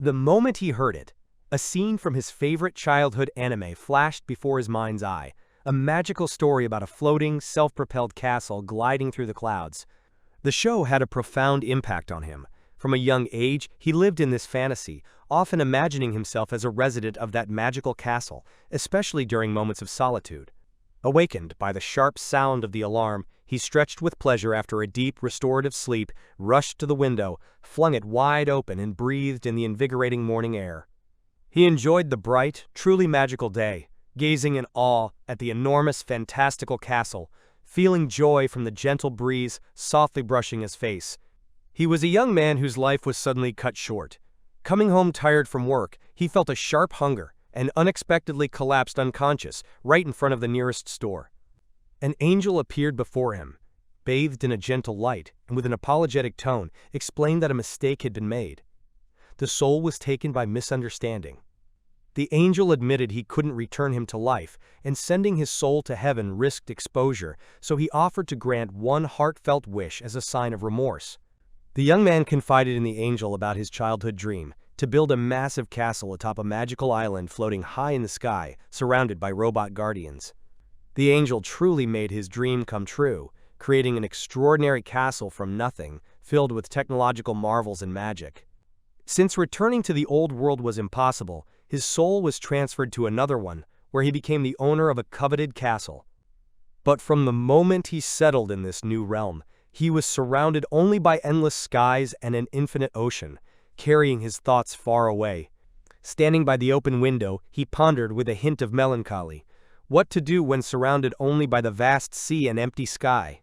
The moment he heard it, a scene from his favorite childhood anime flashed before his mind's eye, a magical story about a floating, self-propelled castle gliding through the clouds. The show had a profound impact on him. From a young age, he lived in this fantasy, often imagining himself as a resident of that magical castle, especially during moments of solitude. Awakened by the sharp sound of the alarm, he stretched with pleasure after a deep, restorative sleep, rushed to the window, flung it wide open and breathed in the invigorating morning air. He enjoyed the bright, truly magical day, gazing in awe at the enormous, fantastical castle, feeling joy from the gentle breeze softly brushing his face. He was a young man whose life was suddenly cut short. Coming home tired from work, he felt a sharp hunger and unexpectedly collapsed unconscious right in front of the nearest store. An angel appeared before him, bathed in a gentle light, and with an apologetic tone, explained that a mistake had been made. The soul was taken by misunderstanding. The angel admitted he couldn't return him to life, and sending his soul to heaven risked exposure, so he offered to grant one heartfelt wish as a sign of remorse. The young man confided in the angel about his childhood dream, to build a massive castle atop a magical island floating high in the sky, surrounded by robot guardians. The angel truly made his dream come true, creating an extraordinary castle from nothing, filled with technological marvels and magic. Since returning to the old world was impossible, his soul was transferred to another one, where he became the owner of a coveted castle. But from the moment he settled in this new realm, he was surrounded only by endless skies and an infinite ocean, carrying his thoughts far away. Standing by the open window, he pondered with a hint of melancholy, what to do when surrounded only by the vast sea and empty sky.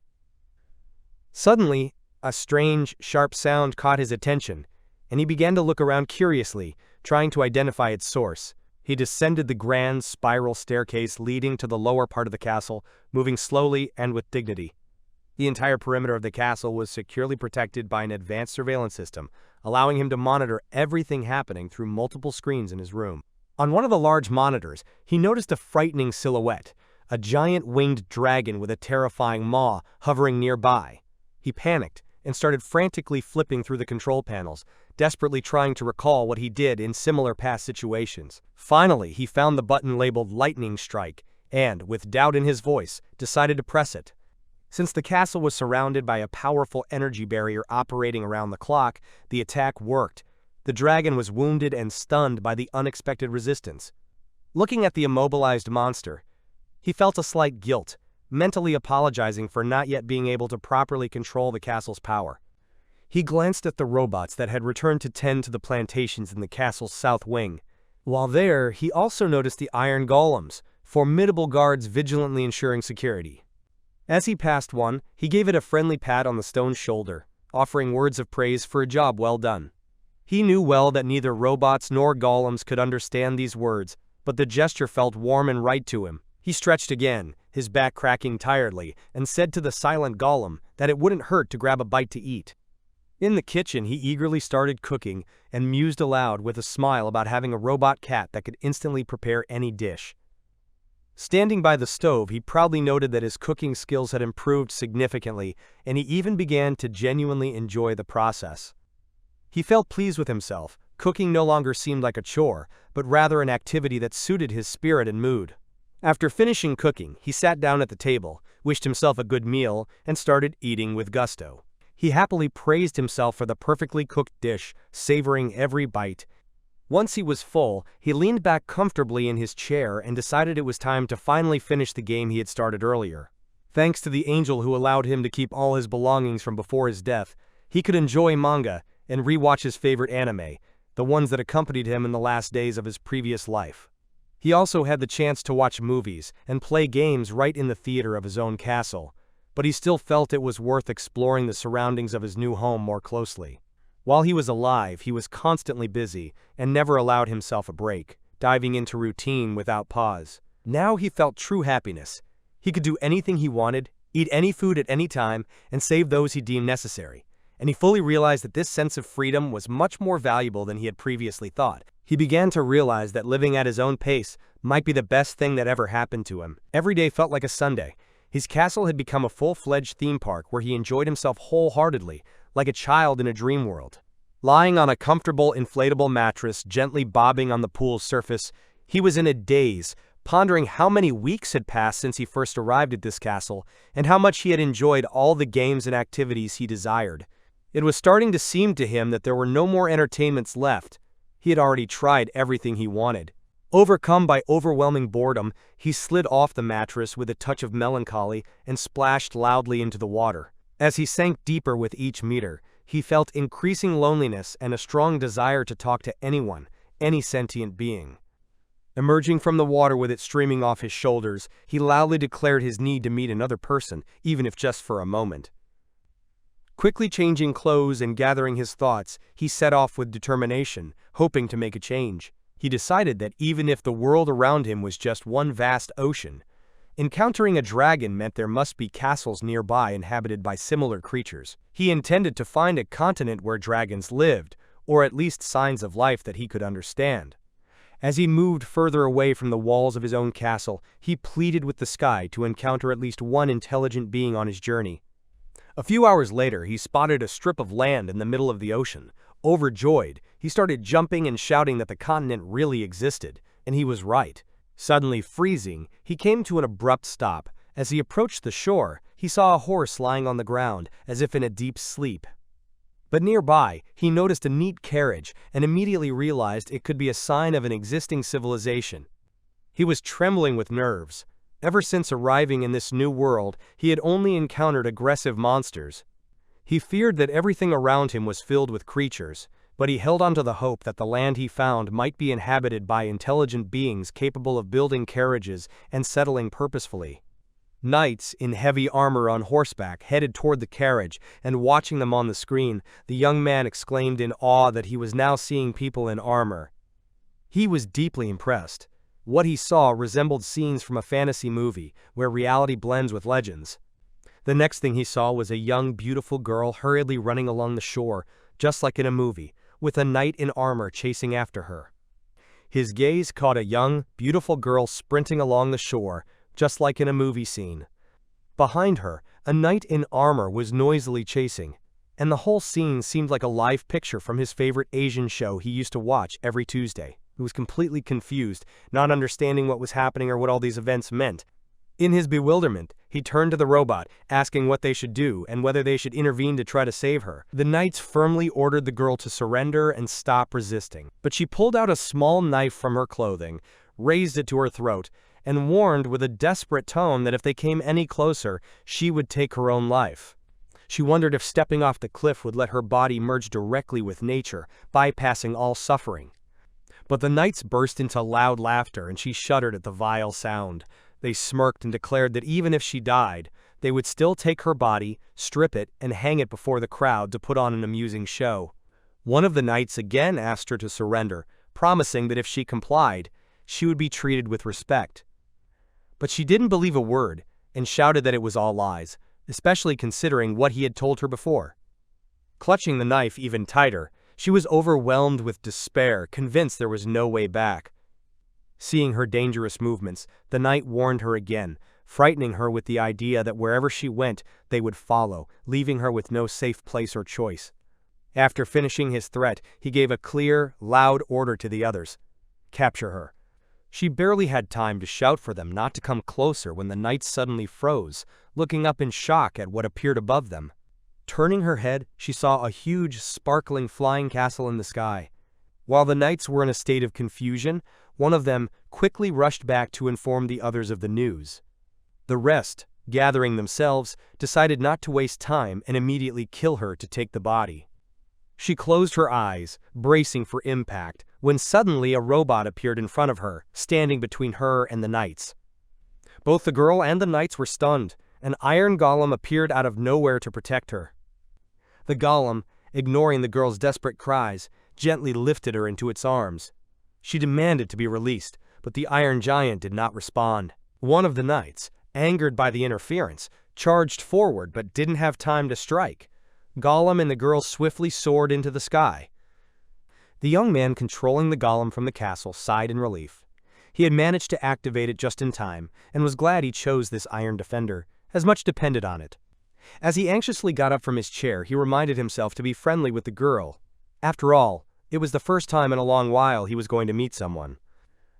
Suddenly, a strange, sharp sound caught his attention, and he began to look around curiously, trying to identify its source. He descended the grand, spiral staircase leading to the lower part of the castle, moving slowly and with dignity. The entire perimeter of the castle was securely protected by an advanced surveillance system, allowing him to monitor everything happening through multiple screens in his room. On one of the large monitors, he noticed a frightening silhouette, a giant winged dragon with a terrifying maw hovering nearby. He panicked and started frantically flipping through the control panels, desperately trying to recall what he did in similar past situations. Finally, he found the button labeled Lightning Strike and, with doubt in his voice, decided to press it. Since the castle was surrounded by a powerful energy barrier operating around the clock, the attack worked. The dragon was wounded and stunned by the unexpected resistance. Looking at the immobilized monster, he felt a slight guilt, mentally apologizing for not yet being able to properly control the castle's power. He glanced at the robots that had returned to tend to the plantations in the castle's south wing. While there, he also noticed the iron golems, formidable guards vigilantly ensuring security. As he passed one, he gave it a friendly pat on the stone shoulder, offering words of praise for a job well done. He knew well that neither robots nor golems could understand these words, but the gesture felt warm and right to him. He stretched again, his back cracking tiredly, and said to the silent golem that it wouldn't hurt to grab a bite to eat. In the kitchen, he eagerly started cooking and mused aloud with a smile about having a robot cat that could instantly prepare any dish. Standing by the stove, he proudly noted that his cooking skills had improved significantly, and he even began to genuinely enjoy the process. He felt pleased with himself. Cooking no longer seemed like a chore, but rather an activity that suited his spirit and mood. After finishing cooking, he sat down at the table, wished himself a good meal, and started eating with gusto. He happily praised himself for the perfectly cooked dish, savoring every bite. Once he was full, he leaned back comfortably in his chair and decided it was time to finally finish the game he had started earlier. Thanks to the angel who allowed him to keep all his belongings from before his death, he could enjoy manga and rewatch his favorite anime, the ones that accompanied him in the last days of his previous life. He also had the chance to watch movies and play games right in the theater of his own castle, but he still felt it was worth exploring the surroundings of his new home more closely. While he was alive, he was constantly busy and never allowed himself a break, diving into routine without pause. Now he felt true happiness. He could do anything he wanted, eat any food at any time, and save those he deemed necessary. And he fully realized that this sense of freedom was much more valuable than he had previously thought. He began to realize that living at his own pace might be the best thing that ever happened to him. Every day felt like a Sunday. His castle had become a full-fledged theme park where he enjoyed himself wholeheartedly, like a child in a dream world. Lying on a comfortable inflatable mattress gently bobbing on the pool's surface, he was in a daze, pondering how many weeks had passed since he first arrived at this castle, and how much he had enjoyed all the games and activities he desired. It was starting to seem to him that there were no more entertainments left. He had already tried everything he wanted. Overcome by overwhelming boredom, he slid off the mattress with a touch of melancholy and splashed loudly into the water. As he sank deeper with each meter, he felt increasing loneliness and a strong desire to talk to anyone, any sentient being. Emerging from the water with it streaming off his shoulders, he loudly declared his need to meet another person, even if just for a moment. Quickly changing clothes and gathering his thoughts, he set off with determination, hoping to make a change. He decided that even if the world around him was just one vast ocean, encountering a dragon meant there must be castles nearby inhabited by similar creatures. He intended to find a continent where dragons lived, or at least signs of life that he could understand. As he moved further away from the walls of his own castle, he pleaded with the sky to encounter at least one intelligent being on his journey. A few hours later, he spotted a strip of land in the middle of the ocean. Overjoyed, he started jumping and shouting that the continent really existed, and he was right. Suddenly freezing, he came to an abrupt stop. As he approached the shore, he saw a horse lying on the ground, as if in a deep sleep. But nearby, he noticed a neat carriage and immediately realized it could be a sign of an existing civilization. He was trembling with nerves. Ever since arriving in this new world, he had only encountered aggressive monsters. He feared that everything around him was filled with creatures, but he held on to the hope that the land he found might be inhabited by intelligent beings capable of building carriages and settling purposefully. Knights in heavy armor on horseback headed toward the carriage, and watching them on the screen, the young man exclaimed in awe that he was now seeing people in armor. He was deeply impressed. What he saw resembled scenes from a fantasy movie, where reality blends with legends. The next thing he saw was a young, beautiful girl hurriedly running along the shore, just like in a movie, with a knight in armor chasing after her. His gaze caught a young, beautiful girl sprinting along the shore, just like in a movie scene. Behind her, a knight in armor was noisily chasing, and the whole scene seemed like a live picture from his favorite Asian show he used to watch every Tuesday. He was completely confused, not understanding what was happening or what all these events meant. In his bewilderment, he turned to the robot, asking what they should do and whether they should intervene to try to save her. The knights firmly ordered the girl to surrender and stop resisting, but she pulled out a small knife from her clothing, raised it to her throat, and warned with a desperate tone that if they came any closer, she would take her own life. She wondered if stepping off the cliff would let her body merge directly with nature, bypassing all suffering. But the knights burst into loud laughter, and she shuddered at the vile sound. They smirked and declared that even if she died, they would still take her body, strip it, and hang it before the crowd to put on an amusing show. One of the knights again asked her to surrender, promising that if she complied, she would be treated with respect. But she didn't believe a word, and shouted that it was all lies, especially considering what he had told her before. Clutching the knife even tighter, she was overwhelmed with despair, convinced there was no way back. Seeing her dangerous movements, the knight warned her again, frightening her with the idea that wherever she went, they would follow, leaving her with no safe place or choice. After finishing his threat, he gave a clear, loud order to the others. Capture her. She barely had time to shout for them not to come closer when the knights suddenly froze, looking up in shock at what appeared above them. Turning her head, she saw a huge, sparkling flying castle in the sky. While the knights were in a state of confusion, one of them quickly rushed back to inform the others of the news. The rest, gathering themselves, decided not to waste time and immediately kill her to take the body. She closed her eyes, bracing for impact, when suddenly a robot appeared in front of her, standing between her and the knights. Both the girl and the knights were stunned. An iron golem appeared out of nowhere to protect her. The golem, ignoring the girl's desperate cries, gently lifted her into its arms. She demanded to be released, but the iron giant did not respond. One of the knights, angered by the interference, charged forward but didn't have time to strike. Golem and the girl swiftly soared into the sky. The young man controlling the golem from the castle sighed in relief. He had managed to activate it just in time, and was glad he chose this iron defender, as much depended on it. As he anxiously got up from his chair, he reminded himself to be friendly with the girl. After all, it was the first time in a long while he was going to meet someone.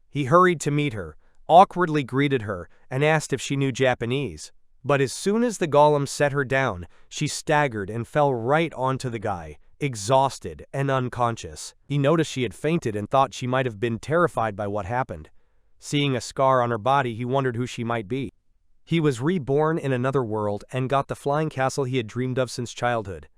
He hurried to meet her, awkwardly greeted her, and asked if she knew Japanese. But as soon as the golem set her down, she staggered and fell right onto the guy, exhausted and unconscious. He noticed she had fainted and thought she might have been terrified by what happened. Seeing a scar on her body, he wondered who she might be. He was reborn in another world and got the flying castle he had dreamed of since childhood.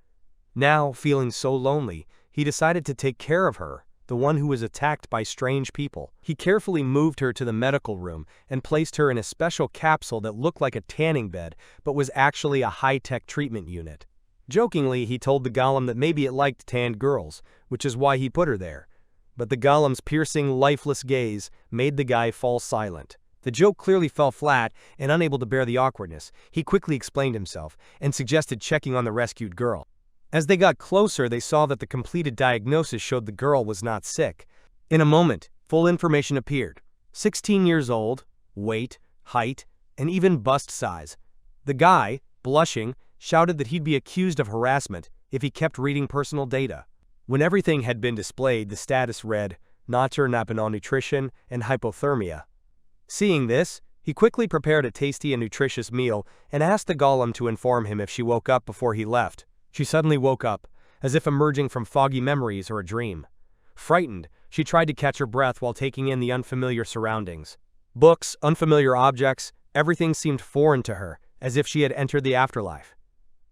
Now, feeling so lonely, he decided to take care of her, the one who was attacked by strange people. He carefully moved her to the medical room and placed her in a special capsule that looked like a tanning bed but was actually a high-tech treatment unit. Jokingly, he told the golem that maybe it liked tanned girls, which is why he put her there. But the golem's piercing, lifeless gaze made the guy fall silent. The joke clearly fell flat, and unable to bear the awkwardness, he quickly explained himself and suggested checking on the rescued girl. As they got closer, they saw that the completed diagnosis showed the girl was not sick. In a moment, full information appeared. 16 years old, weight, height, and even bust size. The guy, blushing, shouted that he'd be accused of harassment if he kept reading personal data. When everything had been displayed, the status read, nutrition and hypothermia. Seeing this, he quickly prepared a tasty and nutritious meal and asked the golem to inform him if she woke up before he left. She suddenly woke up, as if emerging from foggy memories or a dream. Frightened, she tried to catch her breath while taking in the unfamiliar surroundings. Books, unfamiliar objects, everything seemed foreign to her, as if she had entered the afterlife.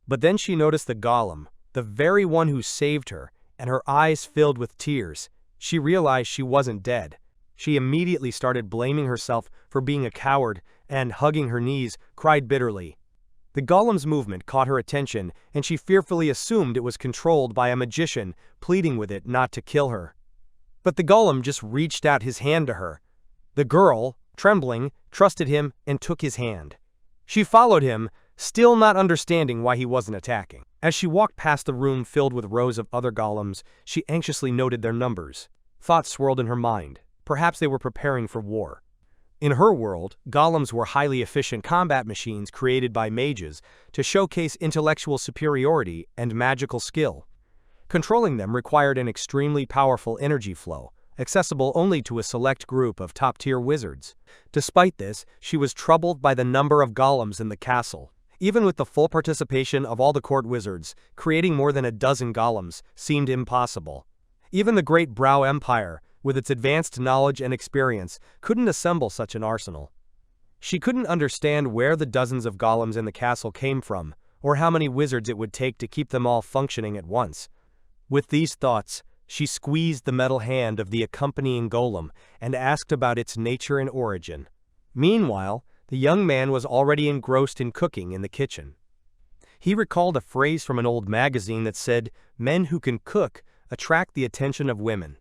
But then she noticed the golem, the very one who saved her, and her eyes filled with tears. She realized she wasn't dead. She immediately started blaming herself for being a coward and, hugging her knees, cried bitterly. The golem's movement caught her attention, and she fearfully assumed it was controlled by a magician, pleading with it not to kill her. But the golem just reached out his hand to her. The girl, trembling, trusted him and took his hand. She followed him, still not understanding why he wasn't attacking. As she walked past the room filled with rows of other golems, she anxiously noted their numbers. Thoughts swirled in her mind. Perhaps they were preparing for war. In her world, golems were highly efficient combat machines created by mages to showcase intellectual superiority and magical skill. Controlling them required an extremely powerful energy flow, accessible only to a select group of top-tier wizards. Despite this, she was troubled by the number of golems in the castle. Even with the full participation of all the court wizards, creating more than a dozen golems seemed impossible. Even the Great Brow Empire, with its advanced knowledge and experience, couldn't assemble such an arsenal. She couldn't understand where the dozens of golems in the castle came from, or how many wizards it would take to keep them all functioning at once. With these thoughts, she squeezed the metal hand of the accompanying golem and asked about its nature and origin. Meanwhile, the young man was already engrossed in cooking in the kitchen. He recalled a phrase from an old magazine that said, "Men who can cook attract the attention of women."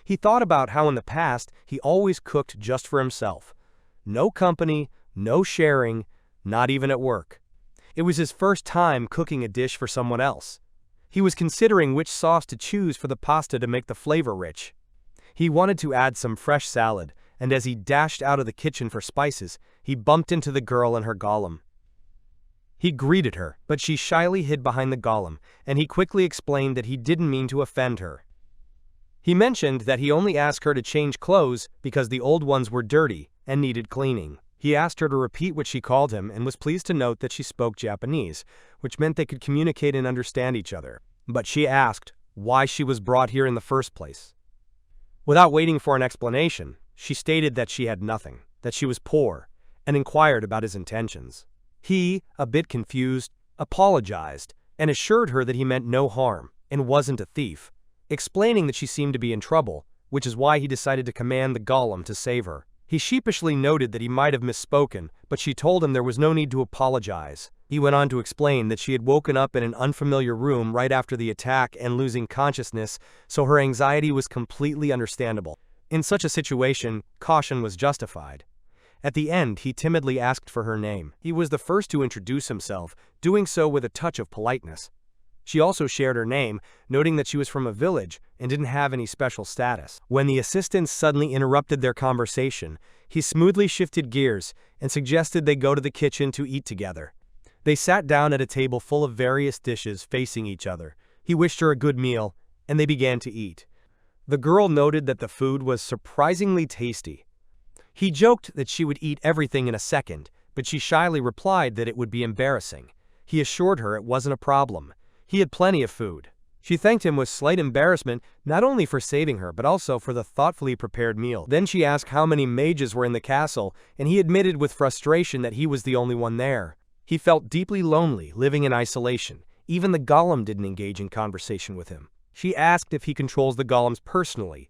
He thought about how in the past he always cooked just for himself. No company, no sharing, not even at work. It was his first time cooking a dish for someone else. He was considering which sauce to choose for the pasta to make the flavor rich. He wanted to add some fresh salad, and as he dashed out of the kitchen for spices, he bumped into the girl and her golem. He greeted her, but she shyly hid behind the golem, and he quickly explained that he didn't mean to offend her. He mentioned that he only asked her to change clothes because the old ones were dirty and needed cleaning. He asked her to repeat what she called him and was pleased to note that she spoke Japanese, which meant they could communicate and understand each other. But she asked why she was brought here in the first place. Without waiting for an explanation, she stated that she had nothing, that she was poor, and inquired about his intentions. He, a bit confused, apologized and assured her that he meant no harm and wasn't a thief, explaining that she seemed to be in trouble, which is why he decided to command the golem to save her. He sheepishly noted that he might have misspoken, but she told him there was no need to apologize. He went on to explain that she had woken up in an unfamiliar room right after the attack and losing consciousness, so her anxiety was completely understandable. In such a situation, caution was justified. At the end, he timidly asked for her name. He was the first to introduce himself, doing so with a touch of politeness. She also shared her name, noting that she was from a village and didn't have any special status. When the assistants suddenly interrupted their conversation, he smoothly shifted gears and suggested they go to the kitchen to eat together. They sat down at a table full of various dishes facing each other, He wished her a good meal, and they began to eat. The girl noted that the food was surprisingly tasty. He joked that she would eat everything in a second, but she shyly replied that it would be embarrassing. He assured her it wasn't a problem. He had plenty of food. She thanked him with slight embarrassment, not only for saving her, but also for the thoughtfully prepared meal. Then she asked how many mages were in the castle, and he admitted with frustration that he was the only one there. He felt deeply lonely, living in isolation. Even the golem didn't engage in conversation with him. She asked if he controls the golems personally.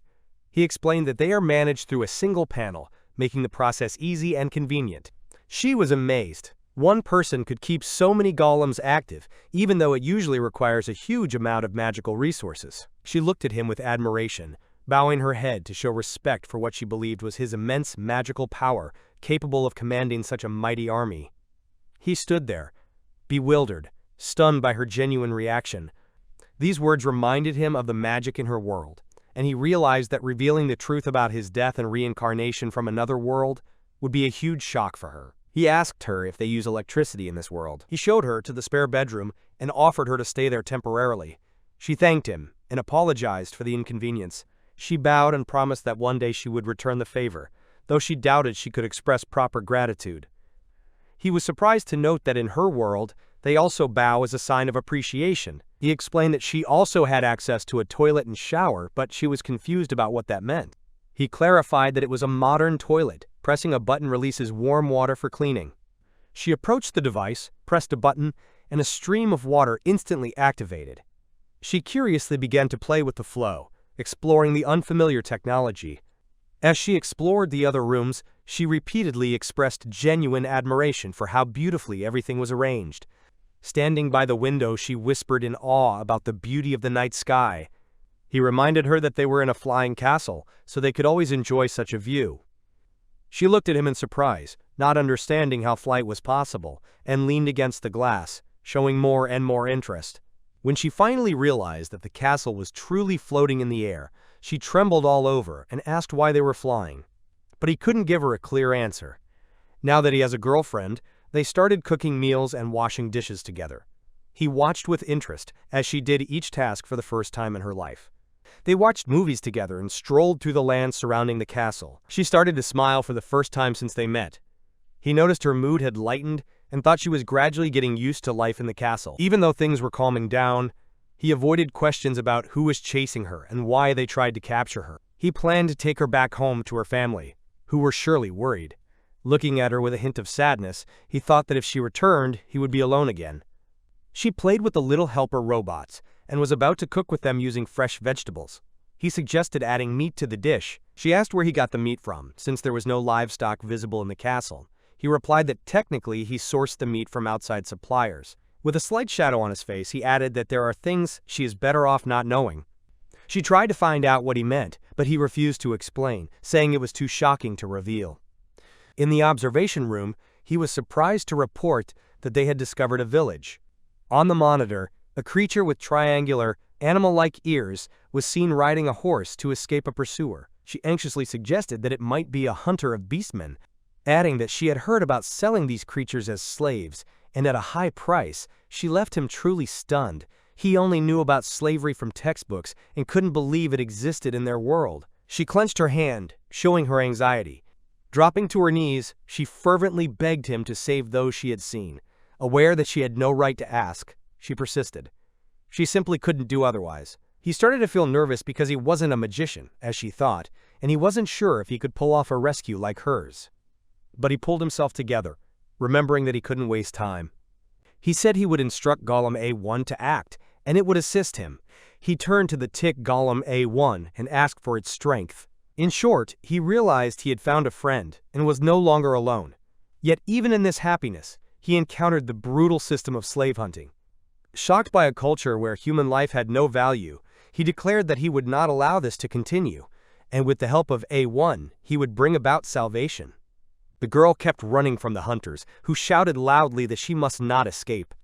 He explained that they are managed through a single panel, making the process easy and convenient. She was amazed. One person could keep so many golems active, even though it usually requires a huge amount of magical resources. She looked at him with admiration, bowing her head to show respect for what she believed was his immense magical power, capable of commanding such a mighty army. He stood there, bewildered, stunned by her genuine reaction. These words reminded him of the magic in her world, and he realized that revealing the truth about his death and reincarnation from another world would be a huge shock for her. He asked her if they use electricity in this world. He showed her to the spare bedroom and offered her to stay there temporarily. She thanked him and apologized for the inconvenience. She bowed and promised that one day she would return the favor, though she doubted she could express proper gratitude. He was surprised to note that in her world, they also bow as a sign of appreciation. He explained that she also had access to a toilet and shower, but she was confused about what that meant. He clarified that it was a modern toilet. Pressing a button releases warm water for cleaning. She approached the device, pressed a button, and a stream of water instantly activated. She curiously began to play with the flow, exploring the unfamiliar technology. As she explored the other rooms, she repeatedly expressed genuine admiration for how beautifully everything was arranged. Standing by the window, she whispered in awe about the beauty of the night sky. He reminded her that they were in a flying castle, so they could always enjoy such a view. She looked at him in surprise, not understanding how flight was possible, and leaned against the glass, showing more and more interest. When she finally realized that the castle was truly floating in the air, she trembled all over and asked why they were flying. But he couldn't give her a clear answer. Now that he has a girlfriend, they started cooking meals and washing dishes together. He watched with interest as she did each task for the first time in her life. They watched movies together and strolled through the land surrounding the castle. She started to smile for the first time since they met. He noticed her mood had lightened and thought she was gradually getting used to life in the castle. Even though things were calming down, he avoided questions about who was chasing her and why they tried to capture her. He planned to take her back home to her family, who were surely worried. Looking at her with a hint of sadness, he thought that if she returned, he would be alone again. She played with the little helper robots and was about to cook with them using fresh vegetables. He suggested adding meat to the dish. She asked where he got the meat from, since there was no livestock visible in the castle. He replied that technically he sourced the meat from outside suppliers. With a slight shadow on his face, he added that there are things she is better off not knowing. She tried to find out what he meant, but he refused to explain, saying it was too shocking to reveal. In the observation room, he was surprised to report that they had discovered a village. On the monitor, a creature with triangular, animal-like ears was seen riding a horse to escape a pursuer. She anxiously suggested that it might be a hunter of Beastmen, adding that she had heard about selling these creatures as slaves, and at a high price. She left him truly stunned. He only knew about slavery from textbooks and couldn't believe it existed in their world. She clenched her hand, showing her anxiety. Dropping to her knees, she fervently begged him to save those she had seen. Aware that she had no right to ask, she persisted. She simply couldn't do otherwise. He started to feel nervous because he wasn't a magician, as she thought, and he wasn't sure if he could pull off a rescue like hers. But he pulled himself together, remembering that he couldn't waste time. He said he would instruct Golem A1 to act, and it would assist him. He turned to the tick Golem A1 and asked for its strength. In short, he realized he had found a friend and was no longer alone. Yet even in this happiness, he encountered the brutal system of slave hunting. Shocked by a culture where human life had no value, he declared that he would not allow this to continue, and with the help of A1, he would bring about salvation. The girl kept running from the hunters, who shouted loudly that she must not escape.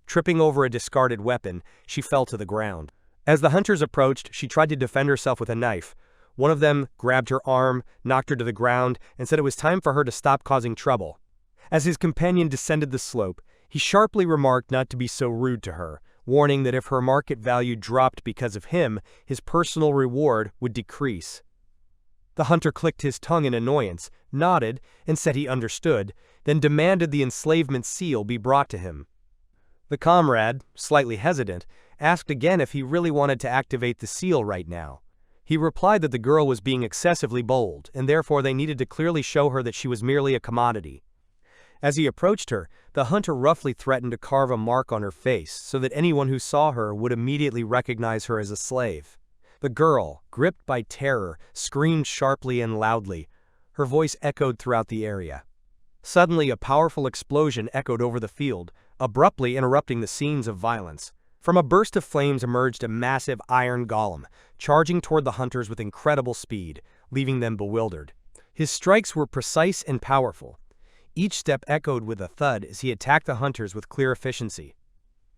Tripping over a discarded weapon, she fell to the ground. As the hunters approached, she tried to defend herself with a knife. One of them grabbed her arm, knocked her to the ground, and said it was time for her to stop causing trouble. As his companion descended the slope, he sharply remarked not to be so rude to her, warning that if her market value dropped because of him, his personal reward would decrease. The hunter clicked his tongue in annoyance, nodded, and said he understood, then demanded the enslavement seal be brought to him. The comrade, slightly hesitant, asked again if he really wanted to activate the seal right now. He replied that the girl was being excessively bold, and therefore they needed to clearly show her that she was merely a commodity. As he approached her, the hunter roughly threatened to carve a mark on her face so that anyone who saw her would immediately recognize her as a slave. The girl, gripped by terror, screamed sharply and loudly. Her voice echoed throughout the area. Suddenly, a powerful explosion echoed over the field, abruptly interrupting the scenes of violence. From a burst of flames emerged a massive iron golem, charging toward the hunters with incredible speed, leaving them bewildered. His strikes were precise and powerful. Each step echoed with a thud as he attacked the hunters with clear efficiency.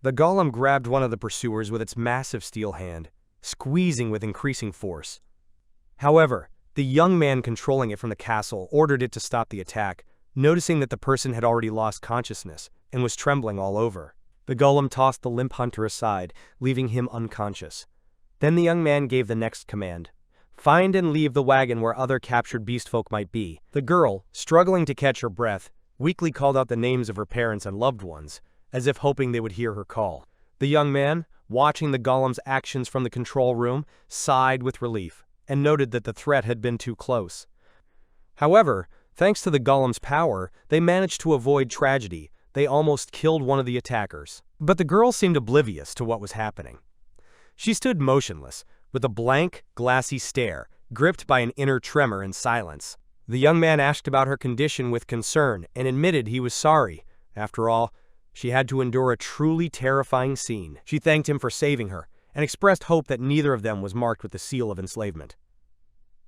The golem grabbed one of the pursuers with its massive steel hand, squeezing with increasing force. However, the young man controlling it from the castle ordered it to stop the attack, noticing that the person had already lost consciousness and was trembling all over. The golem tossed the limp hunter aside, leaving him unconscious. Then the young man gave the next command. Find and leave the wagon where other captured beastfolk might be. The girl, struggling to catch her breath, weakly called out the names of her parents and loved ones, as if hoping they would hear her call. The young man, watching the golem's actions from the control room, sighed with relief, and noted that the threat had been too close. However, thanks to the golem's power, they managed to avoid tragedy. They almost killed one of the attackers. But the girl seemed oblivious to what was happening. She stood motionless, with a blank, glassy stare, gripped by an inner tremor and silence. The young man asked about her condition with concern and admitted he was sorry. After all, she had to endure a truly terrifying scene. She thanked him for saving her and expressed hope that neither of them was marked with the seal of enslavement.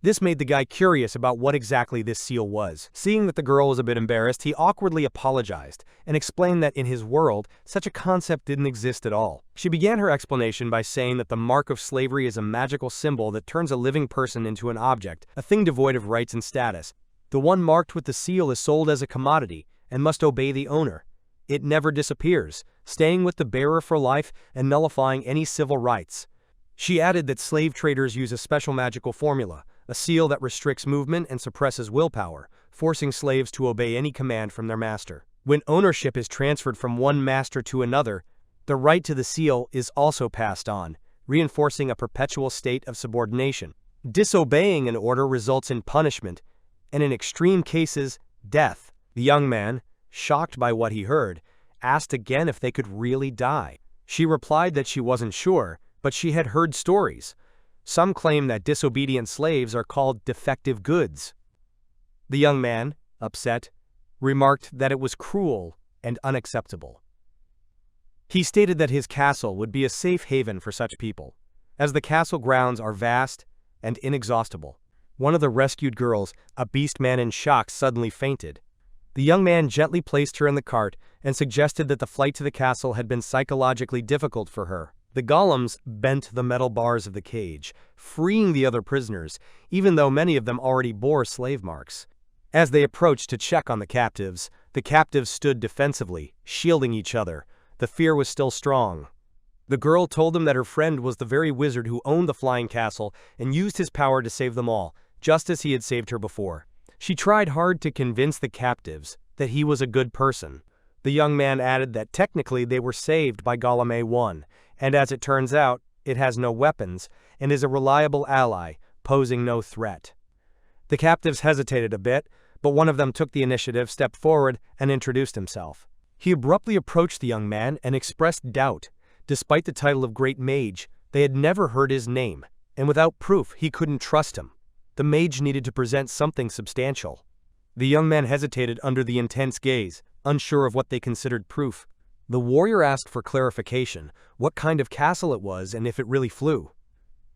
This made the guy curious about what exactly this seal was. Seeing that the girl was a bit embarrassed, he awkwardly apologized and explained that in his world, such a concept didn't exist at all. She began her explanation by saying that the mark of slavery is a magical symbol that turns a living person into an object, a thing devoid of rights and status. The one marked with the seal is sold as a commodity and must obey the owner. It never disappears, staying with the bearer for life and nullifying any civil rights. She added that slave traders use a special magical formula, a seal that restricts movement and suppresses willpower, forcing slaves to obey any command from their master. When ownership is transferred from one master to another, the right to the seal is also passed on, reinforcing a perpetual state of subordination. Disobeying an order results in punishment, and in extreme cases, death. The young man, shocked by what he heard, asked again if they could really die. She replied that she wasn't sure, but she had heard stories. Some claim that disobedient slaves are called defective goods. The young man, upset, remarked that it was cruel and unacceptable. He stated that his castle would be a safe haven for such people, as the castle grounds are vast and inexhaustible. One of the rescued girls, a Beastman in shock, suddenly fainted. The young man gently placed her in the cart and suggested that the flight to the castle had been psychologically difficult for her. The golems bent the metal bars of the cage, freeing the other prisoners, even though many of them already bore slave marks. As they approached to check on the captives stood defensively, shielding each other. The fear was still strong. The girl told them that her friend was the very wizard who owned the flying castle and used his power to save them all, just as he had saved her before. She tried hard to convince the captives that he was a good person. The young man added that technically they were saved by Golem A1, and as it turns out, it has no weapons and is a reliable ally, posing no threat. The captives hesitated a bit, but one of them took the initiative, stepped forward, and introduced himself. He abruptly approached the young man and expressed doubt. Despite the title of Great Mage, they had never heard his name, and without proof, he couldn't trust him. The mage needed to present something substantial. The young man hesitated under the intense gaze, unsure of what they considered proof. The warrior asked for clarification, what kind of castle it was and if it really flew.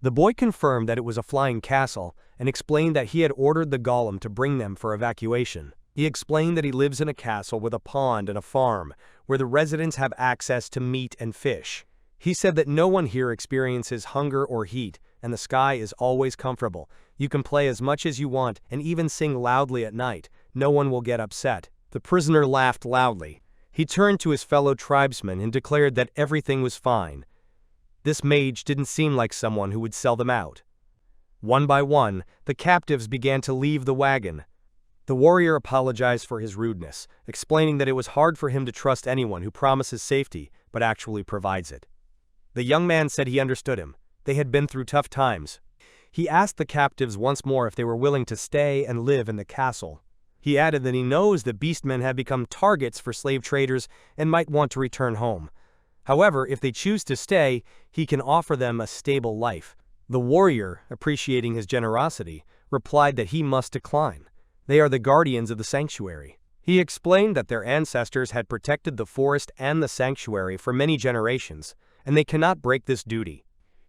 The boy confirmed that it was a flying castle and explained that he had ordered the golem to bring them for evacuation. He explained that he lives in a castle with a pond and a farm, where the residents have access to meat and fish. He said that no one here experiences hunger or heat, and the sky is always comfortable. You can play as much as you want and even sing loudly at night. No one will get upset. The prisoner laughed loudly. He turned to his fellow tribesmen and declared that everything was fine. This mage didn't seem like someone who would sell them out. One by one, the captives began to leave the wagon. The warrior apologized for his rudeness, explaining that it was hard for him to trust anyone who promises safety but actually provides it. The young man said he understood him. They had been through tough times. He asked the captives once more if they were willing to stay and live in the castle. He added that he knows that Beastmen have become targets for slave traders and might want to return home. However, if they choose to stay, he can offer them a stable life. The warrior, appreciating his generosity, replied that he must decline. They are the guardians of the sanctuary. He explained that their ancestors had protected the forest and the sanctuary for many generations, and they cannot break this duty.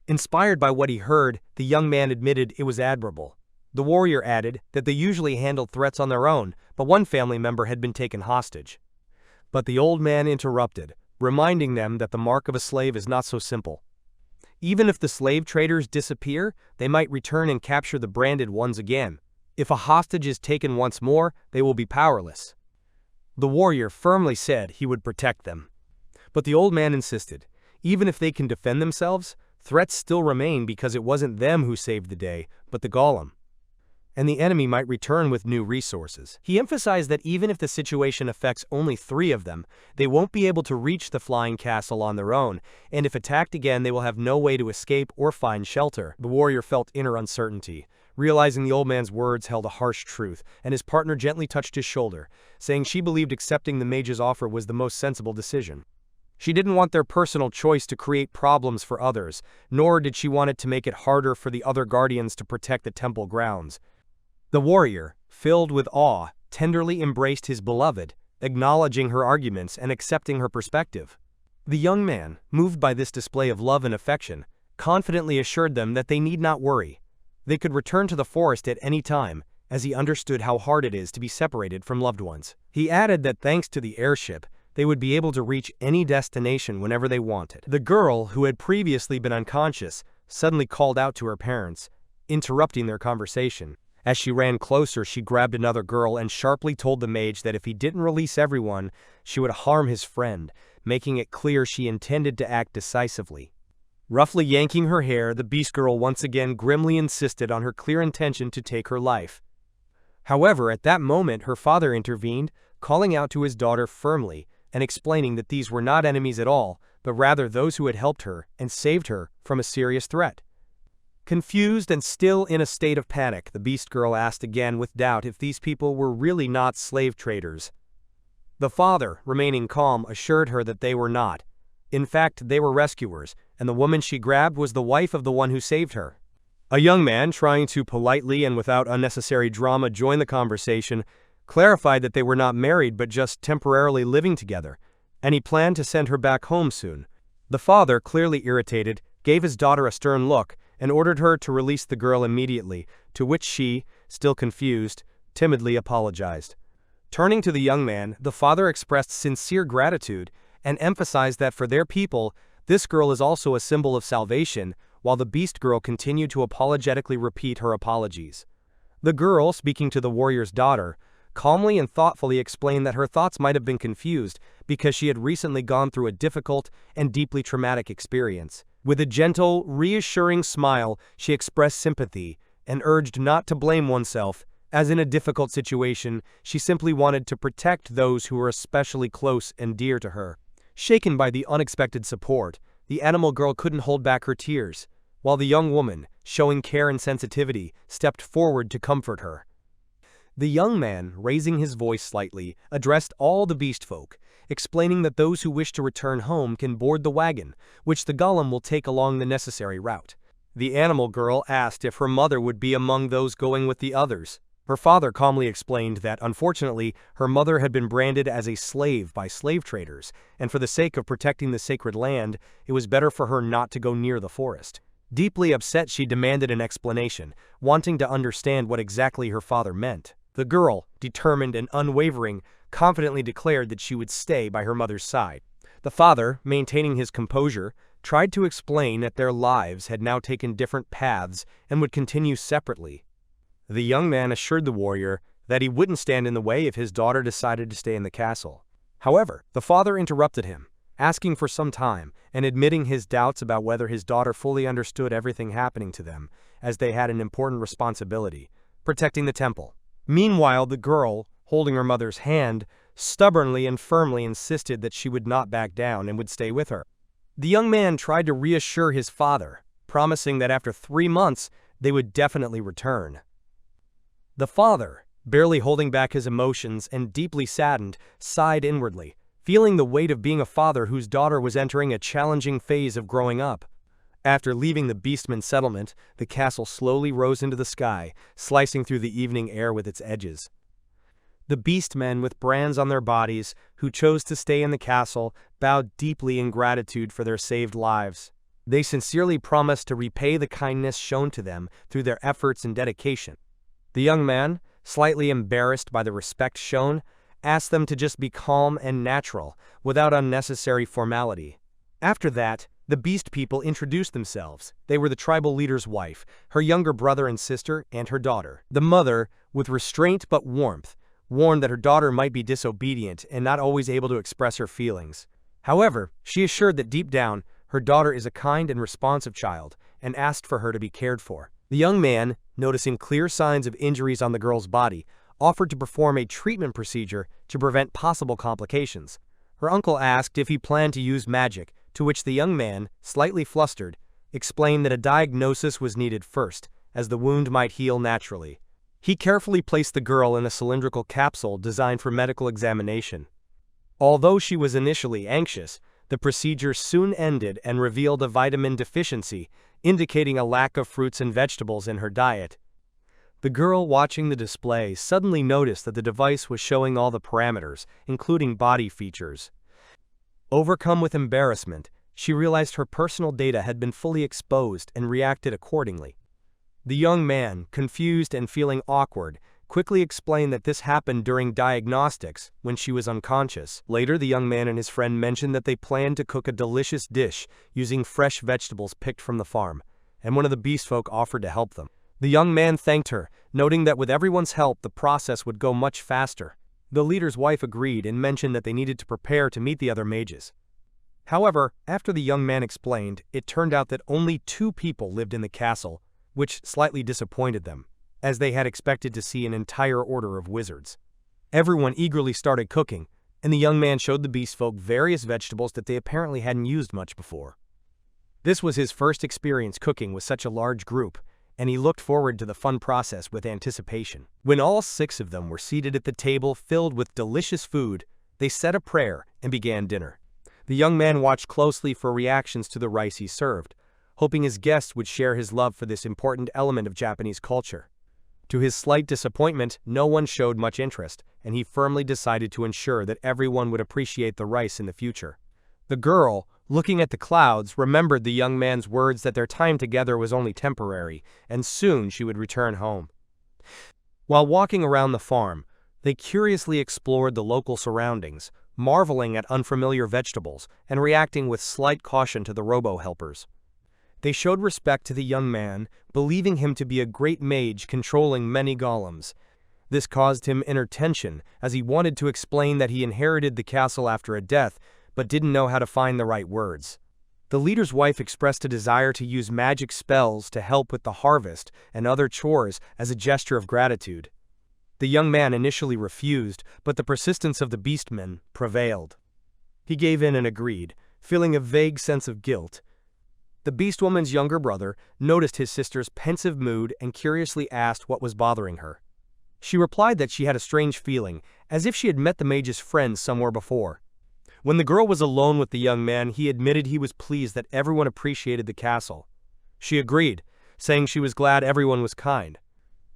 Inspired by what he heard, the young man admitted it was admirable. The warrior added that they usually handled threats on their own, but one family member had been taken hostage. But the old man interrupted, reminding them that the mark of a slave is not so simple. Even if the slave traders disappear, they might return and capture the branded ones again. If a hostage is taken once more, they will be powerless. The warrior firmly said he would protect them. But the old man insisted, even if they can defend themselves, threats still remain because it wasn't them who saved the day, but the golem. And the enemy might return with new resources. He emphasized that even if the situation affects only 3 of them, they won't be able to reach the flying castle on their own, and if attacked again they will have no way to escape or find shelter. The warrior felt inner uncertainty, realizing the old man's words held a harsh truth, and his partner gently touched his shoulder, saying she believed accepting the mage's offer was the most sensible decision. She didn't want their personal choice to create problems for others, nor did she want it to make it harder for the other guardians to protect the temple grounds. The warrior, filled with awe, tenderly embraced his beloved, acknowledging her arguments and accepting her perspective. The young man, moved by this display of love and affection, confidently assured them that they need not worry. They could return to the forest at any time, as he understood how hard it is to be separated from loved ones. He added that thanks to the airship, they would be able to reach any destination whenever they wanted. The girl, who had previously been unconscious, suddenly called out to her parents, interrupting their conversation. As she ran closer, she grabbed another girl and sharply told the mage that if he didn't release everyone, she would harm his friend, making it clear she intended to act decisively. Roughly yanking her hair, the beast girl once again grimly insisted on her clear intention to take her life. However, at that moment her father intervened, calling out to his daughter firmly and explaining that these were not enemies at all, but rather those who had helped her and saved her from a serious threat. Confused and still in a state of panic, the beast girl asked again with doubt if these people were really not slave traders. The father, remaining calm, assured her that they were not. In fact, they were rescuers, and the woman she grabbed was the wife of the one who saved her. A young man, trying to politely and without unnecessary drama join the conversation, clarified that they were not married but just temporarily living together, and he planned to send her back home soon. The father, clearly irritated, gave his daughter a stern look and ordered her to release the girl immediately, to which she, still confused, timidly apologized. Turning to the young man, the father expressed sincere gratitude and emphasized that for their people, this girl is also a symbol of salvation, while the beast girl continued to apologetically repeat her apologies. The girl, speaking to the warrior's daughter, calmly and thoughtfully explained that her thoughts might have been confused because she had recently gone through a difficult and deeply traumatic experience. With a gentle, reassuring smile, she expressed sympathy and urged not to blame oneself, as in a difficult situation, she simply wanted to protect those who were especially close and dear to her. Shaken by the unexpected support, the animal girl couldn't hold back her tears, while the young woman, showing care and sensitivity, stepped forward to comfort her. The young man, raising his voice slightly, addressed all the beast folk, explaining that those who wish to return home can board the wagon, which the golem will take along the necessary route. The animal girl asked if her mother would be among those going with the others. Her father calmly explained that, unfortunately, her mother had been branded as a slave by slave traders, and for the sake of protecting the sacred land, it was better for her not to go near the forest. Deeply upset, she demanded an explanation, wanting to understand what exactly her father meant. The girl, determined and unwavering, confidently declared that she would stay by her mother's side. The father, maintaining his composure, tried to explain that their lives had now taken different paths and would continue separately. The young man assured the warrior that he wouldn't stand in the way if his daughter decided to stay in the castle. However, the father interrupted him, asking for some time and admitting his doubts about whether his daughter fully understood everything happening to them, as they had an important responsibility, protecting the temple. Meanwhile, the girl, holding her mother's hand, stubbornly and firmly insisted that she would not back down and would stay with her. The young man tried to reassure his father, promising that after 3 months they would definitely return. The father, barely holding back his emotions and deeply saddened, sighed inwardly, feeling the weight of being a father whose daughter was entering a challenging phase of growing up. After leaving the Beastmen settlement, the castle slowly rose into the sky, slicing through the evening air with its edges. The Beastmen with brands on their bodies, who chose to stay in the castle, bowed deeply in gratitude for their saved lives. They sincerely promised to repay the kindness shown to them through their efforts and dedication. The young man, slightly embarrassed by the respect shown, asked them to just be calm and natural, without unnecessary formality. After that, the Beast people introduced themselves. They were the tribal leader's wife, her younger brother and sister, and her daughter. The mother, with restraint but warmth, warned that her daughter might be disobedient and not always able to express her feelings. However, she assured that deep down, her daughter is a kind and responsive child, and asked for her to be cared for. The young man, noticing clear signs of injuries on the girl's body, offered to perform a treatment procedure to prevent possible complications. Her uncle asked if he planned to use magic, to which the young man, slightly flustered, explained that a diagnosis was needed first, as the wound might heal naturally. He carefully placed the girl in a cylindrical capsule designed for medical examination. Although she was initially anxious, the procedure soon ended and revealed a vitamin deficiency, indicating a lack of fruits and vegetables in her diet. The girl watching the display suddenly noticed that the device was showing all the parameters, including body features. Overcome with embarrassment, she realized her personal data had been fully exposed and reacted accordingly. The young man, confused and feeling awkward, quickly explained that this happened during diagnostics, when she was unconscious. Later, the young man and his friend mentioned that they planned to cook a delicious dish using fresh vegetables picked from the farm, and one of the beastfolk offered to help them. The young man thanked her, noting that with everyone's help the process would go much faster. The leader's wife agreed and mentioned that they needed to prepare to meet the other mages. However, after the young man explained, it turned out that only 2 people lived in the castle, which slightly disappointed them, as they had expected to see an entire order of wizards. Everyone eagerly started cooking, and the young man showed the beastfolk various vegetables that they apparently hadn't used much before. This was his first experience cooking with such a large group, and he looked forward to the fun process with anticipation. When all 6 of them were seated at the table filled with delicious food, they said a prayer and began dinner. The young man watched closely for reactions to the rice he served, hoping his guests would share his love for this important element of Japanese culture. To his slight disappointment, no one showed much interest, and he firmly decided to ensure that everyone would appreciate the rice in the future. The girl, looking at the clouds, remembered the young man's words that their time together was only temporary, and soon she would return home. While walking around the farm, they curiously explored the local surroundings, marveling at unfamiliar vegetables and reacting with slight caution to the robo-helpers. They showed respect to the young man, believing him to be a great mage controlling many golems. This caused him inner tension, as he wanted to explain that he inherited the castle after a death, but didn't know how to find the right words. The leader's wife expressed a desire to use magic spells to help with the harvest and other chores as a gesture of gratitude. The young man initially refused, but the persistence of the Beastmen prevailed. He gave in and agreed, feeling a vague sense of guilt. The Beastwoman's younger brother noticed his sister's pensive mood and curiously asked what was bothering her. She replied that she had a strange feeling, as if she had met the mage's friend somewhere before. When the girl was alone with the young man, he admitted he was pleased that everyone appreciated the castle. She agreed, saying she was glad everyone was kind.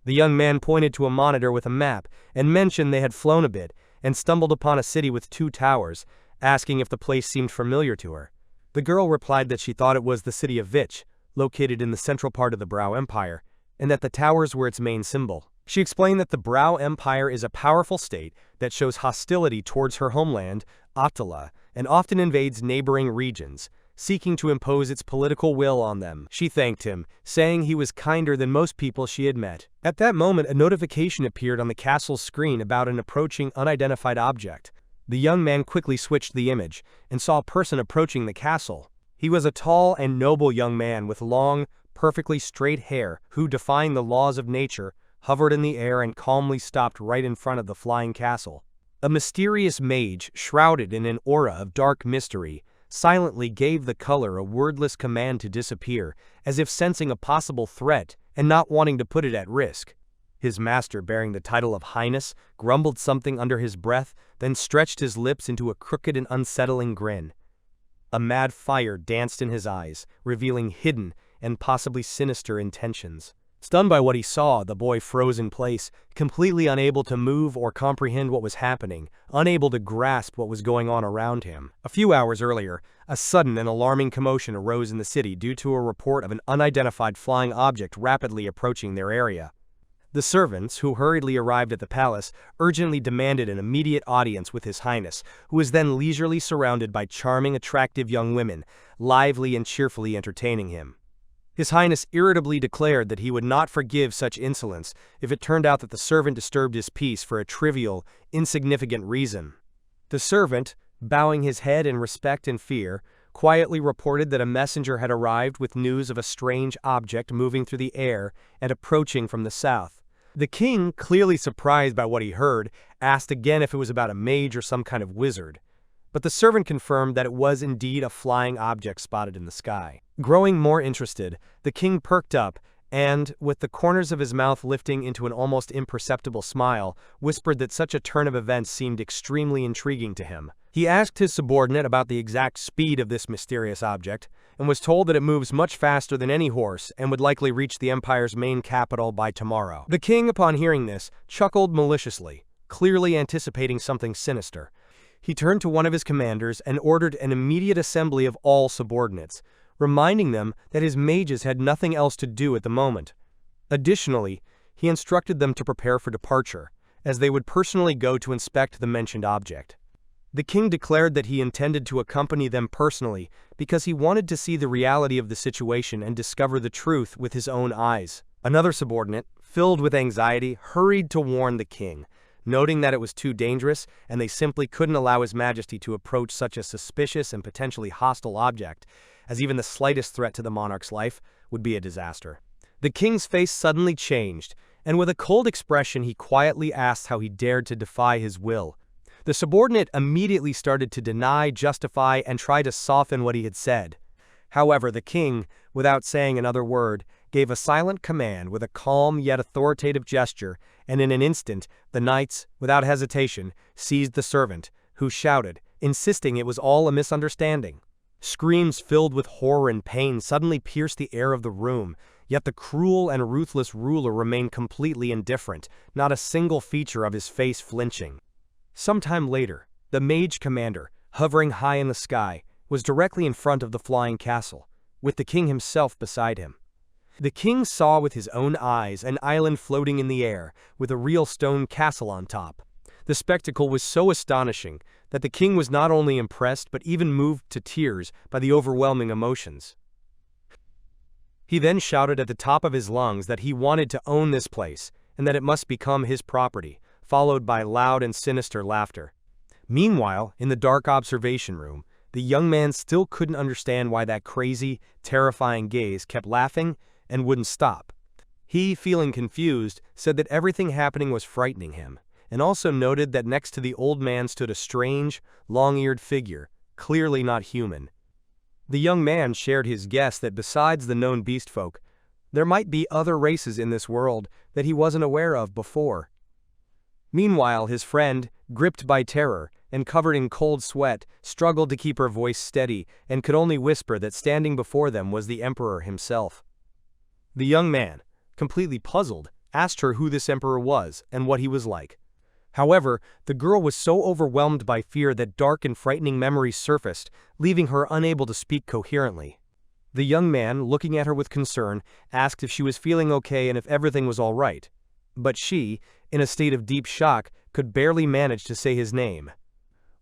The young man pointed to a monitor with a map and mentioned they had flown a bit and stumbled upon a city with 2 towers, asking if the place seemed familiar to her. The girl replied that she thought it was the city of Vich, located in the central part of the Brow Empire, and that the towers were its main symbol. She explained that the Brow Empire is a powerful state that shows hostility towards her homeland, Attila, and often invades neighboring regions, seeking to impose its political will on them. She thanked him, saying he was kinder than most people she had met. At that moment, a notification appeared on the castle's screen about an approaching unidentified object. The young man quickly switched the image and saw a person approaching the castle. He was a tall and noble young man with long, perfectly straight hair who, defying the laws of nature, hovered in the air and calmly stopped right in front of the flying castle. A mysterious mage, shrouded in an aura of dark mystery, silently gave the color a wordless command to disappear, as if sensing a possible threat and not wanting to put it at risk. His master, bearing the title of Highness, grumbled something under his breath, then stretched his lips into a crooked and unsettling grin. A mad fire danced in his eyes, revealing hidden and possibly sinister intentions. Stunned by what he saw, the boy froze in place, completely unable to move or comprehend what was happening, unable to grasp what was going on around him. A few hours earlier, a sudden and alarming commotion arose in the city due to a report of an unidentified flying object rapidly approaching their area. The servants, who hurriedly arrived at the palace, urgently demanded an immediate audience with His Highness, who was then leisurely surrounded by charming, attractive young women, lively and cheerfully entertaining him. His Highness irritably declared that he would not forgive such insolence if it turned out that the servant disturbed his peace for a trivial, insignificant reason. The servant, bowing his head in respect and fear, quietly reported that a messenger had arrived with news of a strange object moving through the air and approaching from the south. The king, clearly surprised by what he heard, asked again if it was about a mage or some kind of wizard. But the servant confirmed that it was indeed a flying object spotted in the sky. Growing more interested, the king perked up and, with the corners of his mouth lifting into an almost imperceptible smile, whispered that such a turn of events seemed extremely intriguing to him. He asked his subordinate about the exact speed of this mysterious object, and was told that it moves much faster than any horse and would likely reach the empire's main capital by tomorrow. The king, upon hearing this, chuckled maliciously, clearly anticipating something sinister. He turned to one of his commanders and ordered an immediate assembly of all subordinates, reminding them that his mages had nothing else to do at the moment. Additionally, he instructed them to prepare for departure, as they would personally go to inspect the mentioned object. The king declared that he intended to accompany them personally because he wanted to see the reality of the situation and discover the truth with his own eyes. Another subordinate, filled with anxiety, hurried to warn the king, noting that it was too dangerous and they simply couldn't allow His Majesty to approach such a suspicious and potentially hostile object, as even the slightest threat to the monarch's life would be a disaster. The king's face suddenly changed, and with a cold expression he quietly asked how he dared to defy his will. The subordinate immediately started to deny, justify, and try to soften what he had said. However, the king, without saying another word, gave a silent command with a calm yet authoritative gesture, and in an instant, the knights, without hesitation, seized the servant, who shouted, insisting it was all a misunderstanding. Screams filled with horror and pain suddenly pierced the air of the room, yet the cruel and ruthless ruler remained completely indifferent, not a single feature of his face flinching. Some time later, the mage commander, hovering high in the sky, was directly in front of the flying castle, with the king himself beside him. The king saw with his own eyes an island floating in the air, with a real stone castle on top. The spectacle was so astonishing that the king was not only impressed but even moved to tears by the overwhelming emotions. He then shouted at the top of his lungs that he wanted to own this place and that it must become his property, followed by loud and sinister laughter. Meanwhile, in the dark observation room, the young man still couldn't understand why that crazy, terrifying gaze kept laughing and wouldn't stop. He, feeling confused, said that everything happening was frightening him, and also noted that next to the old man stood a strange, long-eared figure, clearly not human. The young man shared his guess that besides the known beast folk, there might be other races in this world that he wasn't aware of before. Meanwhile, his friend, gripped by terror and covered in cold sweat, struggled to keep her voice steady and could only whisper that standing before them was the emperor himself. The young man, completely puzzled, asked her who this emperor was and what he was like. However, the girl was so overwhelmed by fear that dark and frightening memories surfaced, leaving her unable to speak coherently. The young man, looking at her with concern, asked if she was feeling okay and if everything was all right. But she, in a state of deep shock, could barely manage to say his name.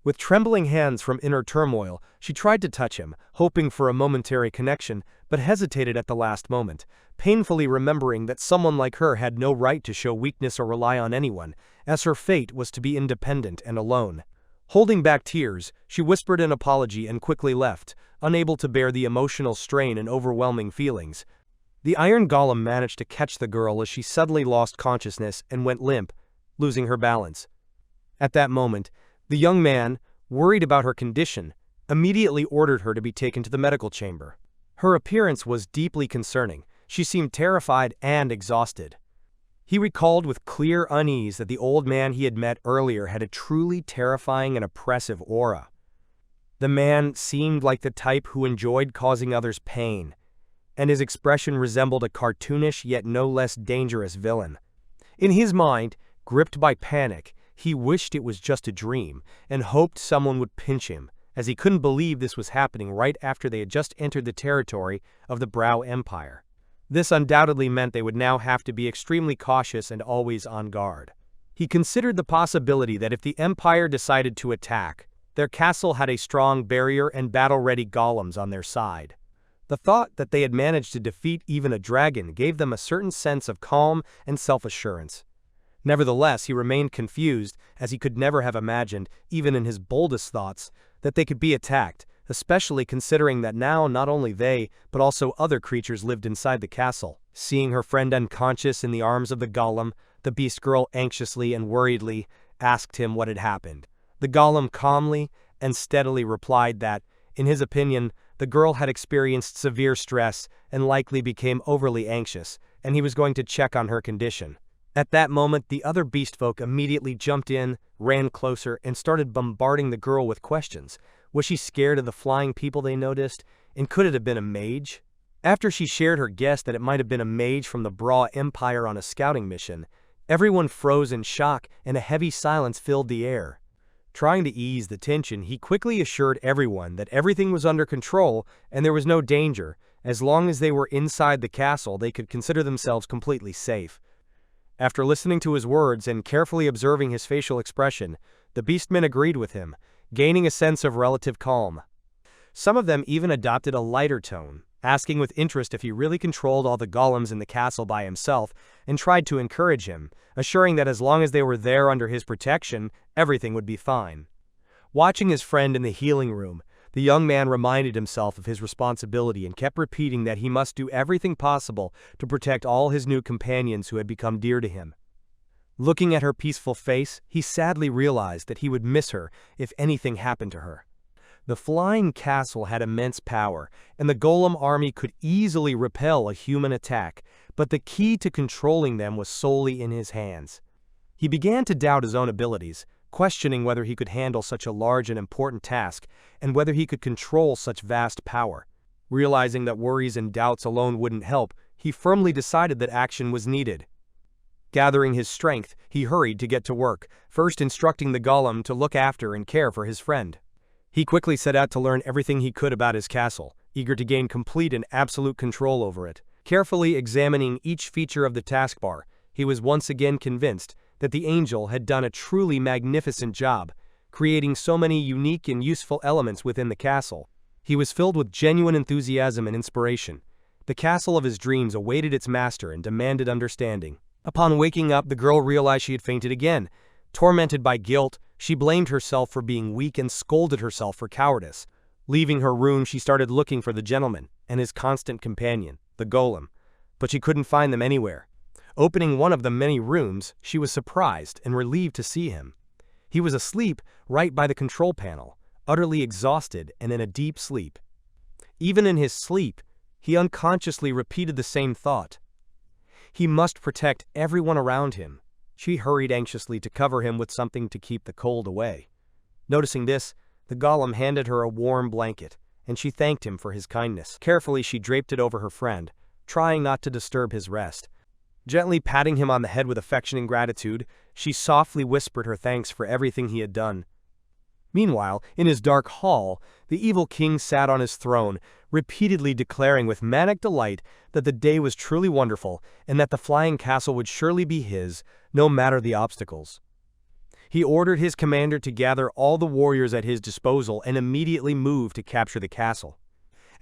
With trembling hands from inner turmoil, she tried to touch him, hoping for a momentary connection, but hesitated at the last moment, painfully remembering that someone like her had no right to show weakness or rely on anyone, as her fate was to be independent and alone. Holding back tears, she whispered an apology and quickly left, unable to bear the emotional strain and overwhelming feelings. The iron golem managed to catch the girl as she suddenly lost consciousness and went limp, losing her balance. At that moment, the young man, worried about her condition, immediately ordered her to be taken to the medical chamber. Her appearance was deeply concerning. She seemed terrified and exhausted. He recalled with clear unease that the old man he had met earlier had a truly terrifying and oppressive aura. The man seemed like the type who enjoyed causing others pain, and his expression resembled a cartoonish yet no less dangerous villain. In his mind, gripped by panic, he wished it was just a dream and hoped someone would pinch him, as he couldn't believe this was happening right after they had just entered the territory of the Brow Empire. This undoubtedly meant they would now have to be extremely cautious and always on guard. He considered the possibility that if the Empire decided to attack, their castle had a strong barrier and battle-ready golems on their side. The thought that they had managed to defeat even a dragon gave them a certain sense of calm and self-assurance. Nevertheless, he remained confused, as he could never have imagined, even in his boldest thoughts, that they could be attacked, especially considering that now not only they, but also other creatures lived inside the castle. Seeing her friend unconscious in the arms of the golem, the beast girl anxiously and worriedly asked him what had happened. The golem calmly and steadily replied that, in his opinion, the girl had experienced severe stress and likely became overly anxious, and he was going to check on her condition. At that moment, the other beast folk immediately jumped in, ran closer, and started bombarding the girl with questions. Was she scared of the flying people they noticed? And could it have been a mage? After she shared her guess that it might have been a mage from the Brow Empire on a scouting mission, everyone froze in shock and a heavy silence filled the air. Trying to ease the tension, he quickly assured everyone that everything was under control and there was no danger. As long as they were inside the castle, they could consider themselves completely safe. After listening to his words and carefully observing his facial expression, the Beastmen agreed with him, gaining a sense of relative calm. Some of them even adopted a lighter tone, asking with interest if he really controlled all the golems in the castle by himself, and tried to encourage him, assuring that as long as they were there under his protection, everything would be fine. Watching his friend in the healing room, the young man reminded himself of his responsibility and kept repeating that he must do everything possible to protect all his new companions who had become dear to him. Looking at her peaceful face, he sadly realized that he would miss her if anything happened to her. The flying castle had immense power, and the golem army could easily repel a human attack, but the key to controlling them was solely in his hands. He began to doubt his own abilities, questioning whether he could handle such a large and important task, and whether he could control such vast power. Realizing that worries and doubts alone wouldn't help, he firmly decided that action was needed. Gathering his strength, he hurried to get to work, first instructing the golem to look after and care for his friend. He quickly set out to learn everything he could about his castle, eager to gain complete and absolute control over it. Carefully examining each feature of the taskbar, he was once again convinced that the angel had done a truly magnificent job, creating so many unique and useful elements within the castle. He was filled with genuine enthusiasm and inspiration. The castle of his dreams awaited its master and demanded understanding. Upon waking up, the girl realized she had fainted again. Tormented by guilt, she blamed herself for being weak and scolded herself for cowardice. Leaving her room, she started looking for the gentleman and his constant companion, the golem, but she couldn't find them anywhere. Opening one of the many rooms, she was surprised and relieved to see him. He was asleep right by the control panel, utterly exhausted and in a deep sleep. Even in his sleep, he unconsciously repeated the same thought. He must protect everyone around him. She hurried anxiously to cover him with something to keep the cold away. Noticing this, the golem handed her a warm blanket, and she thanked him for his kindness. Carefully, she draped it over her friend, trying not to disturb his rest. Gently patting him on the head with affection and gratitude, she softly whispered her thanks for everything he had done. Meanwhile, in his dark hall, the evil king sat on his throne, repeatedly declaring with manic delight that the day was truly wonderful and that the flying castle would surely be his, no matter the obstacles. He ordered his commander to gather all the warriors at his disposal and immediately move to capture the castle.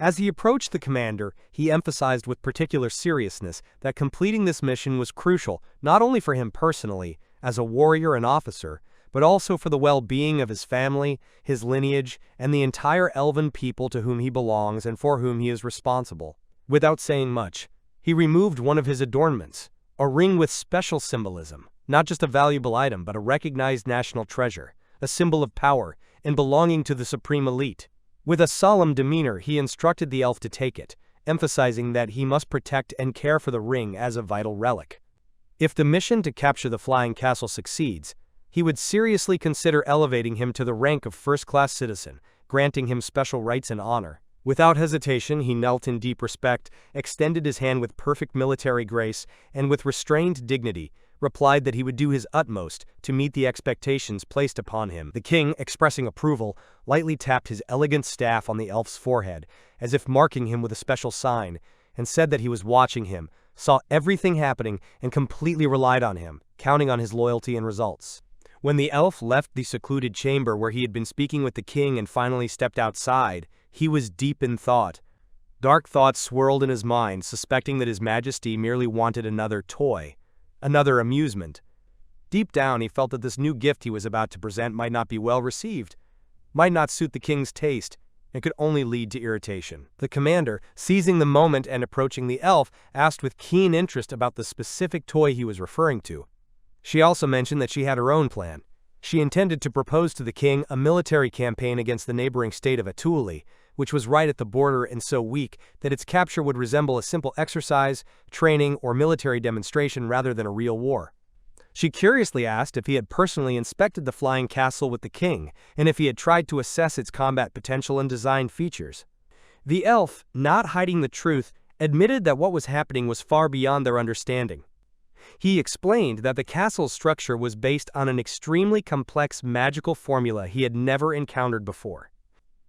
As he approached the commander, he emphasized with particular seriousness that completing this mission was crucial not only for him personally, as a warrior and officer, but also for the well-being of his family, his lineage, and the entire elven people to whom he belongs and for whom he is responsible. Without saying much, he removed one of his adornments, a ring with special symbolism, not just a valuable item but a recognized national treasure, a symbol of power, and belonging to the supreme elite. With a solemn demeanor, he instructed the elf to take it, emphasizing that he must protect and care for the ring as a vital relic. If the mission to capture the flying castle succeeds, he would seriously consider elevating him to the rank of first-class citizen, granting him special rights and honor. Without hesitation, he knelt in deep respect, extended his hand with perfect military grace, and with restrained dignity, replied that he would do his utmost to meet the expectations placed upon him. The king, expressing approval, lightly tapped his elegant staff on the elf's forehead, as if marking him with a special sign, and said that he was watching him, saw everything happening, and completely relied on him, counting on his loyalty and results. When the elf left the secluded chamber where he had been speaking with the king and finally stepped outside, he was deep in thought. Dark thoughts swirled in his mind, suspecting that his majesty merely wanted another toy, another amusement. Deep down, he felt that this new gift he was about to present might not be well received, might not suit the king's taste, and could only lead to irritation. The commander, seizing the moment and approaching the elf, asked with keen interest about the specific toy he was referring to. She also mentioned that she had her own plan. She intended to propose to the king a military campaign against the neighboring state of Atuli, which was right at the border and so weak that its capture would resemble a simple exercise, training, or military demonstration rather than a real war. She curiously asked if he had personally inspected the flying castle with the king, and if he had tried to assess its combat potential and design features. The elf, not hiding the truth, admitted that what was happening was far beyond their understanding. He explained that the castle's structure was based on an extremely complex magical formula he had never encountered before.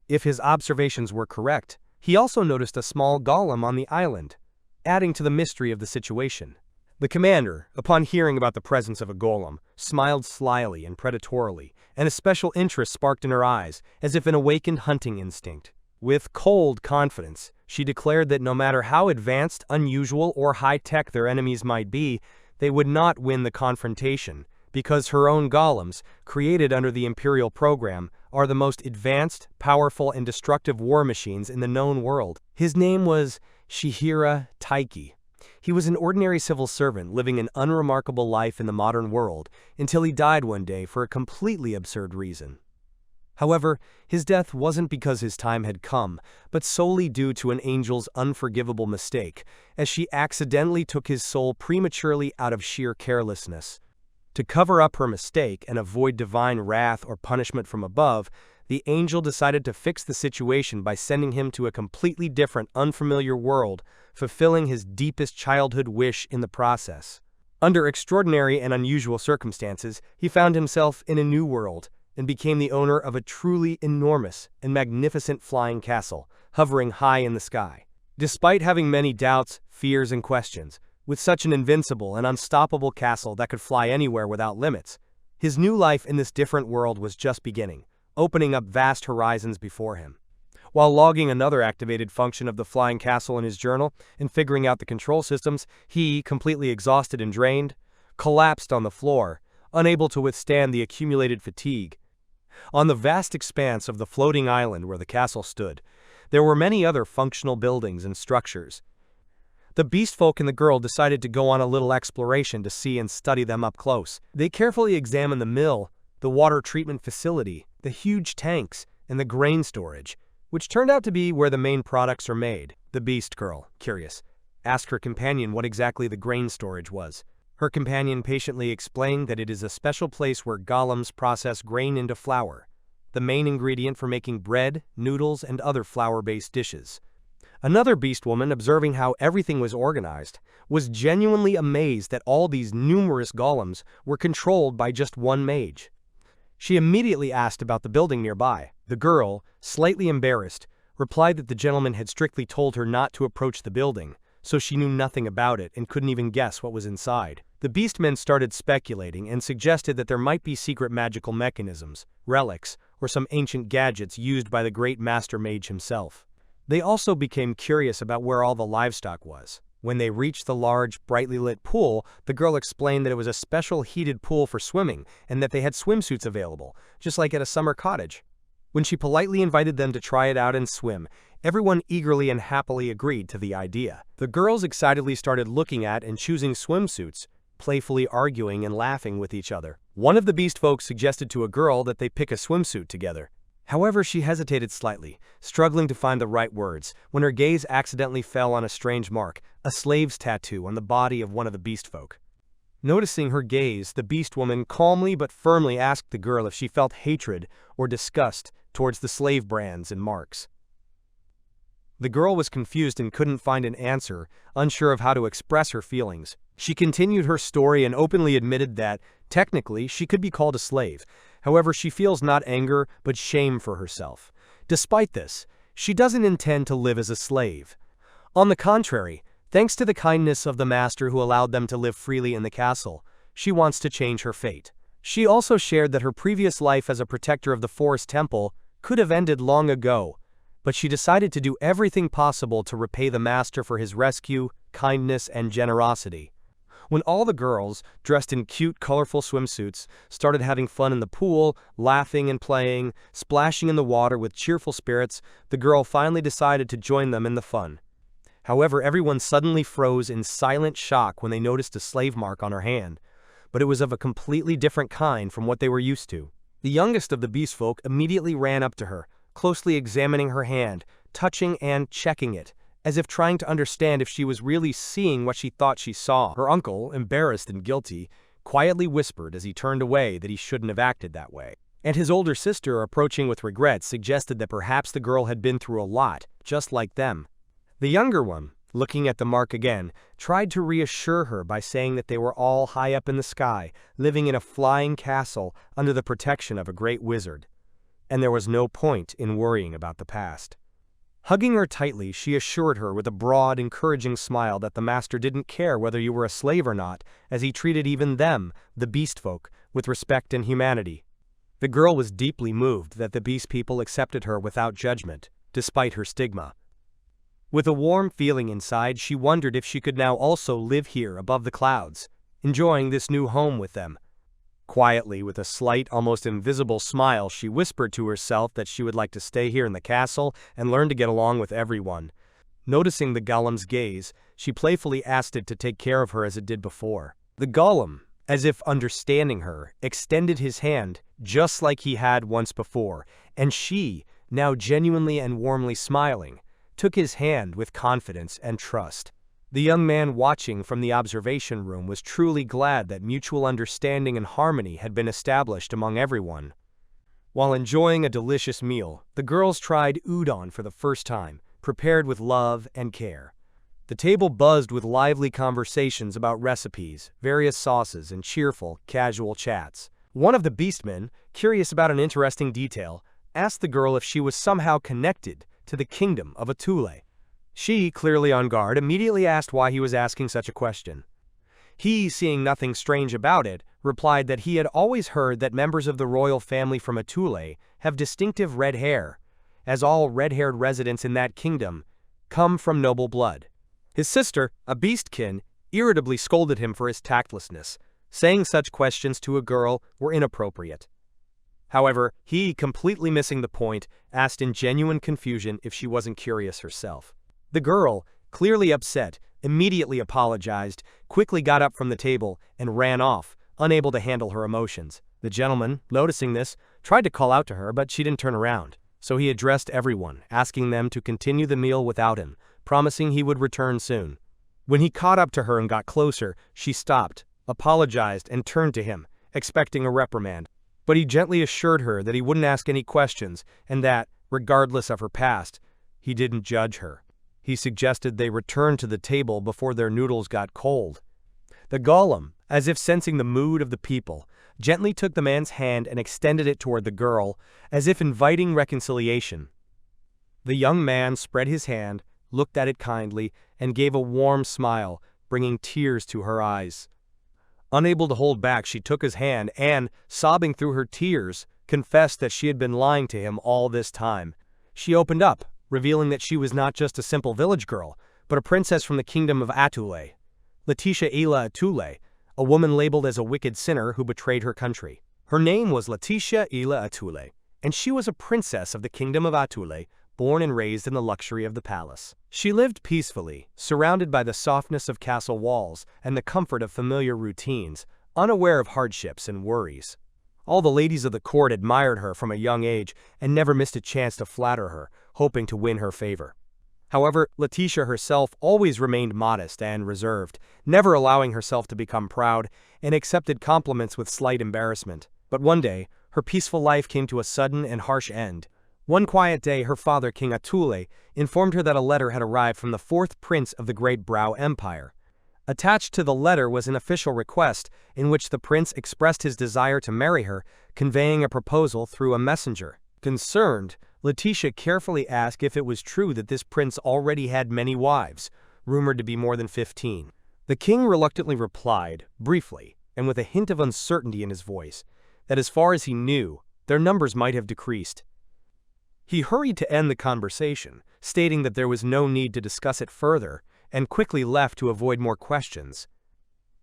If his observations were correct, he also noticed a small golem on the island, adding to the mystery of the situation. The commander, upon hearing about the presence of a golem, smiled slyly and predatorily, and a special interest sparked in her eyes, as if an awakened hunting instinct. With cold confidence, she declared that no matter how advanced, unusual, or high-tech their enemies might be, they would not win the confrontation, because her own golems, created under the Imperial program, are the most advanced, powerful, and destructive war machines in the known world. His name was Shihira Tiki. He was an ordinary civil servant living an unremarkable life in the modern world until he died one day for a completely absurd reason. However, his death wasn't because his time had come, but solely due to an angel's unforgivable mistake, as she accidentally took his soul prematurely out of sheer carelessness. To cover up her mistake and avoid divine wrath or punishment from above, the angel decided to fix the situation by sending him to a completely different, unfamiliar world, fulfilling his deepest childhood wish in the process. Under extraordinary and unusual circumstances, he found himself in a new world and became the owner of a truly enormous and magnificent flying castle, hovering high in the sky. Despite having many doubts, fears, and questions, with such an invincible and unstoppable castle that could fly anywhere without limits, his new life in this different world was just beginning, opening up vast horizons before him. While logging another activated function of the flying castle in his journal and figuring out the control systems, he, completely exhausted and drained, collapsed on the floor, unable to withstand the accumulated fatigue. On the vast expanse of the floating island where the castle stood, there were many other functional buildings and structures. The beastfolk and the girl decided to go on a little exploration to see and study them up close. They carefully examined the mill, the water treatment facility, the huge tanks, and the grain storage, which turned out to be where the main products are made. The beast girl, curious, asked her companion what exactly the grain storage was. Her companion patiently explained that it is a special place where golems process grain into flour, the main ingredient for making bread, noodles, and other flour-based dishes. Another beast woman, observing how everything was organized, was genuinely amazed that all these numerous golems were controlled by just one mage. She immediately asked about the building nearby. The girl, slightly embarrassed, replied that the gentleman had strictly told her not to approach the building, so she knew nothing about it and couldn't even guess what was inside. The Beastmen started speculating and suggested that there might be secret magical mechanisms, relics, or some ancient gadgets used by the great master mage himself. They also became curious about where all the livestock was. When they reached the large, brightly lit pool, the girl explained that it was a special heated pool for swimming and that they had swimsuits available, just like at a summer cottage. When she politely invited them to try it out and swim, everyone eagerly and happily agreed to the idea. The girls excitedly started looking at and choosing swimsuits, playfully arguing and laughing with each other. One of the beast folk suggested to a girl that they pick a swimsuit together. However, she hesitated slightly, struggling to find the right words, when her gaze accidentally fell on a strange mark, a slave's tattoo on the body of one of the beast folk. Noticing her gaze, the beast woman calmly but firmly asked the girl if she felt hatred or disgust towards the slave brands and marks. The girl was confused and couldn't find an answer, unsure of how to express her feelings. She continued her story and openly admitted that, technically, she could be called a slave. However, she feels not anger, but shame for herself. Despite this, she doesn't intend to live as a slave. On the contrary, thanks to the kindness of the master who allowed them to live freely in the castle, she wants to change her fate. She also shared that her previous life as a protector of the forest temple could have ended long ago, but she decided to do everything possible to repay the master for his rescue, kindness, and generosity. When all the girls, dressed in cute, colorful swimsuits, started having fun in the pool, laughing and playing, splashing in the water with cheerful spirits, the girl finally decided to join them in the fun. However, everyone suddenly froze in silent shock when they noticed a slave mark on her hand, but it was of a completely different kind from what they were used to. The youngest of the beast folk immediately ran up to her, closely examining her hand, touching and checking it, as if trying to understand if she was really seeing what she thought she saw. Her uncle, embarrassed and guilty, quietly whispered as he turned away that he shouldn't have acted that way. And his older sister, approaching with regret, suggested that perhaps the girl had been through a lot, just like them. The younger one, looking at the mark again, tried to reassure her by saying that they were all high up in the sky, living in a flying castle under the protection of a great wizard. And there was no point in worrying about the past. Hugging her tightly, she assured her with a broad, encouraging smile that the master didn't care whether you were a slave or not, as he treated even them, the beast folk, with respect and humanity. The girl was deeply moved that the beast people accepted her without judgment, despite her stigma. With a warm feeling inside, she wondered if she could now also live here above the clouds, enjoying this new home with them. Quietly, with a slight, almost invisible smile, she whispered to herself that she would like to stay here in the castle and learn to get along with everyone. Noticing the golem's gaze, she playfully asked it to take care of her as it did before. The golem, as if understanding her, extended his hand just like he had once before, and she, now genuinely and warmly smiling, took his hand with confidence and trust. The young man watching from the observation room was truly glad that mutual understanding and harmony had been established among everyone. While enjoying a delicious meal, the girls tried udon for the first time, prepared with love and care. The table buzzed with lively conversations about recipes, various sauces, and cheerful, casual chats. One of the beastmen, curious about an interesting detail, asked the girl if she was somehow connected to the kingdom of Atule. She, clearly on guard, immediately asked why he was asking such a question. He, seeing nothing strange about it, replied that he had always heard that members of the royal family from Atule have distinctive red hair, as all red-haired residents in that kingdom come from noble blood. His sister, a beastkin, irritably scolded him for his tactlessness, saying such questions to a girl were inappropriate. However, he, completely missing the point, asked in genuine confusion if she wasn't curious herself. The girl, clearly upset, immediately apologized, quickly got up from the table, and ran off, unable to handle her emotions. The gentleman, noticing this, tried to call out to her, but she didn't turn around. So he addressed everyone, asking them to continue the meal without him, promising he would return soon. When he caught up to her and got closer, she stopped, apologized, and turned to him, expecting a reprimand. But he gently assured her that he wouldn't ask any questions, and that, regardless of her past, he didn't judge her. He suggested they return to the table before their noodles got cold. The golem, as if sensing the mood of the people, gently took the man's hand and extended it toward the girl, as if inviting reconciliation. The young man spread his hand, looked at it kindly, and gave a warm smile, bringing tears to her eyes. Unable to hold back, she took his hand and, sobbing through her tears, confessed that she had been lying to him all this time. She opened up, revealing that she was not just a simple village girl, but a princess from the kingdom of Atule, Eila Atule, a woman labeled as a wicked sinner who betrayed her country. Her name was Eila Atule, and she was a princess of the kingdom of Atule, born and raised in the luxury of the palace. She lived peacefully, surrounded by the softness of castle walls and the comfort of familiar routines, unaware of hardships and worries. All the ladies of the court admired her from a young age and never missed a chance to flatter her, hoping to win her favor. However, Letitia herself always remained modest and reserved, never allowing herself to become proud, and accepted compliments with slight embarrassment. But one day, her peaceful life came to a sudden and harsh end. One quiet day, her father, King Atule, informed her that a letter had arrived from the fourth prince of the Great Brow Empire. Attached to the letter was an official request in which the prince expressed his desire to marry her, conveying a proposal through a messenger. Concerned, Letitia carefully asked if it was true that this prince already had many wives, rumored to be more than 15. The king reluctantly replied, briefly, and with a hint of uncertainty in his voice, that as far as he knew, their numbers might have decreased. He hurried to end the conversation, stating that there was no need to discuss it further, and quickly left to avoid more questions.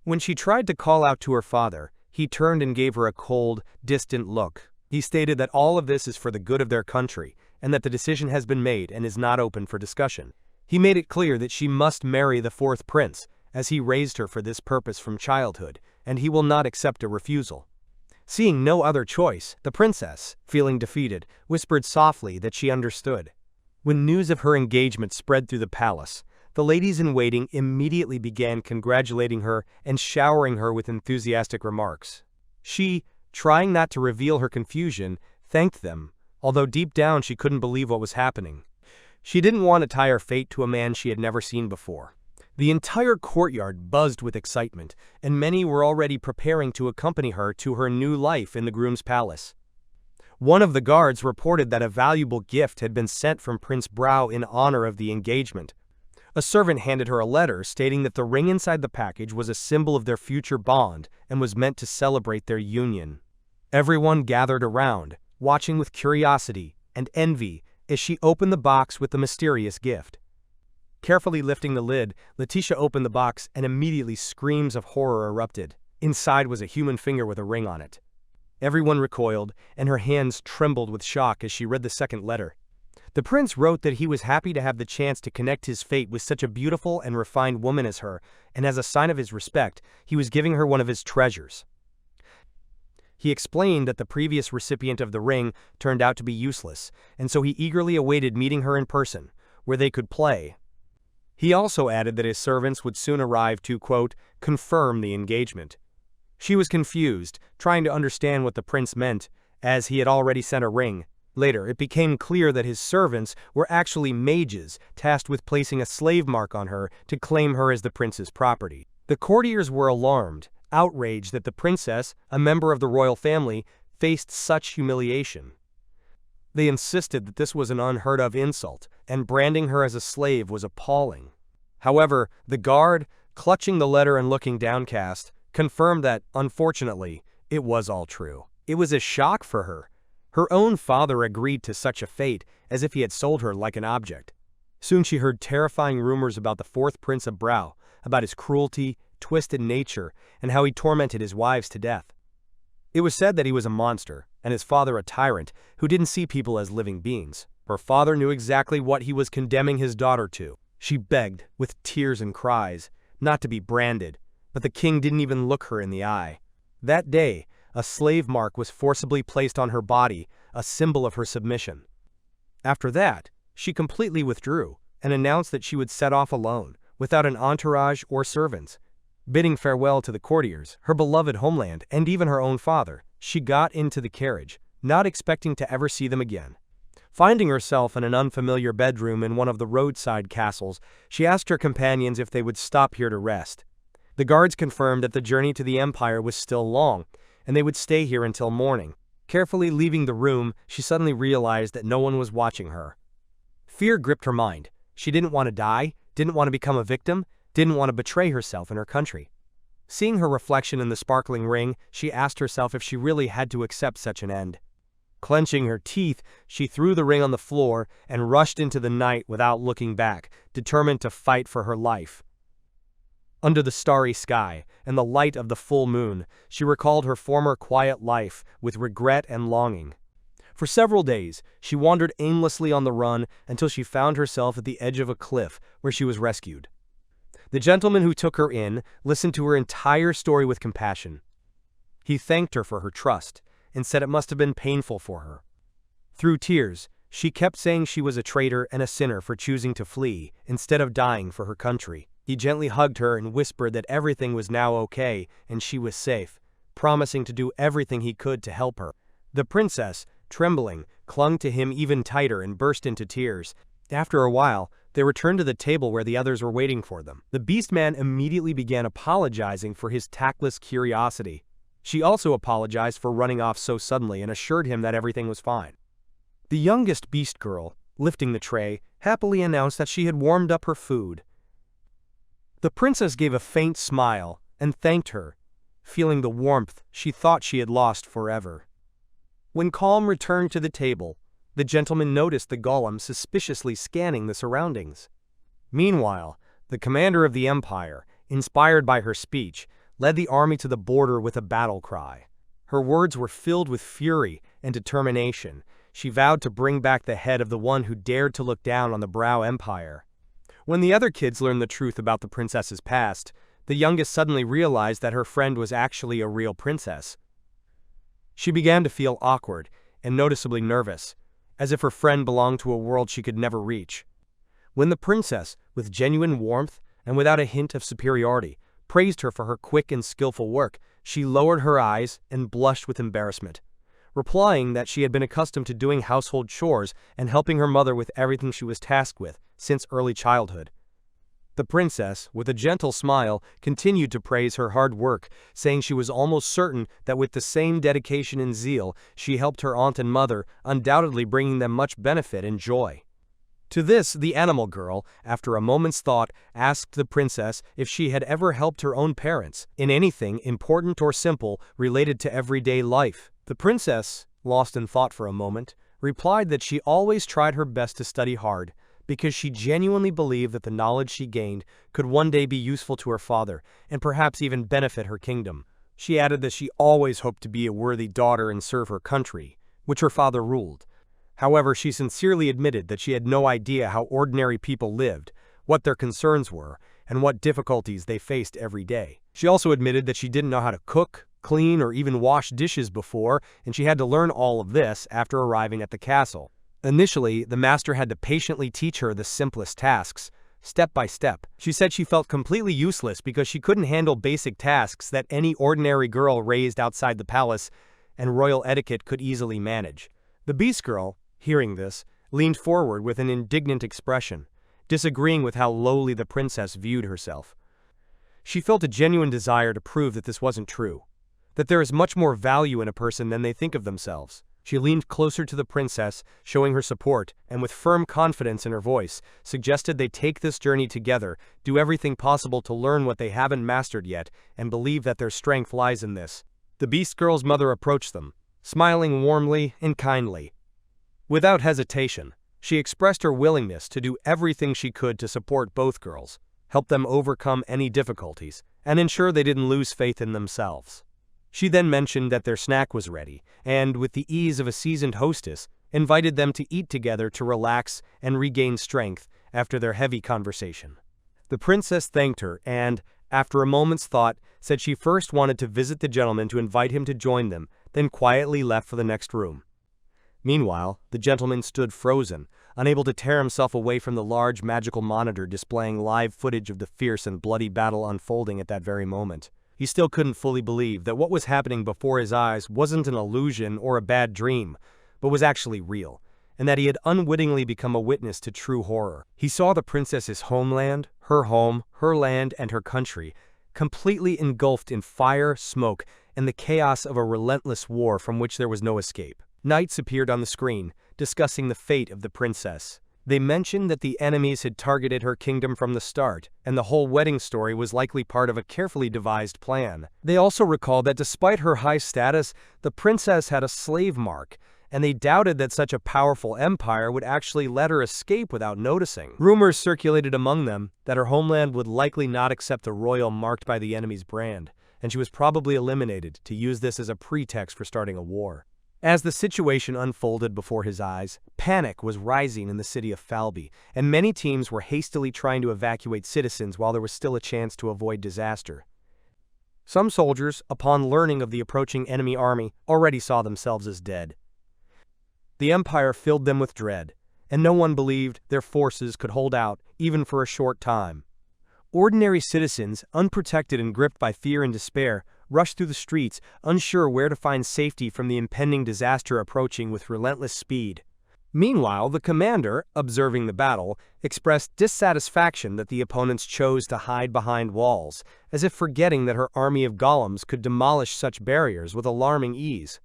When she tried to call out to her father, he turned and gave her a cold, distant look. He stated that all of this is for the good of their country, and that the decision has been made and is not open for discussion. He made it clear that she must marry the fourth prince, as he raised her for this purpose from childhood, and he will not accept a refusal. Seeing no other choice, the princess, feeling defeated, whispered softly that she understood. When news of her engagement spread through the palace, the ladies-in-waiting immediately began congratulating her and showering her with enthusiastic remarks. She, trying not to reveal her confusion, thanked them, although deep down she couldn't believe what was happening. She didn't want to tie her fate to a man she had never seen before. The entire courtyard buzzed with excitement, and many were already preparing to accompany her to her new life in the groom's palace. One of the guards reported that a valuable gift had been sent from Prince Brow in honor of the engagement. A servant handed her a letter stating that the ring inside the package was a symbol of their future bond and was meant to celebrate their union. Everyone gathered around, watching with curiosity and envy as she opened the box with the mysterious gift. Carefully lifting the lid, Letitia opened the box and immediately screams of horror erupted. Inside was a human finger with a ring on it. Everyone recoiled, and her hands trembled with shock as she read the second letter. The prince wrote that he was happy to have the chance to connect his fate with such a beautiful and refined woman as her, and as a sign of his respect, he was giving her one of his treasures. He explained that the previous recipient of the ring turned out to be useless, and so he eagerly awaited meeting her in person, where they could play. He also added that his servants would soon arrive to, quote, confirm the engagement. She was confused, trying to understand what the prince meant, as he had already sent a ring. Later, it became clear that his servants were actually mages, tasked with placing a slave mark on her to claim her as the prince's property. The courtiers were alarmed, outraged that the princess, a member of the royal family, faced such humiliation. They insisted that this was an unheard-of insult, and branding her as a slave was appalling. However, the guard, clutching the letter and looking downcast, confirmed that, unfortunately, it was all true. It was a shock for her. Her own father agreed to such a fate, as if he had sold her like an object. Soon she heard terrifying rumors about the fourth Prince of Brow, about his cruelty, twisted nature, and how he tormented his wives to death. It was said that he was a monster, and his father a tyrant, who didn't see people as living beings. Her father knew exactly what he was condemning his daughter to. She begged, with tears and cries, not to be branded, but the king didn't even look her in the eye. That day, a slave mark was forcibly placed on her body, a symbol of her submission. After that, she completely withdrew, and announced that she would set off alone, without an entourage or servants. Bidding farewell to the courtiers, her beloved homeland, and even her own father, she got into the carriage, not expecting to ever see them again. Finding herself in an unfamiliar bedroom in one of the roadside castles, she asked her companions if they would stop here to rest. The guards confirmed that the journey to the empire was still long, and they would stay here until morning. Carefully leaving the room, she suddenly realized that no one was watching her. Fear gripped her mind. She didn't want to die, didn't want to become a victim, didn't want to betray herself and her country. Seeing her reflection in the sparkling ring, she asked herself if she really had to accept such an end. Clenching her teeth, she threw the ring on the floor and rushed into the night without looking back, determined to fight for her life. Under the starry sky and the light of the full moon, she recalled her former quiet life with regret and longing. For several days, she wandered aimlessly on the run until she found herself at the edge of a cliff where she was rescued. The gentleman who took her in listened to her entire story with compassion. He thanked her for her trust and said it must have been painful for her. Through tears, she kept saying she was a traitor and a sinner for choosing to flee instead of dying for her country. He gently hugged her and whispered that everything was now okay and she was safe, promising to do everything he could to help her. The princess, trembling, clung to him even tighter and burst into tears. After a while, they returned to the table where the others were waiting for them. The Beastman immediately began apologizing for his tactless curiosity. She also apologized for running off so suddenly and assured him that everything was fine. The youngest beast girl, lifting the tray, happily announced that she had warmed up her food. The princess gave a faint smile and thanked her, feeling the warmth she thought she had lost forever. When calm returned to the table, the gentleman noticed the golem suspiciously scanning the surroundings. Meanwhile, the commander of the empire, inspired by her speech, led the army to the border with a battle cry. Her words were filled with fury and determination. She vowed to bring back the head of the one who dared to look down on the Brow Empire. When the other kids learned the truth about the princess's past, the youngest suddenly realized that her friend was actually a real princess. She began to feel awkward and noticeably nervous, as if her friend belonged to a world she could never reach. When the princess, with genuine warmth and without a hint of superiority, praised her for her quick and skillful work, she lowered her eyes and blushed with embarrassment, replying that she had been accustomed to doing household chores and helping her mother with everything she was tasked with since early childhood. The princess, with a gentle smile, continued to praise her hard work, saying she was almost certain that with the same dedication and zeal, she helped her aunt and mother, undoubtedly bringing them much benefit and joy. To this, the animal girl, after a moment's thought, asked the princess if she had ever helped her own parents in anything important or simple related to everyday life. The princess, lost in thought for a moment, replied that she always tried her best to study hard, because she genuinely believed that the knowledge she gained could one day be useful to her father and perhaps even benefit her kingdom. She added that she always hoped to be a worthy daughter and serve her country, which her father ruled. However, she sincerely admitted that she had no idea how ordinary people lived, what their concerns were, and what difficulties they faced every day. She also admitted that she didn't know how to cook, clean, or even wash dishes before, and she had to learn all of this after arriving at the castle. Initially, the master had to patiently teach her the simplest tasks, step by step. She said she felt completely useless because she couldn't handle basic tasks that any ordinary girl raised outside the palace and royal etiquette could easily manage. The beast girl, hearing this, leaned forward with an indignant expression, disagreeing with how lowly the princess viewed herself. She felt a genuine desire to prove that this wasn't true, that there is much more value in a person than they think of themselves. She leaned closer to the princess, showing her support, and with firm confidence in her voice, suggested they take this journey together, do everything possible to learn what they haven't mastered yet, and believe that their strength lies in this. The beast girl's mother approached them, smiling warmly and kindly. Without hesitation, she expressed her willingness to do everything she could to support both girls, help them overcome any difficulties, and ensure they didn't lose faith in themselves. She then mentioned that their snack was ready, and, with the ease of a seasoned hostess, invited them to eat together to relax and regain strength after their heavy conversation. The princess thanked her and, after a moment's thought, said she first wanted to visit the gentleman to invite him to join them, then quietly left for the next room. Meanwhile, the gentleman stood frozen, unable to tear himself away from the large magical monitor displaying live footage of the fierce and bloody battle unfolding at that very moment. He still couldn't fully believe that what was happening before his eyes wasn't an illusion or a bad dream, but was actually real, and that he had unwittingly become a witness to true horror. He saw the princess's homeland, her home, her land, and her country, completely engulfed in fire, smoke, and the chaos of a relentless war from which there was no escape. Knights appeared on the screen, discussing the fate of the princess. They mentioned that the enemies had targeted her kingdom from the start, and the whole wedding story was likely part of a carefully devised plan. They also recalled that despite her high status, the princess had a slave mark, and they doubted that such a powerful empire would actually let her escape without noticing. Rumors circulated among them that her homeland would likely not accept a royal marked by the enemy's brand, and she was probably eliminated to use this as a pretext for starting a war. As the situation unfolded before his eyes, panic was rising in the city of Falby, and many teams were hastily trying to evacuate citizens while there was still a chance to avoid disaster. Some soldiers, upon learning of the approaching enemy army, already saw themselves as dead. The empire filled them with dread, and no one believed their forces could hold out even for a short time. Ordinary citizens, unprotected and gripped by fear and despair, rushed through the streets, unsure where to find safety from the impending disaster approaching with relentless speed. Meanwhile, the commander, observing the battle, expressed dissatisfaction that the opponents chose to hide behind walls, as if forgetting that her army of golems could demolish such barriers with alarming ease.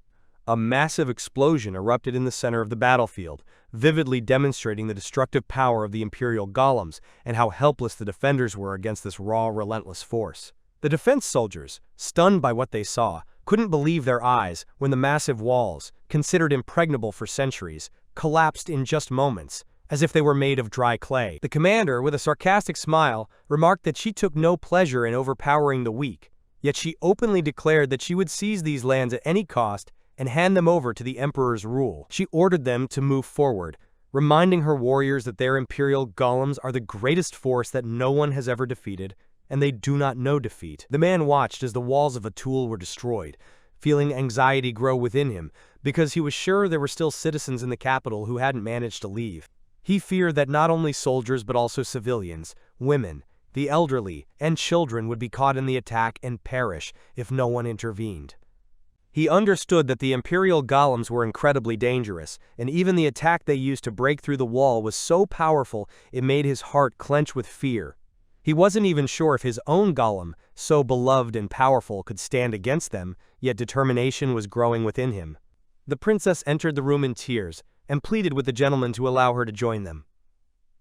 A massive explosion erupted in the center of the battlefield, vividly demonstrating the destructive power of the Imperial golems and how helpless the defenders were against this raw, relentless force. The defense soldiers, stunned by what they saw, couldn't believe their eyes when the massive walls, considered impregnable for centuries, collapsed in just moments, as if they were made of dry clay. The commander, with a sarcastic smile, remarked that she took no pleasure in overpowering the weak, yet she openly declared that she would seize these lands at any cost and hand them over to the emperor's rule. She ordered them to move forward, reminding her warriors that their imperial golems are the greatest force that no one has ever defeated, and they do not know defeat. The man watched as the walls of Atul were destroyed, feeling anxiety grow within him, because he was sure there were still citizens in the capital who hadn't managed to leave. He feared that not only soldiers but also civilians, women, the elderly, and children would be caught in the attack and perish if no one intervened. He understood that the Imperial golems were incredibly dangerous, and even the attack they used to break through the wall was so powerful it made his heart clench with fear. He wasn't even sure if his own golem, so beloved and powerful, could stand against them, yet determination was growing within him. The princess entered the room in tears and pleaded with the gentleman to allow her to join them.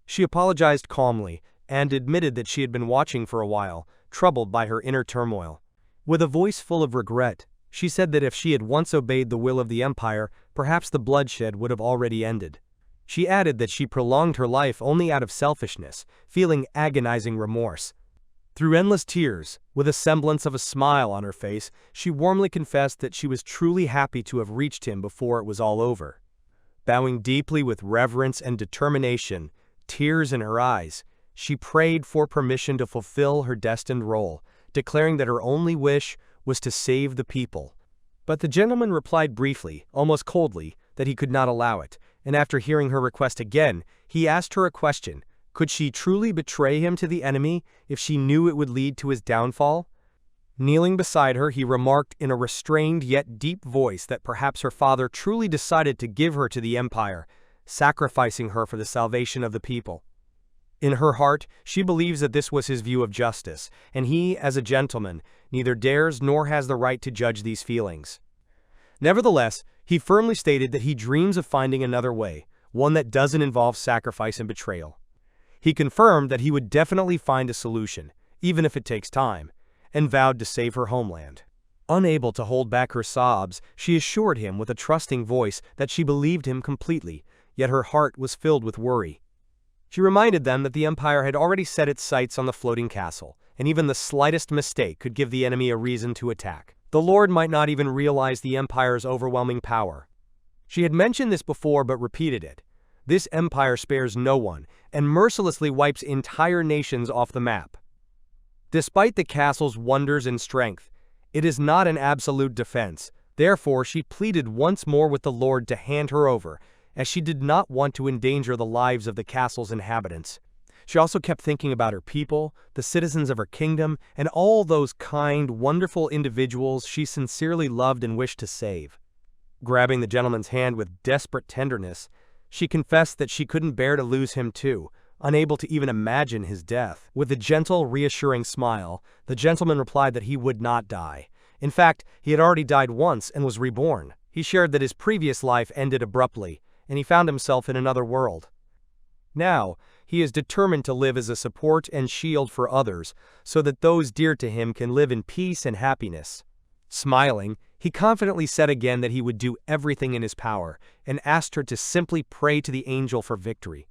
She apologized calmly and admitted that she had been watching for a while, troubled by her inner turmoil. With a voice full of regret, she said that if she had once obeyed the will of the empire, perhaps the bloodshed would have already ended. She added that she prolonged her life only out of selfishness, feeling agonizing remorse. Through endless tears, with a semblance of a smile on her face, she warmly confessed that she was truly happy to have reached him before it was all over. Bowing deeply with reverence and determination, tears in her eyes, she prayed for permission to fulfill her destined role, declaring that her only wish was to save the people. But the gentleman replied briefly, almost coldly, that he could not allow it, and after hearing her request again, he asked her a question. Could she truly betray him to the enemy if she knew it would lead to his downfall? Kneeling beside her, he remarked in a restrained yet deep voice that perhaps her father truly decided to give her to the empire, sacrificing her for the salvation of the people. In her heart, she believes that this was his view of justice, and he, as a gentleman, neither dares nor has the right to judge these feelings. Nevertheless, he firmly stated that he dreams of finding another way, one that doesn't involve sacrifice and betrayal. He confirmed that he would definitely find a solution, even if it takes time, and vowed to save her homeland. Unable to hold back her sobs, she assured him with a trusting voice that she believed him completely, yet her heart was filled with worry. She reminded them that the empire had already set its sights on the floating castle, and even the slightest mistake could give the enemy a reason to attack. The Lord might not even realize the empire's overwhelming power. She had mentioned this before but repeated it. This empire spares no one, and mercilessly wipes entire nations off the map. Despite the castle's wonders and strength, it is not an absolute defense. Therefore, she pleaded once more with the Lord to hand her over, as she did not want to endanger the lives of the castle's inhabitants. She also kept thinking about her people, the citizens of her kingdom, and all those kind, wonderful individuals she sincerely loved and wished to save. Grabbing the gentleman's hand with desperate tenderness, she confessed that she couldn't bear to lose him too, unable to even imagine his death. With a gentle, reassuring smile, the gentleman replied that he would not die. In fact, he had already died once and was reborn. He shared that his previous life ended abruptly, and he found himself in another world. Now, he is determined to live as a support and shield for others, so that those dear to him can live in peace and happiness. Smiling, He confidently said again that he would do everything in his power, and asked her to simply pray to the angel for victory.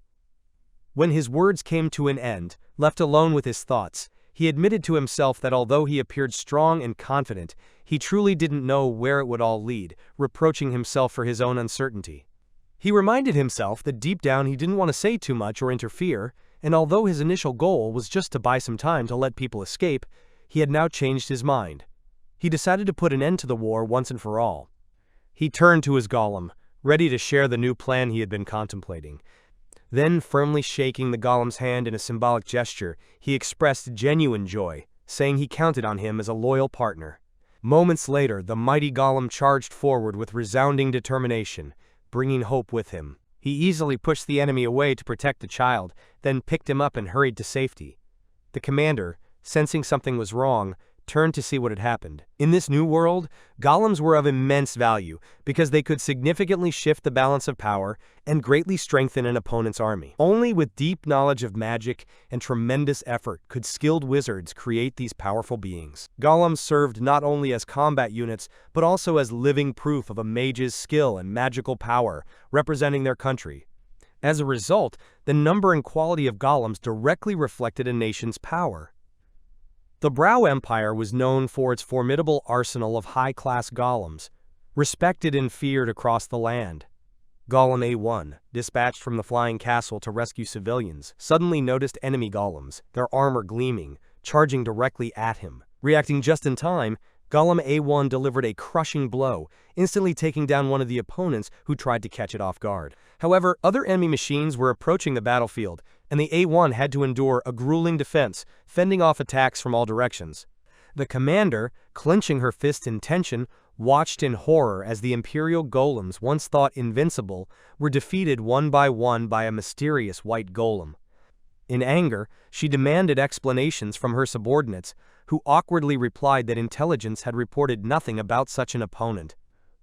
When his words came to an end, left alone with his thoughts, he admitted to himself that although he appeared strong and confident, he truly didn't know where it would all lead, reproaching himself for his own uncertainty. He reminded himself that deep down he didn't want to say too much or interfere, and although his initial goal was just to buy some time to let people escape, he had now changed his mind. He decided to put an end to the war once and for all. He turned to his golem, ready to share the new plan he had been contemplating. Then, firmly shaking the golem's hand in a symbolic gesture, he expressed genuine joy, saying he counted on him as a loyal partner. Moments later, the mighty golem charged forward with resounding determination, bringing hope with him. He easily pushed the enemy away to protect the child, then picked him up and hurried to safety. The commander, sensing something was wrong, turned to see what had happened. In this new world, golems were of immense value because they could significantly shift the balance of power and greatly strengthen an opponent's army. Only with deep knowledge of magic and tremendous effort could skilled wizards create these powerful beings. Golems served not only as combat units, but also as living proof of a mage's skill and magical power, representing their country. As a result, the number and quality of golems directly reflected a nation's power. The Brow Empire was known for its formidable arsenal of high-class golems, respected and feared across the land. Golem A1, dispatched from the flying castle to rescue civilians, suddenly noticed enemy golems, their armor gleaming, charging directly at him. Reacting just in time, Golem A1 delivered a crushing blow, instantly taking down one of the opponents who tried to catch it off guard. However, other enemy machines were approaching the battlefield, and the A1 had to endure a grueling defense, fending off attacks from all directions. The commander, clenching her fists in tension, watched in horror as the Imperial golems, once thought invincible, were defeated one by a mysterious white golem. In anger, she demanded explanations from her subordinates, who awkwardly replied that intelligence had reported nothing about such an opponent.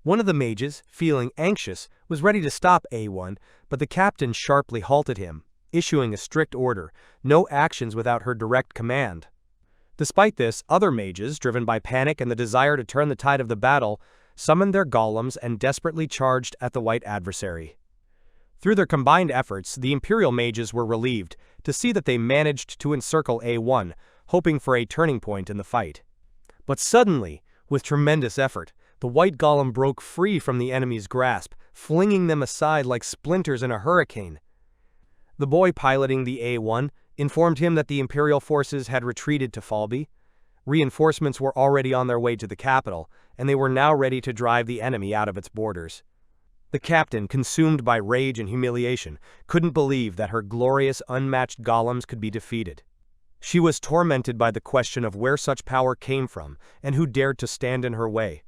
One of the mages, feeling anxious, was ready to stop A1, but the captain sharply halted him, issuing a strict order: no actions without her direct command. Despite this, other mages, driven by panic and the desire to turn the tide of the battle, summoned their golems and desperately charged at the white adversary. Through their combined efforts, the Imperial mages were relieved to see that they managed to encircle A1, hoping for a turning point in the fight. But suddenly, with tremendous effort, the white golem broke free from the enemy's grasp, flinging them aside like splinters in a hurricane. The boy piloting the A1 informed him that the Imperial forces had retreated to Falby. Reinforcements were already on their way to the capital, and they were now ready to drive the enemy out of its borders. The captain, consumed by rage and humiliation, couldn't believe that her glorious, unmatched golems could be defeated. She was tormented by the question of where such power came from and who dared to stand in her way.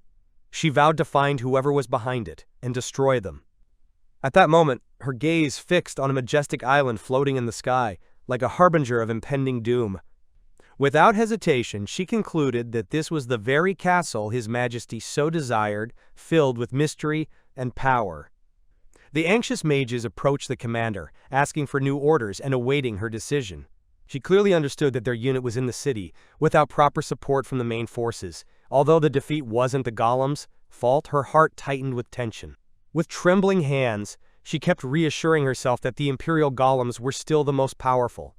She vowed to find whoever was behind it and destroy them. At that moment, her gaze fixed on a majestic island floating in the sky, like a harbinger of impending doom. Without hesitation, she concluded that this was the very castle His Majesty so desired, filled with mystery and power. The anxious mages approached the commander, asking for new orders and awaiting her decision. She clearly understood that their unit was in the city, without proper support from the main forces. Although the defeat wasn't the golems' fault, her heart tightened with tension. With trembling hands, she kept reassuring herself that the Imperial golems were still the most powerful.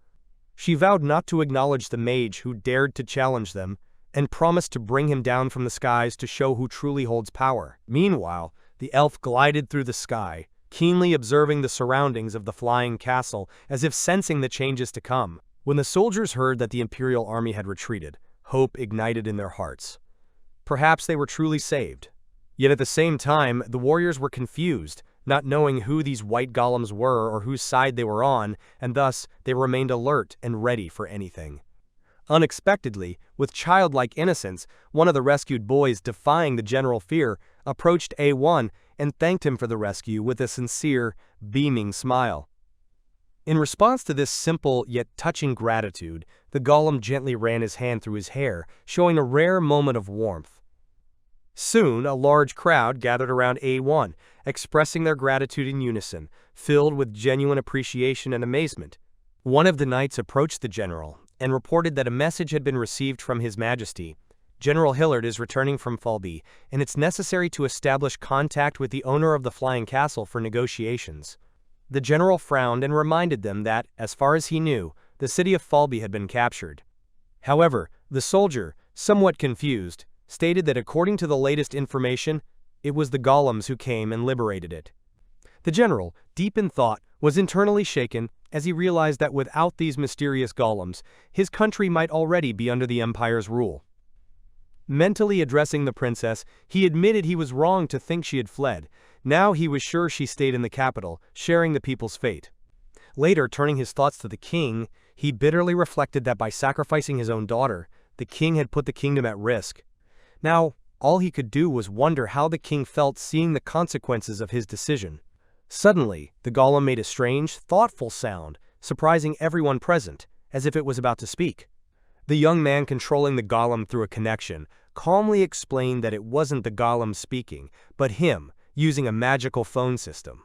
She vowed not to acknowledge the mage who dared to challenge them, and promised to bring him down from the skies to show who truly holds power. Meanwhile, the elf glided through the sky, keenly observing the surroundings of the flying castle as if sensing the changes to come. When the soldiers heard that the Imperial army had retreated, hope ignited in their hearts. Perhaps they were truly saved. Yet at the same time, the warriors were confused, not knowing who these white golems were or whose side they were on, and thus they remained alert and ready for anything. Unexpectedly, with childlike innocence, one of the rescued boys, defying the general fear, approached A1 and thanked him for the rescue with a sincere, beaming smile. In response to this simple yet touching gratitude, the golem gently ran his hand through his hair, showing a rare moment of warmth. Soon, a large crowd gathered around A1, expressing their gratitude in unison, filled with genuine appreciation and amazement. One of the knights approached the general and reported that a message had been received from His Majesty. General Hillard is returning from Falby, and it's necessary to establish contact with the owner of the flying castle for negotiations. The general frowned and reminded them that, as far as he knew, the city of Falby had been captured. However, the soldier, somewhat confused, stated that according to the latest information, it was the golems who came and liberated it. The general, deep in thought, was internally shaken as he realized that without these mysterious golems, his country might already be under the Empire's rule. Mentally addressing the princess, he admitted he was wrong to think she had fled. Now he was sure she stayed in the capital, sharing the people's fate. Later, turning his thoughts to the king, he bitterly reflected that by sacrificing his own daughter, the king had put the kingdom at risk. Now, all he could do was wonder how the king felt seeing the consequences of his decision. Suddenly, the golem made a strange, thoughtful sound, surprising everyone present, as if it was about to speak. The young man controlling the golem through a connection calmly explained that it wasn't the golem speaking, but him, using a magical phone system.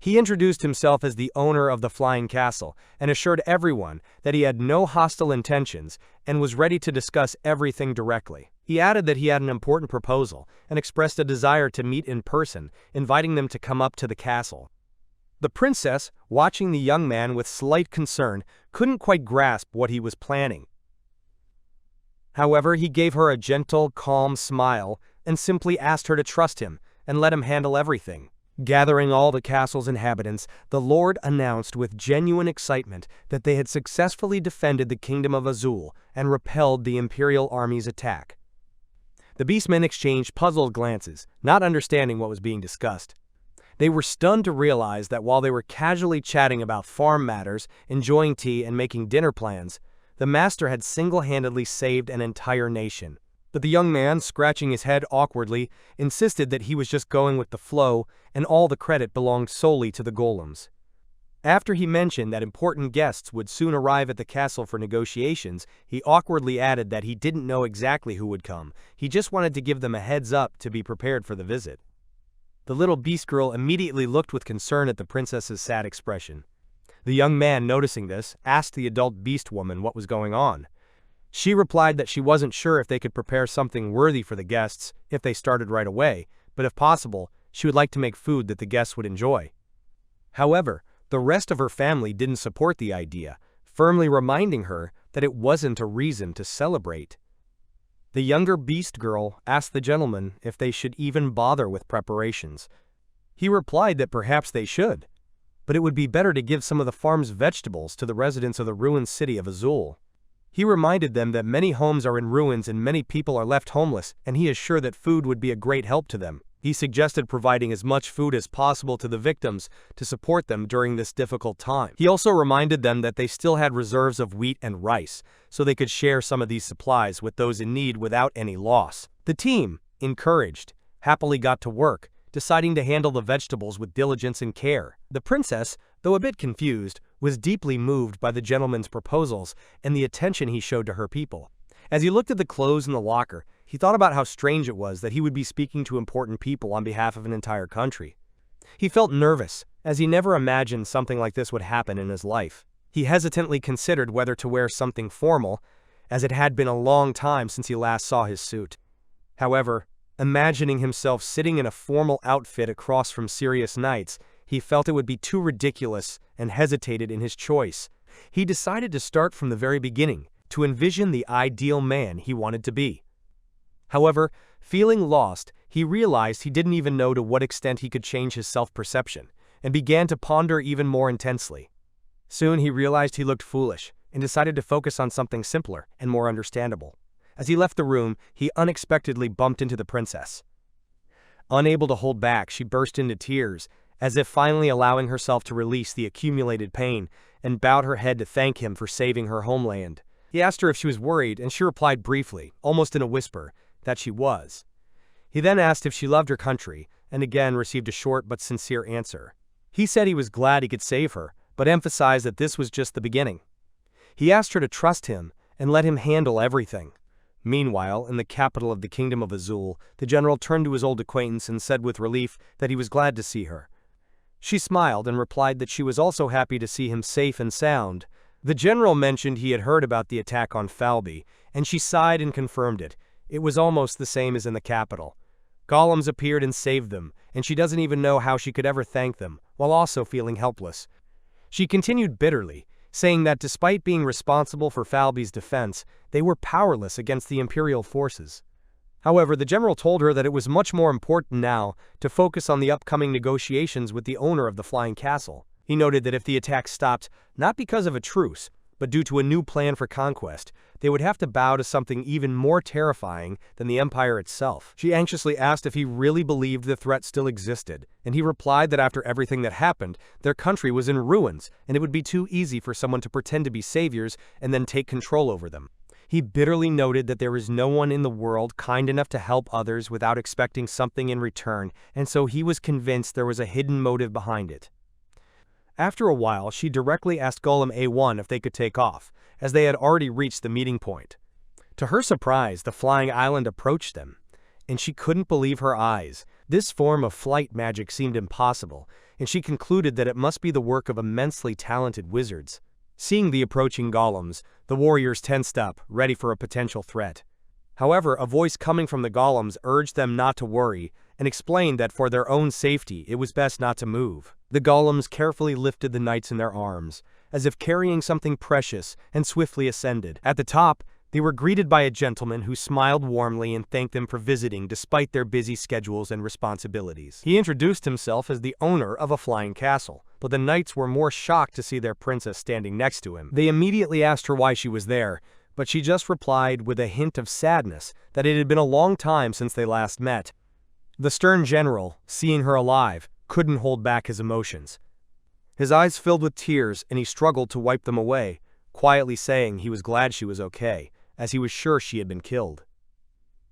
He introduced himself as the owner of the flying castle and assured everyone that he had no hostile intentions and was ready to discuss everything directly. He added that he had an important proposal and expressed a desire to meet in person, inviting them to come up to the castle. The princess, watching the young man with slight concern, couldn't quite grasp what he was planning. However, he gave her a gentle, calm smile and simply asked her to trust him and let him handle everything. Gathering all the castle's inhabitants, the Lord announced with genuine excitement that they had successfully defended the kingdom of Azul and repelled the Imperial army's attack. The Beastmen exchanged puzzled glances, not understanding what was being discussed. They were stunned to realize that while they were casually chatting about farm matters, enjoying tea, and making dinner plans, the master had single-handedly saved an entire nation. But the young man, scratching his head awkwardly, insisted that he was just going with the flow and all the credit belonged solely to the golems. After he mentioned that important guests would soon arrive at the castle for negotiations, he awkwardly added that he didn't know exactly who would come, he just wanted to give them a heads up to be prepared for the visit. The little beast girl immediately looked with concern at the princess's sad expression. The young man, noticing this, asked the adult beast woman what was going on. She replied that she wasn't sure if they could prepare something worthy for the guests if they started right away, but if possible, she would like to make food that the guests would enjoy. However, the rest of her family didn't support the idea, firmly reminding her that it wasn't a reason to celebrate. The younger beast girl asked the gentleman if they should even bother with preparations. He replied that perhaps they should, but it would be better to give some of the farm's vegetables to the residents of the ruined city of Azul. He reminded them that many homes are in ruins and many people are left homeless, and he is sure that food would be a great help to them. He suggested providing as much food as possible to the victims to support them during this difficult time. He also reminded them that they still had reserves of wheat and rice, so they could share some of these supplies with those in need without any loss. The team, encouraged, happily got to work, deciding to handle the vegetables with diligence and care. The princess, though a bit confused, was deeply moved by the gentleman's proposals and the attention he showed to her people. As he looked at the clothes in the locker, he thought about how strange it was that he would be speaking to important people on behalf of an entire country. He felt nervous, as he never imagined something like this would happen in his life. He hesitantly considered whether to wear something formal, as it had been a long time since he last saw his suit. However, imagining himself sitting in a formal outfit across from serious knights, he felt it would be too ridiculous and hesitated in his choice. He decided to start from the very beginning, to envision the ideal man he wanted to be. However, feeling lost, he realized he didn't even know to what extent he could change his self-perception, and began to ponder even more intensely. Soon he realized he looked foolish, and decided to focus on something simpler and more understandable. As he left the room, he unexpectedly bumped into the princess. Unable to hold back, she burst into tears, as if finally allowing herself to release the accumulated pain, and bowed her head to thank him for saving her homeland. He asked her if she was worried, and she replied briefly, almost in a whisper, that she was. He then asked if she loved her country, and again received a short but sincere answer. He said he was glad he could save her, but emphasized that this was just the beginning. He asked her to trust him and let him handle everything. Meanwhile, in the capital of the Kingdom of Azul, the general turned to his old acquaintance and said with relief that he was glad to see her. She smiled and replied that she was also happy to see him safe and sound, The general mentioned he had heard about the attack on Falby, and she sighed and confirmed it. It was almost the same as in the capital. Golems appeared and saved them, and she doesn't even know how she could ever thank them, while also feeling helpless. She continued bitterly, saying that despite being responsible for Falby's defense, they were powerless against the Imperial forces. However, the general told her that it was much more important now to focus on the upcoming negotiations with the owner of the flying castle. He noted that if the attack stopped, not because of a truce, but due to a new plan for conquest, they would have to bow to something even more terrifying than the empire itself. She anxiously asked if he really believed the threat still existed, and he replied that after everything that happened, their country was in ruins, and it would be too easy for someone to pretend to be saviors and then take control over them. He bitterly noted that there is no one in the world kind enough to help others without expecting something in return, and so he was convinced there was a hidden motive behind it. After a while, she directly asked Golem A1 if they could take off, as they had already reached the meeting point. To her surprise, the flying island approached them, and she couldn't believe her eyes. This form of flight magic seemed impossible, and she concluded that it must be the work of immensely talented wizards. Seeing the approaching golems, the warriors tensed up, ready for a potential threat. However, a voice coming from the golems urged them not to worry, and explained that for their own safety it was best not to move. The golems carefully lifted the knights in their arms, as if carrying something precious, and swiftly ascended. At the top, they were greeted by a gentleman who smiled warmly and thanked them for visiting despite their busy schedules and responsibilities. He introduced himself as the owner of a flying castle, but the knights were more shocked to see their princess standing next to him. They immediately asked her why she was there, but she just replied with a hint of sadness that it had been a long time since they last met. The stern general, seeing her alive, couldn't hold back his emotions. His eyes filled with tears, and he struggled to wipe them away, quietly saying he was glad she was okay, as he was sure she had been killed.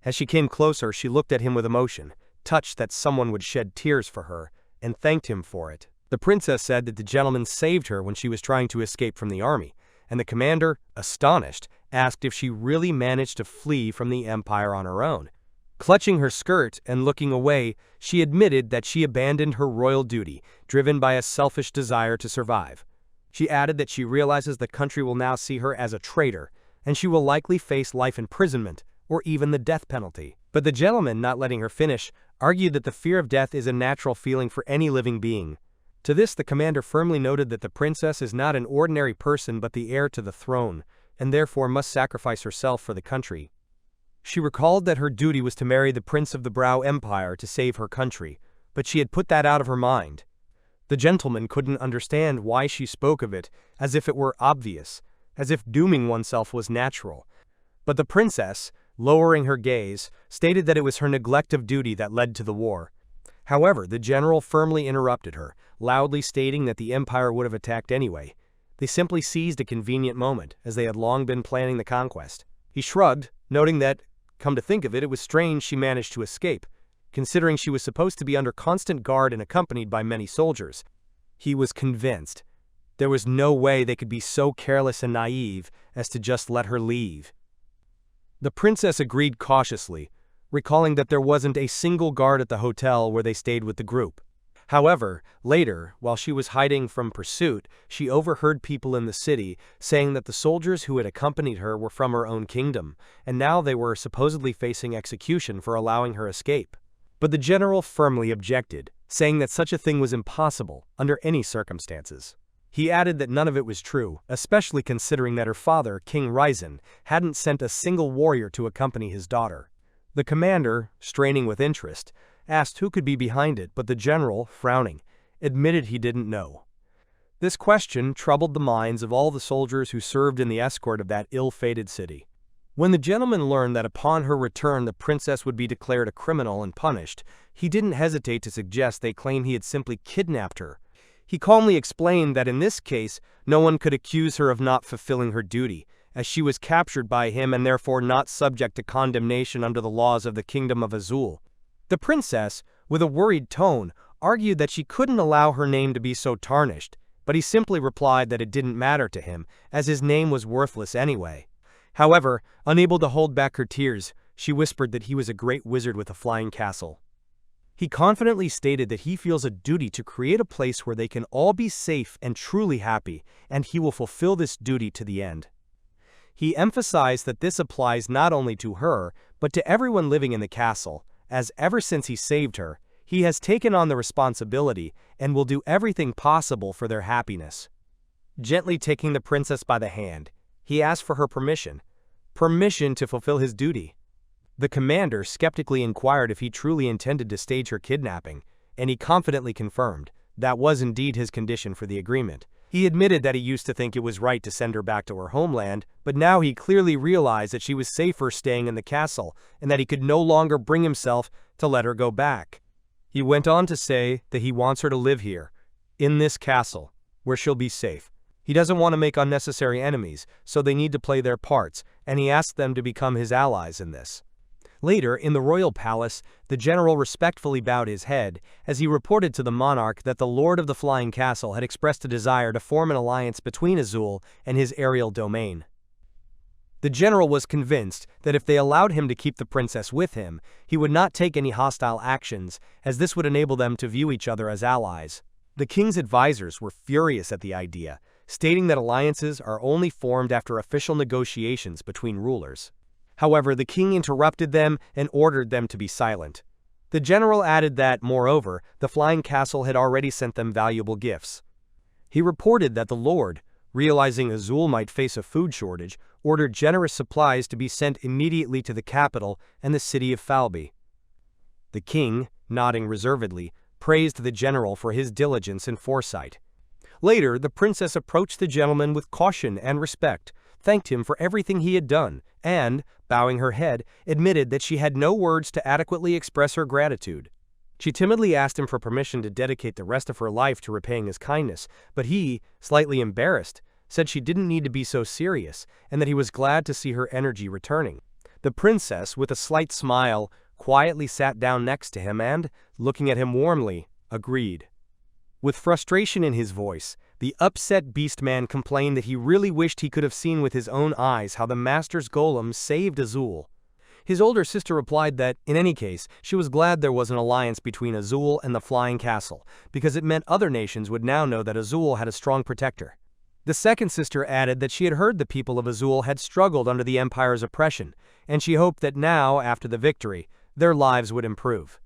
As she came closer, she looked at him with emotion, touched that someone would shed tears for her, and thanked him for it. The princess said that the gentleman saved her when she was trying to escape from the army, and the commander, astonished, asked if she really managed to flee from the empire on her own. Clutching her skirt and looking away, she admitted that she abandoned her royal duty, driven by a selfish desire to survive. She added that she realizes the country will now see her as a traitor, and she will likely face life imprisonment, or even the death penalty. But the gentleman, not letting her finish, argued that the fear of death is a natural feeling for any living being. To this, the commander firmly noted that the princess is not an ordinary person but the heir to the throne, and therefore must sacrifice herself for the country. She recalled that her duty was to marry the Prince of the Brow Empire to save her country, but she had put that out of her mind. The gentleman couldn't understand why she spoke of it as if it were obvious, as if dooming oneself was natural. But the princess, lowering her gaze, stated that it was her neglect of duty that led to the war. However, the general firmly interrupted her, loudly stating that the empire would have attacked anyway. They simply seized a convenient moment, as they had long been planning the conquest. He shrugged, noting that, come to think of it, it was strange she managed to escape, considering she was supposed to be under constant guard and accompanied by many soldiers. He was convinced. There was no way they could be so careless and naive as to just let her leave. The princess agreed cautiously, recalling that there wasn't a single guard at the hotel where they stayed with the group. However, later, while she was hiding from pursuit, she overheard people in the city saying that the soldiers who had accompanied her were from her own kingdom, and now they were supposedly facing execution for allowing her escape. But the general firmly objected, saying that such a thing was impossible under any circumstances. He added that none of it was true, especially considering that her father, King Ryzen, hadn't sent a single warrior to accompany his daughter. The commander, straining with interest, asked who could be behind it, but the general, frowning, admitted he didn't know. This question troubled the minds of all the soldiers who served in the escort of that ill-fated city. When the gentleman learned that upon her return the princess would be declared a criminal and punished, he didn't hesitate to suggest they claim he had simply kidnapped her. He calmly explained that in this case, no one could accuse her of not fulfilling her duty, as she was captured by him and therefore not subject to condemnation under the laws of the Kingdom of Azul. The princess, with a worried tone, argued that she couldn't allow her name to be so tarnished, but he simply replied that it didn't matter to him, as his name was worthless anyway. However, unable to hold back her tears, she whispered that he was a great wizard with a flying castle. He confidently stated that he feels a duty to create a place where they can all be safe and truly happy, and he will fulfill this duty to the end. He emphasized that this applies not only to her, but to everyone living in the castle, as ever since he saved her, he has taken on the responsibility and will do everything possible for their happiness. Gently taking the princess by the hand, he asked for her permission to fulfill his duty. The commander skeptically inquired if he truly intended to stage her kidnapping, and he confidently confirmed that was indeed his condition for the agreement. He admitted that he used to think it was right to send her back to her homeland, but now he clearly realized that she was safer staying in the castle and that he could no longer bring himself to let her go back. He went on to say that he wants her to live here, in this castle, where she'll be safe. He doesn't want to make unnecessary enemies, so they need to play their parts, and he asked them to become his allies in this. Later, in the royal palace, the general respectfully bowed his head as he reported to the monarch that the lord of the flying castle had expressed a desire to form an alliance between Azul and his aerial domain. The general was convinced that if they allowed him to keep the princess with him, he would not take any hostile actions, as this would enable them to view each other as allies. The king's advisors were furious at the idea, stating that alliances are only formed after official negotiations between rulers. However, the king interrupted them and ordered them to be silent. The general added that, moreover, the flying castle had already sent them valuable gifts. He reported that the lord, realizing Azul might face a food shortage, ordered generous supplies to be sent immediately to the capital and the city of Falby. The king, nodding reservedly, praised the general for his diligence and foresight. Later, the princess approached the gentleman with caution and respect, thanked him for everything he had done, and, bowing her head, admitted that she had no words to adequately express her gratitude. She timidly asked him for permission to dedicate the rest of her life to repaying his kindness, but he, slightly embarrassed, said she didn't need to be so serious, and that he was glad to see her energy returning. The princess, with a slight smile, quietly sat down next to him and, looking at him warmly, agreed. With frustration in his voice, the upset Beastman complained that he really wished he could have seen with his own eyes how the master's golem saved Azul. His older sister replied that, in any case, she was glad there was an alliance between Azul and the Flying Castle, because it meant other nations would now know that Azul had a strong protector. The second sister added that she had heard the people of Azul had struggled under the Empire's oppression, and she hoped that now, after the victory, their lives would improve.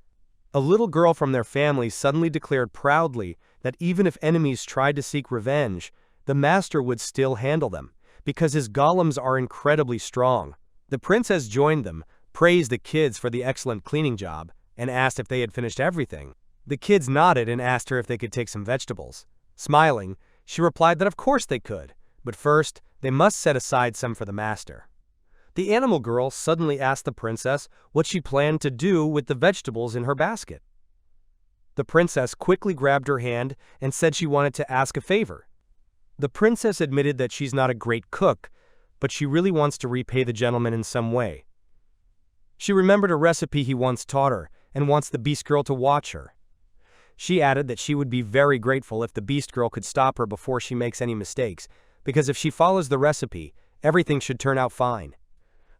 A little girl from their family suddenly declared proudly that even if enemies tried to seek revenge, the master would still handle them, because his golems are incredibly strong. The princess joined them, praised the kids for the excellent cleaning job, and asked if they had finished everything. The kids nodded and asked her if they could take some vegetables. Smiling, she replied that of course they could, but first, they must set aside some for the master. The animal girl suddenly asked the princess what she planned to do with the vegetables in her basket. The princess quickly grabbed her hand and said she wanted to ask a favor. The princess admitted that she's not a great cook, but she really wants to repay the gentleman in some way. She remembered a recipe he once taught her and wants the beast girl to watch her. She added that she would be very grateful if the beast girl could stop her before she makes any mistakes, because if she follows the recipe, everything should turn out fine.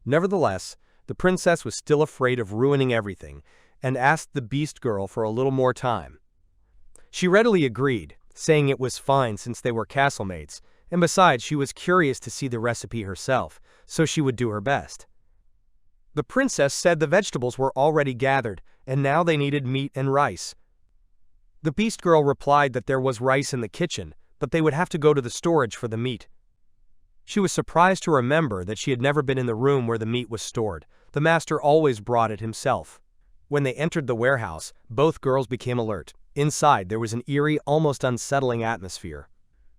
Nevertheless, the princess was still afraid of ruining everything and asked the beast girl for a little more time. She readily agreed, saying it was fine since they were castlemates, and besides she was curious to see the recipe herself, so she would do her best. The princess said the vegetables were already gathered, and now they needed meat and rice. The beast girl replied that there was rice in the kitchen, but they would have to go to the storage for the meat. She was surprised to remember that she had never been in the room where the meat was stored. The master always brought it himself. When they entered the warehouse, both girls became alert. Inside, there was an eerie, almost unsettling atmosphere.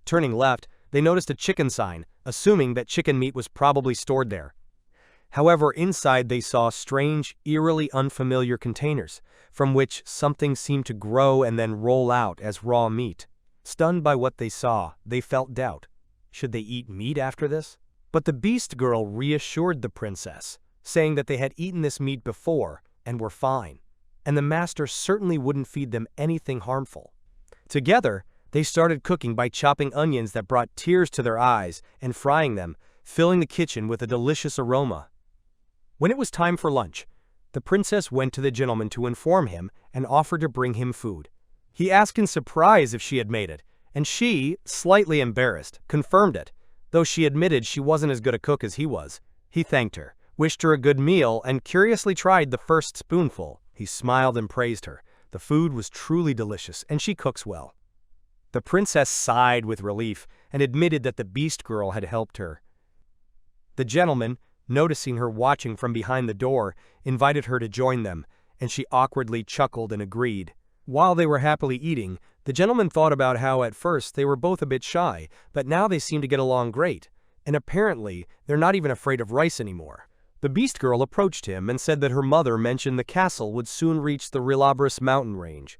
Turning left, they noticed a chicken sign, assuming that chicken meat was probably stored there. However, inside they saw strange, eerily unfamiliar containers, from which something seemed to grow and then roll out as raw meat. Stunned by what they saw, they felt doubt. Should they eat meat after this? But the beast girl reassured the princess, saying that they had eaten this meat before and were fine, and the master certainly wouldn't feed them anything harmful. Together, they started cooking by chopping onions that brought tears to their eyes and frying them, filling the kitchen with a delicious aroma. When it was time for lunch, The princess went to the gentleman to inform him and offered to bring him food. He asked in surprise if she had made it, and she, slightly embarrassed, confirmed it, though she admitted she wasn't as good a cook as he was. He thanked her, wished her a good meal, and curiously tried the first spoonful. He smiled and praised her. The food was truly delicious, and she cooks well. The princess sighed with relief and admitted that the beast girl had helped her. The gentleman, noticing her watching from behind the door, invited her to join them, and she awkwardly chuckled and agreed. While they were happily eating, the gentleman thought about how at first they were both a bit shy, but now they seem to get along great, and apparently they're not even afraid of rice anymore. The beast girl approached him and said that her mother mentioned the castle would soon reach the Relabris mountain range.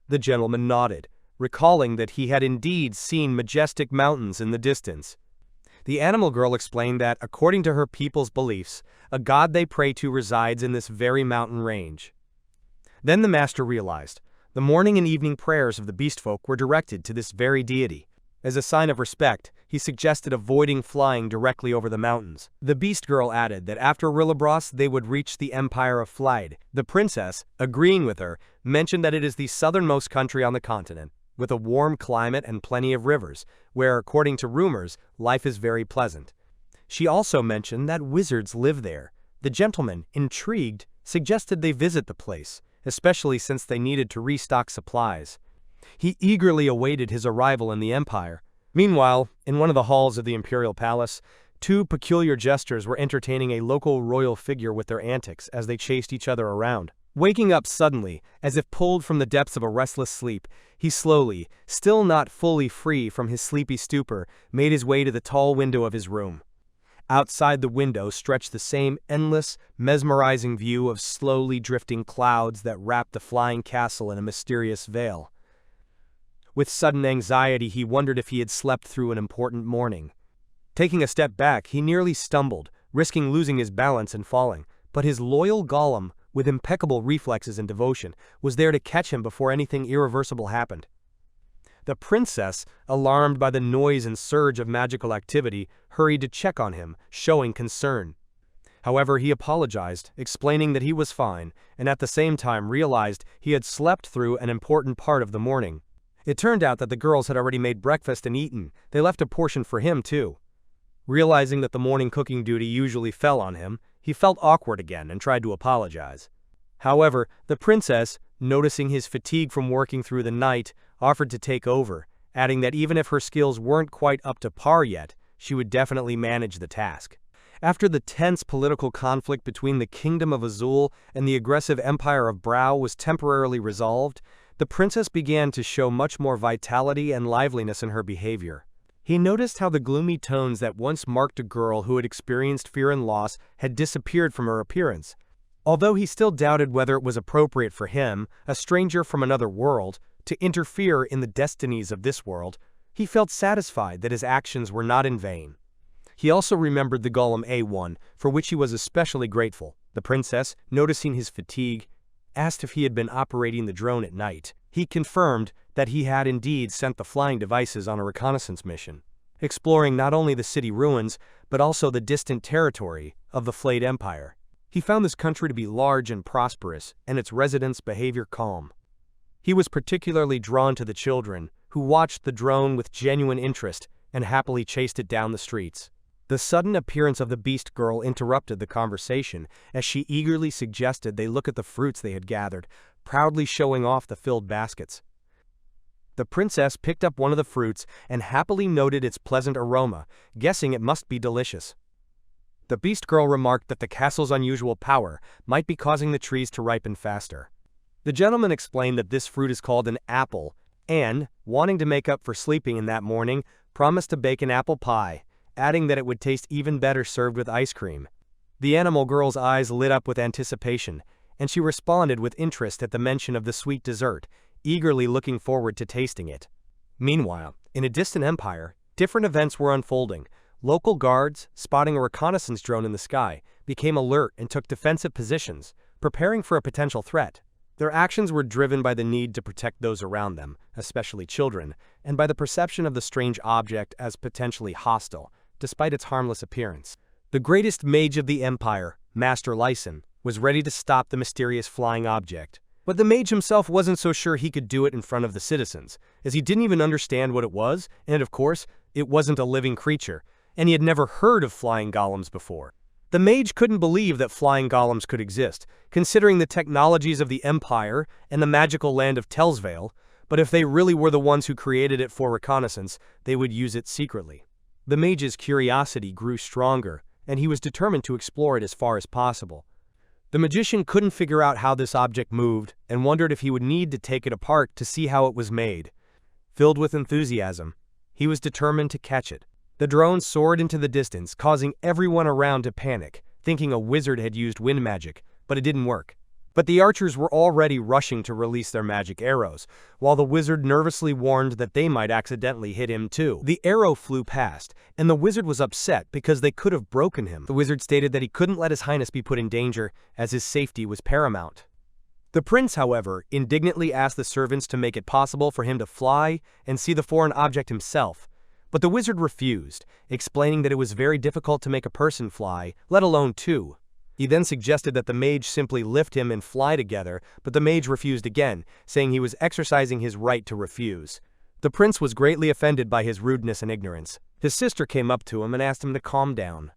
The gentleman nodded, recalling that he had indeed seen majestic mountains in the distance. The animal girl explained that, according to her people's beliefs, a god they pray to resides in this very mountain range. Then the master realized the morning and evening prayers of the beast folk were directed to this very deity. As a sign of respect, he suggested avoiding flying directly over the mountains. The beast girl added that after Relabris they would reach the Empire of Flyde. The princess, agreeing with her, mentioned that it is the southernmost country on the continent, with a warm climate and plenty of rivers, where, according to rumors, life is very pleasant. She also mentioned that wizards live there. The gentleman, intrigued, suggested they visit the place, especially since they needed to restock supplies. He eagerly awaited his arrival in the Empire. Meanwhile, in one of the halls of the imperial palace, two peculiar jesters were entertaining a local royal figure with their antics as they chased each other around. Waking up suddenly, as if pulled from the depths of a restless sleep, he slowly, still not fully free from his sleepy stupor, made his way to the tall window of his room. Outside the window stretched the same endless, mesmerizing view of slowly drifting clouds that wrapped the flying castle in a mysterious veil. With sudden anxiety, he wondered if he had slept through an important morning. Taking a step back, he nearly stumbled, risking losing his balance and falling, but his loyal golem, with impeccable reflexes and devotion, was there to catch him before anything irreversible happened. The princess, alarmed by the noise and surge of magical activity, hurried to check on him, showing concern. However, he apologized, explaining that he was fine, and at the same time realized he had slept through an important part of the morning. It turned out that the girls had already made breakfast and eaten. They left a portion for him, too. Realizing that the morning cooking duty usually fell on him, he felt awkward again and tried to apologize. However, the princess, noticing his fatigue from working through the night, offered to take over, adding that even if her skills weren't quite up to par yet, she would definitely manage the task. After the tense political conflict between the Kingdom of Azul and the aggressive Empire of Brow was temporarily resolved, the princess began to show much more vitality and liveliness in her behavior. He noticed how the gloomy tones that once marked a girl who had experienced fear and loss had disappeared from her appearance. Although he still doubted whether it was appropriate for him, a stranger from another world, to interfere in the destinies of this world, he felt satisfied that his actions were not in vain. He also remembered the Golem A1, for which he was especially grateful. The princess, noticing his fatigue, asked if he had been operating the drone at night. He confirmed that he had indeed sent the flying devices on a reconnaissance mission, exploring not only the city ruins, but also the distant territory of the Flayed Empire. He found this country to be large and prosperous, and its residents' behavior calm. He was particularly drawn to the children, who watched the drone with genuine interest and happily chased it down the streets. The sudden appearance of the beast girl interrupted the conversation as she eagerly suggested they look at the fruits they had gathered, proudly showing off the filled baskets. The princess picked up one of the fruits and happily noted its pleasant aroma, guessing it must be delicious. The beast girl remarked that the castle's unusual power might be causing the trees to ripen faster. The gentleman explained that this fruit is called an apple, and, wanting to make up for sleeping in that morning, promised to bake an apple pie, adding that it would taste even better served with ice cream. The animal girl's eyes lit up with anticipation, and she responded with interest at the mention of the sweet dessert, eagerly looking forward to tasting it. Meanwhile, in a distant empire, different events were unfolding. Local guards, spotting a reconnaissance drone in the sky, became alert and took defensive positions, preparing for a potential threat. Their actions were driven by the need to protect those around them, especially children, and by the perception of the strange object as potentially hostile, despite its harmless appearance. The greatest mage of the empire, Master Lyson, was ready to stop the mysterious flying object. But the mage himself wasn't so sure he could do it in front of the citizens, as he didn't even understand what it was, and of course, it wasn't a living creature, and he had never heard of flying golems before. The mage couldn't believe that flying golems could exist, considering the technologies of the Empire and the magical land of Telsvale, but if they really were the ones who created it for reconnaissance, they would use it secretly. The mage's curiosity grew stronger, and he was determined to explore it as far as possible. The magician couldn't figure out how this object moved and wondered if he would need to take it apart to see how it was made. Filled with enthusiasm, he was determined to catch it. The drone soared into the distance, causing everyone around to panic, thinking a wizard had used wind magic, but it didn't work. But the archers were already rushing to release their magic arrows, while the wizard nervously warned that they might accidentally hit him too. The arrow flew past, and the wizard was upset because they could have broken him. The wizard stated that he couldn't let his highness be put in danger, as his safety was paramount. The prince, however, indignantly asked the servants to make it possible for him to fly and see the foreign object himself. But the wizard refused, explaining that it was very difficult to make a person fly, let alone two. He then suggested that the mage simply lift him and fly together, but the mage refused again, saying he was exercising his right to refuse. The prince was greatly offended by his rudeness and ignorance. His sister came up to him and asked him to calm down.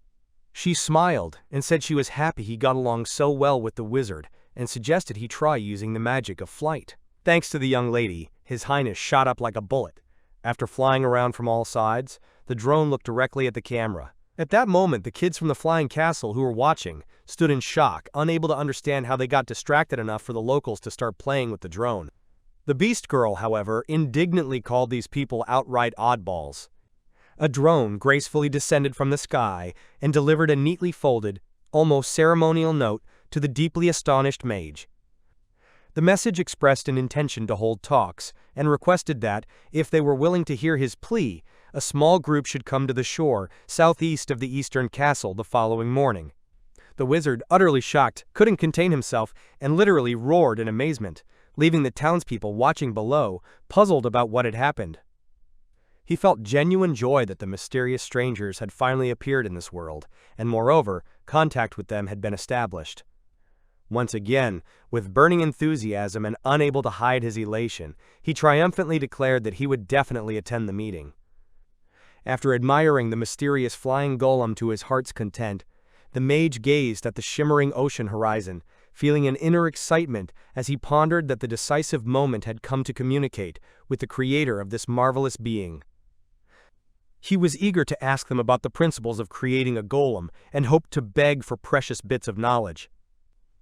She smiled and said she was happy he got along so well with the wizard, and suggested he try using the magic of flight. Thanks to the young lady, his highness shot up like a bullet. After flying around from all sides, the drone looked directly at the camera. At that moment, the kids from the flying castle who were watching stood in shock, unable to understand how they got distracted enough for the locals to start playing with the drone. The Beast Girl, however, indignantly called these people outright oddballs. A drone gracefully descended from the sky and delivered a neatly folded, almost ceremonial note to the deeply astonished mage. The message expressed an intention to hold talks and requested that, if they were willing to hear his plea, a small group should come to the shore southeast of the eastern castle the following morning. The wizard, utterly shocked, couldn't contain himself and literally roared in amazement, leaving the townspeople watching below, puzzled about what had happened. He felt genuine joy that the mysterious strangers had finally appeared in this world, and moreover, contact with them had been established. Once again, with burning enthusiasm and unable to hide his elation, he triumphantly declared that he would definitely attend the meeting. After admiring the mysterious flying golem to his heart's content, the mage gazed at the shimmering ocean horizon, feeling an inner excitement as he pondered that the decisive moment had come to communicate with the creator of this marvelous being. He was eager to ask them about the principles of creating a golem and hoped to beg for precious bits of knowledge.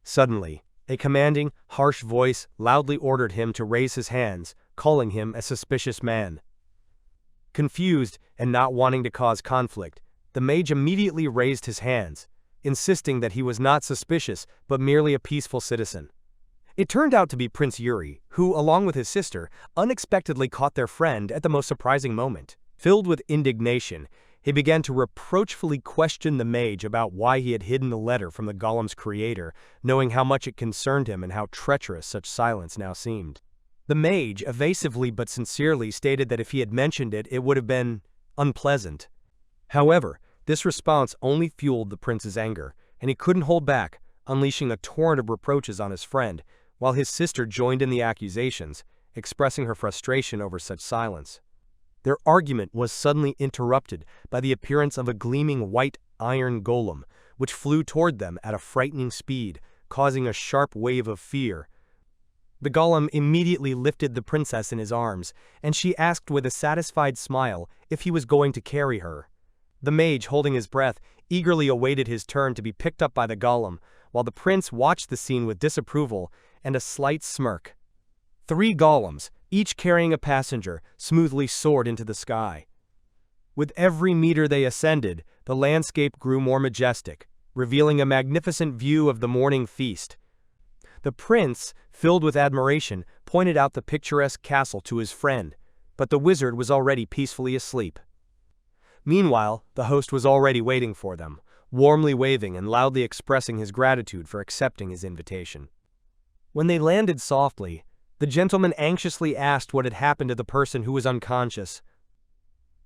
Suddenly, a commanding, harsh voice loudly ordered him to raise his hands, calling him a suspicious man. Confused and not wanting to cause conflict, the mage immediately raised his hands, insisting that he was not suspicious but merely a peaceful citizen. It turned out to be Prince Yuri, who, along with his sister, unexpectedly caught their friend at the most surprising moment. Filled with indignation, he began to reproachfully question the mage about why he had hidden the letter from the golem's creator, knowing how much it concerned him and how treacherous such silence now seemed. The mage, evasively but sincerely, stated that if he had mentioned it, it would have been unpleasant. However, this response only fueled the prince's anger, and he couldn't hold back, unleashing a torrent of reproaches on his friend, while his sister joined in the accusations, expressing her frustration over such silence. Their argument was suddenly interrupted by the appearance of a gleaming white iron golem, which flew toward them at a frightening speed, causing a sharp wave of fear. The golem immediately lifted the princess in his arms, and she asked with a satisfied smile if he was going to carry her. The mage, holding his breath, eagerly awaited his turn to be picked up by the golem, while the prince watched the scene with disapproval and a slight smirk. 3 golems, each carrying a passenger, smoothly soared into the sky. With every meter they ascended, the landscape grew more majestic, revealing a magnificent view of the morning feast. The prince, filled with admiration, pointed out the picturesque castle to his friend, but the wizard was already peacefully asleep. Meanwhile, the host was already waiting for them, warmly waving and loudly expressing his gratitude for accepting his invitation. When they landed softly, the gentleman anxiously asked what had happened to the person who was unconscious.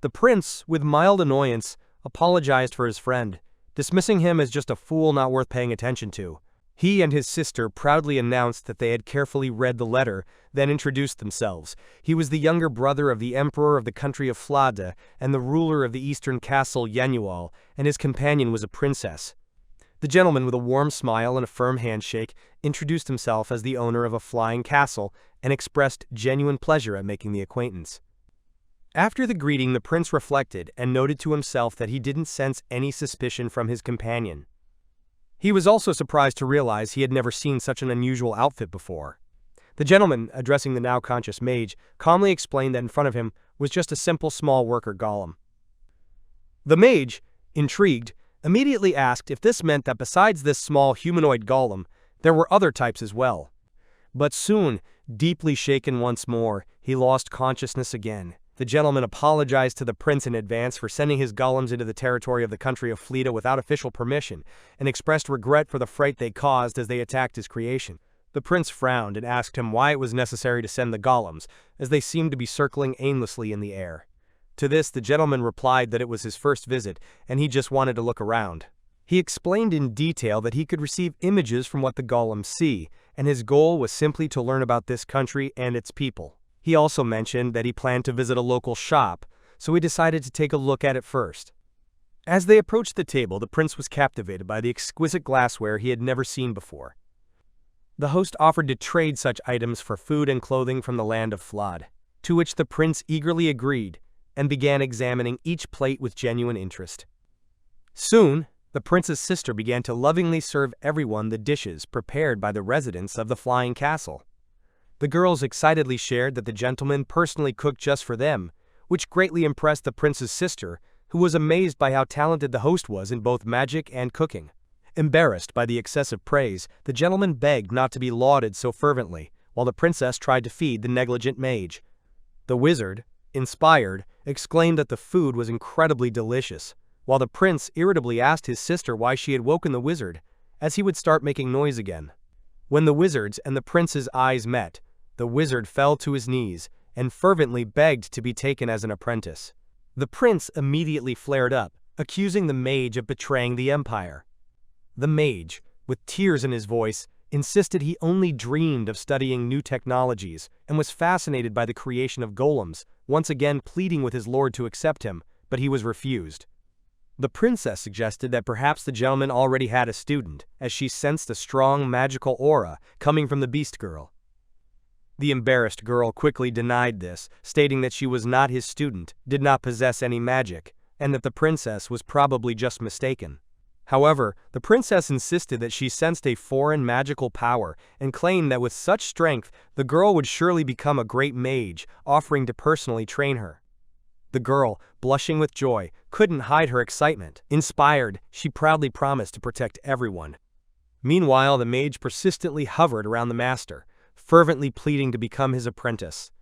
The prince, with mild annoyance, apologized for his friend, dismissing him as just a fool not worth paying attention to. He and his sister proudly announced that they had carefully read the letter, then introduced themselves. He was the younger brother of the emperor of the country of Flada and the ruler of the eastern castle Yahello, and his companion was a princess. The gentleman, with a warm smile and a firm handshake, introduced himself as the owner of a flying castle and expressed genuine pleasure at making the acquaintance. After the greeting, the prince reflected and noted to himself that he didn't sense any suspicion from his companion. He was also surprised to realize he had never seen such an unusual outfit before. The gentleman, addressing the now conscious mage, calmly explained that in front of him was just a simple small worker golem. The mage, intrigued, immediately asked if this meant that besides this small humanoid golem, there were other types as well. But soon, deeply shaken once more, he lost consciousness again. The gentleman apologized to the prince in advance for sending his golems into the territory of the country of Fleda without official permission, and expressed regret for the fright they caused as they attacked his creation. The prince frowned and asked him why it was necessary to send the golems, as they seemed to be circling aimlessly in the air. To this, the gentleman replied that it was his first visit, and he just wanted to look around. He explained in detail that he could receive images from what the golems see, and his goal was simply to learn about this country and its people. He also mentioned that he planned to visit a local shop, so he decided to take a look at it first. As they approached the table, the prince was captivated by the exquisite glassware he had never seen before. The host offered to trade such items for food and clothing from the land of Flod, to which the prince eagerly agreed and began examining each plate with genuine interest. Soon, the prince's sister began to lovingly serve everyone the dishes prepared by the residents of the flying castle. The girls excitedly shared that the gentleman personally cooked just for them, which greatly impressed the prince's sister, who was amazed by how talented the host was in both magic and cooking. Embarrassed by the excessive praise, the gentleman begged not to be lauded so fervently, while the princess tried to feed the negligent mage. The wizard, inspired, exclaimed that the food was incredibly delicious, while the prince irritably asked his sister why she had woken the wizard, as he would start making noise again. When the wizard's and the prince's eyes met, the wizard fell to his knees and fervently begged to be taken as an apprentice. The prince immediately flared up, accusing the mage of betraying the empire. The mage, with tears in his voice, insisted he only dreamed of studying new technologies and was fascinated by the creation of golems, once again pleading with his lord to accept him, but he was refused. The princess suggested that perhaps the gentleman already had a student, as she sensed a strong magical aura coming from the beast girl. The embarrassed girl quickly denied this, stating that she was not his student, did not possess any magic, and that the princess was probably just mistaken. However, the princess insisted that she sensed a foreign magical power and claimed that with such strength, the girl would surely become a great mage, offering to personally train her. The girl, blushing with joy, couldn't hide her excitement. Inspired, she proudly promised to protect everyone. Meanwhile, the mage persistently hovered around the master, fervently pleading to become his apprentice.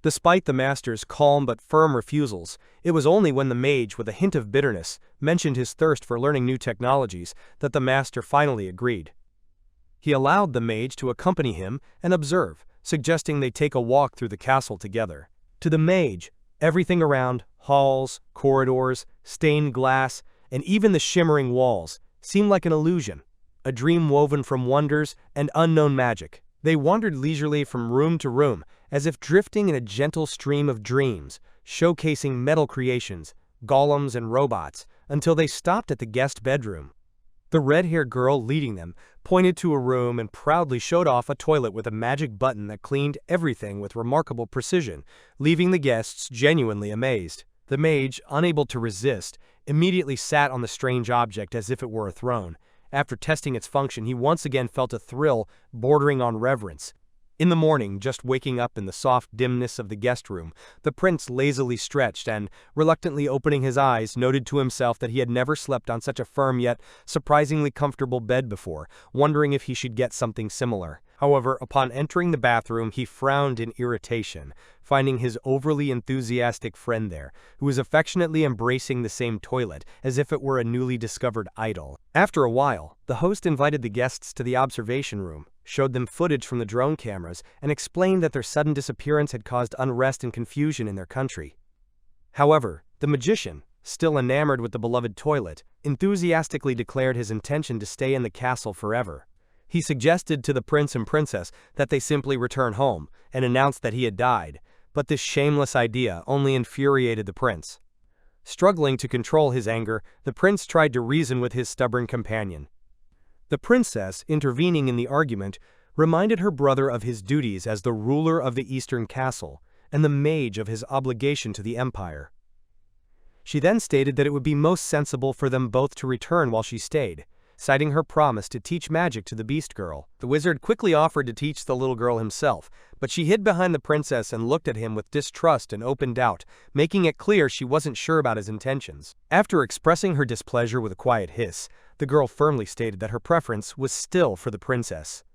Despite the master's calm but firm refusals, it was only when the mage, with a hint of bitterness, mentioned his thirst for learning new technologies that the master finally agreed. He allowed the mage to accompany him and observe, suggesting they take a walk through the castle together. To the mage, everything around, halls, corridors, stained glass, and even the shimmering walls, seemed like an illusion, a dream woven from wonders and unknown magic. They wandered leisurely from room to room, as if drifting in a gentle stream of dreams, showcasing metal creations, golems and robots, until they stopped at the guest bedroom. The red-haired girl leading them pointed to a room and proudly showed off a toilet with a magic button that cleaned everything with remarkable precision, leaving the guests genuinely amazed. The mage, unable to resist, immediately sat on the strange object as if it were a throne. After testing its function, he once again felt a thrill bordering on reverence. In the morning, just waking up in the soft dimness of the guest room, the prince lazily stretched and, reluctantly opening his eyes, noted to himself that he had never slept on such a firm yet surprisingly comfortable bed before, wondering if he should get something similar. However, upon entering the bathroom, he frowned in irritation, finding his overly enthusiastic friend there, who was affectionately embracing the same toilet as if it were a newly discovered idol. After a while, the host invited the guests to the observation room, showed them footage from the drone cameras, and explained that their sudden disappearance had caused unrest and confusion in their country. However, the magician, still enamored with the beloved toilet, enthusiastically declared his intention to stay in the castle forever. He suggested to the prince and princess that they simply return home, and announced that he had died, but this shameless idea only infuriated the prince. Struggling to control his anger, the prince tried to reason with his stubborn companion. The princess, intervening in the argument, reminded her brother of his duties as the ruler of the eastern castle, and the mage of his obligation to the empire. She then stated that it would be most sensible for them both to return while she stayed, citing her promise to teach magic to the beast girl. The wizard quickly offered to teach the little girl himself, but she hid behind the princess and looked at him with distrust and open doubt, making it clear she wasn't sure about his intentions. After expressing her displeasure with a quiet hiss, the girl firmly stated that her preference was still for the princess.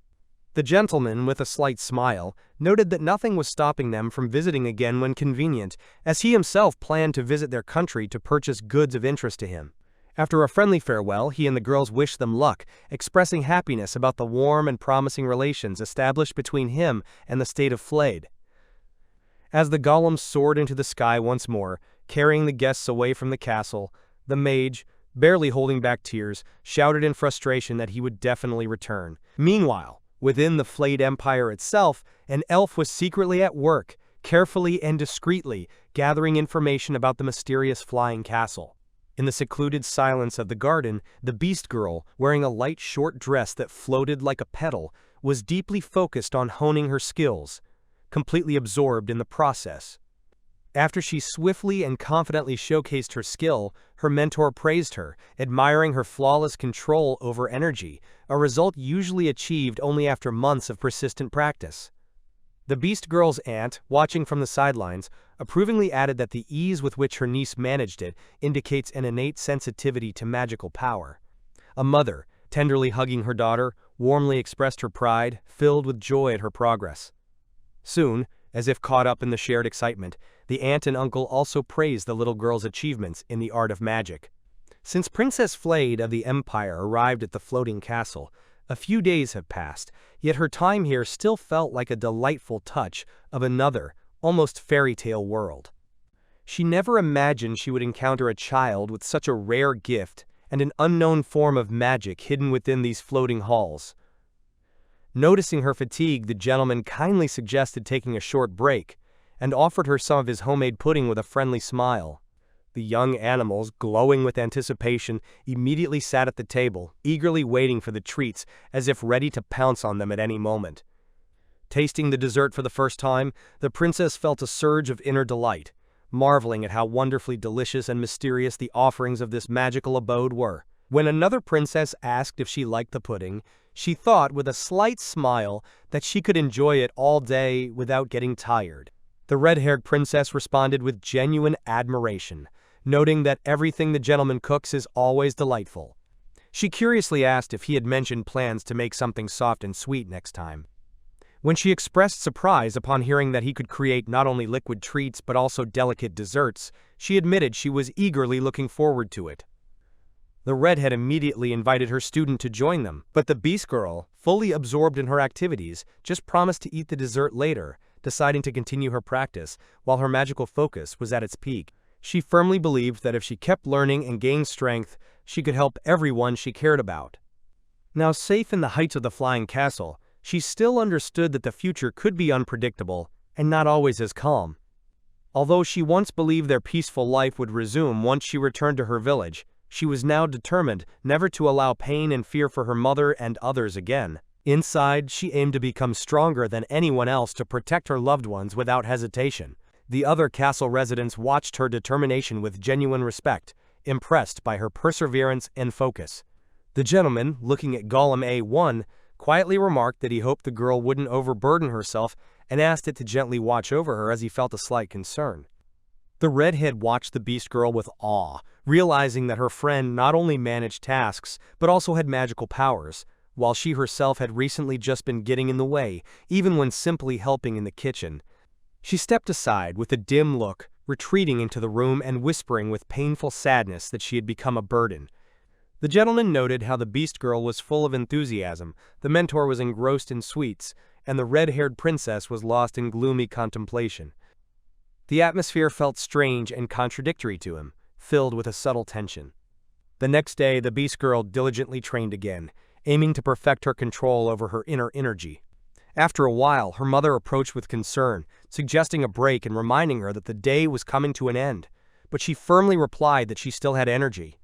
The gentleman, with a slight smile, noted that nothing was stopping them from visiting again when convenient, as he himself planned to visit their country to purchase goods of interest to him. After a friendly farewell, he and the girls wished them luck, expressing happiness about the warm and promising relations established between him and the state of Flayed. As the golem soared into the sky once more, carrying the guests away from the castle, the mage, barely holding back tears, shouted in frustration that he would definitely return. Meanwhile, within the Flayed Empire itself, an elf was secretly at work, carefully and discreetly gathering information about the mysterious flying castle. In the secluded silence of the garden, the beast girl, wearing a light short dress that floated like a petal, was deeply focused on honing her skills, completely absorbed in the process. After she swiftly and confidently showcased her skill, her mentor praised her, admiring her flawless control over energy, a result usually achieved only after months of persistent practice. The beast girl's aunt, watching from the sidelines, approvingly added that the ease with which her niece managed it indicates an innate sensitivity to magical power. A mother, tenderly hugging her daughter, warmly expressed her pride, filled with joy at her progress. Soon, as if caught up in the shared excitement, the aunt and uncle also praised the little girl's achievements in the art of magic. Since Princess Flayed of the Empire arrived at the floating castle, a few days have passed, yet her time here still felt like a delightful touch of another, almost fairy tale world. She never imagined she would encounter a child with such a rare gift and an unknown form of magic hidden within these floating halls. Noticing her fatigue, the gentleman kindly suggested taking a short break, and offered her some of his homemade pudding with a friendly smile. The young animals, glowing with anticipation, immediately sat at the table, eagerly waiting for the treats, as if ready to pounce on them at any moment. Tasting the dessert for the first time, the princess felt a surge of inner delight, marveling at how wonderfully delicious and mysterious the offerings of this magical abode were. When another princess asked if she liked the pudding, she thought with a slight smile that she could enjoy it all day without getting tired. The red-haired princess responded with genuine admiration, noting that everything the gentleman cooks is always delightful. She curiously asked if he had mentioned plans to make something soft and sweet next time. When she expressed surprise upon hearing that he could create not only liquid treats but also delicate desserts, she admitted she was eagerly looking forward to it. The redhead immediately invited her student to join them, but the beast girl, fully absorbed in her activities, just promised to eat the dessert later, deciding to continue her practice while her magical focus was at its peak. She firmly believed that if she kept learning and gained strength, she could help everyone she cared about. Now safe in the heights of the flying castle, she still understood that the future could be unpredictable and not always as calm. Although she once believed their peaceful life would resume once she returned to her village, she was now determined never to allow pain and fear for her mother and others again. Inside, she aimed to become stronger than anyone else to protect her loved ones without hesitation. The other castle residents watched her determination with genuine respect, impressed by her perseverance and focus. The gentleman, looking at Golem A1, quietly remarked that he hoped the girl wouldn't overburden herself and asked it to gently watch over her as he felt a slight concern. The redhead watched the beast girl with awe, realizing that her friend not only managed tasks but also had magical powers, while she herself had recently just been getting in the way, even when simply helping in the kitchen. She stepped aside with a dim look, retreating into the room and whispering with painful sadness that she had become a burden. The gentleman noted how the beast girl was full of enthusiasm, the mentor was engrossed in sweets, and the red-haired princess was lost in gloomy contemplation. The atmosphere felt strange and contradictory to him, filled with a subtle tension. The next day, the Beast Girl diligently trained again, aiming to perfect her control over her inner energy. After a while, her mother approached with concern, suggesting a break and reminding her that the day was coming to an end, but she firmly replied that she still had energy.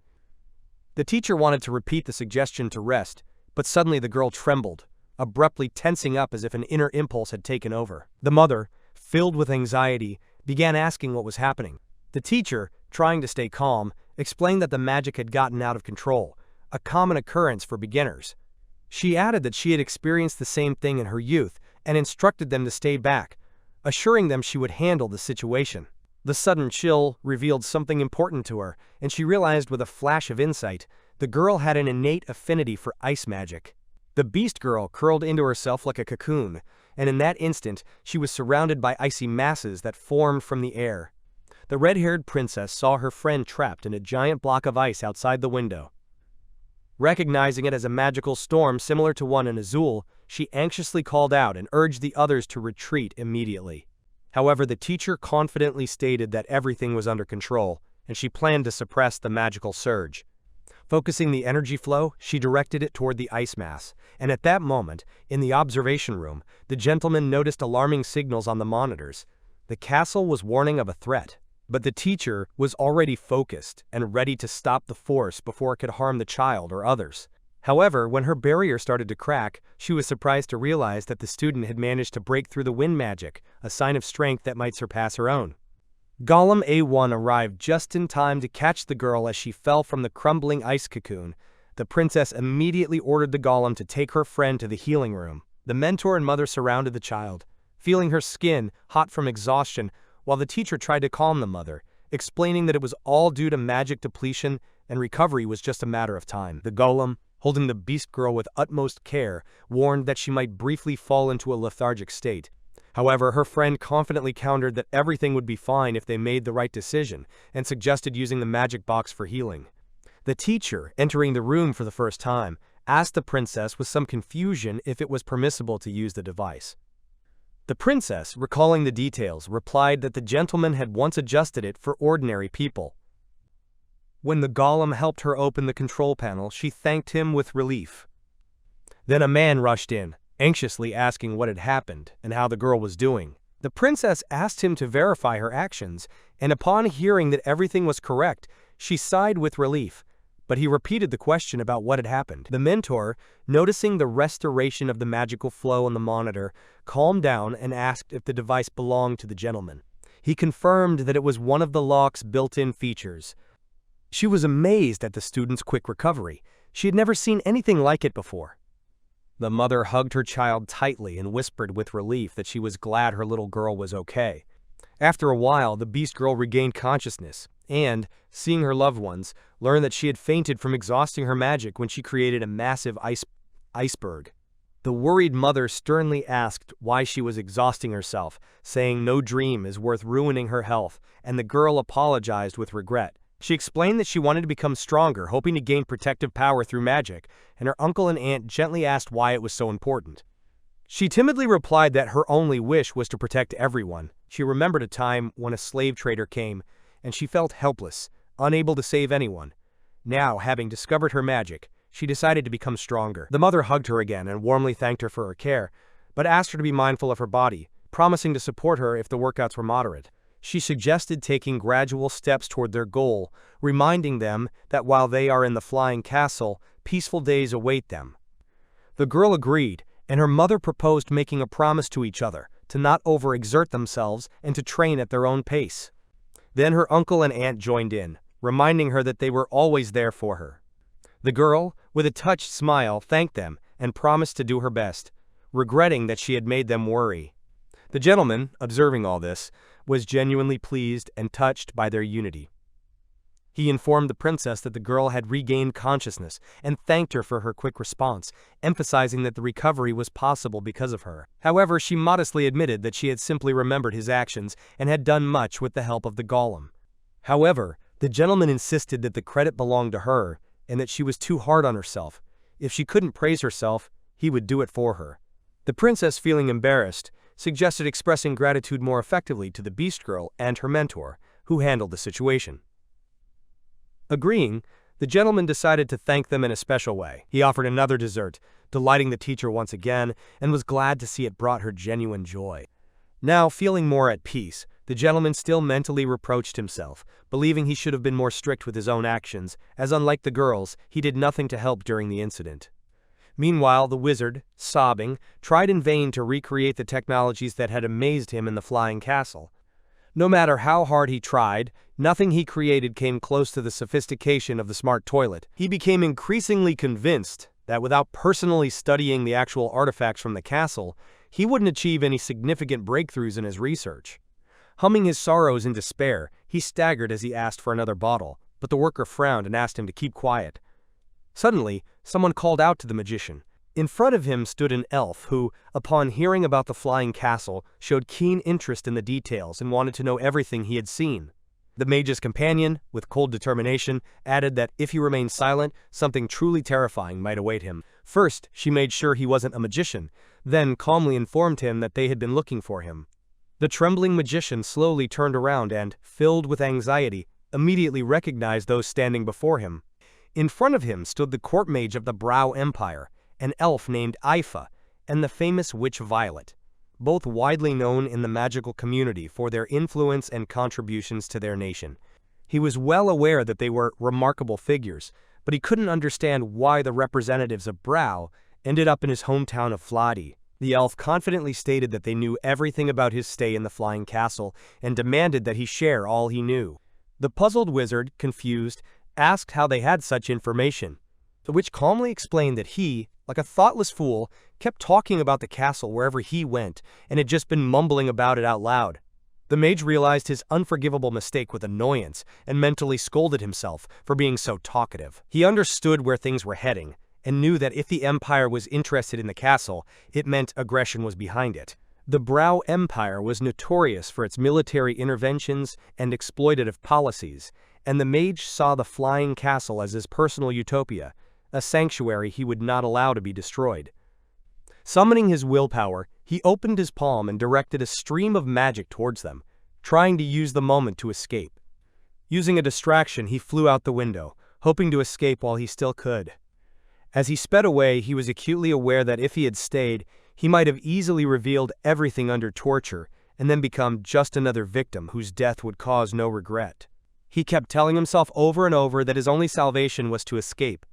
The teacher wanted to repeat the suggestion to rest, but suddenly the girl trembled, abruptly tensing up as if an inner impulse had taken over. The mother, filled with anxiety, began asking what was happening. The teacher, trying to stay calm, explained that the magic had gotten out of control, a common occurrence for beginners. She added that she had experienced the same thing in her youth and instructed them to stay back, assuring them she would handle the situation. The sudden chill revealed something important to her, and she realized with a flash of insight, the girl had an innate affinity for ice magic. The Beast Girl curled into herself like a cocoon, and in that instant, she was surrounded by icy masses that formed from the air. The red-haired princess saw her friend trapped in a giant block of ice outside the window. Recognizing it as a magical storm similar to one in Azul, she anxiously called out and urged the others to retreat immediately. However, the teacher confidently stated that everything was under control, and she planned to suppress the magical surge. Focusing the energy flow, she directed it toward the ice mass, and at that moment, in the observation room, the gentleman noticed alarming signals on the monitors. The castle was warning of a threat, but the teacher was already focused and ready to stop the force before it could harm the child or others. However, when her barrier started to crack, she was surprised to realize that the student had managed to break through the wind magic, a sign of strength that might surpass her own. Golem A1 arrived just in time to catch the girl as she fell from the crumbling ice cocoon. The princess immediately ordered the golem to take her friend to the healing room. The mentor and mother surrounded the child, feeling her skin hot from exhaustion, while the teacher tried to calm the mother, explaining that it was all due to magic depletion and recovery was just a matter of time. The golem, holding the Beast Girl with utmost care, warned that she might briefly fall into a lethargic state. However, her friend confidently countered that everything would be fine if they made the right decision, and suggested using the magic box for healing. The teacher, entering the room for the first time, asked the princess with some confusion if it was permissible to use the device. The princess, recalling the details, replied that the gentleman had once adjusted it for ordinary people. When the golem helped her open the control panel, she thanked him with relief. Then a man rushed in, anxiously asking what had happened and how the girl was doing. The princess asked him to verify her actions, and upon hearing that everything was correct, she sighed with relief, but he repeated the question about what had happened. The mentor, noticing the restoration of the magical flow on the monitor, calmed down and asked if the device belonged to the gentleman. He confirmed that it was one of the lock's built-in features. She was amazed at the student's quick recovery. She had never seen anything like it before. The mother hugged her child tightly and whispered with relief that she was glad her little girl was okay. After a while, the Beast Girl regained consciousness and, seeing her loved ones, learned that she had fainted from exhausting her magic when she created a massive iceberg. The worried mother sternly asked why she was exhausting herself, saying no dream is worth ruining her health, and the girl apologized with regret. She explained that she wanted to become stronger, hoping to gain protective power through magic, and her uncle and aunt gently asked why it was so important. She timidly replied that her only wish was to protect everyone. She remembered a time when a slave trader came, and she felt helpless, unable to save anyone. Now, having discovered her magic, she decided to become stronger. The mother hugged her again and warmly thanked her for her care, but asked her to be mindful of her body, promising to support her if the workouts were moderate. She suggested taking gradual steps toward their goal, reminding them that while they are in the flying castle, peaceful days await them. The girl agreed, and her mother proposed making a promise to each other to not overexert themselves and to train at their own pace. Then her uncle and aunt joined in, reminding her that they were always there for her. The girl, with a touched smile, thanked them and promised to do her best, regretting that she had made them worry. The gentleman, observing all this, was genuinely pleased and touched by their unity. He informed the princess that the girl had regained consciousness and thanked her for her quick response, emphasizing that the recovery was possible because of her. However, she modestly admitted that she had simply remembered his actions and had done much with the help of the golem. However, the gentleman insisted that the credit belonged to her and that she was too hard on herself. If she couldn't praise herself, he would do it for her. The princess, feeling embarrassed, suggested expressing gratitude more effectively to the Beast Girl and her mentor, who handled the situation. Agreeing, the gentleman decided to thank them in a special way. He offered another dessert, delighting the teacher once again, and was glad to see it brought her genuine joy. Now, feeling more at peace, the gentleman still mentally reproached himself, believing he should have been more strict with his own actions, as unlike the girls, he did nothing to help during the incident. Meanwhile, the wizard, sobbing, tried in vain to recreate the technologies that had amazed him in the flying castle. No matter how hard he tried, nothing he created came close to the sophistication of the smart toilet. He became increasingly convinced that without personally studying the actual artifacts from the castle, he wouldn't achieve any significant breakthroughs in his research. Humming his sorrows in despair, he staggered as he asked for another bottle, but the worker frowned and asked him to keep quiet. Suddenly, someone called out to the magician. In front of him stood an elf who, upon hearing about the flying castle, showed keen interest in the details and wanted to know everything he had seen. The mage's companion, with cold determination, added that if he remained silent, something truly terrifying might await him. First, she made sure he wasn't a magician, then calmly informed him that they had been looking for him. The trembling magician slowly turned around and, filled with anxiety, immediately recognized those standing before him. In front of him stood the court mage of the Brow Empire, an elf named Ifa, and the famous witch Violet, both widely known in the magical community for their influence and contributions to their nation. He was well aware that they were remarkable figures, but he couldn't understand why the representatives of Brow ended up in his hometown of Fladi. The elf confidently stated that they knew everything about his stay in the flying castle and demanded that he share all he knew. The puzzled wizard, confused, asked how they had such information. The witch calmly explained that he, like a thoughtless fool, kept talking about the castle wherever he went and had just been mumbling about it out loud. The mage realized his unforgivable mistake with annoyance and mentally scolded himself for being so talkative. He understood where things were heading and knew that if the Empire was interested in the castle, it meant aggression was behind it. The Brow Empire was notorious for its military interventions and exploitative policies, and the mage saw the flying castle as his personal utopia, a sanctuary he would not allow to be destroyed. Summoning his willpower, he opened his palm and directed a stream of magic towards them, trying to use the moment to escape. Using a distraction, he flew out the window, hoping to escape while he still could. As he sped away, he was acutely aware that if he had stayed, he might have easily revealed everything under torture and then become just another victim whose death would cause no regret. He kept telling himself over and over that his only salvation was to escape.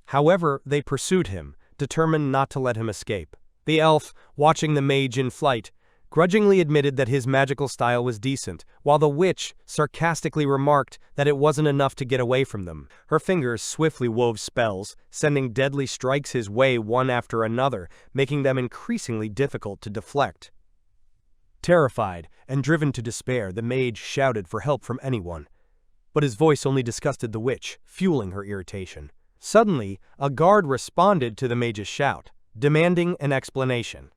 However, they pursued him, determined not to let him escape. The elf, watching the mage in flight, grudgingly admitted that his magical style was decent, while the witch sarcastically remarked that it wasn't enough to get away from them. Her fingers swiftly wove spells, sending deadly strikes his way one after another, making them increasingly difficult to deflect. Terrified and driven to despair, the mage shouted for help from anyone. But his voice only disgusted the witch, fueling her irritation. Suddenly, a guard responded to the mage's shout, demanding an explanation.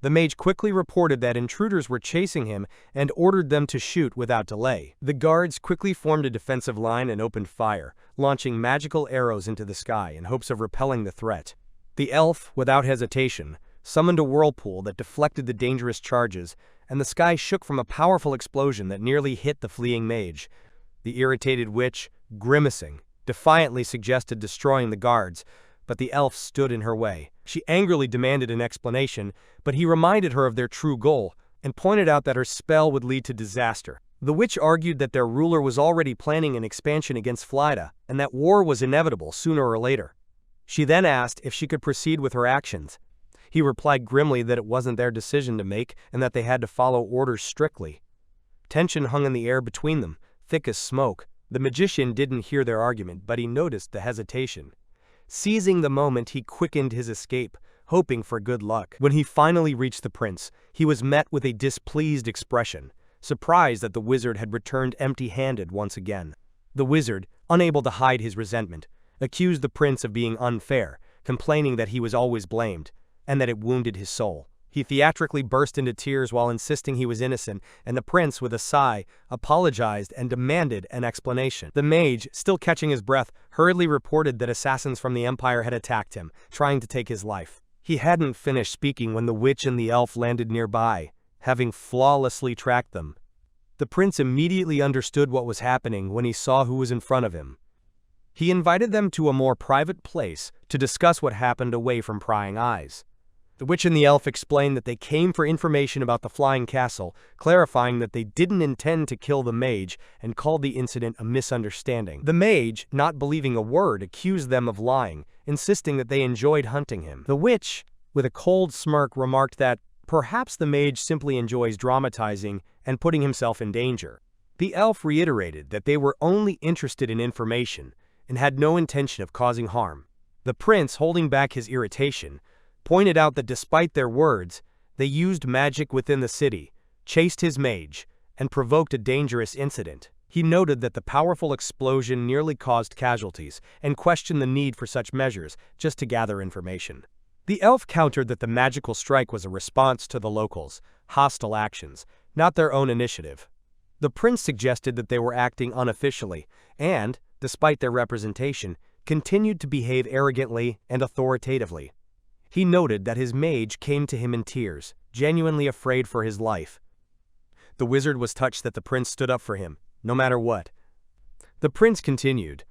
The mage quickly reported that intruders were chasing him and ordered them to shoot without delay. The guards quickly formed a defensive line and opened fire, launching magical arrows into the sky in hopes of repelling the threat. The elf, without hesitation, summoned a whirlpool that deflected the dangerous charges, and the sky shook from a powerful explosion that nearly hit the fleeing mage. The irritated witch, grimacing, defiantly suggested destroying the guards, but the elf stood in her way. She angrily demanded an explanation, but he reminded her of their true goal and pointed out that her spell would lead to disaster. The witch argued that their ruler was already planning an expansion against Flida and that war was inevitable sooner or later. She then asked if she could proceed with her actions. He replied grimly that it wasn't their decision to make and that they had to follow orders strictly. Tension hung in the air between them, thick as smoke. The magician didn't hear their argument, but he noticed the hesitation. Seizing the moment, he quickened his escape, hoping for good luck. When he finally reached the prince, he was met with a displeased expression, surprised that the wizard had returned empty-handed once again. The wizard, unable to hide his resentment, accused the prince of being unfair, complaining that he was always blamed, and that it wounded his soul. He theatrically burst into tears while insisting he was innocent, and the prince, with a sigh, apologized and demanded an explanation. The mage, still catching his breath, hurriedly reported that assassins from the Empire had attacked him, trying to take his life. He hadn't finished speaking when the witch and the elf landed nearby, having flawlessly tracked them. The prince immediately understood what was happening when he saw who was in front of him. He invited them to a more private place to discuss what happened away from prying eyes. The witch and the elf explained that they came for information about the flying castle, clarifying that they didn't intend to kill the mage and called the incident a misunderstanding. The mage, not believing a word, accused them of lying, insisting that they enjoyed hunting him. The witch, with a cold smirk, remarked that perhaps the mage simply enjoys dramatizing and putting himself in danger. The elf reiterated that they were only interested in information and had no intention of causing harm. The prince, holding back his irritation, pointed out that despite their words, they used magic within the city, chased his mage, and provoked a dangerous incident. He noted that the powerful explosion nearly caused casualties and questioned the need for such measures just to gather information. The elf countered that the magical strike was a response to the locals' hostile actions, not their own initiative. The prince suggested that they were acting unofficially and, despite their representation, continued to behave arrogantly and authoritatively. He noted that his mage came to him in tears, genuinely afraid for his life. The wizard was touched that the prince stood up for him, no matter what. The prince continued,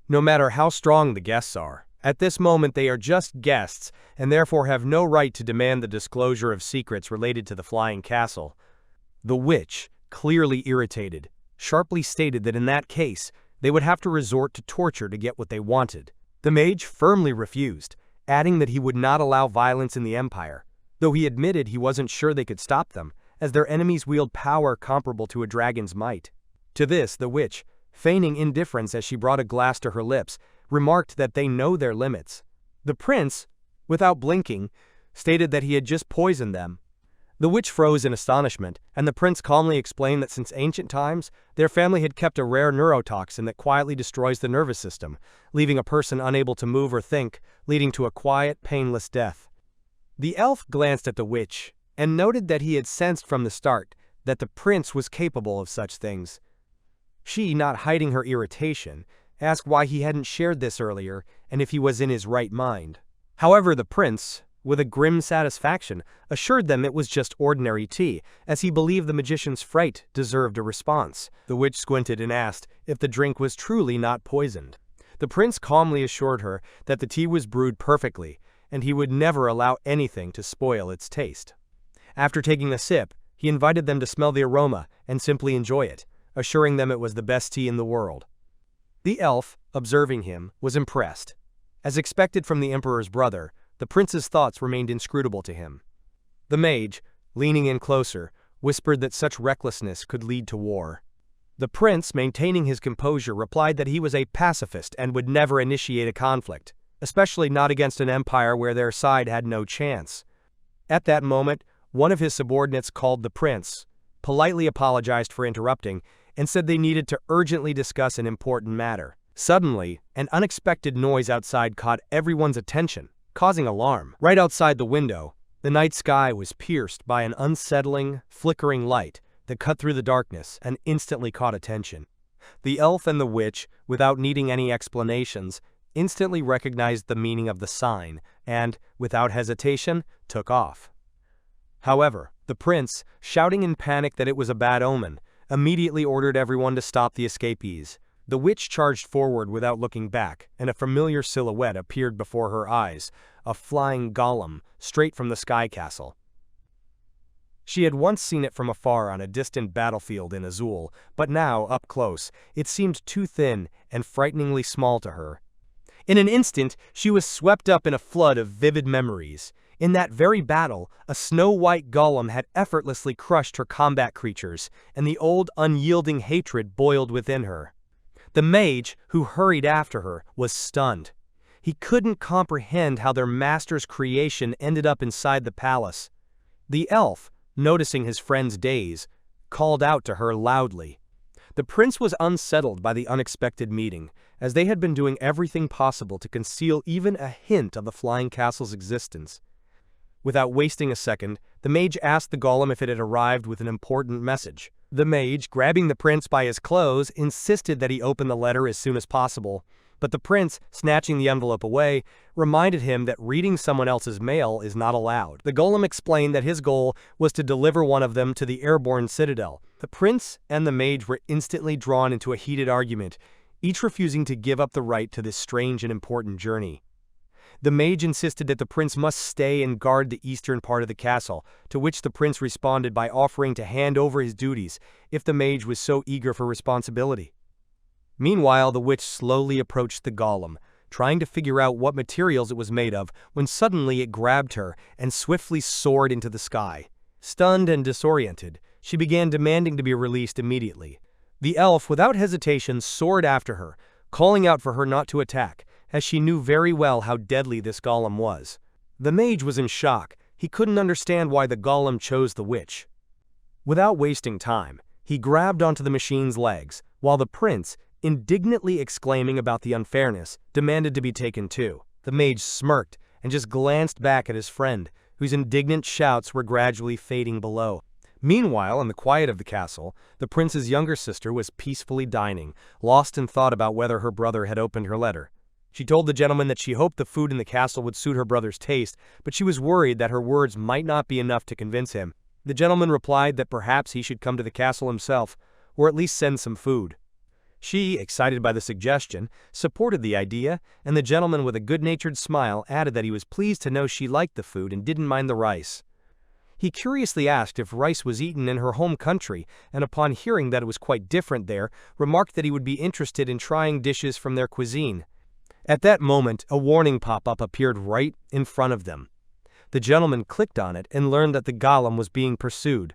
"No matter how strong the guests are, at this moment they are just guests and therefore have no right to demand the disclosure of secrets related to the flying castle." The witch, clearly irritated, sharply stated that in that case, they would have to resort to torture to get what they wanted. The mage firmly refused, adding that he would not allow violence in the empire, though he admitted he wasn't sure they could stop them, as their enemies wield power comparable to a dragon's might. To this, the witch, feigning indifference as she brought a glass to her lips, remarked that they know their limits. The prince, without blinking, stated that he had just poisoned them. The witch froze in astonishment, and the prince calmly explained that since ancient times, their family had kept a rare neurotoxin that quietly destroys the nervous system, leaving a person unable to move or think, leading to a quiet, painless death. The elf glanced at the witch and noted that he had sensed from the start that the prince was capable of such things. She, not hiding her irritation, asked why he hadn't shared this earlier and if he was in his right mind. However, the prince, with a grim satisfaction, assured them it was just ordinary tea, as he believed the magician's fright deserved a response. The witch squinted and asked if the drink was truly not poisoned. The prince calmly assured her that the tea was brewed perfectly, and he would never allow anything to spoil its taste. After taking a sip, he invited them to smell the aroma and simply enjoy it, assuring them it was the best tea in the world. The elf, observing him, was impressed. As expected from the emperor's brother, the prince's thoughts remained inscrutable to him. The mage, leaning in closer, whispered that such recklessness could lead to war. The prince, maintaining his composure, replied that he was a pacifist and would never initiate a conflict, especially not against an empire where their side had no chance. At that moment, one of his subordinates called the prince, politely apologized for interrupting, and said they needed to urgently discuss an important matter. Suddenly, an unexpected noise outside caught everyone's attention, causing alarm. Right outside the window, the night sky was pierced by an unsettling, flickering light that cut through the darkness and instantly caught attention. The elf and the witch, without needing any explanations, instantly recognized the meaning of the sign and, without hesitation, took off. However, the prince, shouting in panic that it was a bad omen, immediately ordered everyone to stop the escapees. The witch charged forward without looking back, and a familiar silhouette appeared before her eyes, a flying golem, straight from the sky castle. She had once seen it from afar on a distant battlefield in Azul, but now, up close, it seemed too thin and frighteningly small to her. In an instant, she was swept up in a flood of vivid memories. In that very battle, a snow-white golem had effortlessly crushed her combat creatures, and the old unyielding hatred boiled within her. The mage, who hurried after her, was stunned. He couldn't comprehend how their master's creation ended up inside the palace. The elf, noticing his friend's daze, called out to her loudly. The prince was unsettled by the unexpected meeting, as they had been doing everything possible to conceal even a hint of the flying castle's existence. Without wasting a second, the mage asked the golem if it had arrived with an important message. The mage, grabbing the prince by his clothes, insisted that he open the letter as soon as possible, but the prince, snatching the envelope away, reminded him that reading someone else's mail is not allowed. The golem explained that his goal was to deliver one of them to the airborne citadel, The prince and the mage were instantly drawn into a heated argument, each refusing to give up the right to this strange and important journey. The mage insisted that the prince must stay and guard the eastern part of the castle, to which the prince responded by offering to hand over his duties if the mage was so eager for responsibility. Meanwhile, the witch slowly approached the golem, trying to figure out what materials it was made of, when suddenly it grabbed her and swiftly soared into the sky. Stunned and disoriented, she began demanding to be released immediately. The elf, without hesitation, soared after her, calling out for her not to attack, as she knew very well how deadly this golem was. The mage was in shock. He couldn't understand why the golem chose the witch. Without wasting time, he grabbed onto the machine's legs, while the prince, indignantly exclaiming about the unfairness, demanded to be taken too. The mage smirked and just glanced back at his friend, whose indignant shouts were gradually fading below. Meanwhile, in the quiet of the castle, the prince's younger sister was peacefully dining, lost in thought about whether her brother had opened her letter. She told the gentleman that she hoped the food in the castle would suit her brother's taste, but she was worried that her words might not be enough to convince him. The gentleman replied that perhaps he should come to the castle himself, or at least send some food. She, excited by the suggestion, supported the idea, and the gentleman with a good-natured smile added that he was pleased to know she liked the food and didn't mind the rice. He curiously asked if rice was eaten in her home country, and upon hearing that it was quite different there, remarked that he would be interested in trying dishes from their cuisine. At that moment, a warning pop-up appeared right in front of them. The gentleman clicked on it and learned that the golem was being pursued.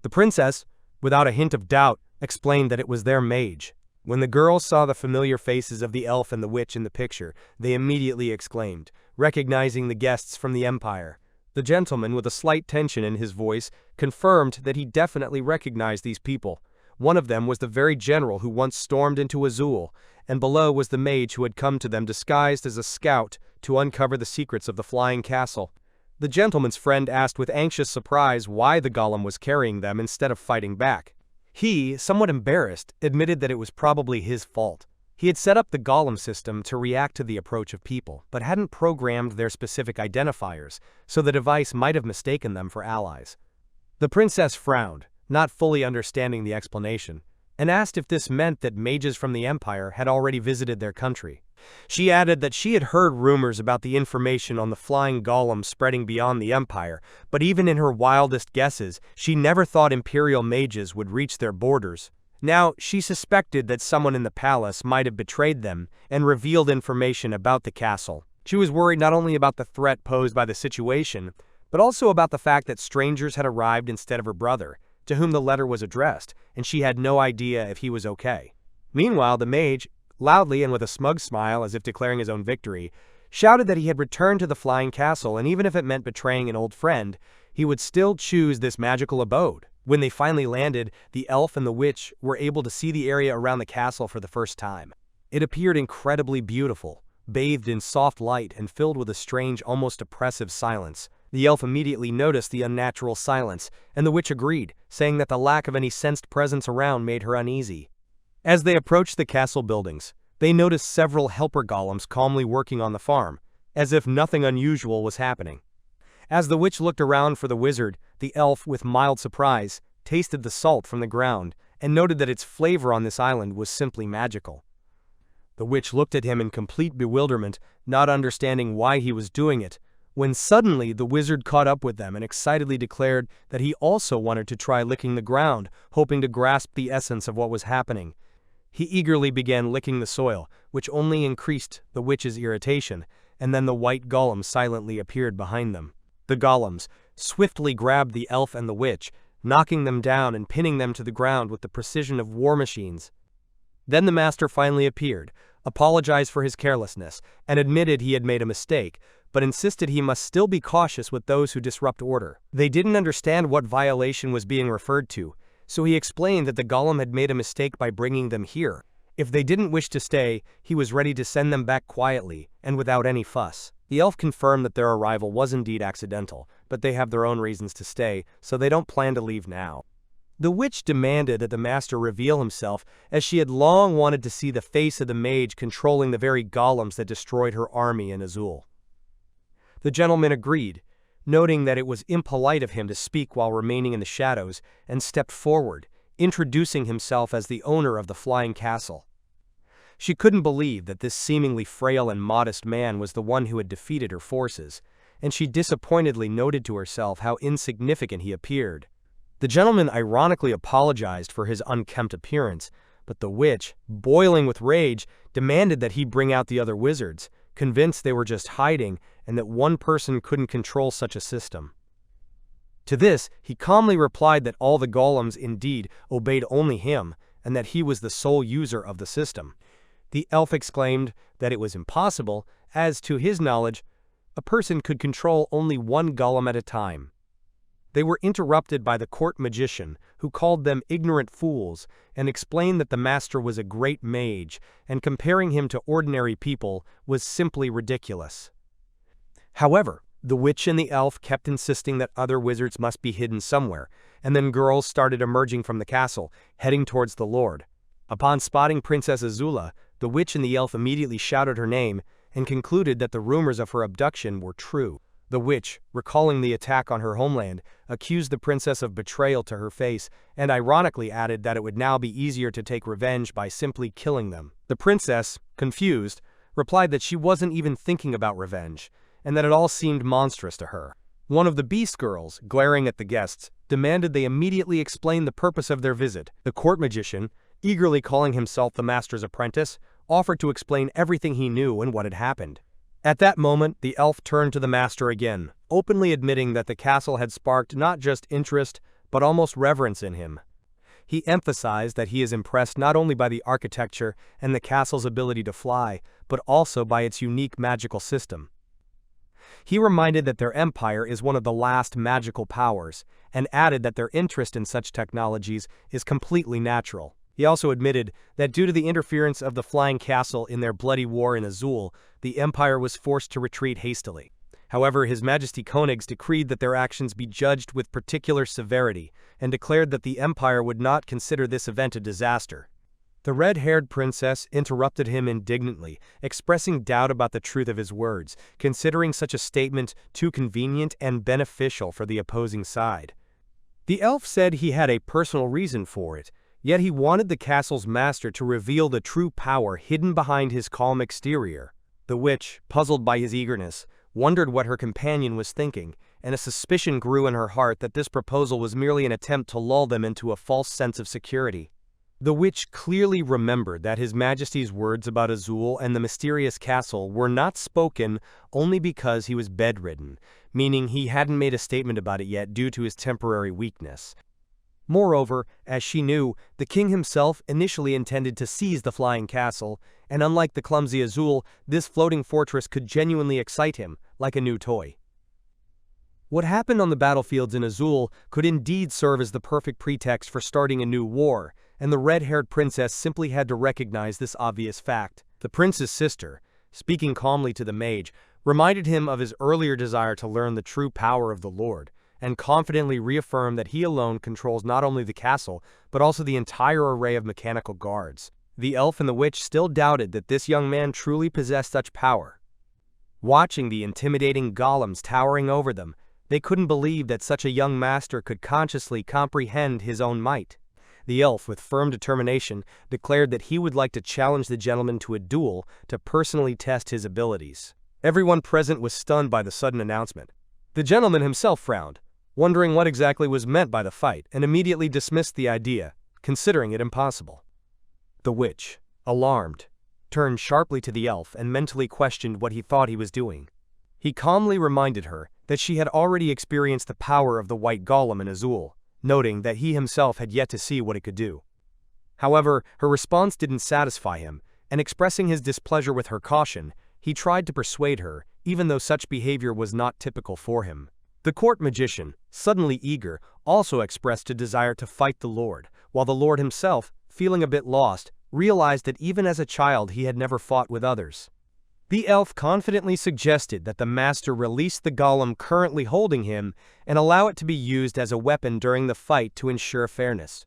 The princess, without a hint of doubt, explained that it was their mage. When the girls saw the familiar faces of the elf and the witch in the picture, they immediately exclaimed, recognizing the guests from the empire. The gentleman, with a slight tension in his voice, confirmed that he definitely recognized these people. One of them was the very general who once stormed into Azul, and below was the mage who had come to them disguised as a scout to uncover the secrets of the flying castle. The gentleman's friend asked with anxious surprise why the golem was carrying them instead of fighting back. He, somewhat embarrassed, admitted that it was probably his fault. He had set up the golem system to react to the approach of people, but hadn't programmed their specific identifiers, so the device might have mistaken them for allies. The princess frowned, not fully understanding the explanation, and asked if this meant that mages from the empire had already visited their country. She added that she had heard rumors about the information on the flying golem spreading beyond the empire, but even in her wildest guesses, she never thought imperial mages would reach their borders. Now, she suspected that someone in the palace might have betrayed them and revealed information about the castle. She was worried not only about the threat posed by the situation, but also about the fact that strangers had arrived instead of her brother, to whom the letter was addressed, and she had no idea if he was okay. Meanwhile, the mage, loudly and with a smug smile as if declaring his own victory, shouted that he had returned to the flying castle, and even if it meant betraying an old friend, he would still choose this magical abode. When they finally landed, the elf and the witch were able to see the area around the castle for the first time. It appeared incredibly beautiful, bathed in soft light and filled with a strange, almost oppressive silence. The elf immediately noticed the unnatural silence, and the witch agreed, saying that the lack of any sensed presence around made her uneasy. As they approached the castle buildings, they noticed several helper golems calmly working on the farm, as if nothing unusual was happening. As the witch looked around for the wizard, the elf, with mild surprise, tasted the salt from the ground and noted that its flavor on this island was simply magical. The witch looked at him in complete bewilderment, not understanding why he was doing it, when suddenly the wizard caught up with them and excitedly declared that he also wanted to try licking the ground, hoping to grasp the essence of what was happening. He eagerly began licking the soil, which only increased the witch's irritation, and then the white golem silently appeared behind them. The golems swiftly grabbed the elf and the witch, knocking them down and pinning them to the ground with the precision of war machines. Then the master finally appeared, apologized for his carelessness, and admitted he had made a mistake, but insisted he must still be cautious with those who disrupt order. They didn't understand what violation was being referred to, so he explained that the golem had made a mistake by bringing them here. If they didn't wish to stay, he was ready to send them back quietly and without any fuss. The elf confirmed that their arrival was indeed accidental, but they have their own reasons to stay, so they don't plan to leave now. The witch demanded that the master reveal himself, as she had long wanted to see the face of the mage controlling the very golems that destroyed her army in Azul. The gentleman agreed, noting that it was impolite of him to speak while remaining in the shadows, and stepped forward, introducing himself as the owner of the flying castle. She couldn't believe that this seemingly frail and modest man was the one who had defeated her forces, and she disappointedly noted to herself how insignificant he appeared. The gentleman ironically apologized for his unkempt appearance, but the witch, boiling with rage, demanded that he bring out the other wizards, convinced they were just hiding and that one person couldn't control such a system. To this, he calmly replied that all the golems indeed obeyed only him, and that he was the sole user of the system. The elf exclaimed that it was impossible, as to his knowledge, a person could control only one golem at a time. They were interrupted by the court magician, who called them ignorant fools and explained that the master was a great mage, and comparing him to ordinary people was simply ridiculous. However, the witch and the elf kept insisting that other wizards must be hidden somewhere, and then girls started emerging from the castle, heading towards the lord. Upon spotting Princess Azula, the witch and the elf immediately shouted her name and concluded that the rumors of her abduction were true. The witch, recalling the attack on her homeland, accused the princess of betrayal to her face and ironically added that it would now be easier to take revenge by simply killing them. The princess, confused, replied that she wasn't even thinking about revenge, and that it all seemed monstrous to her. One of the beast girls, glaring at the guests, demanded they immediately explain the purpose of their visit. The court magician, eagerly calling himself the master's apprentice, offered to explain everything he knew and what had happened. At that moment, the elf turned to the master again, openly admitting that the castle had sparked not just interest, but almost reverence in him. He emphasized that he is impressed not only by the architecture and the castle's ability to fly, but also by its unique magical system. He reminded that their empire is one of the last magical powers, and added that their interest in such technologies is completely natural. He also admitted that due to the interference of the flying castle in their bloody war in Azul, the empire was forced to retreat hastily. However, His Majesty Koenigs decreed that their actions be judged with particular severity, and declared that the empire would not consider this event a disaster. The red-haired princess interrupted him indignantly, expressing doubt about the truth of his words, considering such a statement too convenient and beneficial for the opposing side. The elf said he had a personal reason for it, yet he wanted the castle's master to reveal the true power hidden behind his calm exterior. The witch, puzzled by his eagerness, wondered what her companion was thinking, and a suspicion grew in her heart that this proposal was merely an attempt to lull them into a false sense of security. The witch clearly remembered that His Majesty's words about Azul and the mysterious castle were not spoken only because he was bedridden, meaning he hadn't made a statement about it yet due to his temporary weakness. Moreover, as she knew, the king himself initially intended to seize the flying castle, and unlike the clumsy Azul, this floating fortress could genuinely excite him, like a new toy. What happened on the battlefields in Azul could indeed serve as the perfect pretext for starting a new war, and the red-haired princess simply had to recognize this obvious fact. The prince's sister, speaking calmly to the mage, reminded him of his earlier desire to learn the true power of the Lord, and confidently reaffirmed that he alone controls not only the castle, but also the entire array of mechanical guards. The elf and the witch still doubted that this young man truly possessed such power. Watching the intimidating golems towering over them, they couldn't believe that such a young master could consciously comprehend his own might. The elf, with firm determination, declared that he would like to challenge the gentleman to a duel to personally test his abilities. Everyone present was stunned by the sudden announcement. The gentleman himself frowned, wondering what exactly was meant by the fight, and immediately dismissed the idea, considering it impossible. The witch, alarmed, turned sharply to the elf and mentally questioned what he thought he was doing. He calmly reminded her that she had already experienced the power of the white golem in Azul, noting that he himself had yet to see what it could do. However, her response didn't satisfy him, and expressing his displeasure with her caution, he tried to persuade her, even though such behavior was not typical for him. The court magician, suddenly eager, also expressed a desire to fight the Lord, while the Lord himself, feeling a bit lost, realized that even as a child he had never fought with others. The elf confidently suggested that the master release the golem currently holding him and allow it to be used as a weapon during the fight to ensure fairness.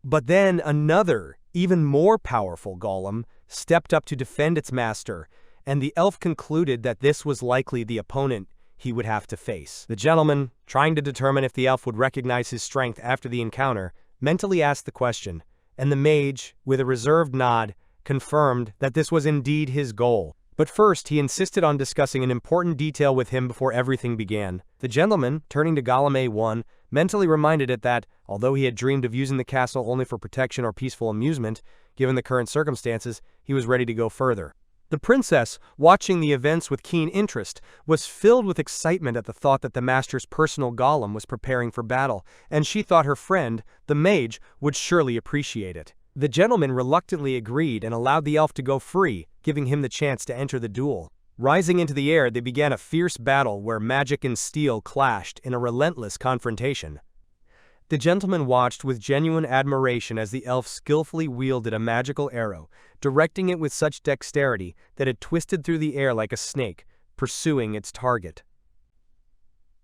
But then another, even more powerful golem stepped up to defend its master, and the elf concluded that this was likely the opponent he would have to face. The gentleman, trying to determine if the elf would recognize his strength after the encounter, mentally asked the question, and the mage, with a reserved nod, confirmed that this was indeed his goal. But first, he insisted on discussing an important detail with him before everything began. The gentleman, turning to Golem A1, mentally reminded it that, although he had dreamed of using the castle only for protection or peaceful amusement, given the current circumstances, he was ready to go further. The princess, watching the events with keen interest, was filled with excitement at the thought that the master's personal golem was preparing for battle, and she thought her friend, the mage, would surely appreciate it. The gentleman reluctantly agreed and allowed the elf to go free, giving him the chance to enter the duel. Rising into the air, they began a fierce battle where magic and steel clashed in a relentless confrontation. The gentleman watched with genuine admiration as the elf skillfully wielded a magical arrow, directing it with such dexterity that it twisted through the air like a snake, pursuing its target.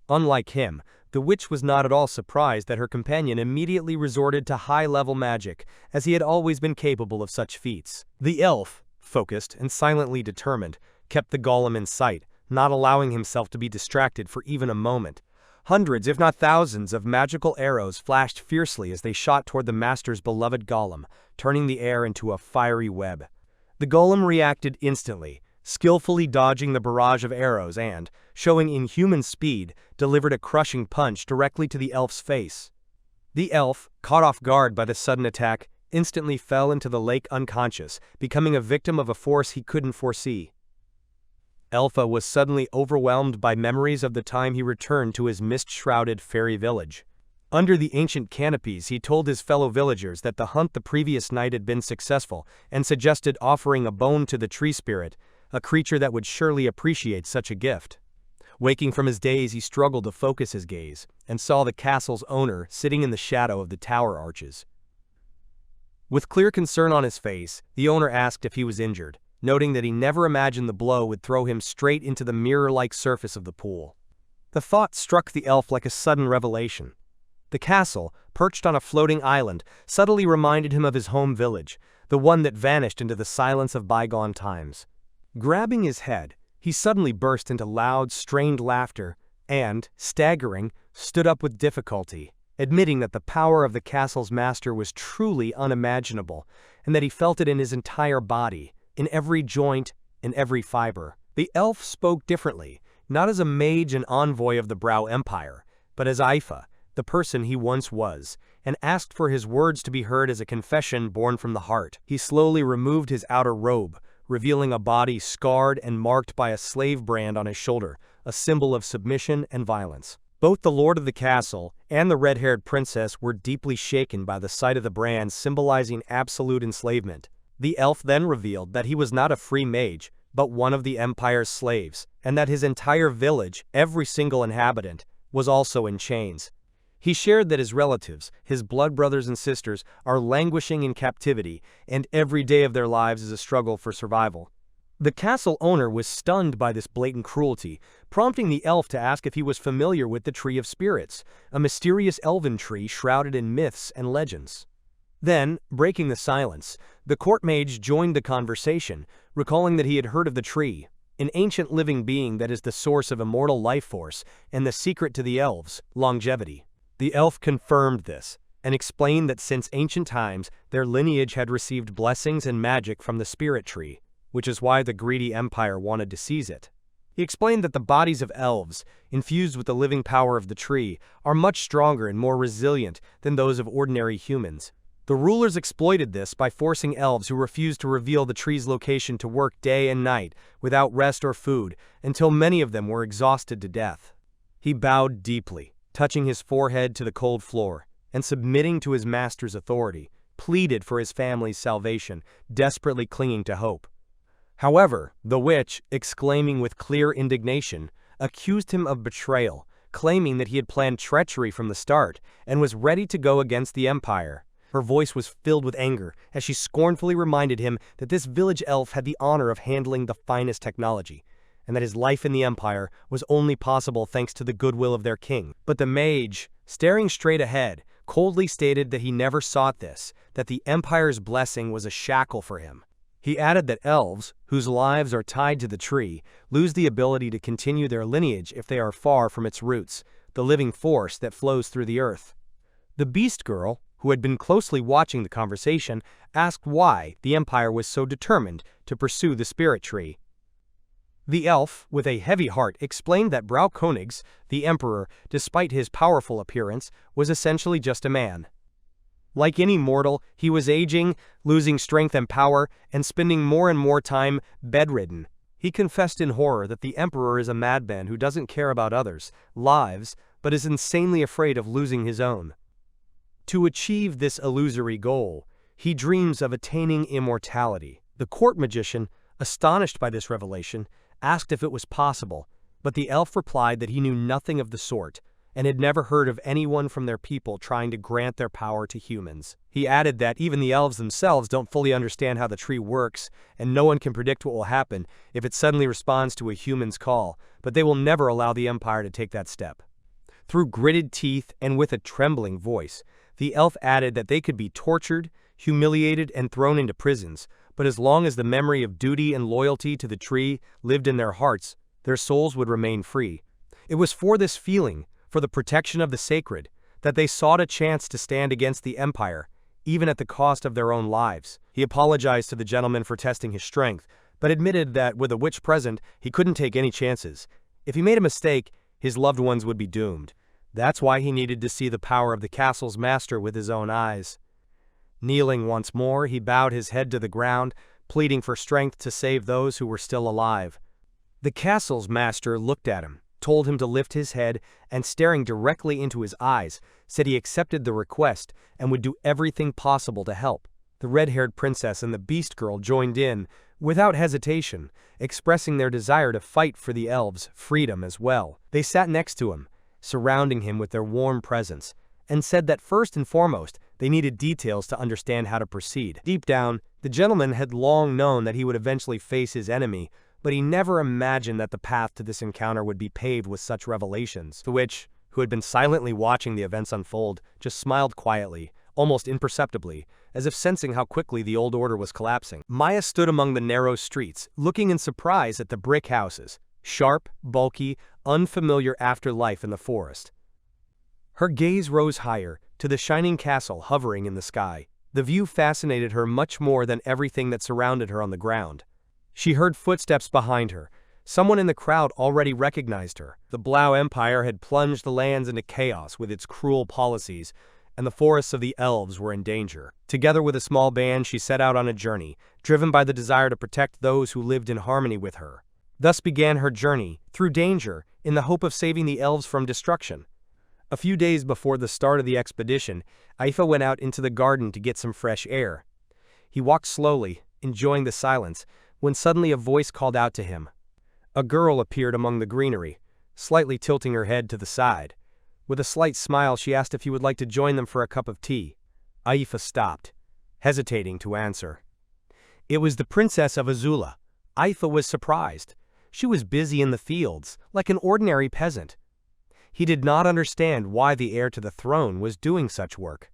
Unlike him, the witch was not at all surprised that her companion immediately resorted to high-level magic, as he had always been capable of such feats. The elf, focused and silently determined, kept the golem in sight, not allowing himself to be distracted for even a moment. Hundreds, if not thousands, of magical arrows flashed fiercely as they shot toward the master's beloved golem, turning the air into a fiery web. The golem reacted instantly, skillfully dodging the barrage of arrows and, showing inhuman speed, delivered a crushing punch directly to the elf's face. The elf, caught off guard by the sudden attack, instantly fell into the lake unconscious, becoming a victim of a force he couldn't foresee. Elpha was suddenly overwhelmed by memories of the time he returned to his mist-shrouded fairy village. Under the ancient canopies, he told his fellow villagers that the hunt the previous night had been successful and suggested offering a bone to the tree spirit, a creature that would surely appreciate such a gift. Waking from his daze, he struggled to focus his gaze and saw the castle's owner sitting in the shadow of the tower arches. With clear concern on his face, the owner asked if he was injured, noting that he never imagined the blow would throw him straight into the mirror-like surface of the pool. The thought struck the elf like a sudden revelation. The castle, perched on a floating island, subtly reminded him of his home village, the one that vanished into the silence of bygone times. Grabbing his head, he suddenly burst into loud, strained laughter and, staggering, stood up with difficulty, admitting that the power of the castle's master was truly unimaginable and that he felt it in his entire body, in every joint, in every fiber. The elf spoke differently, not as a mage and envoy of the Brow Empire, but as Ifa, the person he once was, and asked for his words to be heard as a confession born from the heart. He slowly removed his outer robe, revealing a body scarred and marked by a slave brand on his shoulder, a symbol of submission and violence. Both the lord of the castle and the red-haired princess were deeply shaken by the sight of the brand symbolizing absolute enslavement. The elf then revealed that he was not a free mage, but one of the Empire's slaves, and that his entire village, every single inhabitant, was also in chains. He shared that his relatives, his blood brothers and sisters, are languishing in captivity, and every day of their lives is a struggle for survival. The castle owner was stunned by this blatant cruelty, prompting the elf to ask if he was familiar with the Tree of Spirits, a mysterious elven tree shrouded in myths and legends. Then, breaking the silence, the court mage joined the conversation, recalling that he had heard of the tree, an ancient living being that is the source of immortal life force and the secret to the elves, longevity. The elf confirmed this, and explained that since ancient times, their lineage had received blessings and magic from the spirit tree, which is why the greedy empire wanted to seize it. He explained that the bodies of elves, infused with the living power of the tree, are much stronger and more resilient than those of ordinary humans. The rulers exploited this by forcing elves who refused to reveal the tree's location to work day and night without rest or food until many of them were exhausted to death. He bowed deeply, touching his forehead to the cold floor, and submitting to his master's authority, pleaded for his family's salvation, desperately clinging to hope. However, the witch, exclaiming with clear indignation, accused him of betrayal, claiming that he had planned treachery from the start and was ready to go against the empire. Her voice was filled with anger as she scornfully reminded him that this village elf had the honor of handling the finest technology, and that his life in the empire was only possible thanks to the goodwill of their king. But the mage, staring straight ahead, coldly stated that he never sought this, that the empire's blessing was a shackle for him. He added that elves, whose lives are tied to the tree, lose the ability to continue their lineage if they are far from its roots, the living force that flows through the earth. The beast girl, who had been closely watching the conversation, asked why the Empire was so determined to pursue the spirit tree. The elf, with a heavy heart, explained that Braukönigs, the emperor, despite his powerful appearance, was essentially just a man. Like any mortal, he was aging, losing strength and power, and spending more and more time bedridden. He confessed in horror that the emperor is a madman who doesn't care about others' lives, but is insanely afraid of losing his own. To achieve this illusory goal, he dreams of attaining immortality. The court magician, astonished by this revelation, asked if it was possible, but the elf replied that he knew nothing of the sort, and had never heard of anyone from their people trying to grant their power to humans. He added that even the elves themselves don't fully understand how the tree works, and no one can predict what will happen if it suddenly responds to a human's call, but they will never allow the Empire to take that step. Through gritted teeth and with a trembling voice, the elf added that they could be tortured, humiliated, and thrown into prisons, but as long as the memory of duty and loyalty to the tree lived in their hearts, their souls would remain free. It was for this feeling, for the protection of the sacred, that they sought a chance to stand against the Empire, even at the cost of their own lives. He apologized to the gentleman for testing his strength, but admitted that with a witch present, he couldn't take any chances. If he made a mistake, his loved ones would be doomed. That's why he needed to see the power of the castle's master with his own eyes. Kneeling once more, he bowed his head to the ground, pleading for strength to save those who were still alive. The castle's master looked at him, told him to lift his head, and staring directly into his eyes, said he accepted the request and would do everything possible to help. The red-haired princess and the beast girl joined in, without hesitation, expressing their desire to fight for the elves' freedom as well. They sat next to him, surrounding him with their warm presence, and said that first and foremost, they needed details to understand how to proceed. Deep down, the gentleman had long known that he would eventually face his enemy, but he never imagined that the path to this encounter would be paved with such revelations. The witch, who had been silently watching the events unfold, just smiled quietly, almost imperceptibly, as if sensing how quickly the old order was collapsing. Maya stood among the narrow streets, looking in surprise at the brick houses, sharp, bulky, unfamiliar afterlife in the forest. Her gaze rose higher, to the shining castle hovering in the sky. The view fascinated her much more than everything that surrounded her on the ground. She heard footsteps behind her. Someone in the crowd already recognized her. The Blau Empire had plunged the lands into chaos with its cruel policies, and the forests of the elves were in danger. Together with a small band, she set out on a journey, driven by the desire to protect those who lived in harmony with her. Thus began her journey, through danger, in the hope of saving the elves from destruction. A few days before the start of the expedition, Ifa went out into the garden to get some fresh air. He walked slowly, enjoying the silence, when suddenly a voice called out to him. A girl appeared among the greenery, slightly tilting her head to the side. With a slight smile, she asked if he would like to join them for a cup of tea. Ifa stopped, hesitating to answer. It was the Princess of Azula. Ifa was surprised. She was busy in the fields, like an ordinary peasant. He did not understand why the heir to the throne was doing such work.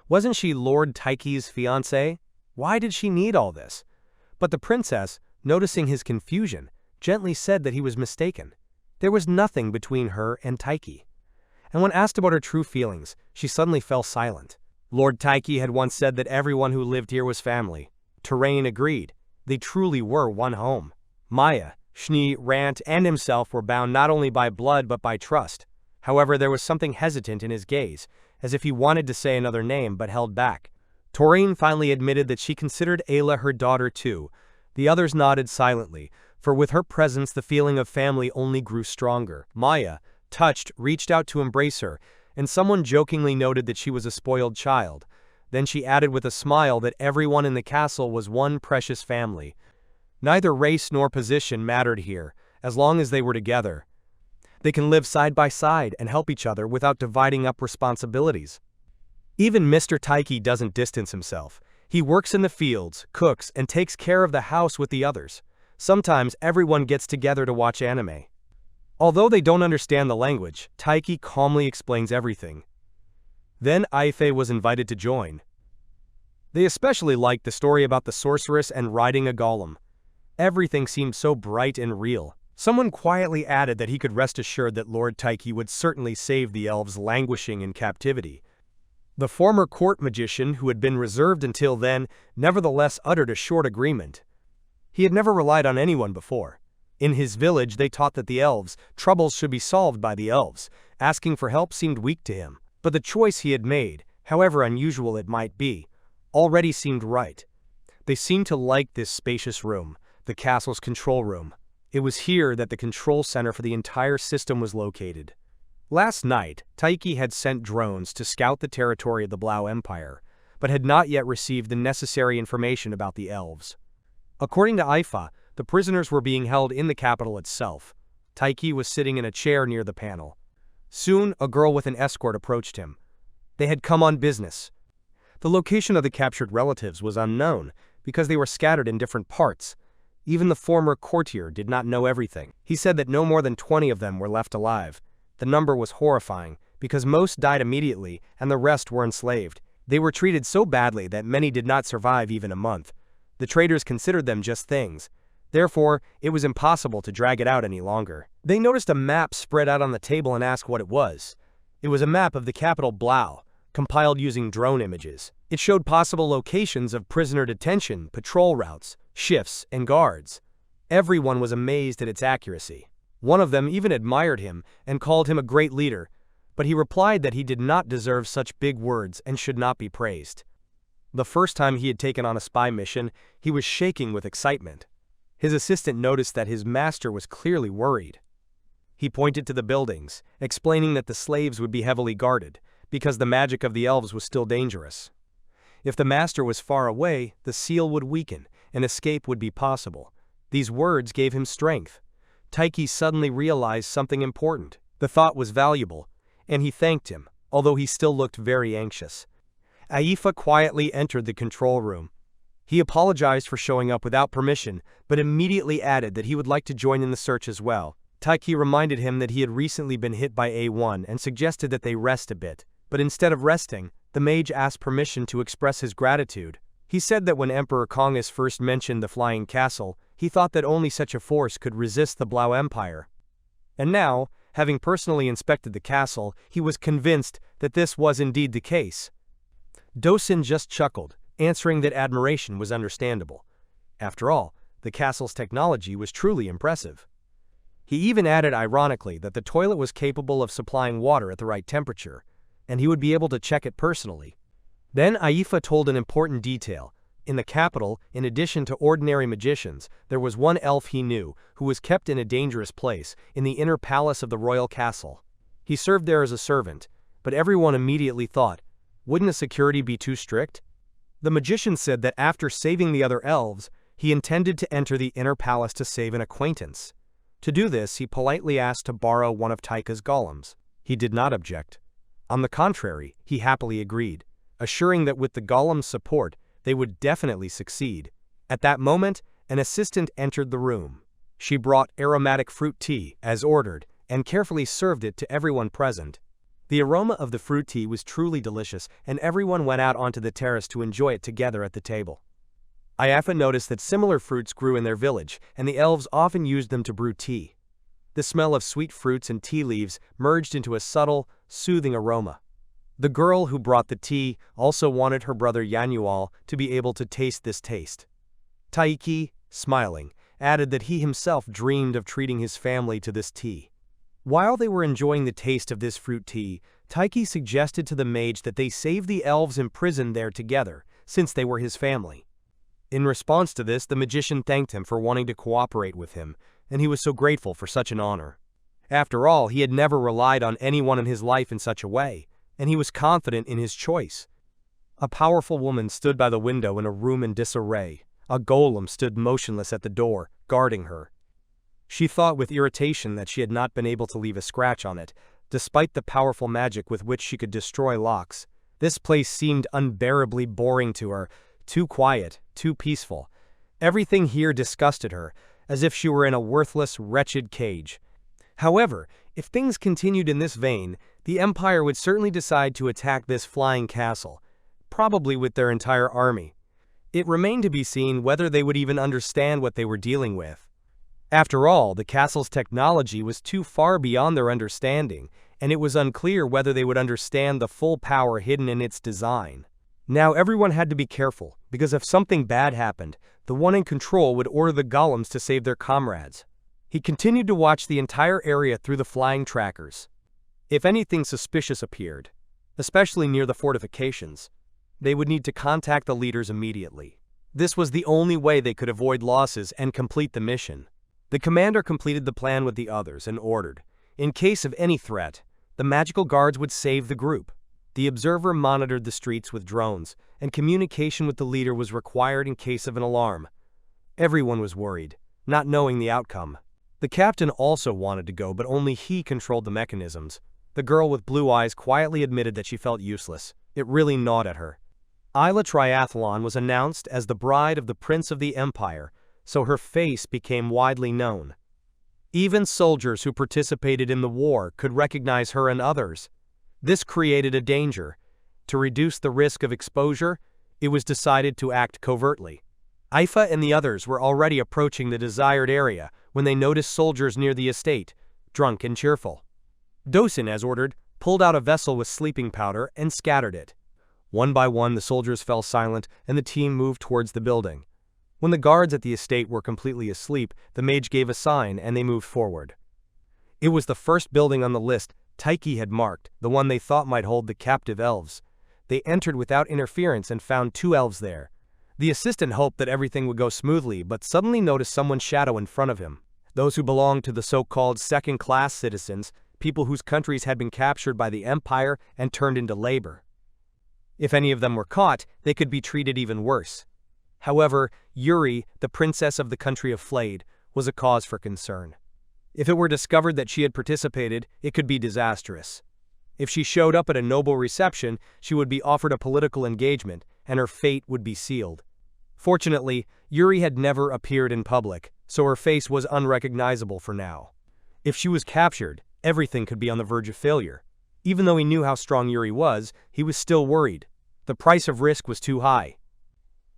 Wasn't she Lord Tiki's fiancée? Why did she need all this? But the princess, noticing his confusion, gently said that he was mistaken. There was nothing between her and Tiki. And when asked about her true feelings, she suddenly fell silent. Lord Tiki had once said that everyone who lived here was family. Terrain agreed. They truly were one home. Maya, Shni, Rant, and himself were bound not only by blood but by trust. However, there was something hesitant in his gaze, as if he wanted to say another name but held back. Taurine finally admitted that she considered Eila her daughter too. The others nodded silently, for with her presence the feeling of family only grew stronger. Maya, touched, reached out to embrace her, and someone jokingly noted that she was a spoiled child. Then she added with a smile that everyone in the castle was one precious family. Neither race nor position mattered here, as long as they were together. They can live side by side and help each other without dividing up responsibilities. Even Mr. Tiki doesn't distance himself. He works in the fields, cooks, and takes care of the house with the others. Sometimes everyone gets together to watch anime. Although they don't understand the language, Tiki calmly explains everything. Then Ife was invited to join. They especially liked the story about the sorceress and riding a golem. Everything seemed so bright and real. Someone quietly added that he could rest assured that Lord Tiki would certainly save the elves languishing in captivity. The former court magician, who had been reserved until then, nevertheless uttered a short agreement. He had never relied on anyone before. In his village, they taught that the elves' troubles should be solved by the elves. Asking for help seemed weak to him, but the choice he had made, however unusual it might be, already seemed right. They seemed to like this spacious room, the castle's control room. It was here that the control center for the entire system was located. Last night, Tiki had sent drones to scout the territory of the Blau Empire, but had not yet received the necessary information about the elves. According to Ifa, the prisoners were being held in the capital itself. Tiki was sitting in a chair near the panel. Soon, a girl with an escort approached him. They had come on business. The location of the captured relatives was unknown, because they were scattered in different parts. Even the former courtier did not know everything. He said that no more than 20 of them were left alive. The number was horrifying, because most died immediately and the rest were enslaved. They were treated so badly that many did not survive even a month. The traders considered them just things. Therefore, it was impossible to drag it out any longer. They noticed a map spread out on the table and asked what it was. It was a map of the capital Blau, compiled using drone images. It showed possible locations of prisoner detention, patrol routes, shifts, and guards. Everyone was amazed at its accuracy. One of them even admired him and called him a great leader, but he replied that he did not deserve such big words and should not be praised. The first time he had taken on a spy mission, he was shaking with excitement. His assistant noticed that his master was clearly worried. He pointed to the buildings, explaining that the slaves would be heavily guarded, because the magic of the elves was still dangerous. If the master was far away, the seal would weaken, and escape would be possible. These words gave him strength. Tiki suddenly realized something important. The thought was valuable, and he thanked him, although he still looked very anxious. Aifa quietly entered the control room. He apologized for showing up without permission, but immediately added that he would like to join in the search as well. Tiki reminded him that he had recently been hit by A1 and suggested that they rest a bit, but instead of resting, the mage asked permission to express his gratitude. He said that when Emperor Kongus first mentioned the flying castle, he thought that only such a force could resist the Blau Empire. And now, having personally inspected the castle, he was convinced that this was indeed the case. Dosin just chuckled, answering that admiration was understandable. After all, the castle's technology was truly impressive. He even added ironically that the toilet was capable of supplying water at the right temperature, and he would be able to check it personally. Then Aifa told an important detail. In the capital, in addition to ordinary magicians, there was one elf he knew, who was kept in a dangerous place, in the inner palace of the royal castle. He served there as a servant, but everyone immediately thought, wouldn't the security be too strict? The magician said that after saving the other elves, he intended to enter the inner palace to save an acquaintance. To do this, he politely asked to borrow one of Taika's golems. He did not object. On the contrary, he happily agreed, assuring that with the golem's support, they would definitely succeed. At that moment, an assistant entered the room. She brought aromatic fruit tea, as ordered, and carefully served it to everyone present. The aroma of the fruit tea was truly delicious, and everyone went out onto the terrace to enjoy it together at the table. Aifa noticed that similar fruits grew in their village, and the elves often used them to brew tea. The smell of sweet fruits and tea leaves merged into a subtle, soothing aroma. The girl who brought the tea also wanted her brother Yanual to be able to taste this taste. Tiki, smiling, added that he himself dreamed of treating his family to this tea. While they were enjoying the taste of this fruit tea, Tiki suggested to the mage that they save the elves imprisoned there together, since they were his family. In response to this, the magician thanked him for wanting to cooperate with him, and he was so grateful for such an honor. After all, he had never relied on anyone in his life in such a way, and he was confident in his choice. A powerful woman stood by the window in a room in disarray. A golem stood motionless at the door, guarding her. She thought with irritation that she had not been able to leave a scratch on it, despite the powerful magic with which she could destroy locks. This place seemed unbearably boring to her, too quiet, too peaceful. Everything here disgusted her, as if she were in a worthless, wretched cage. However, if things continued in this vein, the Empire would certainly decide to attack this flying castle, probably with their entire army. It remained to be seen whether they would even understand what they were dealing with. After all, the castle's technology was too far beyond their understanding, and it was unclear whether they would understand the full power hidden in its design. Now everyone had to be careful, because if something bad happened, the one in control would order the golems to save their comrades. He continued to watch the entire area through the flying trackers. If anything suspicious appeared, especially near the fortifications, they would need to contact the leaders immediately. This was the only way they could avoid losses and complete the mission. The commander completed the plan with the others and ordered, in case of any threat, the magical guards would save the group. The observer monitored the streets with drones, and communication with the leader was required in case of an alarm. Everyone was worried, not knowing the outcome. The captain also wanted to go, but only he controlled the mechanisms. The girl with blue eyes quietly admitted that she felt useless. It really gnawed at her. Eila Triathlon was announced as the bride of the Prince of the Empire, so her face became widely known. Even soldiers who participated in the war could recognize her and others. This created a danger. To reduce the risk of exposure, it was decided to act covertly. Ifa and the others were already approaching the desired area when they noticed soldiers near the estate, drunk and cheerful. Dosin, as ordered, pulled out a vessel with sleeping powder and scattered it. One by one, the soldiers fell silent and the team moved towards the building. When the guards at the estate were completely asleep, the mage gave a sign and they moved forward. It was the first building on the list Tiki had marked, the one they thought might hold the captive elves. They entered without interference and found 2 elves there. The assistant hoped that everything would go smoothly, but suddenly noticed someone's shadow in front of him. Those who belonged to the so-called second-class citizens, people whose countries had been captured by the empire and turned into labor. If any of them were caught, they could be treated even worse. However, Yuri, the princess of the country of Flayed, was a cause for concern. If it were discovered that she had participated, it could be disastrous. If she showed up at a noble reception, she would be offered a political engagement, and her fate would be sealed. Fortunately, Yuri had never appeared in public, so her face was unrecognizable for now. If she was captured, everything could be on the verge of failure. Even though he knew how strong Yuri was, he was still worried. The price of risk was too high.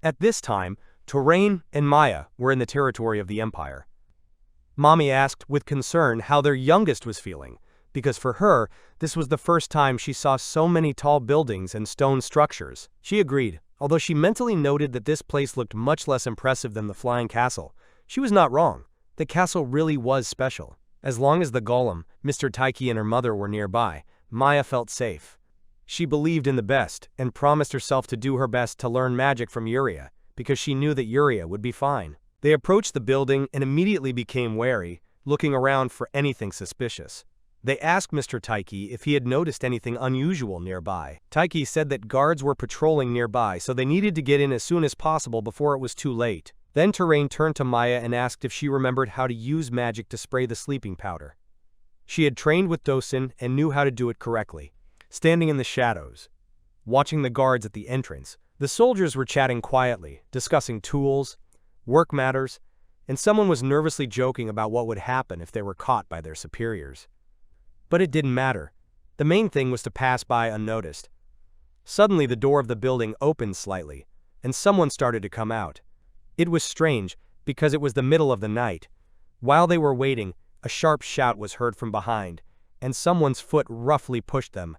At this time, Torain and Maya were in the territory of the Empire. Mommy asked with concern how their youngest was feeling, because for her, this was the first time she saw so many tall buildings and stone structures. She agreed, although she mentally noted that this place looked much less impressive than the flying castle. She was not wrong. The castle really was special. As long as the golem, Mr. Tiki, and her mother were nearby, Maya felt safe. She believed in the best and promised herself to do her best to learn magic from Yuria, because she knew that Yuria would be fine. They approached the building and immediately became wary, looking around for anything suspicious. They asked Mr. Tiki if he had noticed anything unusual nearby. Tiki said that guards were patrolling nearby, so they needed to get in as soon as possible before it was too late. Then Terrain turned to Maya and asked if she remembered how to use magic to spray the sleeping powder. She had trained with Dosin and knew how to do it correctly. Standing in the shadows, watching the guards at the entrance, the soldiers were chatting quietly, discussing tools, work matters, and someone was nervously joking about what would happen if they were caught by their superiors. But it didn't matter. The main thing was to pass by unnoticed. Suddenly the door of the building opened slightly, and someone started to come out. It was strange, because it was the middle of the night. While they were waiting, a sharp shout was heard from behind, and someone's foot roughly pushed them.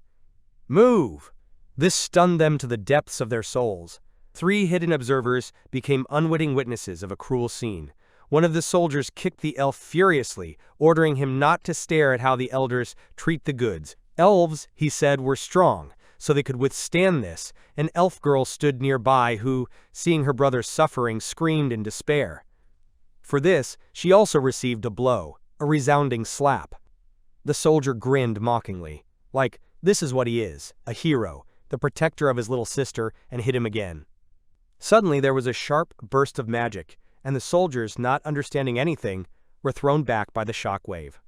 "Move!" This stunned them to the depths of their souls. 3 hidden observers became unwitting witnesses of a cruel scene. One of the soldiers kicked the elf furiously, ordering him not to stare at how the elders treat the goods. Elves, he said, were strong, so they could withstand this. An elf girl stood nearby who, seeing her brother suffering, screamed in despair. For this, she also received a blow, a resounding slap. The soldier grinned mockingly, like, this is what he is, a hero, the protector of his little sister, and hit him again. Suddenly there was a sharp burst of magic, and the soldiers, not understanding anything, were thrown back by the shock wave.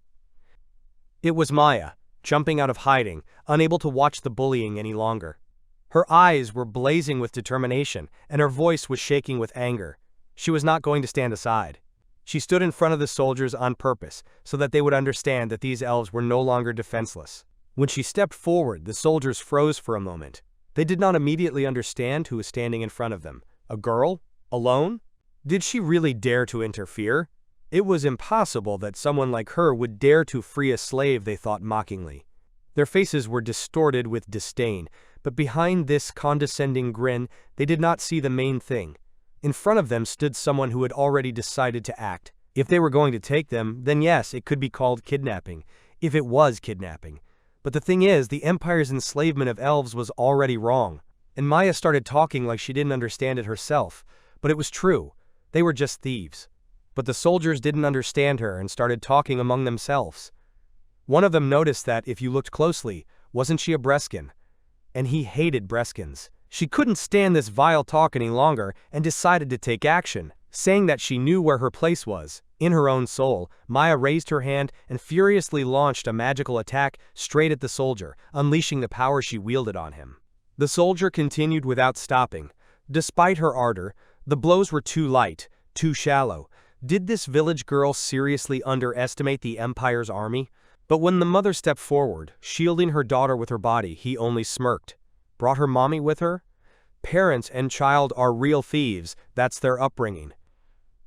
It was Maya, jumping out of hiding, unable to watch the bullying any longer. Her eyes were blazing with determination, and her voice was shaking with anger. She was not going to stand aside. She stood in front of the soldiers on purpose, so that they would understand that these elves were no longer defenseless. When she stepped forward, the soldiers froze for a moment. They did not immediately understand who was standing in front of them. A girl? Alone? Did she really dare to interfere? It was impossible that someone like her would dare to free a slave, they thought mockingly. Their faces were distorted with disdain, but behind this condescending grin, they did not see the main thing. In front of them stood someone who had already decided to act. If they were going to take them, then yes, it could be called kidnapping, if it was kidnapping. But the thing is, the Empire's enslavement of elves was already wrong. And Maya started talking like she didn't understand it herself. But it was true. They were just thieves. But the soldiers didn't understand her and started talking among themselves. One of them noticed that, if you looked closely, wasn't she a Breskin? And he hated Breskins. She couldn't stand this vile talk any longer and decided to take action, saying that she knew where her place was. In her own soul, Maya raised her hand and furiously launched a magical attack straight at the soldier, unleashing the power she wielded on him. The soldier continued without stopping. Despite her ardor, the blows were too light, too shallow. Did this village girl seriously underestimate the Empire's army? But when the mother stepped forward, shielding her daughter with her body, he only smirked. Brought her mommy with her? Parents and child are real thieves, that's their upbringing.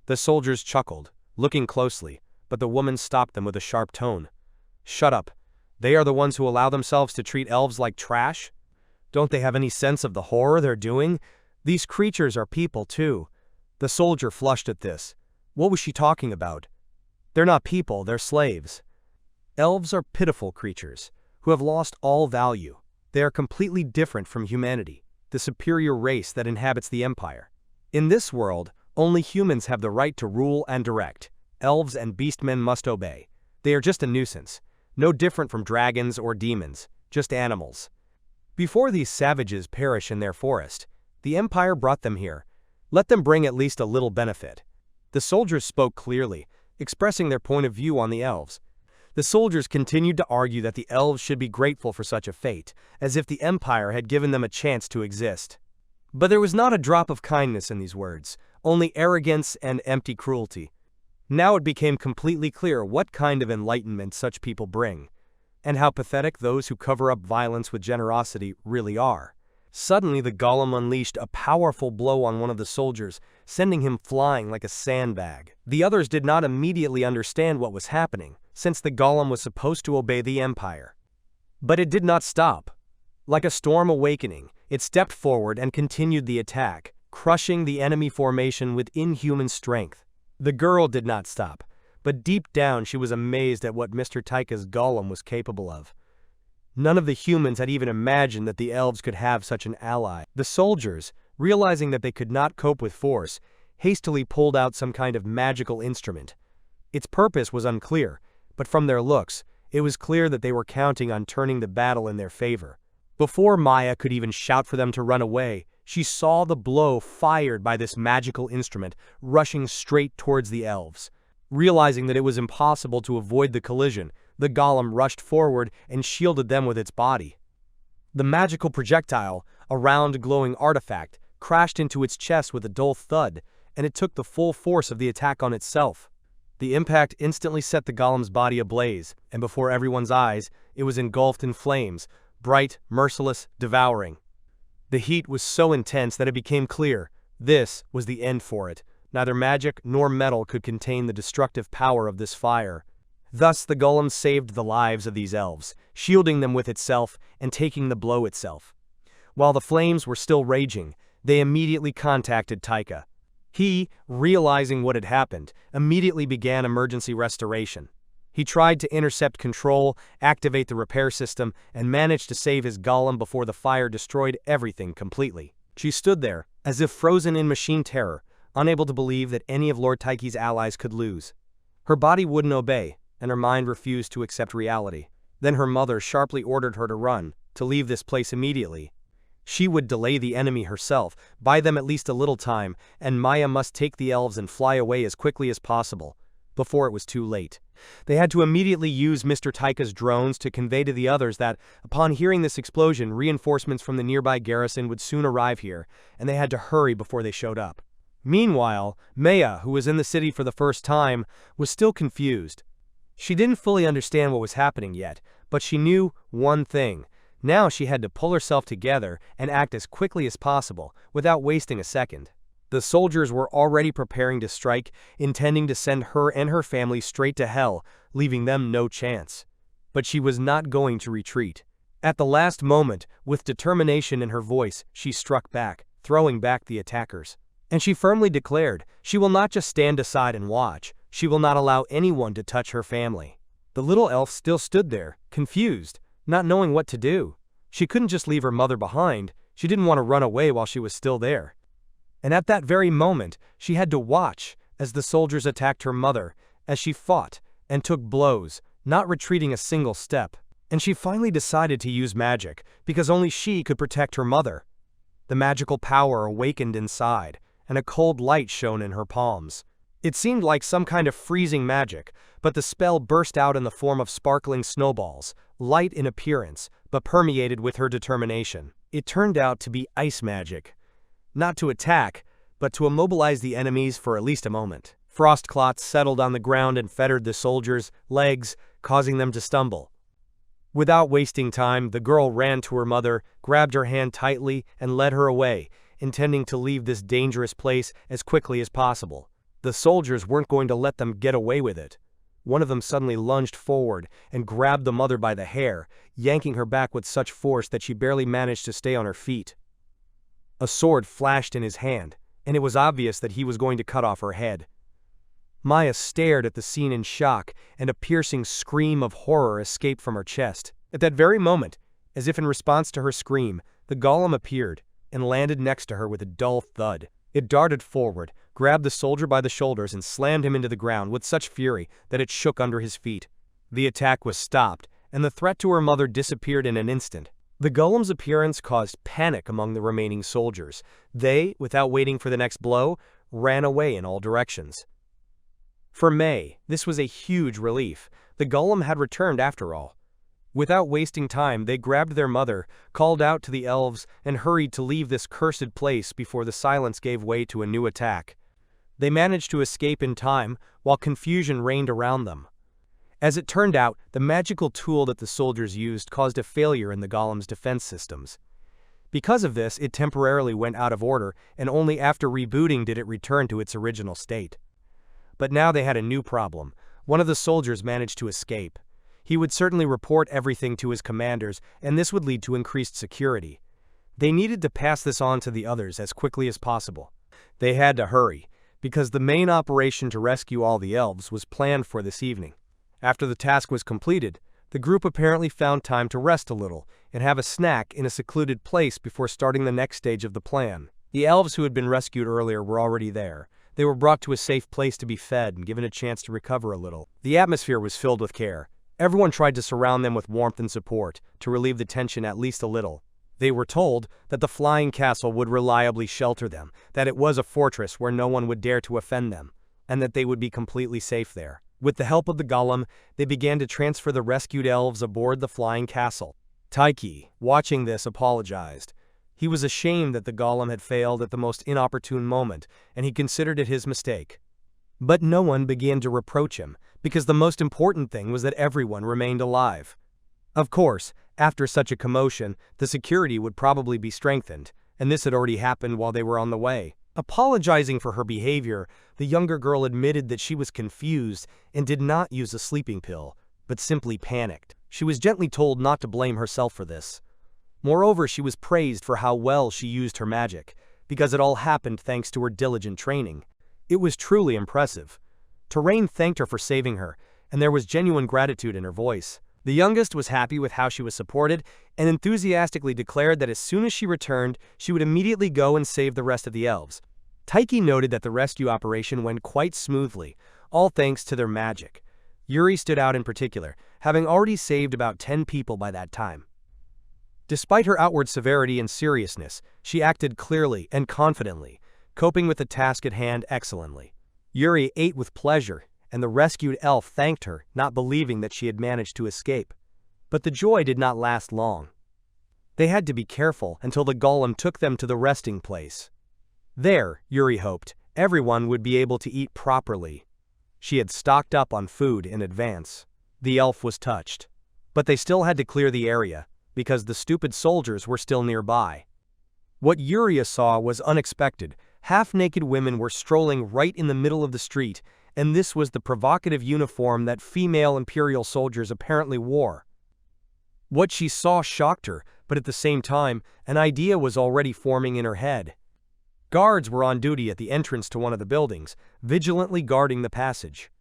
The soldiers chuckled, looking closely, but the woman stopped them with a sharp tone. Shut up. They are the ones who allow themselves to treat elves like trash? Don't they have any sense of the horror they're doing? These creatures are people too. The soldier flushed at this. What was she talking about? They're not people, they're slaves. Elves are pitiful creatures, who have lost all value. They are completely different from humanity, the superior race that inhabits the Empire. In this world, only humans have the right to rule and direct. Elves and beastmen must obey. They are just a nuisance, no different from dragons or demons, just animals. Before these savages perish in their forest, the Empire brought them here. Let them bring at least a little benefit. The soldiers spoke clearly, expressing their point of view on the elves. The soldiers continued to argue that the elves should be grateful for such a fate, as if the Empire had given them a chance to exist. But there was not a drop of kindness in these words, only arrogance and empty cruelty. Now it became completely clear what kind of enlightenment such people bring, and how pathetic those who cover up violence with generosity really are. Suddenly the golem unleashed a powerful blow on one of the soldiers, sending him flying like a sandbag. The others did not immediately understand what was happening, since the golem was supposed to obey the Empire. But it did not stop. Like a storm awakening, it stepped forward and continued the attack, crushing the enemy formation with inhuman strength. The girl did not stop, but deep down she was amazed at what Mr. Taika's golem was capable of. None of the humans had even imagined that the elves could have such an ally. The soldiers, realizing that they could not cope with force, hastily pulled out some kind of magical instrument. Its purpose was unclear, but from their looks, it was clear that they were counting on turning the battle in their favor. Before Maya could even shout for them to run away, she saw the blow fired by this magical instrument rushing straight towards the elves. Realizing that it was impossible to avoid the collision, the golem rushed forward and shielded them with its body. The magical projectile, a round glowing artifact, crashed into its chest with a dull thud, and it took the full force of the attack on itself. The impact instantly set the golem's body ablaze, and before everyone's eyes, it was engulfed in flames, bright, merciless, devouring. The heat was so intense that it became clear this was the end for it. Neither magic nor metal could contain the destructive power of this fire. Thus the golem saved the lives of these elves, shielding them with itself and taking the blow itself. While the flames were still raging, they immediately contacted Taika. He, realizing what had happened, immediately began emergency restoration. He tried to intercept control, activate the repair system, and managed to save his golem before the fire destroyed everything completely. She stood there, as if frozen in machine terror, unable to believe that any of Lord Taiki's allies could lose. Her body wouldn't obey, and her mind refused to accept reality. Then her mother sharply ordered her to run, to leave this place immediately. She would delay the enemy herself, buy them at least a little time, and Maya must take the elves and fly away as quickly as possible, before it was too late. They had to immediately use Mr. Taika's drones to convey to the others that, upon hearing this explosion, reinforcements from the nearby garrison would soon arrive here, and they had to hurry before they showed up. Meanwhile, Maya, who was in the city for the first time, was still confused. She didn't fully understand what was happening yet, but she knew one thing. Now she had to pull herself together and act as quickly as possible, without wasting a second. The soldiers were already preparing to strike, intending to send her and her family straight to hell, leaving them no chance. but she was not going to retreat. At the last moment, with determination in her voice, she struck back, throwing back the attackers. And she firmly declared, she will not just stand aside and watch, she will not allow anyone to touch her family. The little elf still stood there, confused, not knowing what to do. She couldn't just leave her mother behind, she didn't want to run away while she was still there. And at that very moment, she had to watch as the soldiers attacked her mother, as she fought and took blows, not retreating a single step. And she finally decided to use magic, because only she could protect her mother. The magical power awakened inside, and a cold light shone in her palms. It seemed like some kind of freezing magic, but the spell burst out in the form of sparkling snowballs, light in appearance, but permeated with her determination. It turned out to be ice magic. Not to attack, but to immobilize the enemies for at least a moment. Frost clots settled on the ground and fettered the soldiers' legs, causing them to stumble. Without wasting time, the girl ran to her mother, grabbed her hand tightly, and led her away, intending to leave this dangerous place as quickly as possible. The soldiers weren't going to let them get away with it. One of them suddenly lunged forward and grabbed the mother by the hair, yanking her back with such force that she barely managed to stay on her feet. A sword flashed in his hand, and it was obvious that he was going to cut off her head. Maya stared at the scene in shock, and a piercing scream of horror escaped from her chest. At that very moment, as if in response to her scream, the golem appeared and landed next to her with a dull thud. It darted forward, grabbed the soldier by the shoulders and slammed him into the ground with such fury that it shook under his feet. The attack was stopped, and the threat to her mother disappeared in an instant. The golem's appearance caused panic among the remaining soldiers. They, without waiting for the next blow, ran away in all directions. For May, this was a huge relief. The golem had returned after all. Without wasting time, they grabbed their mother, called out to the elves, and hurried to leave this cursed place before the silence gave way to a new attack. They managed to escape in time, while confusion reigned around them. As it turned out, the magical tool that the soldiers used caused a failure in the golem's defense systems. Because of this, it temporarily went out of order, and only after rebooting did it return to its original state. But now they had a new problem. One of the soldiers managed to escape. He would certainly report everything to his commanders, and this would lead to increased security. They needed to pass this on to the others as quickly as possible. They had to hurry, because the main operation to rescue all the elves was planned for this evening. After the task was completed, the group apparently found time to rest a little and have a snack in a secluded place before starting the next stage of the plan. The elves who had been rescued earlier were already there. They were brought to a safe place to be fed and given a chance to recover a little. The atmosphere was filled with care. Everyone tried to surround them with warmth and support, to relieve the tension at least a little. They were told that the flying castle would reliably shelter them, that it was a fortress where no one would dare to offend them, and that they would be completely safe there. With the help of the golem, they began to transfer the rescued elves aboard the flying castle. Tiki, watching this, apologized. He was ashamed that the golem had failed at the most inopportune moment, and he considered it his mistake. But no one began to reproach him, because the most important thing was that everyone remained alive. Of course, after such a commotion, the security would probably be strengthened, and this had already happened while they were on the way. Apologizing for her behavior, the younger girl admitted that she was confused and did not use a sleeping pill, but simply panicked. She was gently told not to blame herself for this. Moreover, she was praised for how well she used her magic, because it all happened thanks to her diligent training. It was truly impressive. Terrain thanked her for saving her, and there was genuine gratitude in her voice. The youngest was happy with how she was supported and enthusiastically declared that as soon as she returned, she would immediately go and save the rest of the elves. Tiki noted that the rescue operation went quite smoothly, all thanks to their magic. Yuri stood out in particular, having already saved about 10 people by that time. Despite her outward severity and seriousness, she acted clearly and confidently, coping with the task at hand excellently. Yuri ate with pleasure, and the rescued elf thanked her, not believing that she had managed to escape. But the joy did not last long. They had to be careful until the golem took them to the resting place. There, Yuri hoped, everyone would be able to eat properly. She had stocked up on food in advance. The elf was touched. But they still had to clear the area, because the stupid soldiers were still nearby. What Yuri saw was unexpected. Half-naked women were strolling right in the middle of the street, and this was the provocative uniform that female Imperial soldiers apparently wore. What she saw shocked her, but at the same time, an idea was already forming in her head. Guards were on duty at the entrance to one of the buildings, vigilantly guarding the passage.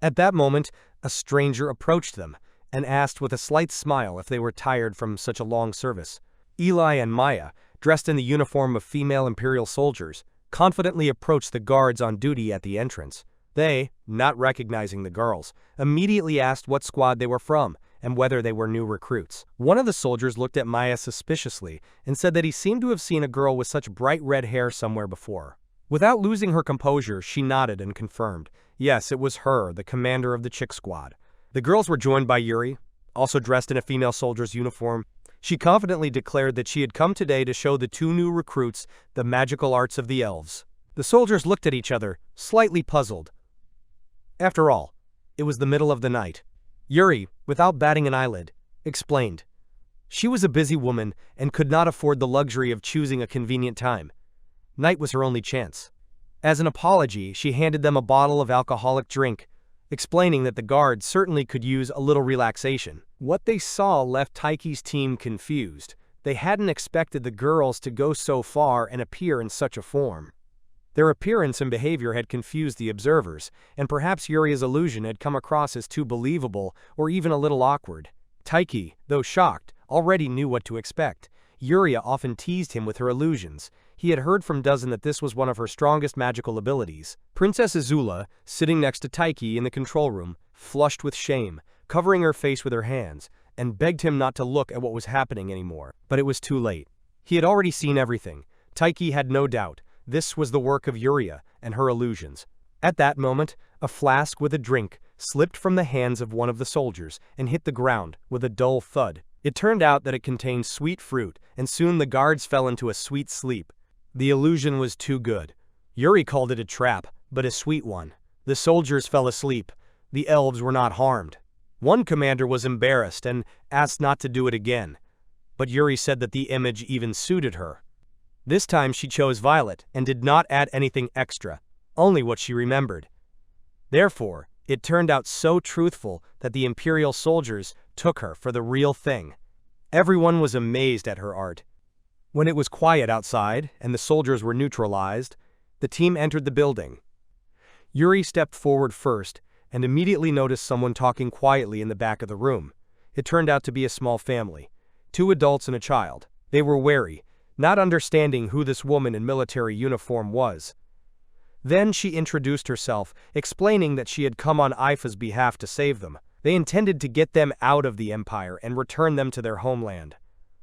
At that moment, a stranger approached them and asked with a slight smile if they were tired from such a long service. Eila and Maya, dressed in the uniform of female Imperial soldiers, confidently approached the guards on duty at the entrance. They, not recognizing the girls, immediately asked what squad they were from and whether they were new recruits. One of the soldiers looked at Maya suspiciously and said that he seemed to have seen a girl with such bright red hair somewhere before. Without losing her composure, she nodded and confirmed. Yes, it was her, the commander of the chick squad. The girls were joined by Yuri, also dressed in a female soldier's uniform. She confidently declared that she had come today to show the two new recruits the magical arts of the elves. The soldiers looked at each other, slightly puzzled. After all, it was the middle of the night. Yuri, without batting an eyelid, explained. She was a busy woman and could not afford the luxury of choosing a convenient time. Night was her only chance. As an apology, she handed them a bottle of alcoholic drink, explaining that the guards certainly could use a little relaxation. What they saw left Tiki's team confused. They hadn't expected the girls to go so far and appear in such a form. Their appearance and behavior had confused the observers, and perhaps Yuri's illusion had come across as too believable or even a little awkward. Tiki, though shocked, already knew what to expect. Yuri often teased him with her illusions. He had heard from Dozen that this was one of her strongest magical abilities. Princess Azula, sitting next to Tiki in the control room, flushed with shame, covering her face with her hands, and begged him not to look at what was happening anymore. But it was too late. He had already seen everything. Tiki had no doubt. This was the work of Yuria and her illusions. At that moment, a flask with a drink slipped from the hands of one of the soldiers and hit the ground with a dull thud. It turned out that it contained sweet fruit, and soon the guards fell into a sweet sleep. The illusion was too good. Yuri called it a trap, but a sweet one. The soldiers fell asleep. The elves were not harmed. One commander was embarrassed and asked not to do it again, but Yuri said that the image even suited her. This time she chose violet and did not add anything extra, only what she remembered. Therefore, it turned out so truthful that the Imperial soldiers took her for the real thing. Everyone was amazed at her art. When it was quiet outside and the soldiers were neutralized, the team entered the building. Yuri stepped forward first and immediately noticed someone talking quietly in the back of the room. It turned out to be a small family, 2 adults and a child. They were wary, not understanding who this woman in military uniform was. Then she introduced herself, explaining that she had come on Ifa's behalf to save them. They intended to get them out of the Empire and return them to their homeland.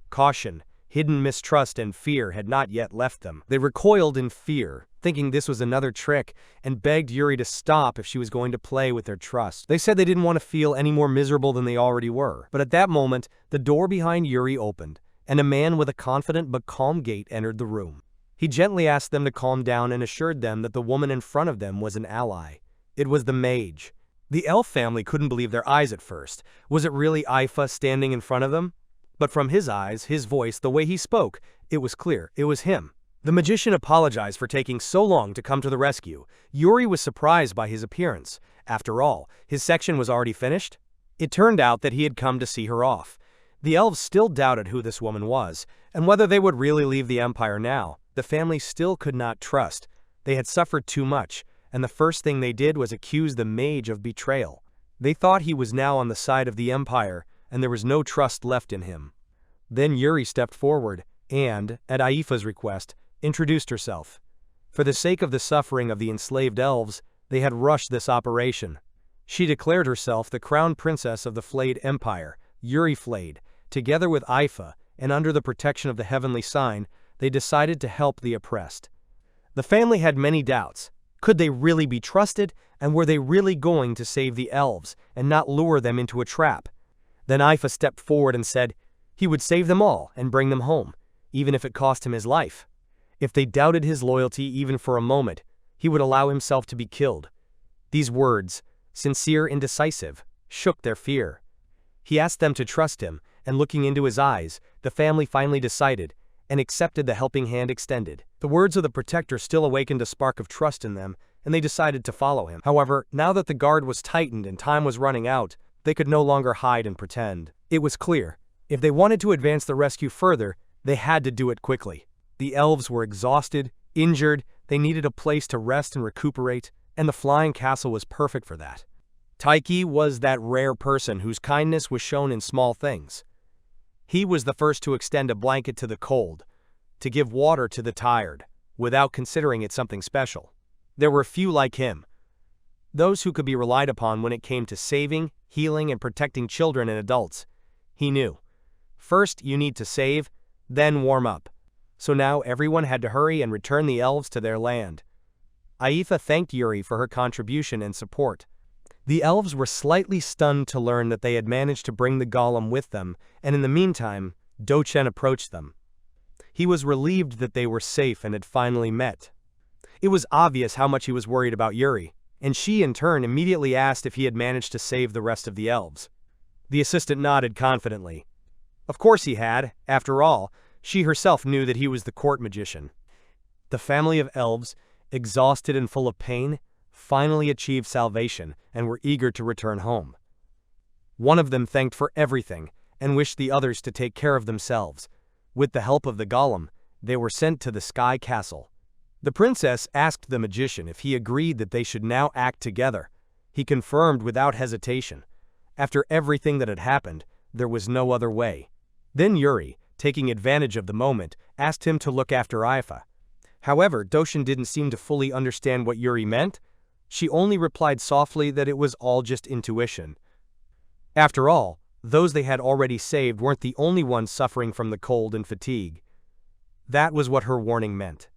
Caution, hidden mistrust and fear had not yet left them. They recoiled in fear, thinking this was another trick, and begged Yuri to stop if she was going to play with their trust. They said they didn't want to feel any more miserable than they already were. But at that moment, the door behind Yuri opened, and a man with a confident but calm gait entered the room. He gently asked them to calm down and assured them that the woman in front of them was an ally. It was the Mage. The elf family couldn't believe their eyes at first. Was it really Ifa standing in front of them? But from his eyes, his voice, the way he spoke, it was clear, it was him. The magician apologized for taking so long to come to the rescue. Yuri was surprised by his appearance. After all, his section was already finished. It turned out that he had come to see her off. The elves still doubted who this woman was, and whether they would really leave the Empire now. The family still could not trust. They had suffered too much, and the first thing they did was accuse the Mage of betrayal. They thought he was now on the side of the Empire, and there was no trust left in him. Then Yuri stepped forward and, at Ifa's request, introduced herself. For the sake of the suffering of the enslaved elves, they had rushed this operation. She declared herself the crown princess of the Flayed Empire, Yuri Flayed. Together with Ifa, and under the protection of the heavenly sign, they decided to help the oppressed. The family had many doubts. Could they really be trusted, and were they really going to save the elves and not lure them into a trap? Then Ifa stepped forward and said he would save them all and bring them home, even if it cost him his life. If they doubted his loyalty even for a moment, he would allow himself to be killed. These words, sincere and decisive, shook their fear. He asked them to trust him, and looking into his eyes, the family finally decided and accepted the helping hand extended. The words of the protector still awakened a spark of trust in them, and they decided to follow him. However, now that the guard was tightened and time was running out, they could no longer hide and pretend. It was clear, if they wanted to advance the rescue further, they had to do it quickly. The elves were exhausted, injured, they needed a place to rest and recuperate, and the flying castle was perfect for that. Tiki was that rare person whose kindness was shown in small things. He was the first to extend a blanket to the cold, to give water to the tired, without considering it something special. There were few like him. Those who could be relied upon when it came to saving, healing, and protecting children and adults. He knew. First, you need to save, then warm up. So now everyone had to hurry and return the elves to their land. Eila thanked Yuri for her contribution and support. The elves were slightly stunned to learn that they had managed to bring the golem with them, and in the meantime, Dochen approached them. He was relieved that they were safe and had finally met. It was obvious how much he was worried about Yuri, and she in turn immediately asked if he had managed to save the rest of the elves. The assistant nodded confidently. Of course he had. After all, she herself knew that he was the court magician. The family of elves, exhausted and full of pain, finally achieved salvation and were eager to return home. One of them thanked for everything and wished the others to take care of themselves. With the help of the golem, they were sent to the Sky Castle. The princess asked the magician if he agreed that they should now act together. He confirmed without hesitation. After everything that had happened, there was no other way. Then Yuri, taking advantage of the moment, asked him to look after Eila. However, Dochen didn't seem to fully understand what Yuri meant. She only replied softly that it was all just intuition. After all, those they had already saved weren't the only ones suffering from the cold and fatigue. That was what her warning meant.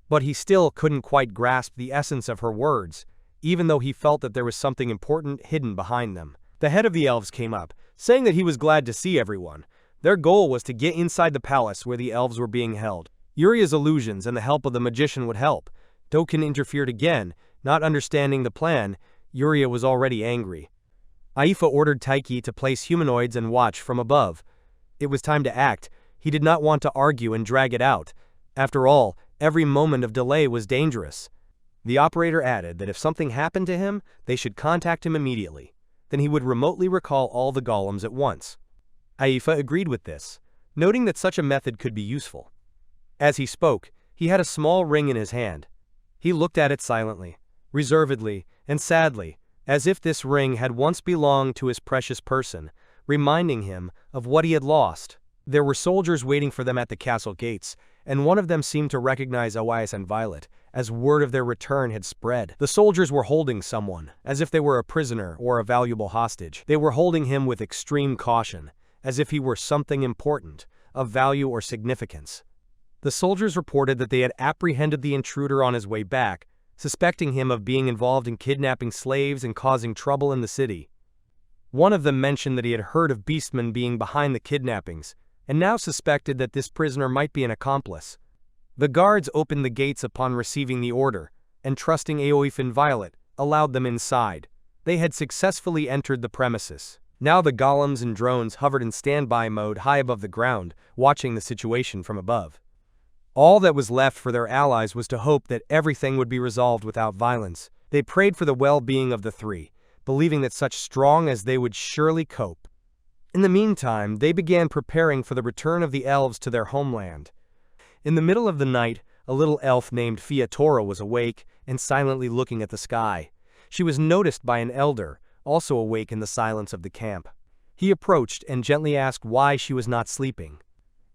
But he still couldn't quite grasp the essence of her words, even though he felt that there was something important hidden behind them. The head of the elves came up, saying that he was glad to see everyone. Their goal was to get inside the palace where the elves were being held. Yuri's illusions and the help of the magician would help. Dochen interfered again, not understanding the plan. Yuri was already angry. Eila ordered Tiki to place humanoids and watch from above. It was time to act. He did not want to argue and drag it out. After all, every moment of delay was dangerous. The operator added that if something happened to him, they should contact him immediately. Then he would remotely recall all the golems at once. Eila agreed with this, noting that such a method could be useful. As he spoke, he had a small ring in his hand. He looked at it silently, reservedly, and sadly, as if this ring had once belonged to his precious person, reminding him of what he had lost. There were soldiers waiting for them at the castle gates, and one of them seemed to recognize Elias and Violet, as word of their return had spread. The soldiers were holding someone, as if they were a prisoner or a valuable hostage. They were holding him with extreme caution, as if he were something important, of value or significance. The soldiers reported that they had apprehended the intruder on his way back, suspecting him of being involved in kidnapping slaves and causing trouble in the city. One of them mentioned that he had heard of Beastmen being behind the kidnappings, and now suspected that this prisoner might be an accomplice. The guards opened the gates upon receiving the order, and trusting Eoif and Violet, allowed them inside. They had successfully entered the premises. Now the golems and drones hovered in standby mode high above the ground, watching the situation from above. All that was left for their allies was to hope that everything would be resolved without violence. They prayed for the well-being of the three, believing that such strong as they would surely cope. In the meantime, they began preparing for the return of the elves to their homeland. In the middle of the night, a little elf named Fiatora was awake and silently looking at the sky. She was noticed by an elder, also awake in the silence of the camp. He approached and gently asked why she was not sleeping.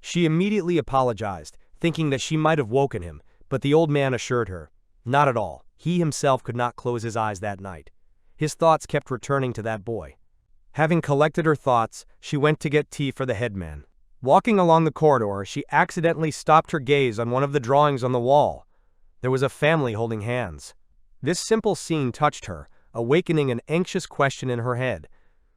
She immediately apologized, thinking that she might have woken him, but the old man assured her, not at all. He himself could not close his eyes that night. His thoughts kept returning to that boy. Having collected her thoughts, she went to get tea for the headman. Walking along the corridor, she accidentally stopped her gaze on one of the drawings on the wall. There was a family holding hands. This simple scene touched her, awakening an anxious question in her head.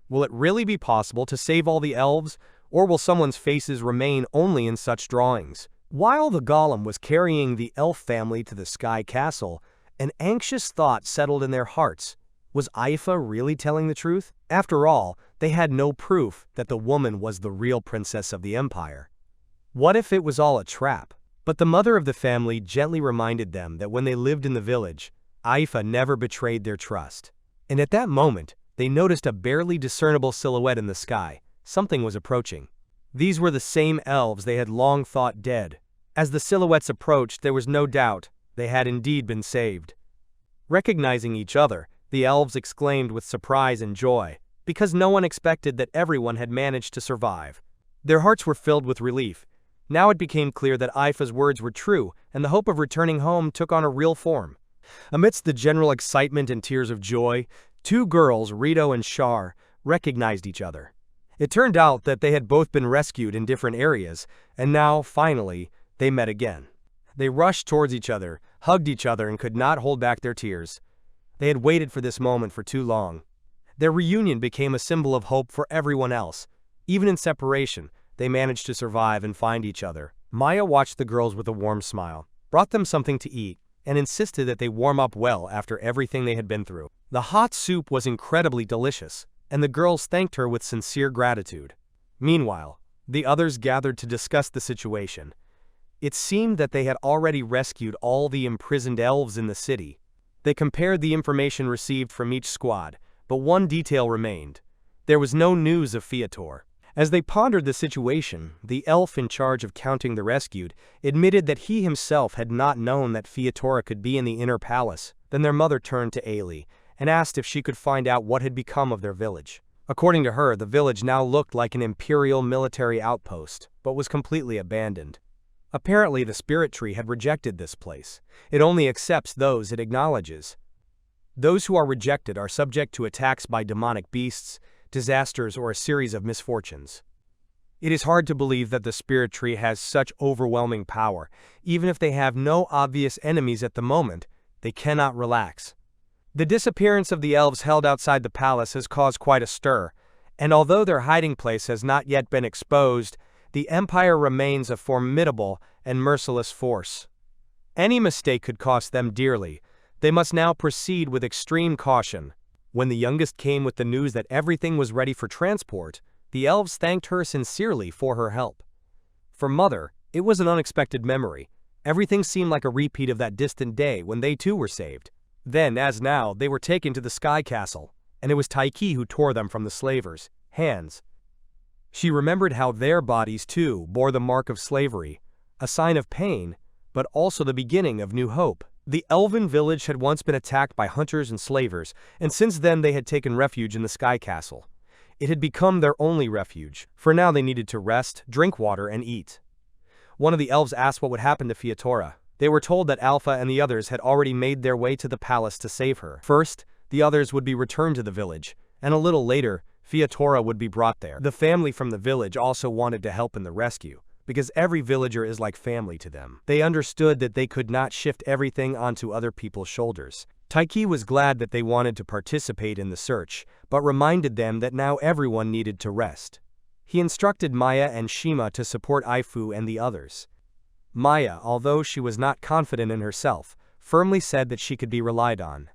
Will it really be possible to save all the elves, or will someone's faces remain only in such drawings? While the golem was carrying the elf family to the Sky Castle, an anxious thought settled in their hearts. Was Eila really telling the truth? After all, they had no proof that the woman was the real princess of the empire. What if it was all a trap? But the mother of the family gently reminded them that when they lived in the village, Ifa never betrayed their trust. And at that moment, they noticed a barely discernible silhouette in the sky. Something was approaching. These were the same elves they had long thought dead. As the silhouettes approached, there was no doubt they had indeed been saved. Recognizing each other, the elves exclaimed with surprise and joy, because no one expected that everyone had managed to survive. Their hearts were filled with relief. Now it became clear that Ifa's words were true, and the hope of returning home took on a real form. Amidst the general excitement and tears of joy, two girls, Rito and Shar, recognized each other. It turned out that they had both been rescued in different areas, and now, finally, they met again. They rushed towards each other, hugged each other, and could not hold back their tears. They had waited for this moment for too long. Their reunion became a symbol of hope for everyone else. Even in separation, they managed to survive and find each other. Maya watched the girls with a warm smile, brought them something to eat, and insisted that they warm up well after everything they had been through. The hot soup was incredibly delicious, and the girls thanked her with sincere gratitude. Meanwhile, the others gathered to discuss the situation. It seemed that they had already rescued all the imprisoned elves in the city. They compared the information received from each squad, but one detail remained. There was no news of Fiator. As they pondered the situation, the elf in charge of counting the rescued admitted that he himself had not known that Fiatora could be in the inner palace. Then their mother turned to Eila and asked if she could find out what had become of their village. According to her, the village now looked like an imperial military outpost, but was completely abandoned. Apparently, the spirit tree had rejected this place. It only accepts those it acknowledges. Those who are rejected are subject to attacks by demonic beasts, disasters, or a series of misfortunes. It is hard to believe that the spirit tree has such overwhelming power. Even if they have no obvious enemies at the moment, they cannot relax. The disappearance of the elves held outside the palace has caused quite a stir, and although their hiding place has not yet been exposed, the Empire remains a formidable and merciless force. Any mistake could cost them dearly. They must now proceed with extreme caution. When the youngest came with the news that everything was ready for transport, the elves thanked her sincerely for her help. For Mother, it was an unexpected memory. Everything seemed like a repeat of that distant day when they too were saved. Then, as now, they were taken to the Sky Castle, and it was Tiki who tore them from the slavers' hands. She remembered how their bodies too bore the mark of slavery, a sign of pain, but also the beginning of new hope. The elven village had once been attacked by hunters and slavers, and since then they had taken refuge in the Sky Castle. It had become their only refuge, for now they needed to rest, drink water, and eat. One of the elves asked what would happen to Fiatora. They were told that Alpha and the others had already made their way to the palace to save her. First, the others would be returned to the village, and a little later, Fiatora would be brought there. The family from the village also wanted to help in the rescue, because every villager is like family to them. They understood that they could not shift everything onto other people's shoulders. Tiki was glad that they wanted to participate in the search, but reminded them that now everyone needed to rest. He instructed Maya and Shima to support Ifu and the others. Maya, although she was not confident in herself, firmly said that she could be relied on.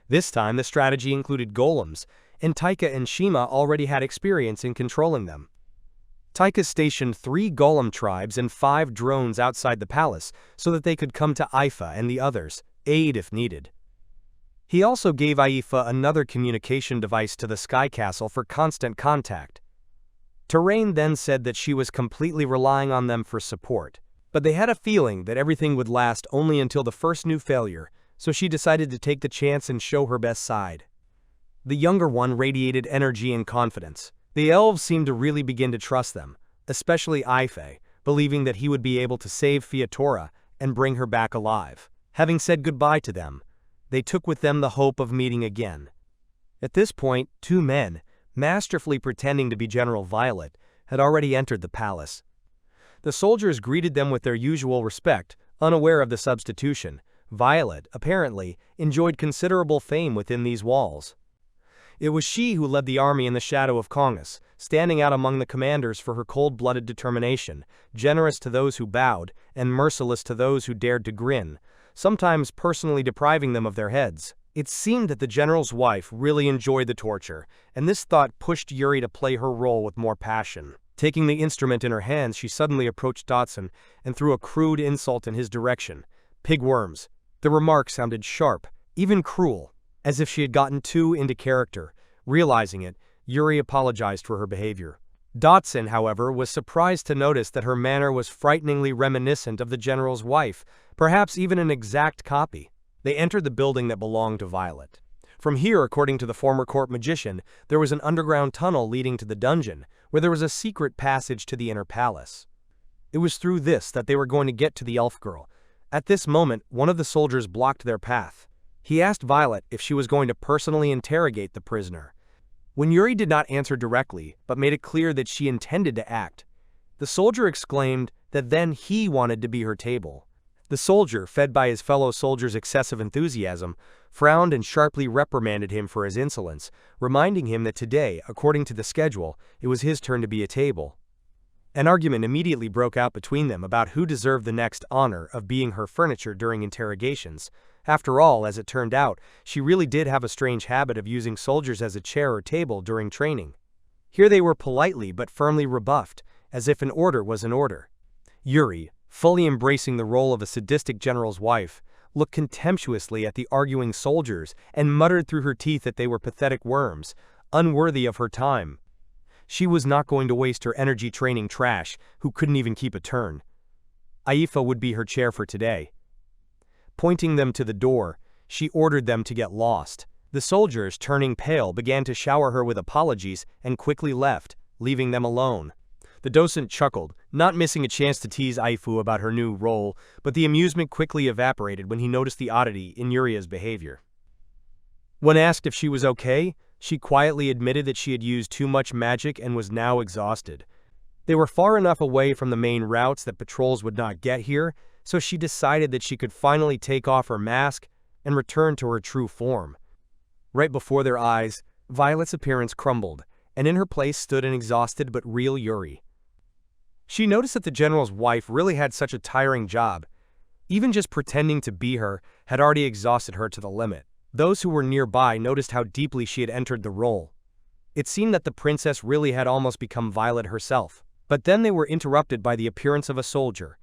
This time the strategy included golems, and Taika and Shima already had experience in controlling them. Taika stationed 3 golem tribes and 5 drones outside the palace so that they could come to Ifa and the others, aid if needed. He also gave Ifa another communication device to the Sky Castle for constant contact. Terrain then said that she was completely relying on them for support, but they had a feeling that everything would last only until the first new failure, so she decided to take the chance and show her best side. The younger one radiated energy and confidence. The elves seemed to really begin to trust them, especially Ife, believing that he would be able to save Fiatora and bring her back alive. Having said goodbye to them, they took with them the hope of meeting again. At this point, 2 men, masterfully pretending to be General Violet, had already entered the palace. The soldiers greeted them with their usual respect, unaware of the substitution. Violet, apparently, enjoyed considerable fame within these walls. It was she who led the army in the shadow of Kongus, standing out among the commanders for her cold-blooded determination, generous to those who bowed, and merciless to those who dared to grin, sometimes personally depriving them of their heads. It seemed that the general's wife really enjoyed the torture, and this thought pushed Yuri to play her role with more passion. Taking the instrument in her hands, she suddenly approached Dotson and threw a crude insult in his direction. Pigworms. The remark sounded sharp, Even cruel, as if she had gotten too into character. Realizing it, Yuri apologized for her behavior. Dotson, however, was surprised to notice that her manner was frighteningly reminiscent of the general's wife, perhaps even an exact copy. They entered the building that belonged to Violet. From here, according to the former court magician, there was an underground tunnel leading to the dungeon, where there was a secret passage to the inner palace. It was through this that they were going to get to the elf girl. At this moment, one of the soldiers blocked their path. He asked Violet if she was going to personally interrogate the prisoner. When Yuri did not answer directly, but made it clear that she intended to act, the soldier exclaimed that then he wanted to be her table. The soldier, fed by his fellow soldiers' excessive enthusiasm, frowned and sharply reprimanded him for his insolence, reminding him that today, according to the schedule, it was his turn to be a table. An argument immediately broke out between them about who deserved the next honor of being her furniture during interrogations. After all, as it turned out, she really did have a strange habit of using soldiers as a chair or table during training. Here they were politely but firmly rebuffed, as if an order was an order. Yuri, fully embracing the role of a sadistic general's wife, looked contemptuously at the arguing soldiers and muttered through her teeth that they were pathetic worms, unworthy of her time. She was not going to waste her energy training trash, who couldn't even keep a turn. Aifa would be her chair for today. Pointing them to the door, she ordered them to get lost. The soldiers, turning pale, began to shower her with apologies and quickly left, leaving them alone. The docent chuckled, not missing a chance to tease Aifu about her new role, but the amusement quickly evaporated when he noticed the oddity in Yuria's behavior. When asked if she was okay, she quietly admitted that she had used too much magic and was now exhausted. They were far enough away from the main routes that patrols would not get here, so she decided that she could finally take off her mask and return to her true form. Right before their eyes, Violet's appearance crumbled, and in her place stood an exhausted but real Yuri. She noticed that the general's wife really had such a tiring job. Even just pretending to be her had already exhausted her to the limit. Those who were nearby noticed how deeply she had entered the role. It seemed that the princess really had almost become Violet herself. But then they were interrupted by the appearance of a soldier.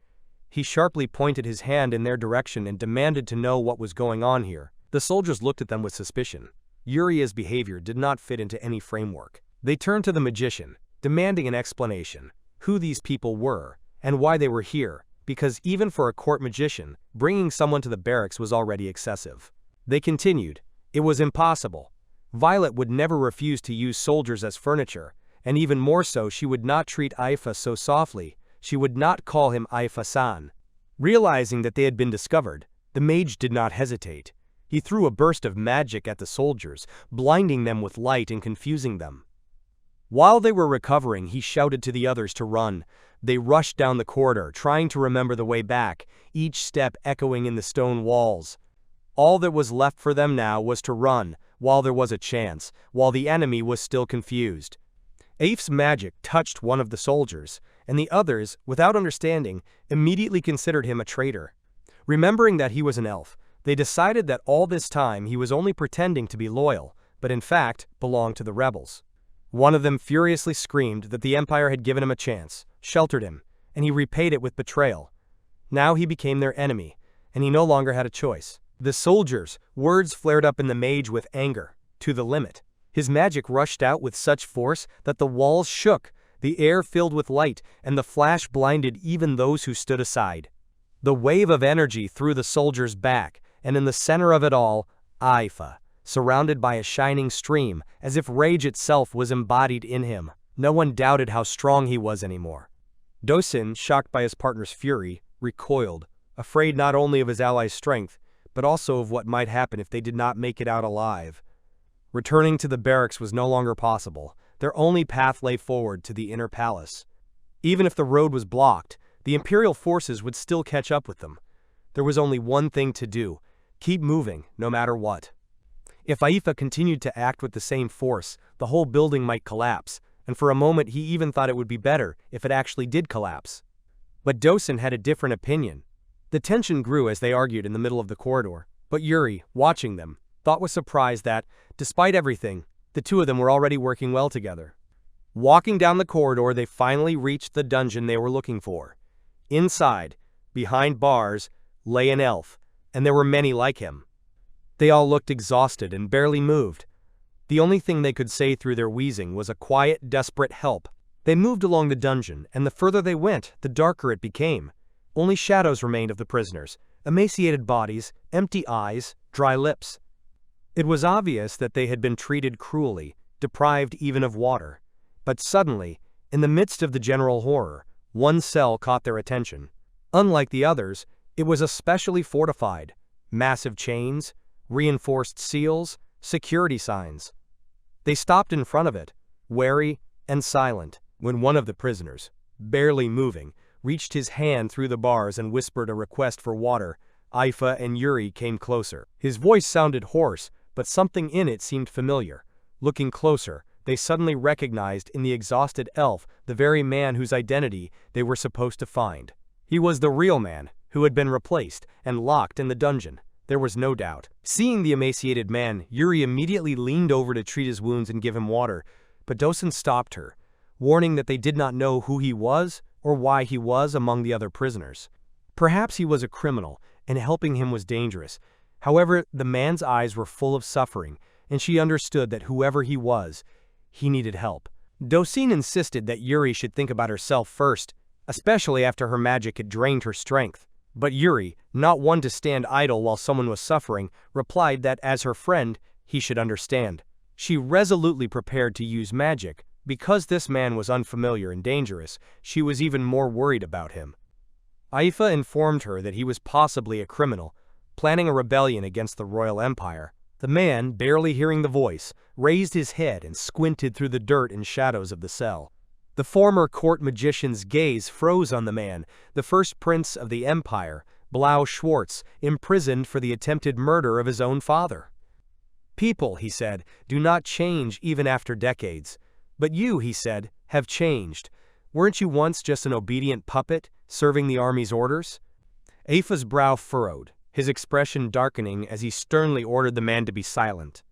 He sharply pointed his hand in their direction and demanded to know what was going on here. The soldiers looked at them with suspicion. Yuria's behavior did not fit into any framework. They turned to the magician, demanding an explanation, who these people were, and why they were here, because even for a court magician, bringing someone to the barracks was already excessive. They continued, it was impossible. Violet would never refuse to use soldiers as furniture, and even more so she would not treat Aifa so softly, she would not call him Aifa-san. Realizing that they had been discovered, the mage did not hesitate. He threw a burst of magic at the soldiers, blinding them with light and confusing them. While they were recovering, he shouted to the others to run. They rushed down the corridor, trying to remember the way back, each step echoing in the stone walls. All that was left for them now was to run, while there was a chance, while the enemy was still confused. Aif's magic touched one of the soldiers, and the others, without understanding, immediately considered him a traitor. Remembering that he was an elf, they decided that all this time he was only pretending to be loyal, but in fact belonged to the rebels. One of them furiously screamed that the Empire had given him a chance, sheltered him, and he repaid it with betrayal. Now he became their enemy, and he no longer had a choice. The soldiers' words flared up in the mage with anger, to the limit. His magic rushed out with such force that the walls shook, the air filled with light, and the flash blinded even those who stood aside. The wave of energy threw the soldiers back, and in the center of it all, Aifa, surrounded by a shining stream, as if rage itself was embodied in him. No one doubted how strong he was anymore. Dosin, shocked by his partner's fury, recoiled, afraid not only of his allies' strength, but also of what might happen if they did not make it out alive. Returning to the barracks was no longer possible. Their only path lay forward to the inner palace. Even if the road was blocked, the Imperial forces would still catch up with them. There was only one thing to do: keep moving, no matter what. If Aifa continued to act with the same force, the whole building might collapse, and for a moment he even thought it would be better if it actually did collapse. But Dosin had a different opinion. The tension grew as they argued in the middle of the corridor, but Yuri, watching them, thought with surprise that, despite everything, the two of them were already working well together. Walking down the corridor, they finally reached the dungeon they were looking for. Inside, behind bars, lay an elf, and there were many like him. They all looked exhausted and barely moved. The only thing they could say through their wheezing was a quiet, desperate help. They moved along the dungeon, and the further they went, the darker it became. Only shadows remained of the prisoners, emaciated bodies, empty eyes, dry lips. It was obvious that they had been treated cruelly, deprived even of water. But suddenly, in the midst of the general horror, one cell caught their attention. Unlike the others, it was especially fortified. Massive chains, reinforced seals, security signs. They stopped in front of it, wary and silent, when one of the prisoners, barely moving, reached his hand through the bars and whispered a request for water. Ifa and Yuri came closer. His voice sounded hoarse, but something in it seemed familiar. Looking closer, they suddenly recognized in the exhausted elf the very man whose identity they were supposed to find. He was the real man, who had been replaced and locked in the dungeon. There was no doubt. Seeing the emaciated man, Yuri immediately leaned over to treat his wounds and give him water, but Dosen stopped her, warning that they did not know who he was or why he was among the other prisoners. Perhaps he was a criminal, and helping him was dangerous. However, the man's eyes were full of suffering, and she understood that whoever he was, he needed help. Dosen insisted that Yuri should think about herself first, especially after her magic had drained her strength. But Yuri, not one to stand idle while someone was suffering, replied that as her friend, he should understand. She resolutely prepared to use magic. Because this man was unfamiliar and dangerous, she was even more worried about him. Ifa informed her that he was possibly a criminal, planning a rebellion against the royal empire. The man, barely hearing the voice, raised his head and squinted through the dirt and shadows of the cell. The former court magician's gaze froze on the man, the first prince of the empire, Blau Schwartz, imprisoned for the attempted murder of his own father. People, he said, do not change even after decades. But you, he said, have changed. Weren't you once just an obedient puppet, serving the army's orders? Ifa's brow furrowed, his expression darkening as he sternly ordered the man to be silent.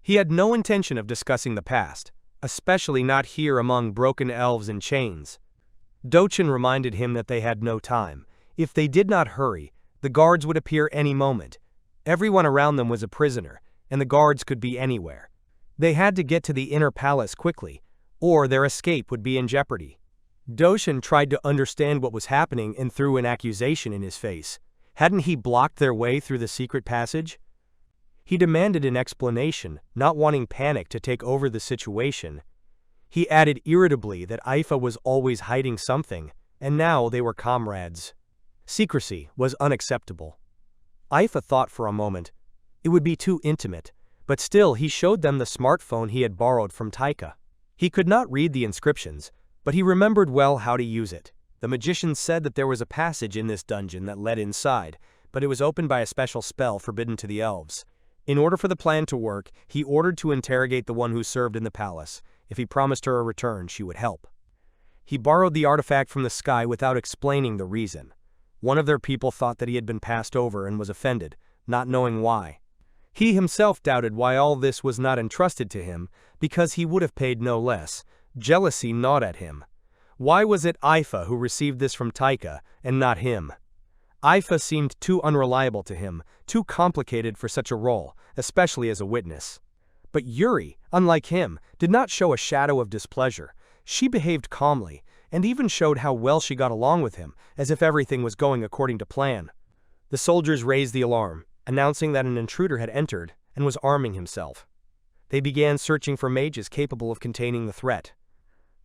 He had no intention of discussing the past, especially not here among broken elves in chains. Dochen reminded him that they had no time. If they did not hurry, the guards would appear any moment. Everyone around them was a prisoner, and the guards could be anywhere. They had to get to the inner palace quickly, or their escape would be in jeopardy. Dochen tried to understand what was happening and threw an accusation in his face. Hadn't he blocked their way through the secret passage? He demanded an explanation, not wanting panic to take over the situation. He added irritably that Ifa was always hiding something, and now they were comrades. Secrecy was unacceptable. Ifa thought for a moment. It would be too intimate, but still he showed them the smartphone he had borrowed from Taika. He could not read the inscriptions, but he remembered well how to use it. The magician said that there was a passage in this dungeon that led inside, but it was opened by a special spell forbidden to the elves. In order for the plan to work, he ordered to interrogate the one who served in the palace. If he promised her a return, she would help. He borrowed the artifact from the sky without explaining the reason. One of their people thought that he had been passed over and was offended, not knowing why. He himself doubted why all this was not entrusted to him, because he would have paid no less. Jealousy gnawed at him. Why was it Ifa who received this from Taika, and not him? Ifa seemed too unreliable to him, too complicated for such a role, especially as a witness. But Yuri, unlike him, did not show a shadow of displeasure. She behaved calmly, and even showed how well she got along with him, as if everything was going according to plan. The soldiers raised the alarm, announcing that an intruder had entered and was arming himself. They began searching for mages capable of containing the threat.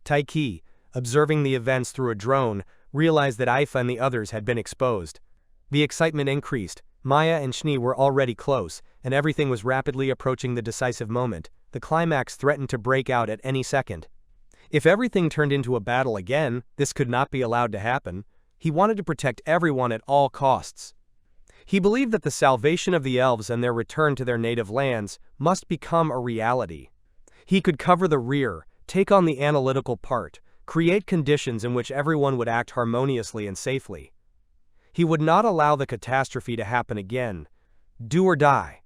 Tiki, observing the events through a drone, realized that Ifa and the others had been exposed. The excitement increased. Maya and Schnee were already close, and everything was rapidly approaching the decisive moment. The climax threatened to break out at any second. If everything turned into a battle again, this could not be allowed to happen. He wanted to protect everyone at all costs. He believed that the salvation of the elves and their return to their native lands must become a reality. He could cover the rear, take on the analytical part, create conditions in which everyone would act harmoniously and safely. He would not allow the catastrophe to happen again. Do or die.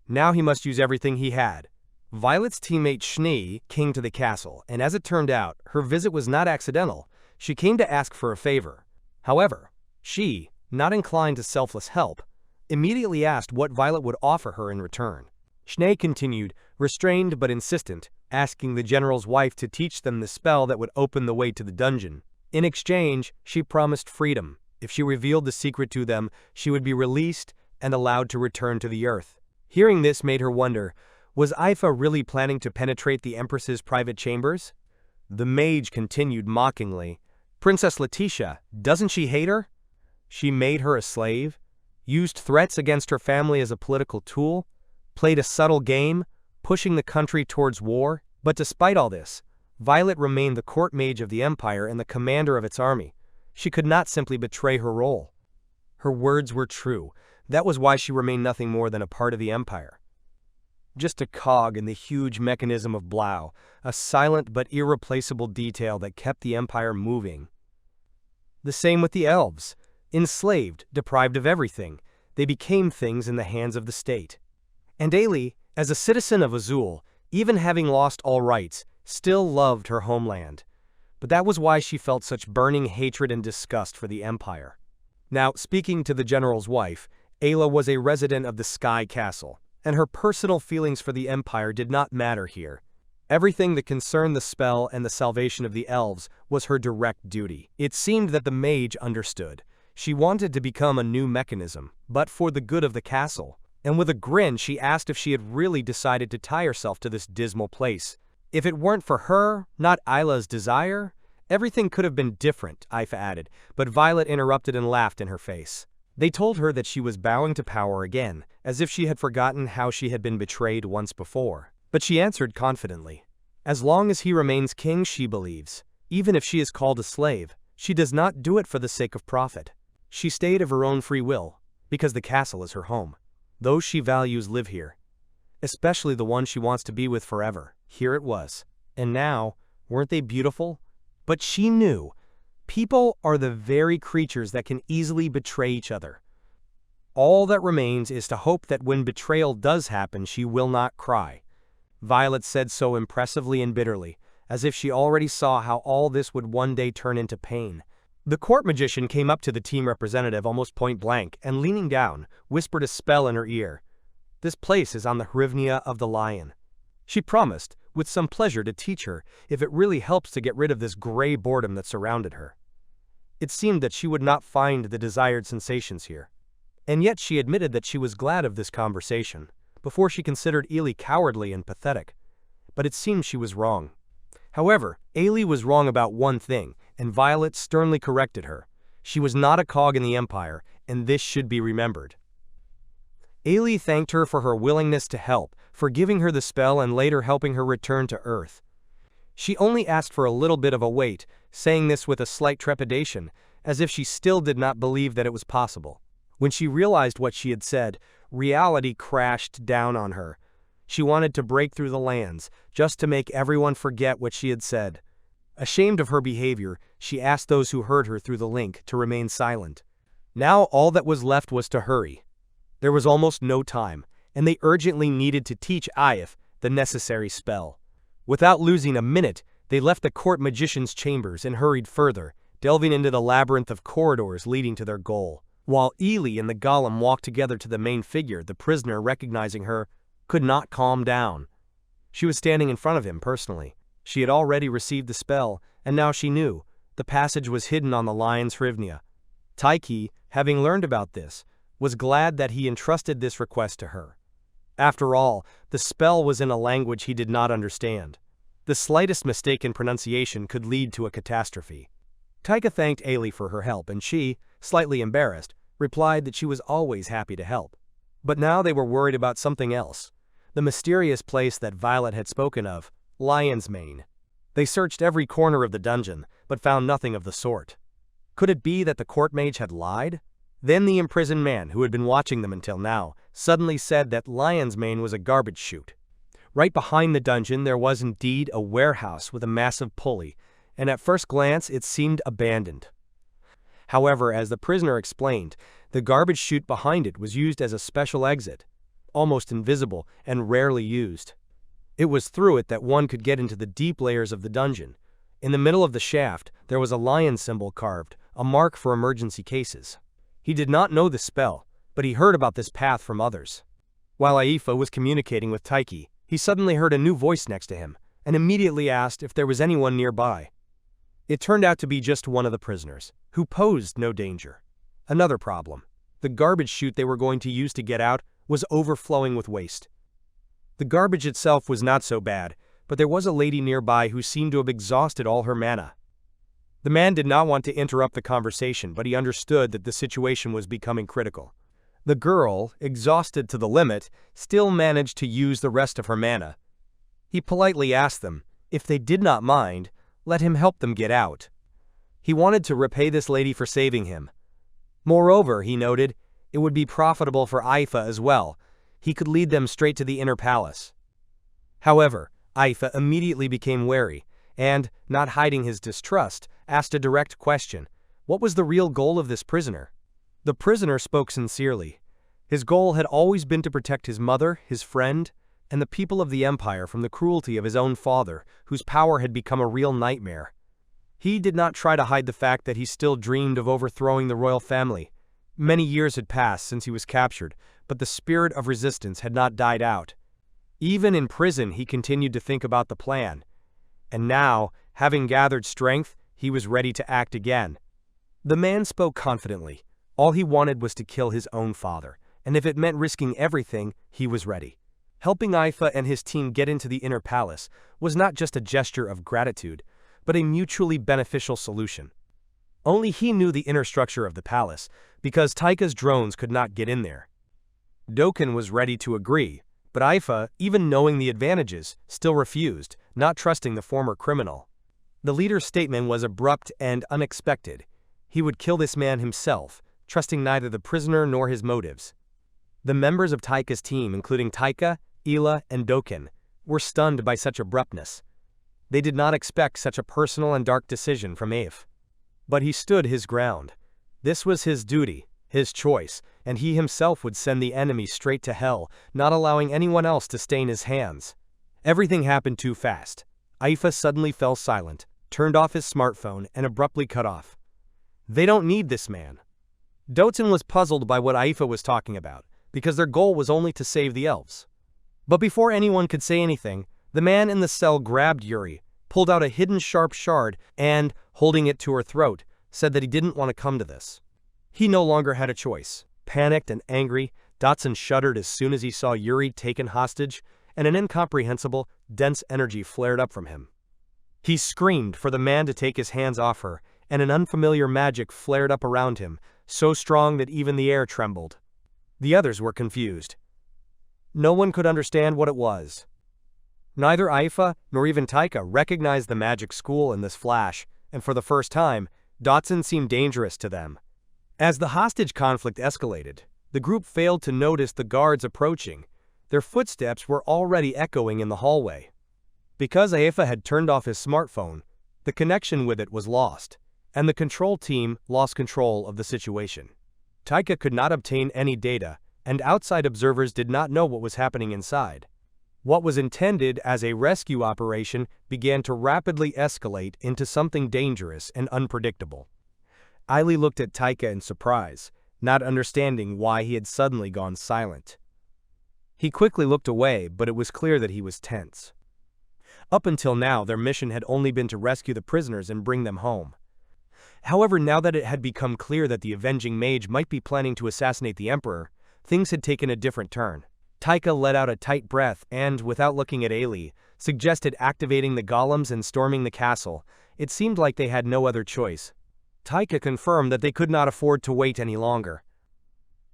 Now he must use everything he had. Violet's teammate Schnee came to the castle, and as it turned out, her visit was not accidental. She came to ask for a favor. However, she, not inclined to selfless help, immediately asked what Violet would offer her in return. Schnee continued, restrained but insistent, asking the general's wife to teach them the spell that would open the way to the dungeon. In exchange, she promised freedom. If she revealed the secret to them, she would be released and allowed to return to the earth. Hearing this made her wonder, was Ifa really planning to penetrate the Empress's private chambers? The mage continued mockingly, Princess Letitia, doesn't she hate her? She made her a slave, used threats against her family as a political tool, played a subtle game, pushing the country towards war. But despite all this, Violet remained the court mage of the empire and the commander of its army. She could not simply betray her role. Her words were true. That was why she remained nothing more than a part of the empire. Just a cog in the huge mechanism of Blau, a silent but irreplaceable detail that kept the empire moving. The same with the elves. Enslaved, deprived of everything, they became things in the hands of the state. And Eila, as a citizen of Azul, even having lost all rights, still loved her homeland. But that was why she felt such burning hatred and disgust for the empire. Now, speaking to the general's wife, Eila was a resident of the Sky Castle, and her personal feelings for the empire did not matter here. Everything that concerned the spell and the salvation of the elves was her direct duty. It seemed that the mage understood. She wanted to become a new mechanism, but for the good of the castle. And with a grin, she asked if she had really decided to tie herself to this dismal place. If it weren't for her, not Eila's desire, everything could have been different, Ifa added, but Violet interrupted and laughed in her face. They told her that she was bowing to power again, as if she had forgotten how she had been betrayed once before. But she answered confidently, as long as he remains king, she believes. Even if she is called a slave, she does not do it for the sake of profit. She stayed of her own free will, because the castle is her home. Those she values live here, especially the one she wants to be with forever. Here it was. And now, weren't they beautiful? But she knew, people are the very creatures that can easily betray each other. All that remains is to hope that when betrayal does happen, she will not cry. Violet said so impressively and bitterly, as if she already saw how all this would one day turn into pain. The court magician came up to the team representative almost point blank and, leaning down, whispered a spell in her ear. This place is on the Hrivnia of the Lion. She promised, with some pleasure, to teach her if it really helps to get rid of this gray boredom that surrounded her. It seemed that she would not find the desired sensations here. And yet she admitted that she was glad of this conversation. Before she considered Eila cowardly and pathetic. But it seemed she was wrong. However, Eila was wrong about one thing, and Violet sternly corrected her. She was not a cog in the empire, and this should be remembered. Eila thanked her for her willingness to help, for giving her the spell and later helping her return to Earth. She only asked for a little bit of a wait, saying this with a slight trepidation, as if she still did not believe that it was possible. When she realized what she had said, reality crashed down on her. She wanted to break through the lands, just to make everyone forget what she had said. Ashamed of her behavior, she asked those who heard her through the link to remain silent. Now all that was left was to hurry. There was almost no time, and they urgently needed to teach If the necessary spell. Without losing a minute, they left the court magician's chambers and hurried further, delving into the labyrinth of corridors leading to their goal. While Eila and the golem walked together to the main figure, the prisoner, recognizing her, could not calm down. She was standing in front of him personally. She had already received the spell, and now she knew. The passage was hidden on the lion's Hrivnia. Tiki, having learned about this, was glad that he entrusted this request to her. After all, the spell was in a language he did not understand. The slightest mistake in pronunciation could lead to a catastrophe. Tiki thanked Eila for her help, and she, slightly embarrassed, replied that she was always happy to help. But now they were worried about something else. The mysterious place that Violet had spoken of, Lion's Mane. They searched every corner of the dungeon, but found nothing of the sort. Could it be that the court mage had lied? Then the imprisoned man, who had been watching them until now, suddenly said that Lion's Mane was a garbage chute. Right behind the dungeon there was indeed a warehouse with a massive pulley, and at first glance it seemed abandoned. However, as the prisoner explained, the garbage chute behind it was used as a special exit, almost invisible and rarely used. It was through it that one could get into the deep layers of the dungeon. In the middle of the shaft, there was a lion symbol carved, a mark for emergency cases. He did not know the spell, but he heard about this path from others. While Aifa was communicating with Tiki, he suddenly heard a new voice next to him, and immediately asked if there was anyone nearby. It turned out to be just one of the prisoners, who posed no danger. Another problem: the garbage chute they were going to use to get out was overflowing with waste. The garbage itself was not so bad, but there was a lady nearby who seemed to have exhausted all her mana. The man did not want to interrupt the conversation, but he understood that the situation was becoming critical. The girl, exhausted to the limit, still managed to use the rest of her mana. He politely asked them, if they did not mind, let him help them get out. He wanted to repay this lady for saving him. Moreover, he noted, it would be profitable for Aifa as well. He could lead them straight to the inner palace. However, Aifa immediately became wary, and, not hiding his distrust, asked a direct question. What was the real goal of this prisoner? The prisoner spoke sincerely. His goal had always been to protect his mother, his friend, and the people of the empire from the cruelty of his own father, whose power had become a real nightmare. He did not try to hide the fact that he still dreamed of overthrowing the royal family. Many years had passed since he was captured, but the spirit of resistance had not died out. Even in prison, he continued to think about the plan. And now, having gathered strength, he was ready to act again. The man spoke confidently. All he wanted was to kill his own father, and if it meant risking everything, he was ready. Helping Aifa and his team get into the inner palace was not just a gesture of gratitude, but a mutually beneficial solution. Only he knew the inner structure of the palace, because Taika's drones could not get in there. Doken was ready to agree, but Aifa, even knowing the advantages, still refused, not trusting the former criminal. The leader's statement was abrupt and unexpected. He would kill this man himself, trusting neither the prisoner nor his motives. The members of Taika's team, including Taika, Eila, and Doken, were stunned by such abruptness. They did not expect such a personal and dark decision from Aifa. But he stood his ground. This was his duty, his choice, and he himself would send the enemy straight to hell, not allowing anyone else to stain his hands. Everything happened too fast. Aifa suddenly fell silent, turned off his smartphone, and abruptly cut off. They don't need this man. Doten was puzzled by what Aifa was talking about, because their goal was only to save the elves. But before anyone could say anything, the man in the cell grabbed Yuri, pulled out a hidden sharp shard, and, holding it to her throat, said that he didn't want to come to this. He no longer had a choice. Panicked and angry, Dotson shuddered as soon as he saw Yuri taken hostage, and an incomprehensible, dense energy flared up from him. He screamed for the man to take his hands off her, and an unfamiliar magic flared up around him, so strong that even the air trembled. The others were confused. No one could understand what it was. Neither Aifa nor even Taika recognized the magic school in this flash, and for the first time, Dotson seemed dangerous to them. As the hostage conflict escalated, the group failed to notice the guards approaching. Their footsteps were already echoing in the hallway. Because Aifa had turned off his smartphone, the connection with it was lost, and the control team lost control of the situation. Taika could not obtain any data, and outside observers did not know what was happening inside. What was intended as a rescue operation began to rapidly escalate into something dangerous and unpredictable. Eila looked at Taika in surprise, not understanding why he had suddenly gone silent. He quickly looked away, but it was clear that he was tense. Up until now, their mission had only been to rescue the prisoners and bring them home. However, now that it had become clear that the avenging mage might be planning to assassinate the emperor, things had taken a different turn. Taika let out a tight breath and, without looking at Eila, suggested activating the golems and storming the castle. It seemed like they had no other choice. Taika confirmed that they could not afford to wait any longer.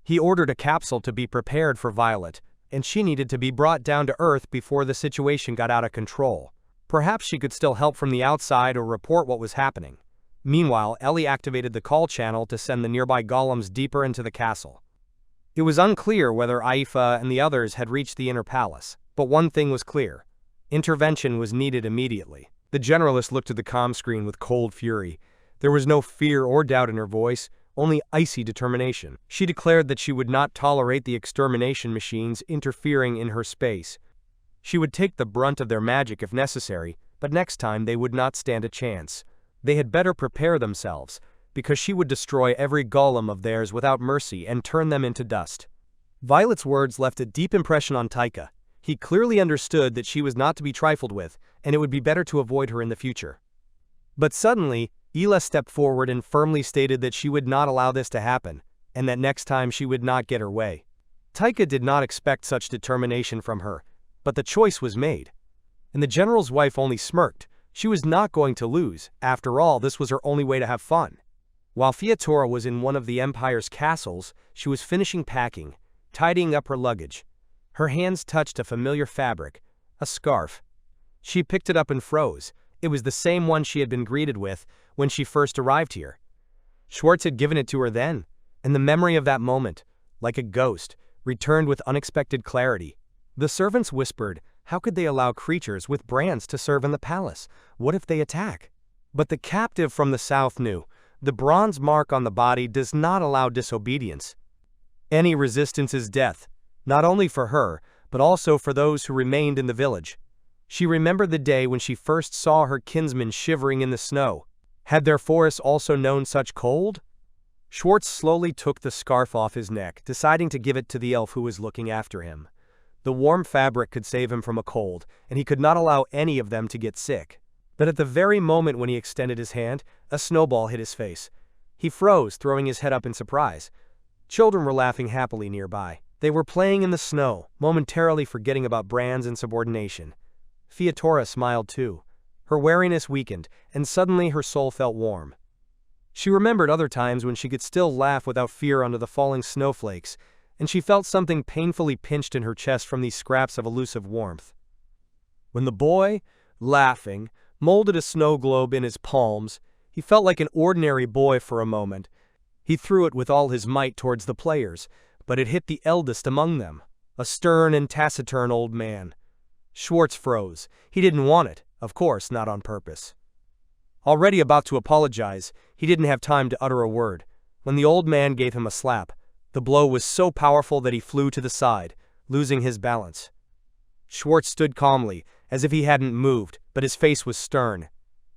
He ordered a capsule to be prepared for Violet, and she needed to be brought down to Earth before the situation got out of control. Perhaps she could still help from the outside or report what was happening. Meanwhile, Eila activated the call channel to send the nearby golems deeper into the castle. It was unclear whether Aifa and the others had reached the inner palace, but one thing was clear. Intervention was needed immediately. The generalist looked at the comm screen with cold fury. There was no fear or doubt in her voice, only icy determination. She declared that she would not tolerate the extermination machines interfering in her space. She would take the brunt of their magic if necessary, but next time they would not stand a chance. They had better prepare themselves. because she would destroy every golem of theirs without mercy and turn them into dust. Violet's words left a deep impression on Taika. He clearly understood that she was not to be trifled with, and it would be better to avoid her in the future. But suddenly, Eila stepped forward and firmly stated that she would not allow this to happen, and that next time she would not get her way. Taika did not expect such determination from her, but the choice was made. And the general's wife only smirked. She was not going to lose. After all, this was her only way to have fun. While Fiatora was in one of the Empire's castles, she was finishing packing, tidying up her luggage. Her hands touched a familiar fabric, a scarf. She picked it up and froze. It was the same one she had been greeted with when she first arrived here. Schwartz had given it to her then, and the memory of that moment, like a ghost, returned with unexpected clarity. The servants whispered, how could they allow creatures with brands to serve in the palace? What if they attack? But the captive from the south knew. The bronze mark on the body does not allow disobedience. Any resistance is death, not only for her, but also for those who remained in the village. She remembered the day when she first saw her kinsmen shivering in the snow. Had their forests also known such cold? Schwartz slowly took the scarf off his neck, deciding to give it to the elf who was looking after him. The warm fabric could save him from a cold, and he could not allow any of them to get sick. But at the very moment when he extended his hand, a snowball hit his face. He froze, throwing his head up in surprise. Children were laughing happily nearby. They were playing in the snow, momentarily forgetting about brands and subordination. Fiatora smiled too. Her wariness weakened, and suddenly her soul felt warm. She remembered other times when she could still laugh without fear under the falling snowflakes, and she felt something painfully pinched in her chest from these scraps of elusive warmth. When the boy, laughing, molded a snow globe in his palms, he felt like an ordinary boy for a moment. He threw it with all his might towards the players, but it hit the eldest among them, a stern and taciturn old man. Schwartz froze. He didn't want it, of course, not on purpose. Already about to apologize, he didn't have time to utter a word, when the old man gave him a slap. The blow was so powerful that he flew to the side, losing his balance. Schwartz stood calmly, as if he hadn't moved, but his face was stern.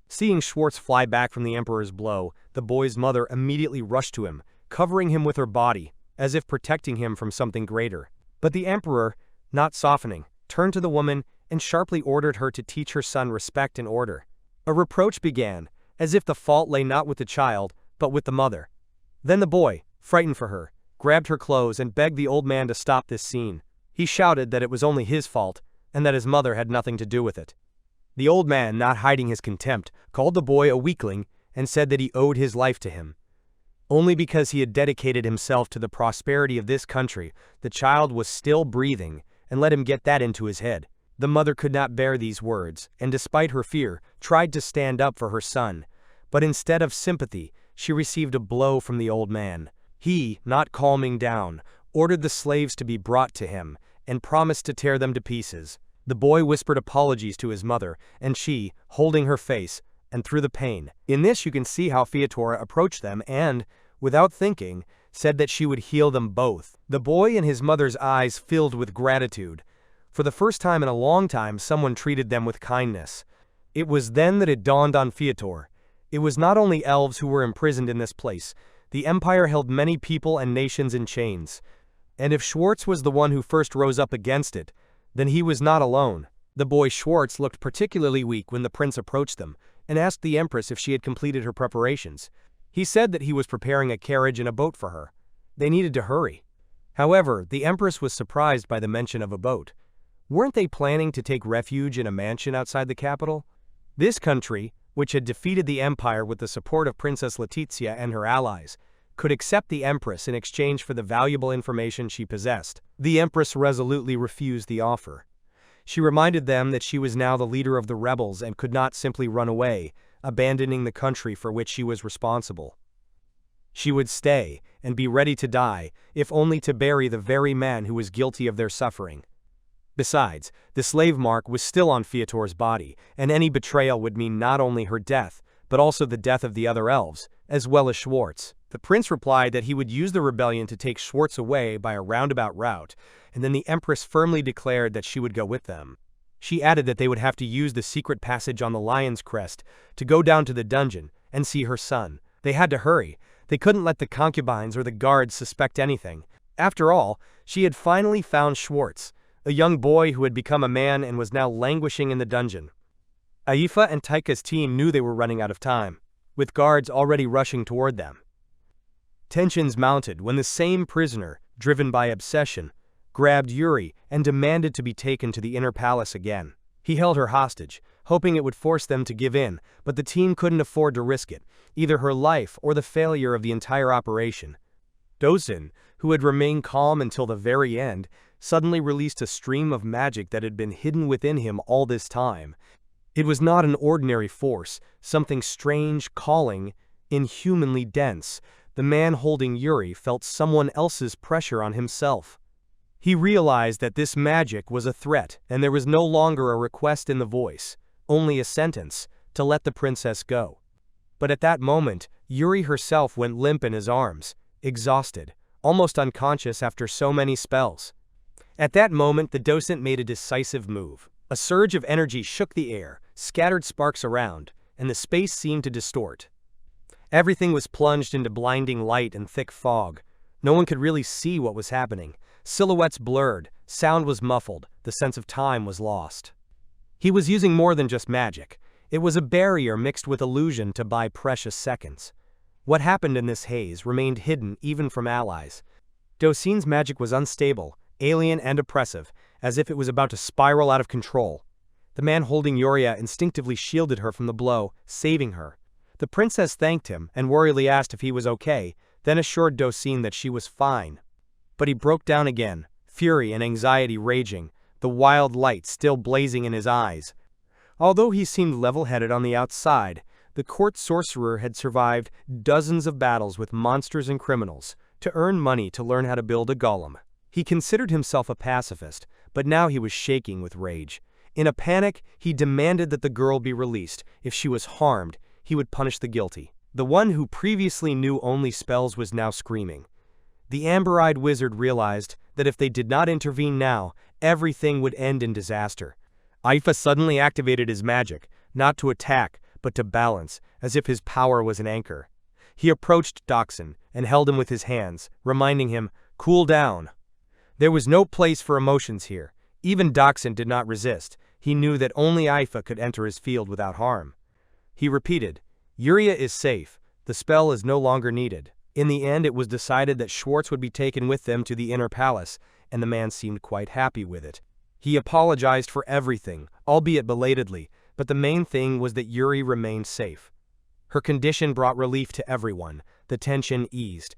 Seeing Schwartz fly back from the Emperor's blow, the boy's mother immediately rushed to him, covering him with her body, as if protecting him from something greater. But the Emperor, not softening, turned to the woman and sharply ordered her to teach her son respect and order. A reproach began, as if the fault lay not with the child, but with the mother. Then the boy, frightened for her, grabbed her clothes and begged the old man to stop this scene. He shouted that it was only his fault, and that his mother had nothing to do with it. The old man, not hiding his contempt, called the boy a weakling and said that he owed his life to him. Only because he had dedicated himself to the prosperity of this country, the child was still breathing, and let him get that into his head. The mother could not bear these words, and despite her fear, tried to stand up for her son. But instead of sympathy, she received a blow from the old man. He, not calming down, ordered the slaves to be brought to him, and promised to tear them to pieces. The boy whispered apologies to his mother, and she, holding her face, and through the pain. In this you can see how Fiatora approached them and, without thinking, said that she would heal them both. The boy and his mother's eyes filled with gratitude. For the first time in a long time, someone treated them with kindness. It was then that it dawned on Fiator. It was not only elves who were imprisoned in this place. The Empire held many people and nations in chains. And if Schwartz was the one who first rose up against it, then he was not alone. The boy Schwartz looked particularly weak when the prince approached them, and asked the Empress if she had completed her preparations. He said that he was preparing a carriage and a boat for her. They needed to hurry. However, the Empress was surprised by the mention of a boat. Weren't they planning to take refuge in a mansion outside the capital? This country, which had defeated the Empire with the support of Princess Letizia and her allies, could accept the Empress in exchange for the valuable information she possessed. The Empress resolutely refused the offer. She reminded them that she was now the leader of the rebels and could not simply run away, abandoning the country for which she was responsible. She would stay and be ready to die, if only to bury the very man who was guilty of their suffering. Besides, the slave mark was still on Fiator's body, and any betrayal would mean not only her death, but also the death of the other elves, as well as Schwartz. The prince replied that he would use the rebellion to take Schwartz away by a roundabout route, and then the Empress firmly declared that she would go with them. She added that they would have to use the secret passage on the Lion's Crest to go down to the dungeon and see her son, They had to hurry. They couldn't let the concubines or the guards suspect anything. After all, she had finally found Schwartz, a young boy who had become a man and was now languishing in the dungeon. Aifa and Taika's team knew they were running out of time, with guards already rushing toward them. Tensions mounted when the same prisoner, driven by obsession, grabbed Yuri and demanded to be taken to the inner palace again. He held her hostage, hoping it would force them to give in, but the team couldn't afford to risk it, either her life or the failure of the entire operation. Dosen, who had remained calm until the very end, suddenly released a stream of magic that had been hidden within him all this time. It was not an ordinary force, something strange, calling, inhumanly dense. The man holding Yuri felt someone else's pressure on himself. He realized that this magic was a threat, and there was no longer a request in the voice, only a sentence, to let the princess go. But at that moment, Yuri herself went limp in his arms, exhausted, almost unconscious after so many spells. At that moment, the docent made a decisive move. A surge of energy shook the air, scattered sparks around, and the space seemed to distort. Everything was plunged into blinding light and thick fog. No one could really see what was happening. Silhouettes blurred, sound was muffled, the sense of time was lost. He was using more than just magic. It was a barrier mixed with illusion to buy precious seconds. What happened in this haze remained hidden even from allies. Dosen's magic was unstable, alien and oppressive, as if it was about to spiral out of control. The man holding Yuria instinctively shielded her from the blow, saving her. The princess thanked him and worriedly asked if he was okay, then assured Dosen that she was fine. But he broke down again, fury and anxiety raging, the wild light still blazing in his eyes. Although he seemed level-headed on the outside, the court sorcerer had survived dozens of battles with monsters and criminals to earn money to learn how to build a golem. He considered himself a pacifist, but now he was shaking with rage. In a panic, he demanded that the girl be released. If she was harmed, he would punish the guilty. The one who previously knew only spells was now screaming. The amber-eyed wizard realized that if they did not intervene now, everything would end in disaster. Aifa suddenly activated his magic, not to attack, but to balance, as if his power was an anchor. He approached Dosen and held him with his hands, reminding him, "Cool down." There was no place for emotions here. Even Dosen did not resist. He knew that only Aifa could enter his field without harm. He repeated, "Yuria is safe. The spell is no longer needed." In the end, it was decided that Schwartz would be taken with them to the inner palace, and the man seemed quite happy with it. He apologized for everything, albeit belatedly, but the main thing was that Yuri remained safe. Her condition brought relief to everyone. The tension eased.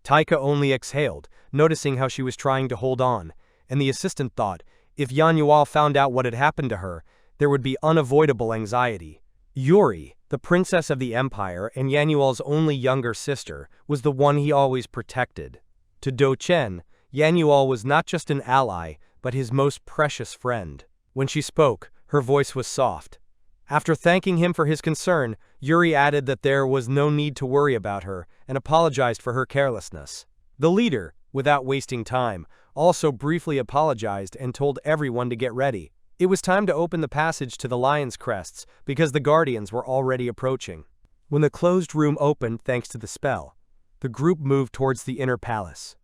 Taika only exhaled, noticing how she was trying to hold on, and the assistant thought, if Yahello found out what had happened to her, there would be unavoidable anxiety. Yuri, the princess of the empire and Yahello's only younger sister, was the one he always protected. To Dochen, Yahello was not just an ally, but his most precious friend. When she spoke, her voice was soft. After thanking him for his concern, Yuri added that there was no need to worry about her and apologized for her carelessness. The leader, without wasting time, also briefly apologized and told everyone to get ready. It was time to open the passage to the Lion's Crests because the Guardians were already approaching. When the closed room opened thanks to the spell, the group moved towards the inner palace.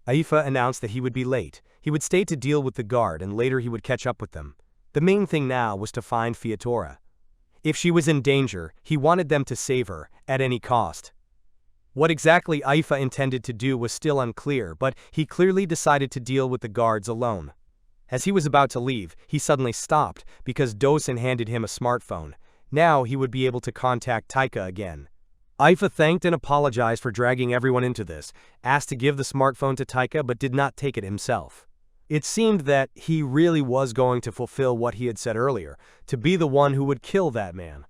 Aifa announced that he would be late. He would stay to deal with the guard and later he would catch up with them. The main thing now was to find Fiatora. If she was in danger, he wanted them to save her, at any cost. What exactly Aifa intended to do was still unclear, but he clearly decided to deal with the guards alone. As he was about to leave, he suddenly stopped because Dosen handed him a smartphone. Now he would be able to contact Taika again. Aifa thanked and apologized for dragging everyone into this, asked to give the smartphone to Taika but did not take it himself. It seemed that he really was going to fulfill what he had said earlier, to be the one who would kill that man.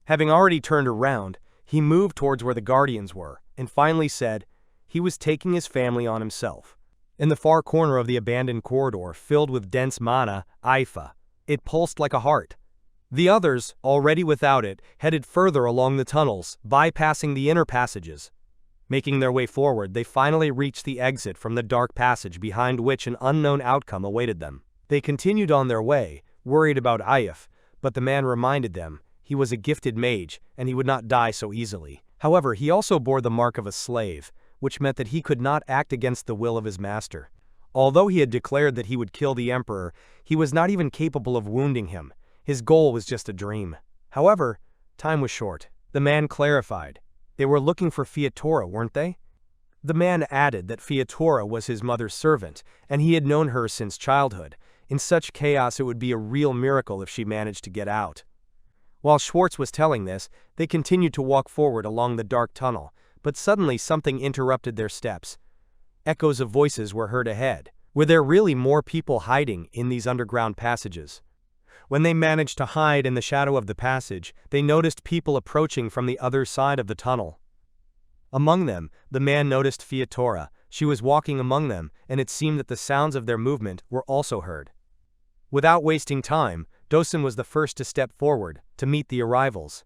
Having already turned around, he moved towards where the Guardians were, and finally said he was taking his family on himself. In the far corner of the abandoned corridor filled with dense mana, Aifa. It pulsed like a heart. The others, already without it, headed further along the tunnels, bypassing the inner passages. Making their way forward, they finally reached the exit from the dark passage behind which an unknown outcome awaited them. They continued on their way, worried about Aif, but the man reminded them he was a gifted mage and he would not die so easily. However, he also bore the mark of a slave, which meant that he could not act against the will of his master. Although he had declared that he would kill the emperor, he was not even capable of wounding him. His goal was just a dream. However, time was short. The man clarified. They were looking for Fiatora, weren't they? The man added that Fiatora was his mother's servant, and he had known her since childhood. In such chaos, it would be a real miracle if she managed to get out. While Schwartz was telling this, they continued to walk forward along the dark tunnel, but suddenly something interrupted their steps. Echoes of voices were heard ahead. Were there really more people hiding in these underground passages? When they managed to hide in the shadow of the passage, they noticed people approaching from the other side of the tunnel. Among them, the man noticed Fiatora. She was walking among them, and it seemed that the sounds of their movement were also heard. Without wasting time, Dosen was the first to step forward to meet the arrivals.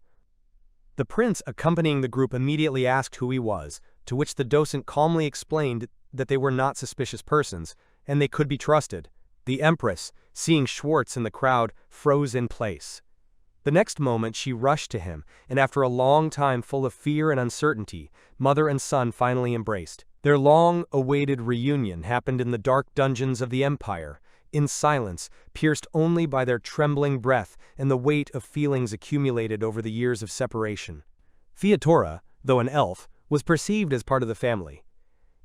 The prince accompanying the group immediately asked who he was, to which the docent calmly explained that they were not suspicious persons, and they could be trusted. The empress, seeing Schwartz in the crowd, froze in place. The next moment she rushed to him, and after a long time full of fear and uncertainty, mother and son finally embraced. Their long-awaited reunion happened in the dark dungeons of the empire, in silence, pierced only by their trembling breath and the weight of feelings accumulated over the years of separation. Fiatora, though an elf, was perceived as part of the family.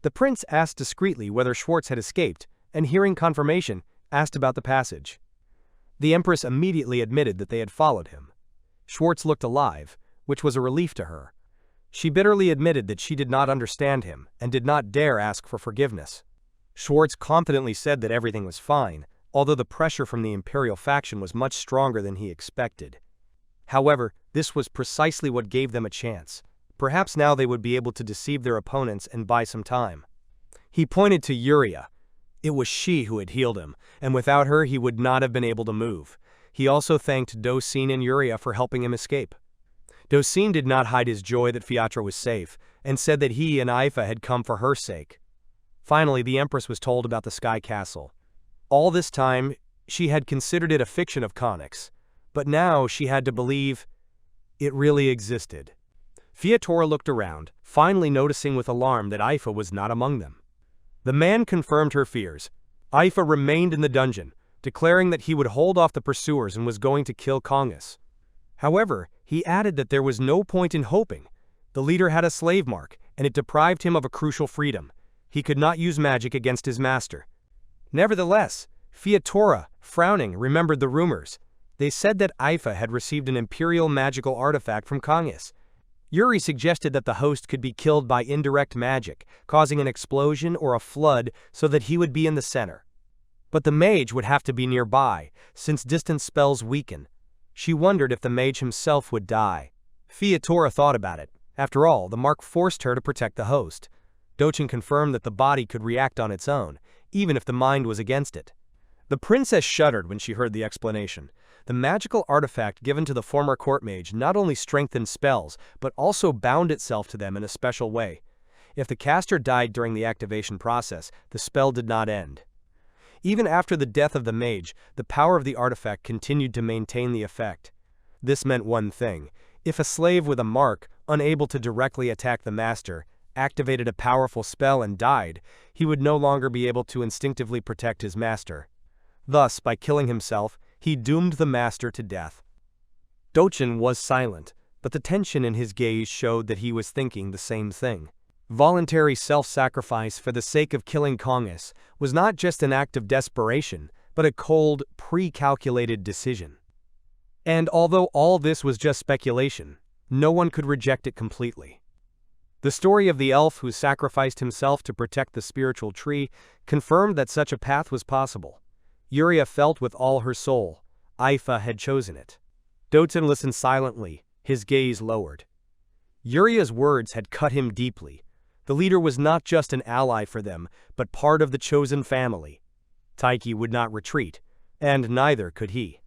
The prince asked discreetly whether Schwartz had escaped, and hearing confirmation, asked about the passage. The empress immediately admitted that they had followed him. Schwartz looked alive, which was a relief to her. She bitterly admitted that she did not understand him and did not dare ask for forgiveness. Schwartz confidently said that everything was fine, although the pressure from the imperial faction was much stronger than he expected. However, this was precisely what gave them a chance. Perhaps now they would be able to deceive their opponents and buy some time. He pointed to Yuria. It was she who had healed him, and without her he would not have been able to move. He also thanked Dosen and Yuria for helping him escape. Dosen did not hide his joy that Fiatora was safe, and said that he and Aifa had come for her sake. Finally, the empress was told about the Sky Castle. All this time, she had considered it a fiction of Konix, but now she had to believe it really existed. Fiatora looked around, finally noticing with alarm that Aifa was not among them. The man confirmed her fears. Aifa remained in the dungeon, declaring that he would hold off the pursuers and was going to kill Kongus. However, he added that there was no point in hoping. The leader had a slave mark, and it deprived him of a crucial freedom. He could not use magic against his master. Nevertheless, Fiatora, frowning, remembered the rumors. They said that Aifa had received an imperial magical artifact from Kongus. Yuri suggested that the host could be killed by indirect magic, causing an explosion or a flood so that he would be in the center. But the mage would have to be nearby, since distant spells weaken. She wondered if the mage himself would die. Fiatora thought about it. After all, the mark forced her to protect the host. Dochin confirmed that the body could react on its own, even if the mind was against it. The princess shuddered when she heard the explanation. The magical artifact given to the former court mage not only strengthened spells, but also bound itself to them in a special way. If the caster died during the activation process, the spell did not end. Even after the death of the mage, the power of the artifact continued to maintain the effect. This meant one thing. If a slave with a mark, unable to directly attack the master, activated a powerful spell and died, he would no longer be able to instinctively protect his master. Thus, by killing himself, he doomed the master to death. Dochin was silent, but the tension in his gaze showed that he was thinking the same thing. Voluntary self-sacrifice for the sake of killing Kongus was not just an act of desperation, but a cold, pre-calculated decision. And although all this was just speculation, no one could reject it completely. The story of the elf who sacrificed himself to protect the spiritual tree confirmed that such a path was possible. Yuria felt with all her soul. Aifa had chosen it. Dochin listened silently, his gaze lowered. Yuria's words had cut him deeply. The leader was not just an ally for them, but part of the chosen family. Tiki would not retreat, and neither could he.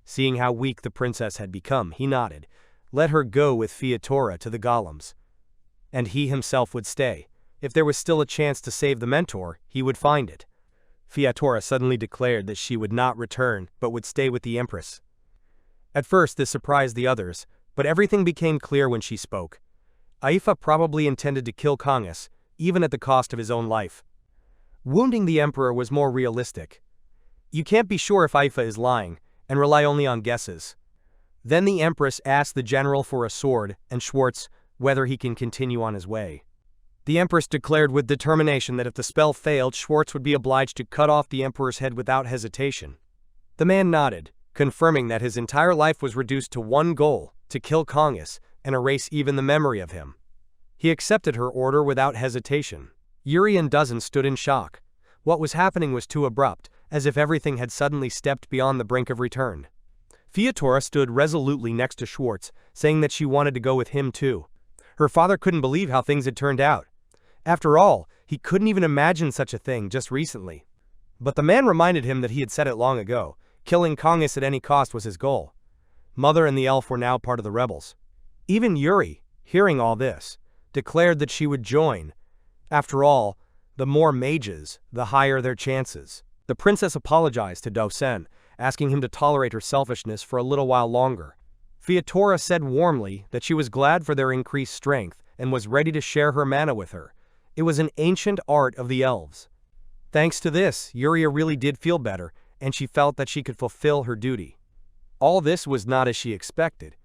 Seeing how weak the princess had become, he nodded. Let her go with Fiatora to the golems. And he himself would stay. If there was still a chance to save the mentor, he would find it. Fiatora suddenly declared that she would not return, but would stay with the empress. At first this surprised the others, but everything became clear when she spoke. Aifa probably intended to kill Kongus, even at the cost of his own life. Wounding the emperor was more realistic. You can't be sure if Aifa is lying, and rely only on guesses. Then the empress asked the general for a sword, and Schwartz, whether he can continue on his way. The empress declared with determination that if the spell failed, Schwartz would be obliged to cut off the emperor's head without hesitation. The man nodded, confirming that his entire life was reduced to one goal, to kill Kongus, and erase even the memory of him. He accepted her order without hesitation. Yuri and Dozen stood in shock. What was happening was too abrupt, as if everything had suddenly stepped beyond the brink of return. Fiatora stood resolutely next to Schwartz, saying that she wanted to go with him too. Her father couldn't believe how things had turned out. After all, he couldn't even imagine such a thing just recently. But the man reminded him that he had said it long ago. Killing Kongus at any cost was his goal. Mother and the elf were now part of the rebels. Even Yuri, hearing all this, declared that she would join. After all, the more mages, the higher their chances. The princess apologized to Dosen, asking him to tolerate her selfishness for a little while longer. Fiatora said warmly that she was glad for their increased strength and was ready to share her mana with her. It was an ancient art of the elves. Thanks to this, Yuria really did feel better, and she felt that she could fulfill her duty. All this was not as she expected,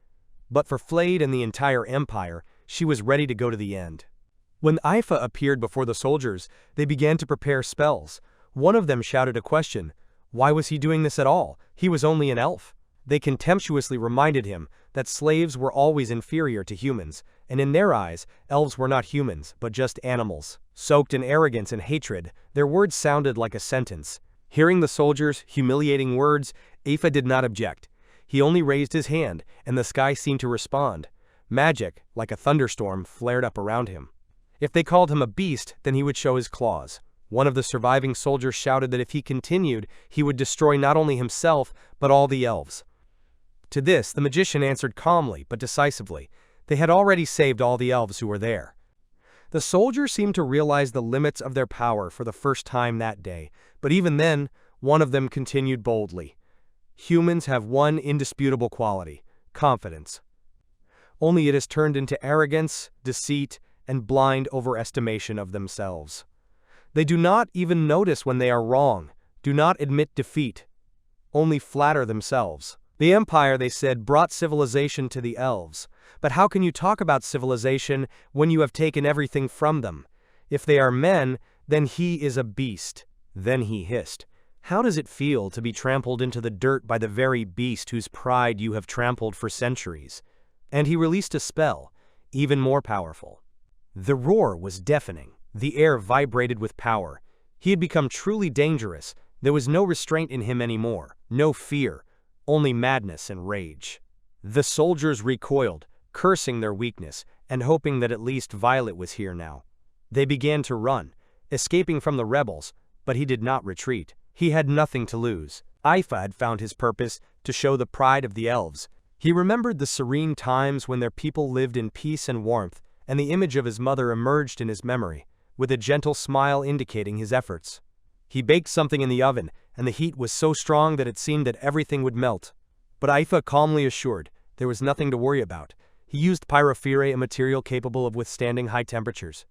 but for Flade and the entire empire, she was ready to go to the end. When Aifa appeared before the soldiers, they began to prepare spells. One of them shouted a question. Why was he doing this at all? He was only an elf. They contemptuously reminded him that slaves were always inferior to humans, and in their eyes, elves were not humans, but just animals. Soaked in arrogance and hatred, their words sounded like a sentence. Hearing the soldiers' humiliating words, Aifa did not object. He only raised his hand, and the sky seemed to respond. Magic, like a thunderstorm, flared up around him. If they called him a beast, then he would show his claws. One of the surviving soldiers shouted that if he continued, he would destroy not only himself, but all the elves. To this, the magician answered calmly, but decisively. They had already saved all the elves who were there. The soldiers seemed to realize the limits of their power for the first time that day, but even then, one of them continued boldly. Humans have one indisputable quality: confidence. Only it has turned into arrogance, deceit, and blind overestimation of themselves. They do not even notice when they are wrong, do not admit defeat, only flatter themselves. The empire, they said, brought civilization to the elves. But how can you talk about civilization when you have taken everything from them? If they are men, then he is a beast. Then he hissed. How does it feel to be trampled into the dirt by the very beast whose pride you have trampled for centuries? And he released a spell, even more powerful. The roar was deafening. The air vibrated with power. He had become truly dangerous. There was no restraint in him anymore, no fear, only madness and rage. The soldiers recoiled, cursing their weakness, and hoping that at least Violet was here now. They began to run, escaping from the rebels, but he did not retreat. He had nothing to lose. Aifa had found his purpose, to show the pride of the elves. He remembered the serene times when their people lived in peace and warmth, and the image of his mother emerged in his memory, with a gentle smile indicating his efforts. He baked something in the oven, and the heat was so strong that it seemed that everything would melt. But Aifa calmly assured, there was nothing to worry about. He used pyrophore, a material capable of withstanding high temperatures.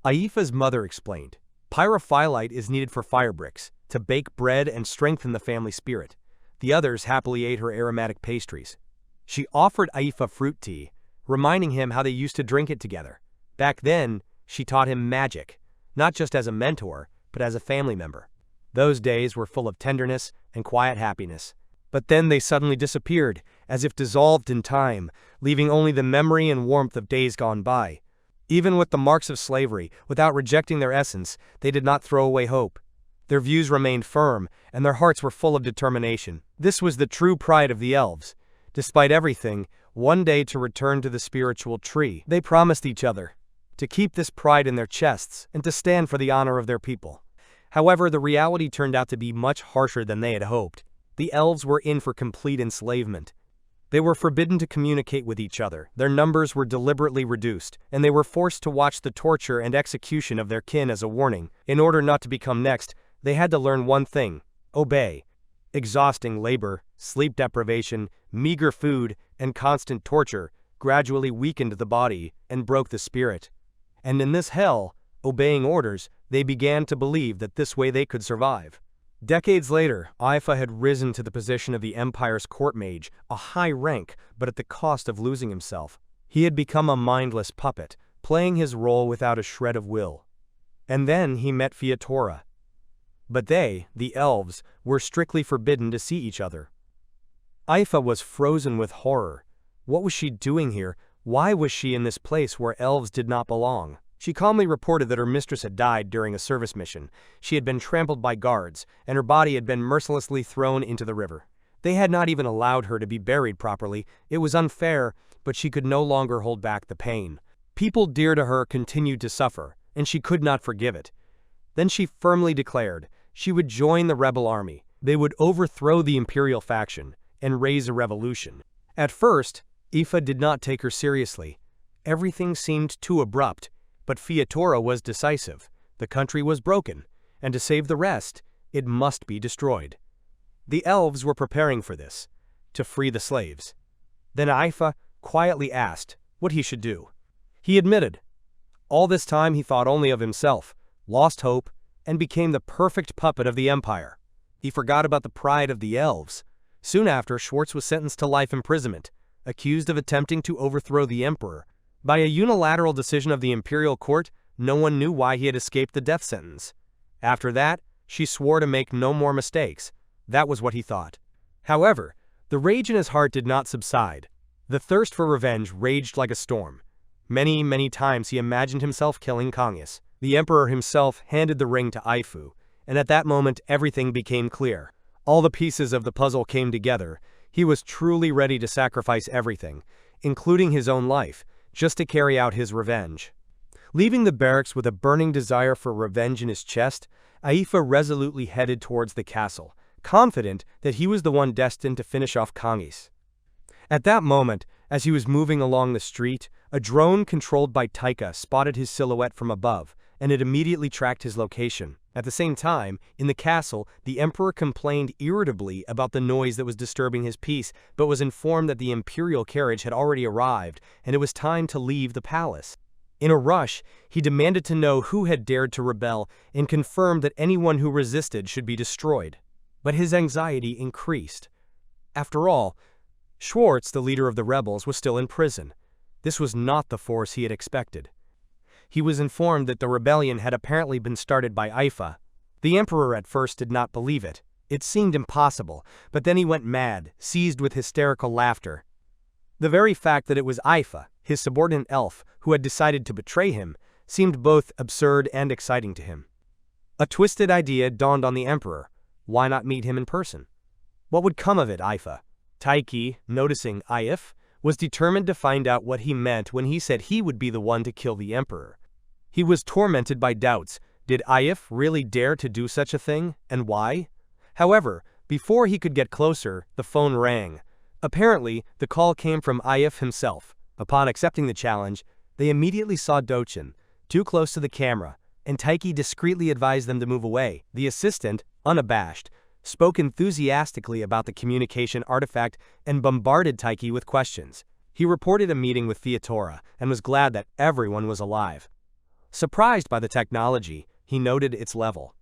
Aifa's mother explained, pyrophyllite is needed for fire bricks, to bake bread and strengthen the family spirit. The others happily ate her aromatic pastries. She offered Aifa fruit tea, reminding him how they used to drink it together. Back then, she taught him magic, not just as a mentor, but as a family member. Those days were full of tenderness and quiet happiness. But then they suddenly disappeared, as if dissolved in time, leaving only the memory and warmth of days gone by. Even with the marks of slavery, without rejecting their essence, they did not throw away hope. Their views remained firm, and their hearts were full of determination. This was the true pride of the elves. Despite everything, one day to return to the spiritual tree. They promised each other to keep this pride in their chests and to stand for the honor of their people. However, the reality turned out to be much harsher than they had hoped. The elves were in for complete enslavement. They were forbidden to communicate with each other, their numbers were deliberately reduced, and they were forced to watch the torture and execution of their kin as a warning. In order not to become next, they had to learn one thing: obey. Exhausting labor, sleep deprivation, meager food, and constant torture, gradually weakened the body and broke the spirit. And in this hell, obeying orders, they began to believe that this way they could survive. Decades later, Ifa had risen to the position of the Empire's court mage, a high rank, but at the cost of losing himself. He had become a mindless puppet, playing his role without a shred of will. And then he met Featora. But they, the elves, were strictly forbidden to see each other. Ifa was frozen with horror. What was she doing here? Why was she in this place where elves did not belong? She calmly reported that her mistress had died during a service mission. She had been trampled by guards, and her body had been mercilessly thrown into the river. They had not even allowed her to be buried properly. It was unfair, but she could no longer hold back the pain. People dear to her continued to suffer, and she could not forgive it. Then she firmly declared she would join the rebel army. They would overthrow the imperial faction and raise a revolution. At first, Ifa did not take her seriously. Everything seemed too abrupt. But Featora was decisive. The country was broken, and to save the rest, it must be destroyed. The elves were preparing for this, to free the slaves. Then Ifa quietly asked what he should do. He admitted. All this time he thought only of himself, lost hope, and became the perfect puppet of the Empire. He forgot about the pride of the elves. Soon after, Schwartz was sentenced to life imprisonment, accused of attempting to overthrow the emperor. By a unilateral decision of the imperial court, no one knew why he had escaped the death sentence. After that, she swore to make no more mistakes. That was what he thought. However, the rage in his heart did not subside. The thirst for revenge raged like a storm. Many times he imagined himself killing Kangyas. The emperor himself handed the ring to Ifu, and at that moment everything became clear. All the pieces of the puzzle came together. He was truly ready to sacrifice everything, including his own life, just to carry out his revenge. Leaving the barracks with a burning desire for revenge in his chest, Ifa resolutely headed towards the castle, confident that he was the one destined to finish off Kangyas. At that moment, as he was moving along the street, a drone controlled by Tiki spotted his silhouette from above, and it immediately tracked his location. At the same time, in the castle, the emperor complained irritably about the noise that was disturbing his peace, but was informed that the imperial carriage had already arrived, and it was time to leave the palace. In a rush, he demanded to know who had dared to rebel, and confirmed that anyone who resisted should be destroyed. But his anxiety increased. After all, Schwartz, the leader of the rebels, was still in prison. This was not the force he had expected. He was informed that the rebellion had apparently been started by Ifa. The emperor at first did not believe it. It seemed impossible, but then he went mad, seized with hysterical laughter. The very fact that it was Ifa, his subordinate elf, who had decided to betray him, seemed both absurd and exciting to him. A twisted idea dawned on the emperor. Why not meet him in person? What would come of it, Ifa? Tiki, noticing If, was determined to find out what he meant when he said he would be the one to kill the emperor. He was tormented by doubts. Did If really dare to do such a thing, and why? However, before he could get closer, the phone rang. Apparently, the call came from If himself. Upon accepting the challenge, they immediately saw Dochin, too close to the camera, and Tiki discreetly advised them to move away. The assistant, unabashed, spoke enthusiastically about the communication artifact and bombarded Tiki with questions. He reported a meeting with Featora and was glad that everyone was alive. Surprised by the technology, he noted its level.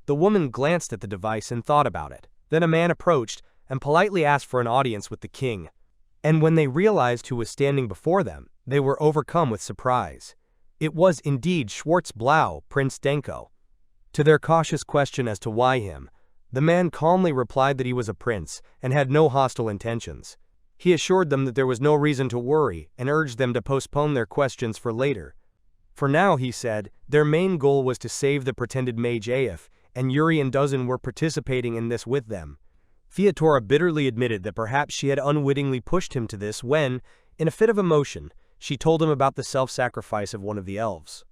The woman glanced at the device and thought about it. Then a man approached and politely asked for an audience with the king. And when they realized who was standing before them, they were overcome with surprise. It was indeed Schwarzblau, Prince Denko. To their cautious question as to why him, the man calmly replied that he was a prince and had no hostile intentions. He assured them that there was no reason to worry and urged them to postpone their questions for later. For now, he said, their main goal was to save the pretended Mage If, and Yuri and Dozen were participating in this with them. Featora bitterly admitted that perhaps she had unwittingly pushed him to this when, in a fit of emotion, she told him about the self-sacrifice of one of the elves.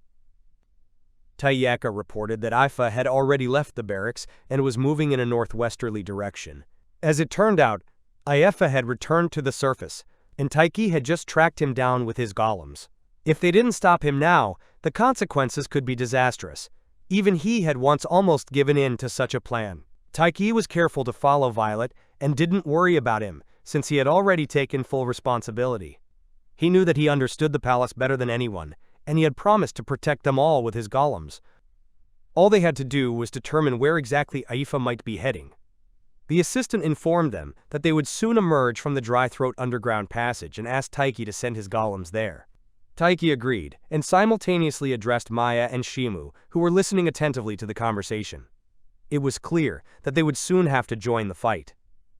Tayaka reported that Ifa had already left the barracks and was moving in a northwesterly direction. As it turned out, Ifa had returned to the surface, and Tiki had just tracked him down with his golems. If they didn't stop him now, the consequences could be disastrous. Even he had once almost given in to such a plan. Tiki was careful to follow Violet and didn't worry about him, since he had already taken full responsibility. He knew that he understood the palace better than anyone, and he had promised to protect them all with his golems. All they had to do was determine where exactly Ifa might be heading. The assistant informed them that they would soon emerge from the Dry Throat underground passage and asked Tiki to send his golems there. Tiki agreed, and simultaneously addressed Maya and Shimu, who were listening attentively to the conversation. It was clear that they would soon have to join the fight.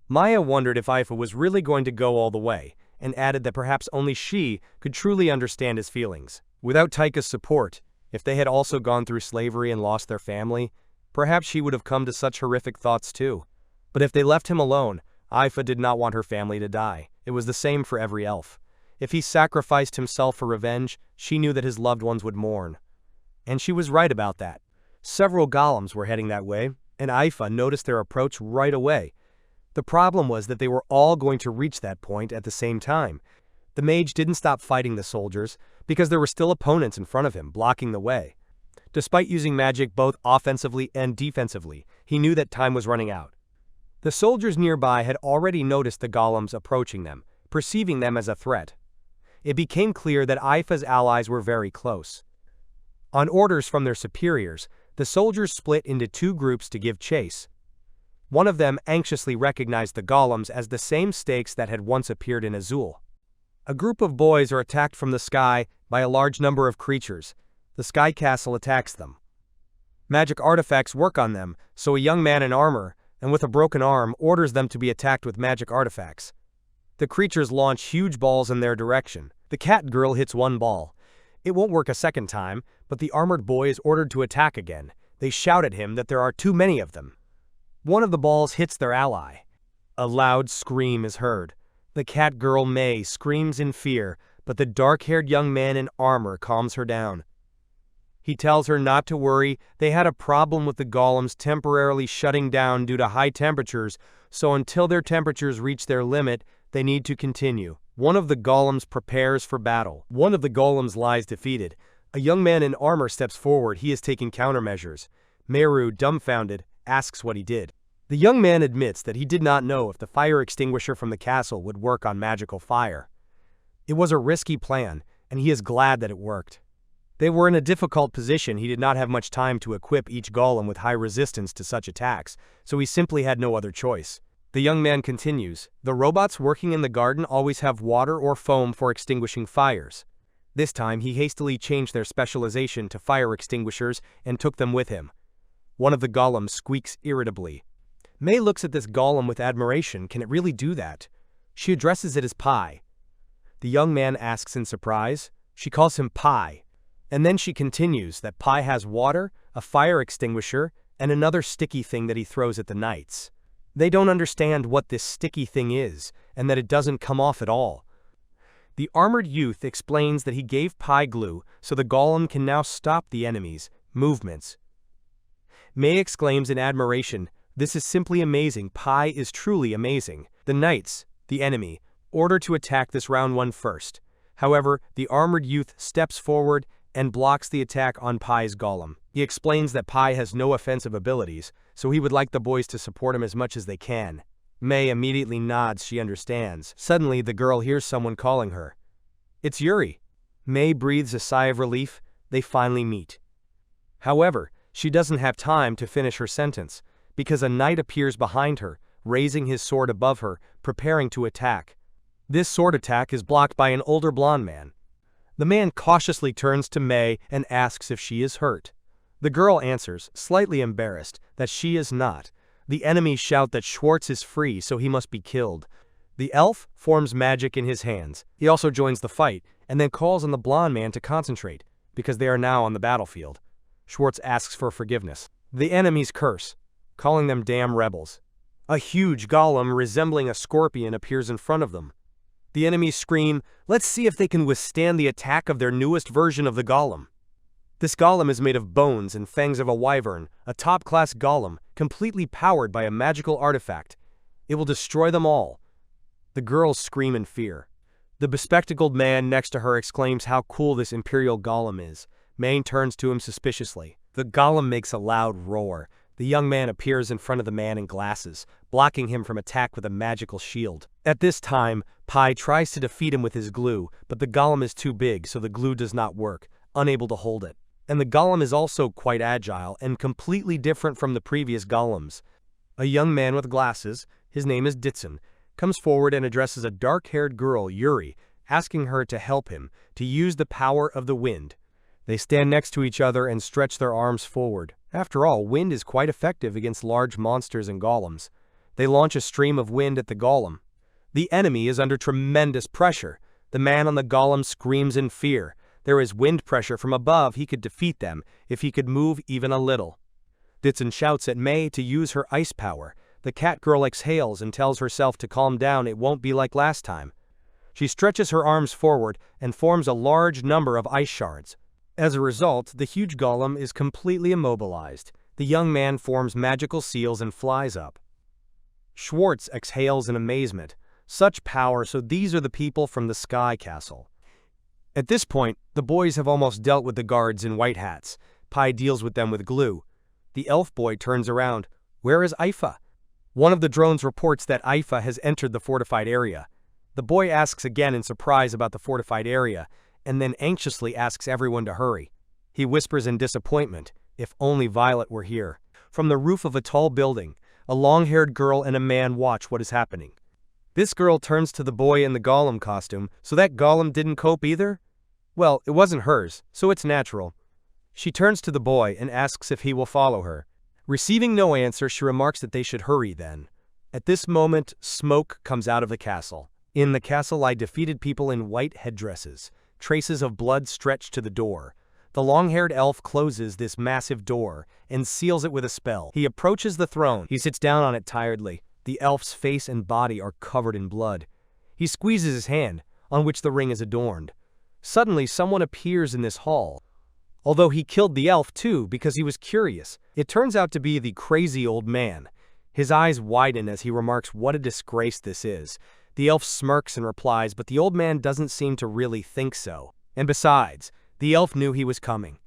Maya wondered if Ifa was really going to go all the way, and added that perhaps only she could truly understand his feelings. Without Tiki's support, if they had also gone through slavery and lost their family, perhaps she would have come to such horrific thoughts too. But if they left him alone, Ifa did not want her family to die. It was the same for every elf. If he sacrificed himself for revenge, she knew that his loved ones would mourn. And she was right about that. Several golems were heading that way, and Ifa noticed their approach right away. The problem was that they were all going to reach that point at the same time. The mage didn't stop fighting the soldiers, because there were still opponents in front of him, blocking the way. Despite using magic both offensively and defensively, he knew that time was running out. The soldiers nearby had already noticed the golems approaching them, perceiving them as a threat. It became clear that Ifa's allies were very close. On orders from their superiors, the soldiers split into two groups to give chase. One of them anxiously recognized the golems as the same stakes that had once appeared in Azul. A group of boys are attacked from the sky by a large number of creatures. The sky castle attacks them. Magic artifacts work on them, so a young man in armor, and with a broken arm, orders them to be attacked with magic artifacts. The creatures launch huge balls in their direction. The cat girl hits one ball. It won't work a second time, but the armored boy is ordered to attack again. They shout at him that there are too many of them. One of the balls hits their ally. A loud scream is heard. The cat girl May screams in fear, but the dark-haired young man in armor calms her down. He tells her not to worry. They had a problem with the golems temporarily shutting down due to high temperatures, so until their temperatures reach their limit, they need to continue. One of the golems prepares for battle. One of the golems lies defeated. A young man in armor steps forward. He is taking countermeasures. Meru, dumbfounded, asks what he did. The young man admits that he did not know if the fire extinguisher from the castle would work on magical fire. It was a risky plan, and he is glad that it worked. They were in a difficult position. He did not have much time to equip each golem with high resistance to such attacks, so he simply had no other choice. The young man continues, "The robots working in the garden always have water or foam for extinguishing fires." This time he hastily changed their specialization to fire extinguishers and took them with him. One of the golems squeaks irritably. May looks at this golem with admiration. Can it really do that? She addresses it as Pi. The young man asks in surprise. She calls him Pi. And then she continues that Pi has water, a fire extinguisher, and another sticky thing that he throws at the knights. They don't understand what this sticky thing is, and that it doesn't come off at all. The armored youth explains that he gave Pi glue so the golem can now stop the enemy's movements. May exclaims in admiration, "This is simply amazing. Pi is truly amazing." The knights, the enemy, order to attack this round one first. However, the armored youth steps forward and blocks the attack on Pi's golem. He explains that Pi has no offensive abilities, so he would like the boys to support him as much as they can. May immediately nods. She understands. Suddenly, the girl hears someone calling her. It's Yuri. May breathes a sigh of relief. They finally meet. However, she doesn't have time to finish her sentence, because a knight appears behind her, raising his sword above her, preparing to attack. This sword attack is blocked by an older blonde man. The man cautiously turns to May and asks if she is hurt. The girl answers, slightly embarrassed, that she is not. The enemies shout that Schwartz is free, so he must be killed. The elf forms magic in his hands. He also joins the fight, and then calls on the blonde man to concentrate, because they are now on the battlefield. Schwartz asks for forgiveness. The enemies curse, calling them damn rebels. A huge golem resembling a scorpion appears in front of them. The enemies scream, "Let's see if they can withstand the attack of their newest version of the golem." This golem is made of bones and fangs of a wyvern, a top-class golem, completely powered by a magical artifact. It will destroy them all. The girls scream in fear. The bespectacled man next to her exclaims how cool this imperial golem is. May turns to him suspiciously. The golem makes a loud roar. The young man appears in front of the man in glasses, blocking him from attack with a magical shield. At this time, Pai tries to defeat him with his glue, but the golem is too big, so the glue does not work, unable to hold it. And the golem is also quite agile and completely different from the previous golems. A young man with glasses, his name is Ditsun, comes forward and addresses a dark-haired girl, Yuri, asking her to help him, to use the power of the wind. They stand next to each other and stretch their arms forward. After all, wind is quite effective against large monsters and golems. They launch a stream of wind at the golem. The enemy is under tremendous pressure. The man on the golem screams in fear. There is wind pressure from above. He could defeat them if he could move even a little. Ditsun shouts at Mei to use her ice power. The cat girl exhales and tells herself to calm down. It won't be like last time. She stretches her arms forward and forms a large number of ice shards. As a result, the huge golem is completely immobilized. The young man forms magical seals and flies up. Schwartz exhales in amazement. Such power, so these are the people from the Sky Castle. At this point, the boys have almost dealt with the guards in white hats. Pai deals with them with glue. The elf boy turns around. Where is Ifa? One of the drones reports that Ifa has entered the fortified area. The boy asks again in surprise about the fortified area, and then anxiously asks everyone to hurry. He whispers in disappointment, if only Violet were here. From the roof of a tall building, a long-haired girl and a man watch what is happening. This girl turns to the boy in the golem costume, so that golem didn't cope either? Well, it wasn't hers, so it's natural. She turns to the boy and asks if he will follow her. Receiving no answer, she remarks that they should hurry then. At this moment, smoke comes out of the castle. In the castle lie defeated people in white headdresses. Traces of blood stretch to the door. The long-haired elf closes this massive door and seals it with a spell. He approaches the throne. He sits down on it tiredly. The elf's face and body are covered in blood. He squeezes his hand, on which the ring is adorned. Suddenly, someone appears in this hall. Although he killed the elf too because he was curious, it turns out to be the crazy old man. His eyes widen as he remarks what a disgrace this is. The elf smirks and replies, but the old man doesn't seem to really think so. And besides, the elf knew he was coming.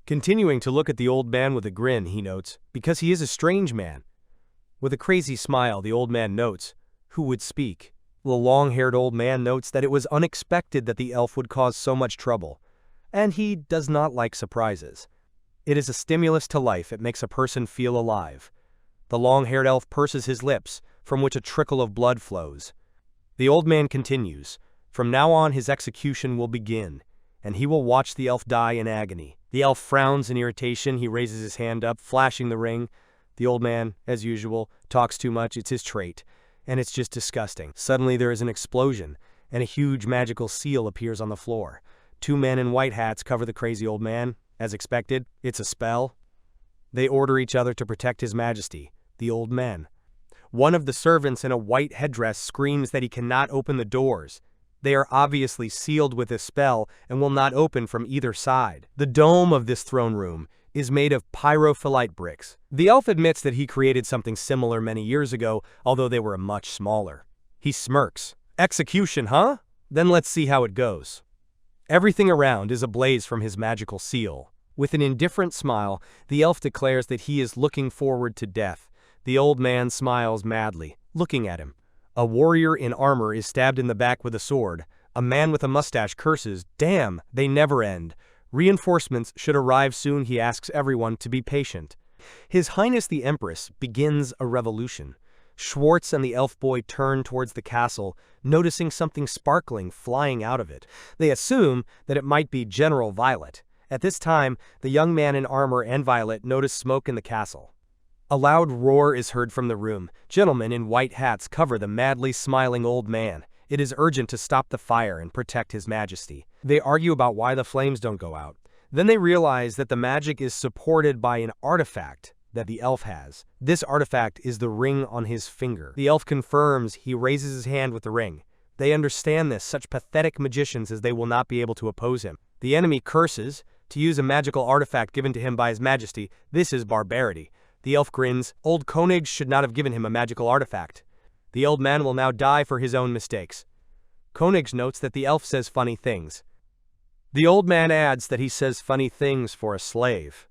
Continuing to look at the old man with a grin, he notes, because he is a strange man. With a crazy smile, the old man notes, who would speak? The long-haired old man notes that it was unexpected that the elf would cause so much trouble. And he does not like surprises. It is a stimulus to life. It makes a person feel alive. The long-haired elf purses his lips, from which a trickle of blood flows. The old man continues, from now on his execution will begin, and he will watch the elf die in agony. The elf frowns in irritation. He raises his hand up, flashing the ring. The old man, as usual, talks too much. It's his trait, and it's just disgusting. Suddenly there is an explosion, and a huge magical seal appears on the floor. Two men in white hats cover the crazy old man. As expected, it's a spell. They order each other to protect His Majesty, the old men. One of the servants in a white headdress screams that he cannot open the doors. They are obviously sealed with a spell and will not open from either side. The dome of this throne room is made of pyrophyllite bricks. The elf admits that he created something similar many years ago, although they were much smaller. He smirks. Execution, huh? Then let's see how it goes. Everything around is ablaze from his magical seal. With an indifferent smile, the elf declares that he is looking forward to death. The old man smiles madly, looking at him. A warrior in armor is stabbed in the back with a sword. A man with a mustache curses, "Damn, they never end. Reinforcements should arrive soon." He asks everyone to be patient. His Highness the Empress begins a revolution. Schwartz and the elf boy turn towards the castle, noticing something sparkling flying out of it. They assume that it might be General Violet. At this time, the young man in armor and Violet notice smoke in the castle. A loud roar is heard from the room. Gentlemen in white hats cover the madly smiling old man. It is urgent to stop the fire and protect His Majesty. They argue about why the flames don't go out. Then they realize that the magic is supported by an artifact that the elf has. This artifact is the ring on his finger. The elf confirms. He raises his hand with the ring. They understand this, such pathetic magicians as they will not be able to oppose him. The enemy curses to use a magical artifact given to him by His Majesty. This is barbarity. The elf grins. Old Koenig should not have given him a magical artifact. The old man will now die for his own mistakes. Koenig notes that the elf says funny things. The old man adds that he says funny things for a slave.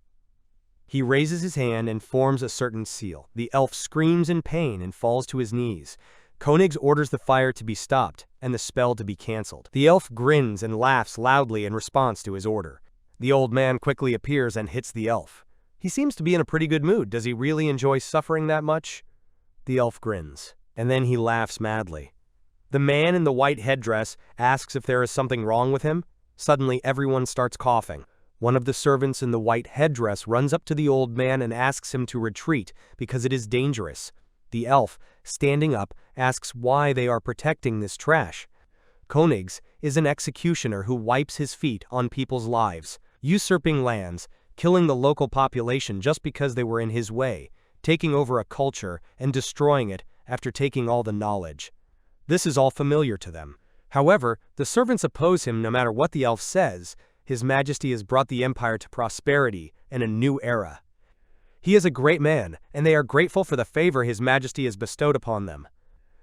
He raises his hand and forms a certain seal. The elf screams in pain and falls to his knees. Koenigs orders the fire to be stopped and the spell to be cancelled. The elf grins and laughs loudly in response to his order. The old man quickly appears and hits the elf. He seems to be in a pretty good mood. Does he really enjoy suffering that much? The elf grins, and then he laughs madly. The man in the white headdress asks if there is something wrong with him. Suddenly, everyone starts coughing. One of the servants in the white headdress runs up to the old man and asks him to retreat because it is dangerous. The elf, standing up, asks why they are protecting this trash. Koenigs is an executioner who wipes his feet on people's lives, usurping lands, killing the local population just because they were in his way, taking over a culture and destroying it after taking all the knowledge. This is all familiar to them. However, the servants oppose him no matter what the elf says. His Majesty has brought the empire to prosperity and a new era. He is a great man, and they are grateful for the favor His Majesty has bestowed upon them.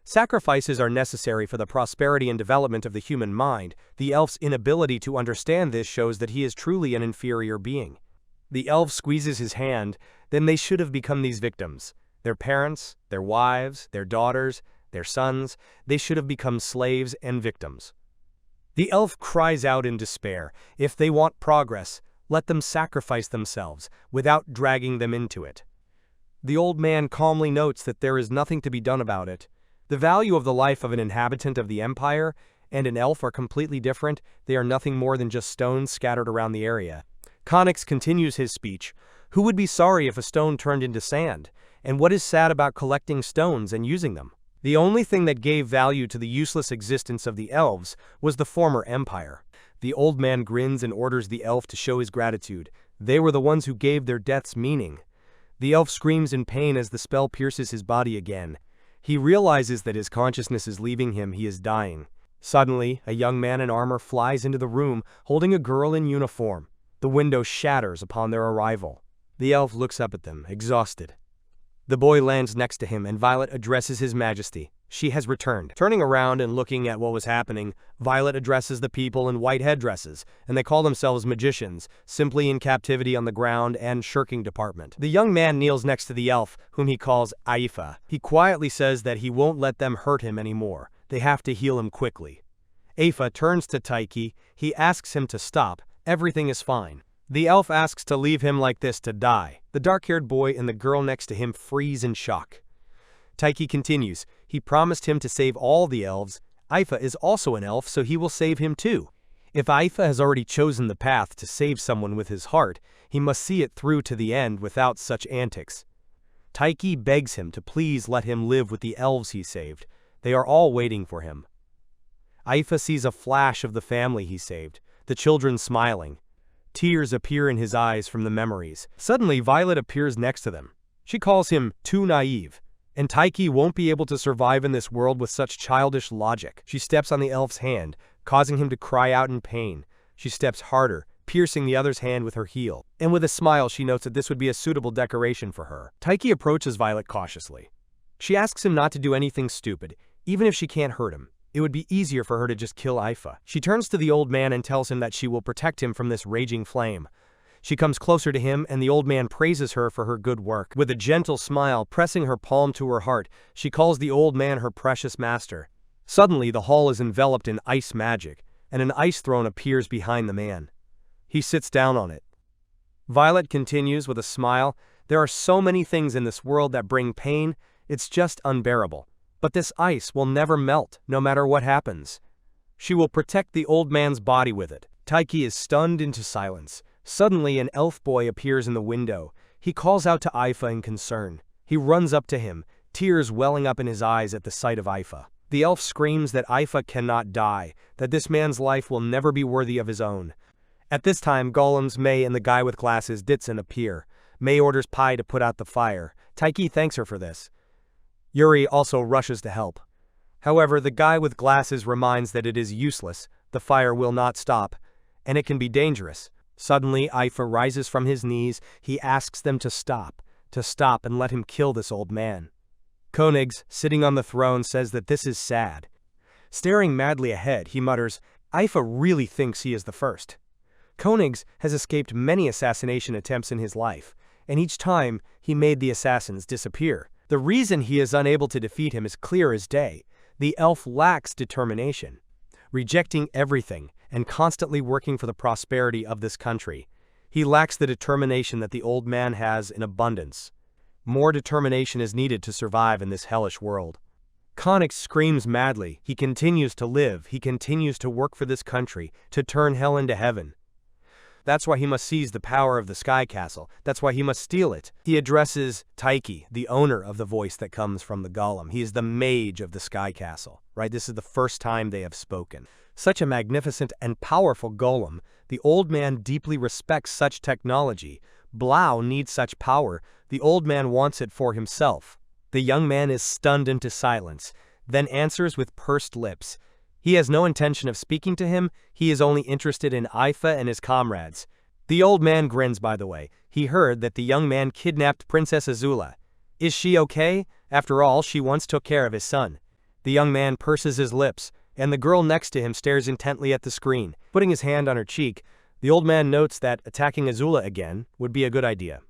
Sacrifices are necessary for the prosperity and development of the human mind. The elf's inability to understand this shows that he is truly an inferior being. The elf squeezes his hand. Then they should have become these victims. Their parents, their wives, their daughters, their sons, they should have become slaves and victims. The elf cries out in despair. If they want progress, let them sacrifice themselves without dragging them into it. The old man calmly notes that there is nothing to be done about it. The value of the life of an inhabitant of the empire and an elf are completely different. They are nothing more than just stones scattered around the area. Koenigs continues his speech. Who would be sorry if a stone turned into sand? And what is sad about collecting stones and using them? The only thing that gave value to the useless existence of the elves was the former empire. The old man grins and orders the elf to show his gratitude. They were the ones who gave their deaths meaning. The elf screams in pain as the spell pierces his body again. He realizes that his consciousness is leaving him. He is dying. Suddenly, a young man in armor flies into the room, holding a girl in uniform. The window shatters upon their arrival. The elf looks up at them, exhausted. The boy lands next to him, and Violet addresses His Majesty. She has returned. Turning around and looking at what was happening, Violet addresses the people in white headdresses, and they call themselves magicians, simply in captivity on the ground and shirking department. The young man kneels next to the elf, whom he calls Aifa. He quietly says that he won't let them hurt him anymore. They have to heal him quickly. Aifa turns to Tiki. He asks him to stop. Everything is fine. The elf asks to leave him like this to die. The dark-haired boy and the girl next to him freeze in shock. Tiki continues. He promised him to save all the elves. Aifa is also an elf, so he will save him too. If Aifa has already chosen the path to save someone with his heart, he must see it through to the end without such antics. Tiki begs him to please let him live with the elves he saved. They are all waiting for him. Aifa sees a flash of the family he saved, the children smiling. Tears appear in his eyes from the memories. Suddenly, Violet appears next to them. She calls him too naive, and Tiki won't be able to survive in this world with such childish logic. She steps on the elf's hand, causing him to cry out in pain. She steps harder, piercing the other's hand with her heel. And with a smile, she notes that this would be a suitable decoration for her. Tiki approaches Violet cautiously. She asks him not to do anything stupid, even if she can't hurt him. It would be easier for her to just kill Aifa. She turns to the old man and tells him that she will protect him from this raging flame. She comes closer to him, and the old man praises her for her good work. With a gentle smile, pressing her palm to her heart, she calls the old man her precious master. Suddenly, the hall is enveloped in ice magic, and an ice throne appears behind the man. He sits down on it. Violet continues with a smile. There are so many things in this world that bring pain, it's just unbearable. But this ice will never melt, no matter what happens. She will protect the old man's body with it. Tiki is stunned into silence. Suddenly, an elf boy appears in the window. He calls out to Aifa in concern. He runs up to him, tears welling up in his eyes at the sight of Aifa. The elf screams that Aifa cannot die, that this man's life will never be worthy of his own. At this time, Golems, May, and the guy with glasses, Ditson, appear. May orders Pai to put out the fire. Tiki thanks her for this. Yuri also rushes to help. However, the guy with glasses reminds that it is useless, the fire will not stop, and it can be dangerous. Suddenly, Aifa rises from his knees. He asks them to stop and let him kill this old man. Koenigs, sitting on the throne, says that this is sad. Staring madly ahead, he mutters, Aifa really thinks he is the first. Koenigs has escaped many assassination attempts in his life, and each time he made the assassins disappear. The reason he is unable to defeat him is clear as day. The elf lacks determination, rejecting everything and constantly working for the prosperity of this country. He lacks the determination that the old man has in abundance. More determination is needed to survive in this hellish world. Connix screams madly. He continues to live. He continues to work for this country, to turn hell into heaven. That's why he must seize the power of the Sky Castle. That's why he must steal it. He addresses Tiki, the owner of the voice that comes from the golem. He is the mage of the Sky Castle, right? This is the first time they have spoken. Such a magnificent and powerful golem. The old man deeply respects such technology. Blau needs such power. The old man wants it for himself. The young man is stunned into silence, then answers with pursed lips. He has no intention of speaking to him. He is only interested in Ifa and his comrades. The old man grins, by the way. He heard that the young man kidnapped Princess Azula. Is she okay? After all, she once took care of his son. The young man purses his lips, and the girl next to him stares intently at the screen. Putting his hand on her cheek, the old man notes that attacking Azula again would be a good idea.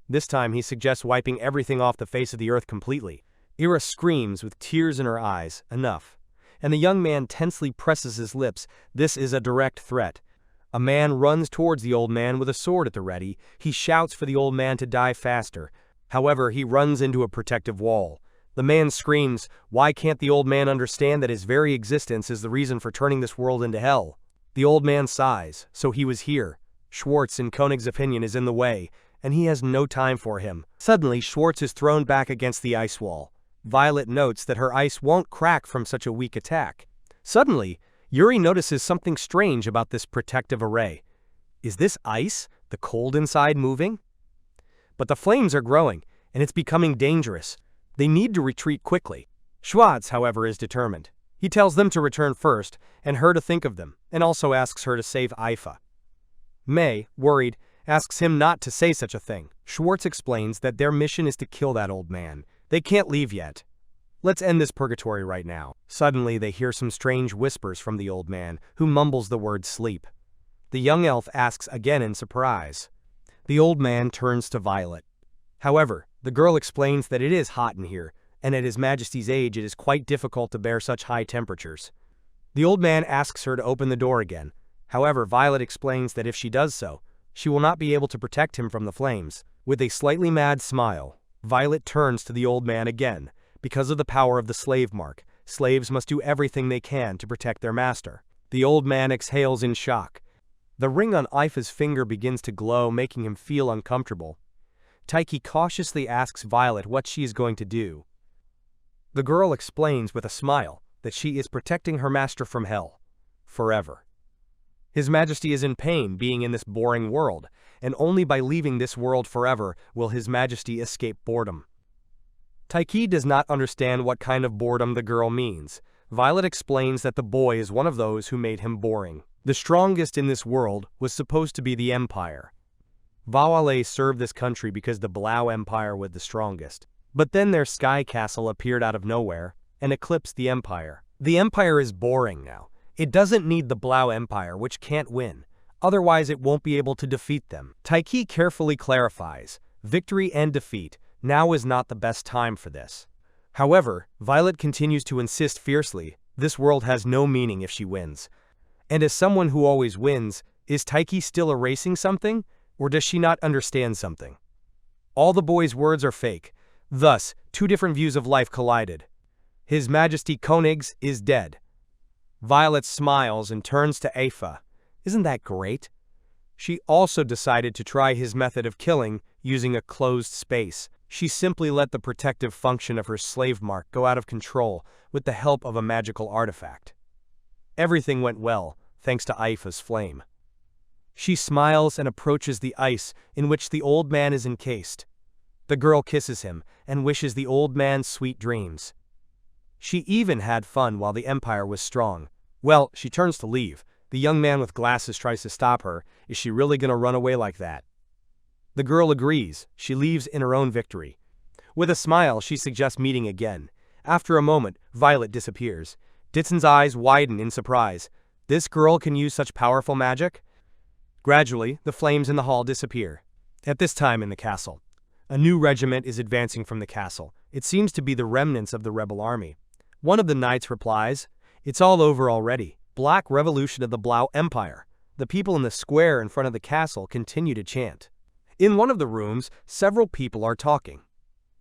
This time he suggests wiping everything off the face of the earth completely. Ira screams with tears in her eyes, enough. And the young man tensely presses his lips. This is a direct threat. A man runs towards the old man with a sword at the ready. He shouts for the old man to die faster. However, he runs into a protective wall. The man screams, why can't the old man understand that his very existence is the reason for turning this world into hell? The old man sighs, so he was here. Schwartz, in Koenig's opinion, is in the way, and he has no time for him. Suddenly, Schwartz is thrown back against the ice wall. Violet notes that her ice won't crack from such a weak attack. Suddenly, Yuri notices something strange about this protective array. Is this ice, the cold inside, moving? But the flames are growing, and it's becoming dangerous. They need to retreat quickly. Schwartz, however, is determined. He tells them to return first, and her to think of them, and also asks her to save Ifa. May, worried, asks him not to say such a thing. Schwartz explains that their mission is to kill that old man. They can't leave yet. Let's end this purgatory right now. Suddenly, they hear some strange whispers from the old man, who mumbles the word sleep. The young elf asks again in surprise. The old man turns to Violet. However, the girl explains that it is hot in here, and at His Majesty's age it is quite difficult to bear such high temperatures. The old man asks her to open the door again. However, Violet explains that if she does so, she will not be able to protect him from the flames. With a slightly mad smile, Violet turns to the old man again. Because of the power of the slave mark, slaves must do everything they can to protect their master. The old man exhales in shock. The ring on Ifa's finger begins to glow, making him feel uncomfortable. Tiki cautiously asks Violet what she is going to do. The girl explains with a smile that she is protecting her master from hell. Forever. His Majesty is in pain being in this boring world, and only by leaving this world forever will His Majesty escape boredom. Tiki does not understand what kind of boredom the girl means. Violet explains that the boy is one of those who made him boring. The strongest in this world was supposed to be the Empire. Vawale served this country because the Blau Empire was the strongest. But then their Sky Castle appeared out of nowhere and eclipsed the Empire. The Empire is boring now. It doesn't need the Blau Empire, which can't win. Otherwise, it won't be able to defeat them. Tiki carefully clarifies, victory and defeat, now is not the best time for this. However, Violet continues to insist fiercely, this world has no meaning if she wins. And as someone who always wins, is Tiki still erasing something? Or does she not understand something? All the boy's words are fake. Thus, two different views of life collided. His Majesty Koenig's is dead. Violet smiles and turns to Ifa. Isn't that great? She also decided to try his method of killing using a closed space. She simply let the protective function of her slave mark go out of control with the help of a magical artifact. Everything went well, thanks to Ifa's flame. She smiles and approaches the ice in which the old man is encased. The girl kisses him and wishes the old man sweet dreams. She even had fun while the Empire was strong. Well, she turns to leave. The young man with glasses tries to stop her. Is she really gonna run away like that? The girl agrees. She leaves in her own victory. With a smile, she suggests meeting again. After a moment, Violet disappears. Ditson's eyes widen in surprise. This girl can use such powerful magic? Gradually, the flames in the hall disappear. At this time in the castle, A new regiment is advancing from the castle. It seems to be the remnants of the rebel army. One of the knights replies, "It's all over already. Black Revolution of the Blau Empire." The people in the square in front of the castle continue to chant. In one of the rooms, several people are talking.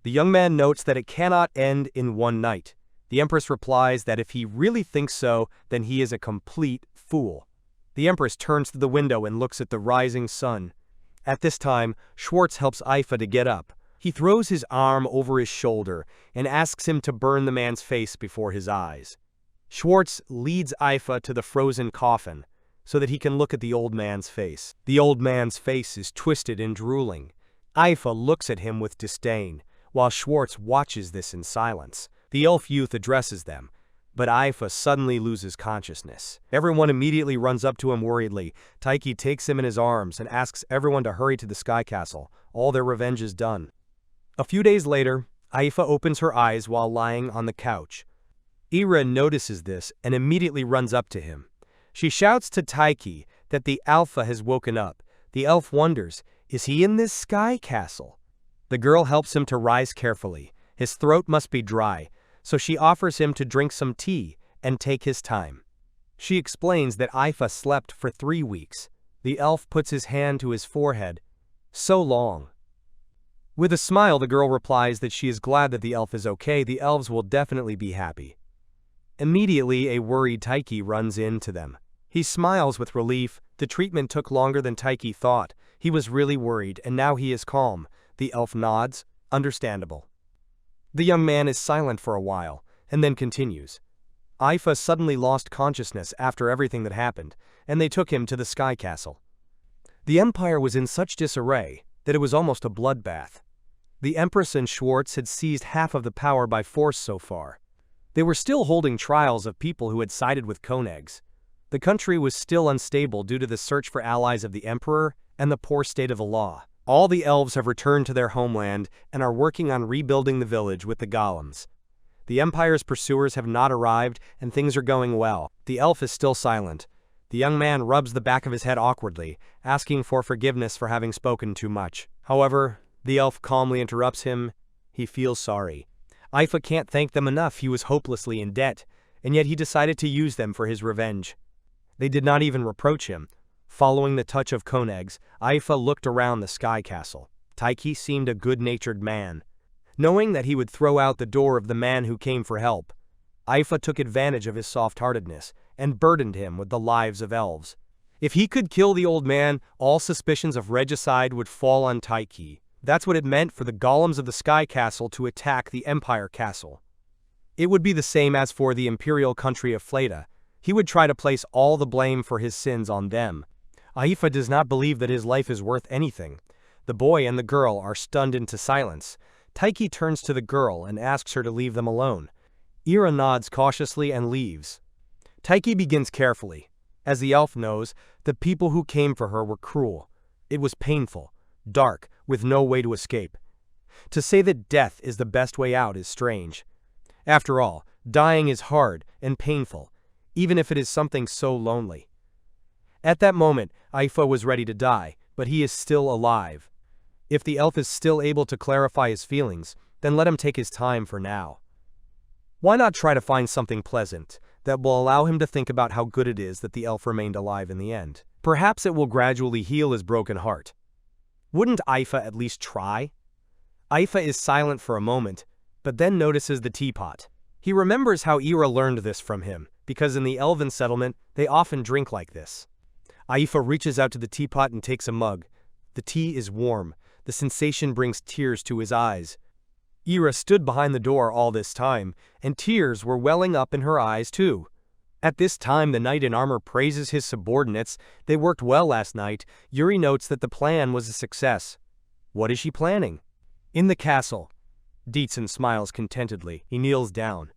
The young man notes that it cannot end in one night. The Empress replies that if he really thinks so, then he is a complete fool. The Empress turns to the window and looks at the rising sun. At this time, Schwartz helps Ifa to get up. He throws his arm over his shoulder and asks him to burn the man's face before his eyes. Schwartz leads Ifa to the frozen coffin so that he can look at the old man's face. The old man's face is twisted and drooling. Ifa looks at him with disdain, while Schwartz watches this in silence. The elf youth addresses them, but Ifa suddenly loses consciousness. Everyone immediately runs up to him worriedly. Tiki takes him in his arms and asks everyone to hurry to the Sky Castle. All their revenge is done. A few days later, Ifa opens her eyes while lying on the couch. Ira notices this and immediately runs up to him. She shouts to Tiki that the alpha has woken up. The elf wonders, is he in this Sky Castle? The girl helps him to rise carefully. His throat must be dry, so she offers him to drink some tea and take his time. She explains that Ifa slept for 3 weeks. The elf puts his hand to his forehead. So long. With a smile, the girl replies that she is glad that the elf is okay. The elves will definitely be happy. Immediately, a worried Tiki runs into them. He smiles with relief. The treatment took longer than Tiki thought. He was really worried, and now he is calm. The elf nods. Understandable. The young man is silent for a while, and then continues. Ifa suddenly lost consciousness after everything that happened, and they took him to the Sky Castle. The Empire was in such disarray that it was almost a bloodbath. The Empress and Schwartz had seized half of the power by force so far. They were still holding trials of people who had sided with Konegs. The country was still unstable due to the search for allies of the Emperor and the poor state of the law. All the elves have returned to their homeland and are working on rebuilding the village with the golems. The Empire's pursuers have not arrived and things are going well. The elf is still silent. The young man rubs the back of his head awkwardly, asking for forgiveness for having spoken too much. However, the elf calmly interrupts him. He feels sorry. Ifa can't thank them enough. He was hopelessly in debt, and yet he decided to use them for his revenge. They did not even reproach him. Following the touch of Konegs, Ifa looked around the Sky Castle. Tiki seemed a good-natured man. Knowing that he would throw out the door of the man who came for help, Ifa took advantage of his soft-heartedness and burdened him with the lives of elves. If he could kill the old man, all suspicions of regicide would fall on Tiki. That's what it meant for the golems of the Sky Castle to attack the Empire Castle. It would be the same as for the imperial country of Fleta. He would try to place all the blame for his sins on them. Ifa does not believe that his life is worth anything. The boy and the girl are stunned into silence. Tiki turns to the girl and asks her to leave them alone. Ira nods cautiously and leaves. Tiki begins carefully. As the elf knows, the people who came for her were cruel. It was painful, dark, with no way to escape. To say that death is the best way out is strange. After all, dying is hard and painful, even if it is something so lonely. At that moment, Ifa was ready to die, but he is still alive. If the elf is still able to clarify his feelings, then let him take his time for now. Why not try to find something pleasant that will allow him to think about how good it is that the elf remained alive in the end? Perhaps it will gradually heal his broken heart. Wouldn't Ifa at least try? Ifa is silent for a moment, but then notices the teapot. He remembers how Ira learned this from him, because in the elven settlement, they often drink like this. Ifa reaches out to the teapot and takes a mug. The tea is warm. The sensation brings tears to his eyes. Ira stood behind the door all this time, and tears were welling up in her eyes too. At this time, the knight in armor praises his subordinates. They worked well last night. Yuri notes that the plan was a success. What is she planning? In the castle. Dietzen smiles contentedly. He kneels down.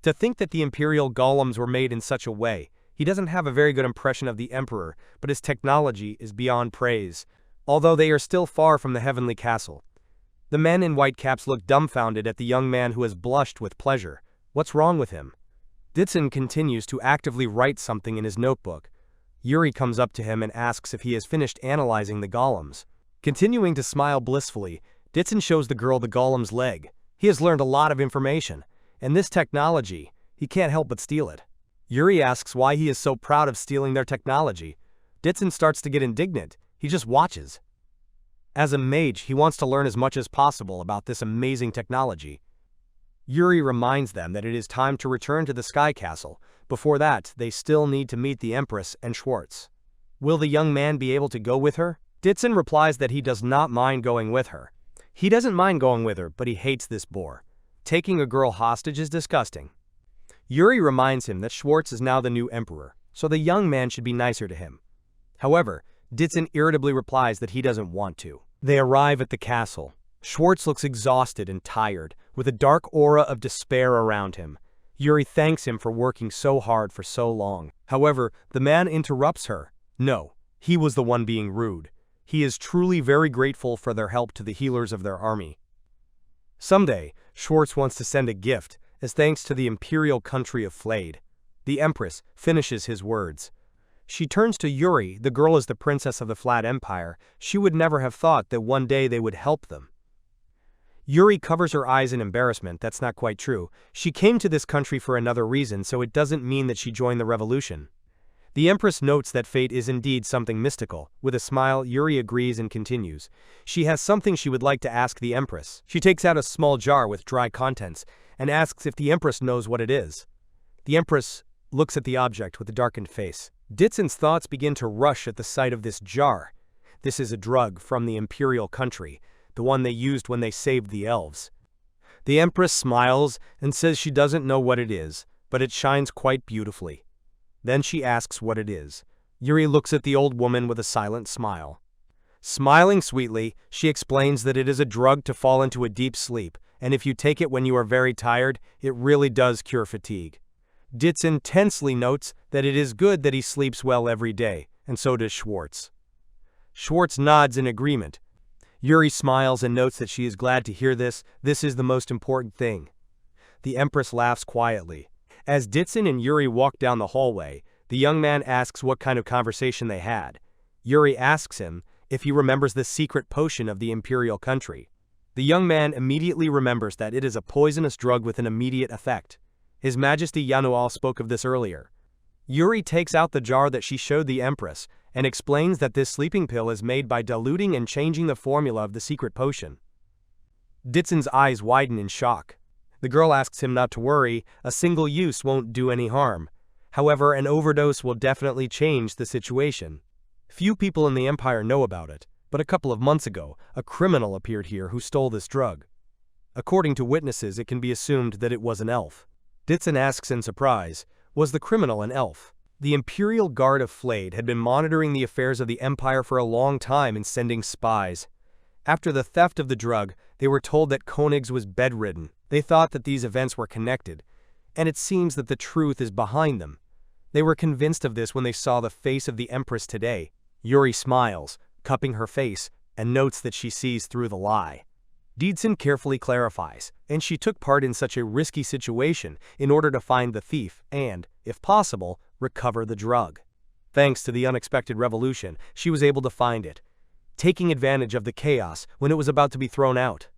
To think that the imperial golems were made in such a way. He doesn't have a very good impression of the emperor, but his technology is beyond praise, although they are still far from the heavenly castle. The men in white caps look dumbfounded at the young man who has blushed with pleasure. What's wrong with him? Dietzen continues to actively write something in his notebook. Yuri comes up to him and asks if he has finished analyzing the golems. Continuing to smile blissfully, Ditsun shows the girl the golem's leg. He has learned a lot of information, and this technology, he can't help but steal it. Yuri asks why he is so proud of stealing their technology. Ditsun starts to get indignant. He just watches. As a mage, he wants to learn as much as possible about this amazing technology. Yuri reminds them that it is time to return to the Sky Castle. Before that, they still need to meet the Empress and Schwartz. Will the young man be able to go with her? Ditsun replies that he does not mind going with her. He doesn't mind going with her, but he hates this bore. Taking a girl hostage is disgusting. Yuri reminds him that Schwartz is now the new emperor, so the young man should be nicer to him. However, Ditsun irritably replies that he doesn't want to. They arrive at the castle. Schwartz looks exhausted and tired, with a dark aura of despair around him. Yuri thanks him for working so hard for so long. However, the man interrupts her. No, he was the one being rude. He is truly very grateful for their help to the healers of their army. Someday, Schwartz wants to send a gift, as thanks to the imperial country of Flade. The Empress finishes his words. She turns to Yuri. The girl is the princess of the Flat Empire. She would never have thought that one day they would help them. Yuri covers her eyes in embarrassment. That's not quite true. She came to this country for another reason, so it doesn't mean that she joined the revolution. The Empress notes that fate is indeed something mystical. With a smile, Yuri agrees and continues. She has something she would like to ask the Empress. She takes out a small jar with dry contents and asks if the Empress knows what it is. The Empress looks at the object with a darkened face. Ditsun's thoughts begin to rush at the sight of this jar. This is a drug from the imperial country, the one they used when they saved the elves. The Empress smiles and says she doesn't know what it is, but it shines quite beautifully. Then she asks what it is. Yuri looks at the old woman with a silent smile. Smiling sweetly, she explains that it is a drug to fall into a deep sleep, and if you take it when you are very tired, it really does cure fatigue. Ditsun tensely notes that it is good that he sleeps well every day, and so does Schwartz. Schwartz nods in agreement. Yuri smiles and notes that she is glad to hear this. This is the most important thing. The Empress laughs quietly. As Ditsun and Yuri walk down the hallway, the young man asks what kind of conversation they had. Yuri asks him if he remembers the secret potion of the imperial country. The young man immediately remembers that it is a poisonous drug with an immediate effect. His Majesty Yanual spoke of this earlier. Yuri takes out the jar that she showed the Empress and explains that this sleeping pill is made by diluting and changing the formula of the secret potion. Ditsun's eyes widen in shock. The girl asks him not to worry, a single use won't do any harm. However, an overdose will definitely change the situation. Few people in the Empire know about it, but a couple of months ago, a criminal appeared here who stole this drug. According to witnesses, it can be assumed that it was an elf. Ditsun asks in surprise, was the criminal an elf? The Imperial Guard of Flade had been monitoring the affairs of the Empire for a long time and sending spies. After the theft of the drug, they were told that Koenigs was bedridden. They thought that these events were connected, and it seems that the truth is behind them. They were convinced of this when they saw the face of the Empress today. Yuri smiles, cupping her face, and notes that she sees through the lie. Ditsun carefully clarifies, and she took part in such a risky situation in order to find the thief and, if possible, recover the drug. Thanks to the unexpected revolution, she was able to find it, taking advantage of the chaos when it was about to be thrown out.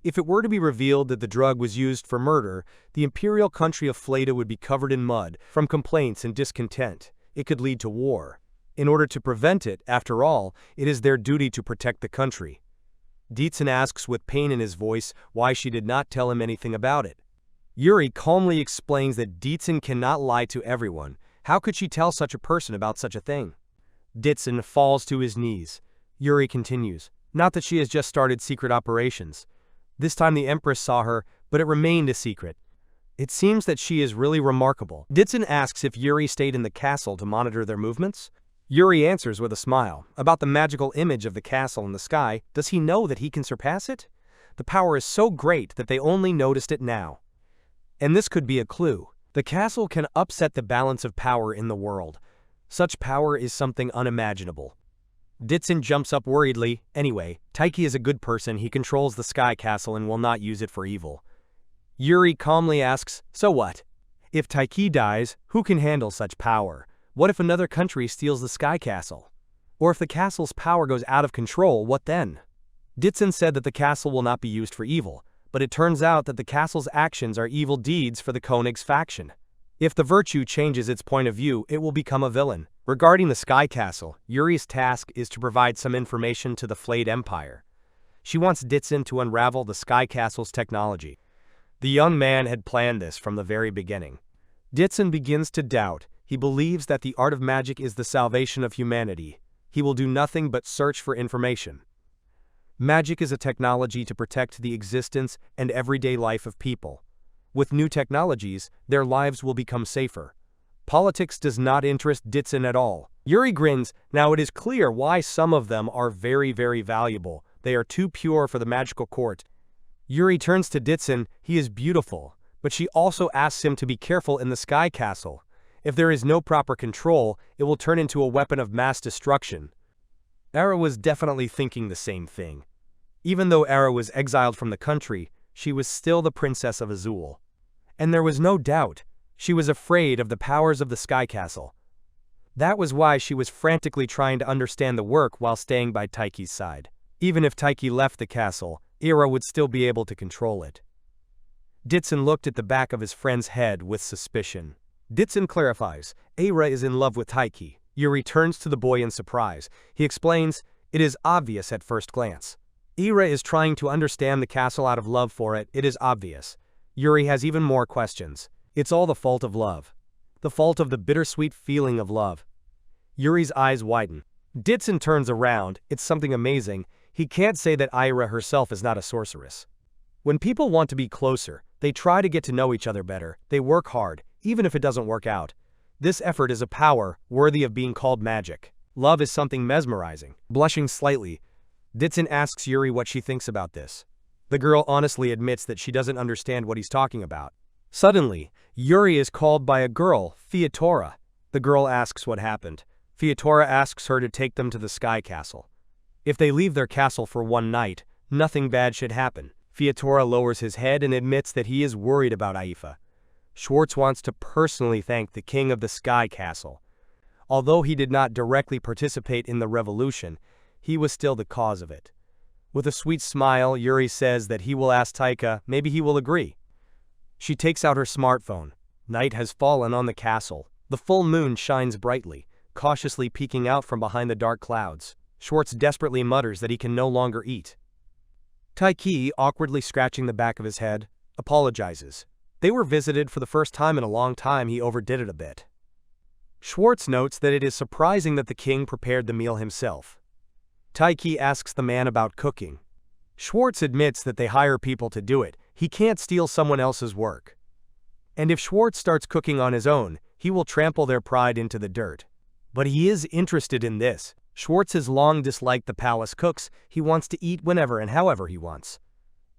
If it were to be revealed that the drug was used for murder, the imperial country of Fleda would be covered in mud from complaints and discontent. It could lead to war. In order to prevent it, after all, it is their duty to protect the country. Ditsun asks with pain in his voice why she did not tell him anything about it. Yuri calmly explains that Ditsun cannot lie to everyone. How could she tell such a person about such a thing? Ditsun falls to his knees. Yuri continues, not that she has just started secret operations. This time the Empress saw her, but it remained a secret. It seems that she is really remarkable. Ditsun asks if Yuri stayed in the castle to monitor their movements. Yuri answers with a smile. About the magical image of the castle in the sky, does he know that he can surpass it? The power is so great that they only noticed it now. And this could be a clue. The castle can upset the balance of power in the world. Such power is something unimaginable. Ditsun jumps up worriedly. Anyway, Tiki is a good person. He controls the Sky Castle and will not use it for evil. Yuri calmly asks, so what? If Tiki dies, who can handle such power? What if another country steals the Sky Castle? Or if the castle's power goes out of control, what then? Ditsun said that the castle will not be used for evil, but it turns out that the castle's actions are evil deeds for the Konig's faction. If the virtue changes its point of view, it will become a villain. Regarding the Sky Castle, Yuri's task is to provide some information to the Flayed Empire. She wants Ditsun to unravel the Sky Castle's technology. The young man had planned this from the very beginning. Ditsun begins to doubt. He believes that the art of magic is the salvation of humanity. He will do nothing but search for information. Magic is a technology to protect the existence and everyday life of people. With new technologies, their lives will become safer. Politics does not interest Ditsun at all. Yuri grins. Now it is clear why some of them are very valuable. They are too pure for the magical court. Yuri turns to Ditsun. He is beautiful, but she also asks him to be careful in the Sky Castle. If there is no proper control, it will turn into a weapon of mass destruction. Eila was definitely thinking the same thing. Even though Eila was exiled from the country, she was still the princess of Azul. And there was no doubt, she was afraid of the powers of the Sky Castle. That was why she was frantically trying to understand the work while staying by Tiki's side. Even if Tiki left the castle, Eila would still be able to control it. Ditsun looked at the back of his friend's head with suspicion. Ditsun clarifies, Eila is in love with Tiki. Yuri turns to the boy in surprise. He explains, it is obvious at first glance. Eila is trying to understand the castle out of love for it, it is obvious. Yuri has even more questions. It's all the fault of love. The fault of the bittersweet feeling of love. Yuri's eyes widen. Ditsun turns around, it's something amazing. He can't say that Eila herself is not a sorceress. When people want to be closer, they try to get to know each other better, they work hard, even if it doesn't work out. This effort is a power worthy of being called magic. Love is something mesmerizing. Blushing slightly, Ditsun asks Yuri what she thinks about this. The girl honestly admits that she doesn't understand what he's talking about. Suddenly, Yuri is called by a girl, Fiatora. The girl asks what happened. Fiatora asks her to take them to the Sky Castle. If they leave their castle for one night, nothing bad should happen. Fiatora lowers his head and admits that he is worried about Eila. Schwartz wants to personally thank the king of the Sky Castle. Although he did not directly participate in the revolution, he was still the cause of it. With a sweet smile, Yuri says that he will ask Taika, maybe he will agree. She takes out her smartphone. Night has fallen on the castle. The full moon shines brightly, cautiously peeking out from behind the dark clouds. Schwartz desperately mutters that he can no longer eat. Tiki, awkwardly scratching the back of his head, apologizes. They were visited for the first time in a long time. He overdid it a bit. Schwartz notes that it is surprising that the king prepared the meal himself. Tiki asks the man about cooking. Schwartz admits that they hire people to do it. He can't steal someone else's work. And if Schwartz starts cooking on his own, he will trample their pride into the dirt. But he is interested in this. Schwartz has long disliked the palace cooks. He wants to eat whenever and however he wants.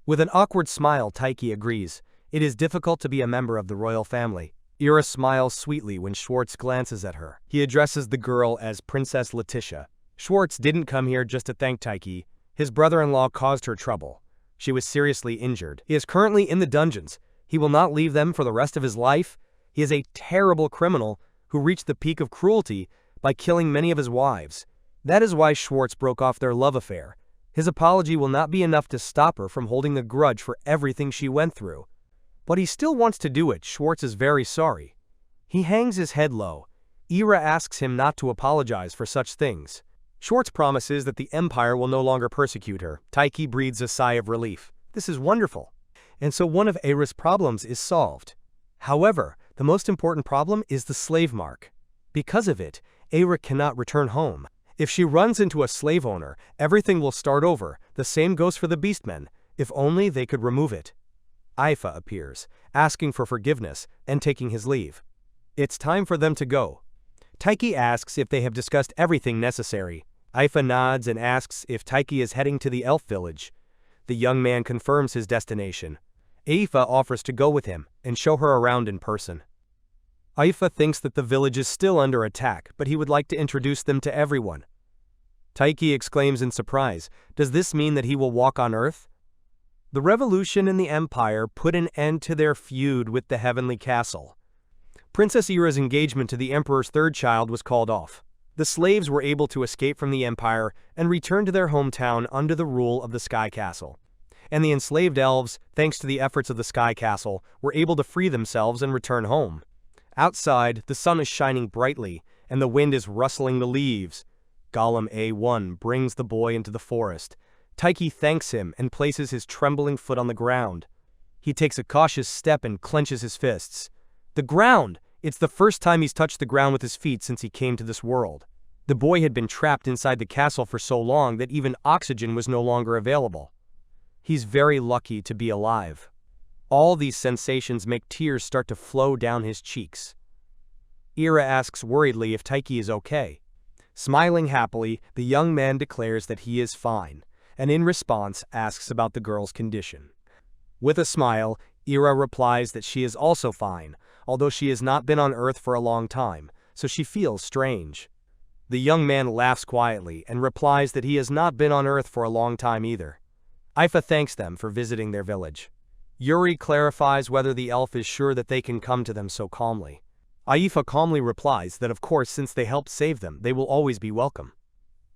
With an awkward smile, Tiki agrees. It is difficult to be a member of the royal family. Eila smiles sweetly when Schwartz glances at her. He addresses the girl as Princess Letitia. Schwartz didn't come here just to thank Tiki. His brother-in-law caused her trouble. She was seriously injured. He is currently in the dungeons. He will not leave them for the rest of his life. He is a terrible criminal who reached the peak of cruelty by killing many of his wives. That is why Schwartz broke off their love affair. His apology will not be enough to stop her from holding a grudge for everything she went through. But he still wants to do it. Schwartz is very sorry. He hangs his head low. Eila asks him not to apologize for such things. Schwartz promises that the Empire will no longer persecute her. Tiki breathes a sigh of relief. This is wonderful. And so one of Eila's problems is solved. However, the most important problem is the slave mark. Because of it, Eila cannot return home. If she runs into a slave owner, everything will start over. The same goes for the Beastmen. If only they could remove it. Eila appears, asking for forgiveness and taking his leave. It's time for them to go. Tiki asks if they have discussed everything necessary. Eila nods and asks if Tiki is heading to the elf village. The young man confirms his destination. Eila offers to go with him and show her around in person. Eila thinks that the village is still under attack, but he would like to introduce them to everyone. Tiki exclaims in surprise, does this mean that he will walk on Earth? The revolution in the Empire put an end to their feud with the Heavenly Castle. Princess Eila's engagement to the Emperor's third child was called off. The slaves were able to escape from the empire and return to their hometown under the rule of the Sky Castle. And the enslaved elves, thanks to the efforts of the Sky Castle, were able to free themselves and return home. Outside, the sun is shining brightly, and the wind is rustling the leaves. Golem A1 brings the boy into the forest. Tiki thanks him and places his trembling foot on the ground. He takes a cautious step and clenches his fists. The ground! It's the first time he's touched the ground with his feet since he came to this world. The boy had been trapped inside the castle for so long that even oxygen was no longer available. He's very lucky to be alive. All these sensations make tears start to flow down his cheeks. Eila asks worriedly if Tiki is okay. Smiling happily, the young man declares that he is fine, and in response asks about the girl's condition. With a smile, Eila replies that she is also fine, although she has not been on Earth for a long time, so she feels strange. The young man laughs quietly and replies that he has not been on Earth for a long time either. Eila thanks them for visiting their village. Yuri clarifies whether the elf is sure that they can come to them so calmly. Eila calmly replies that of course since they helped save them, they will always be welcome.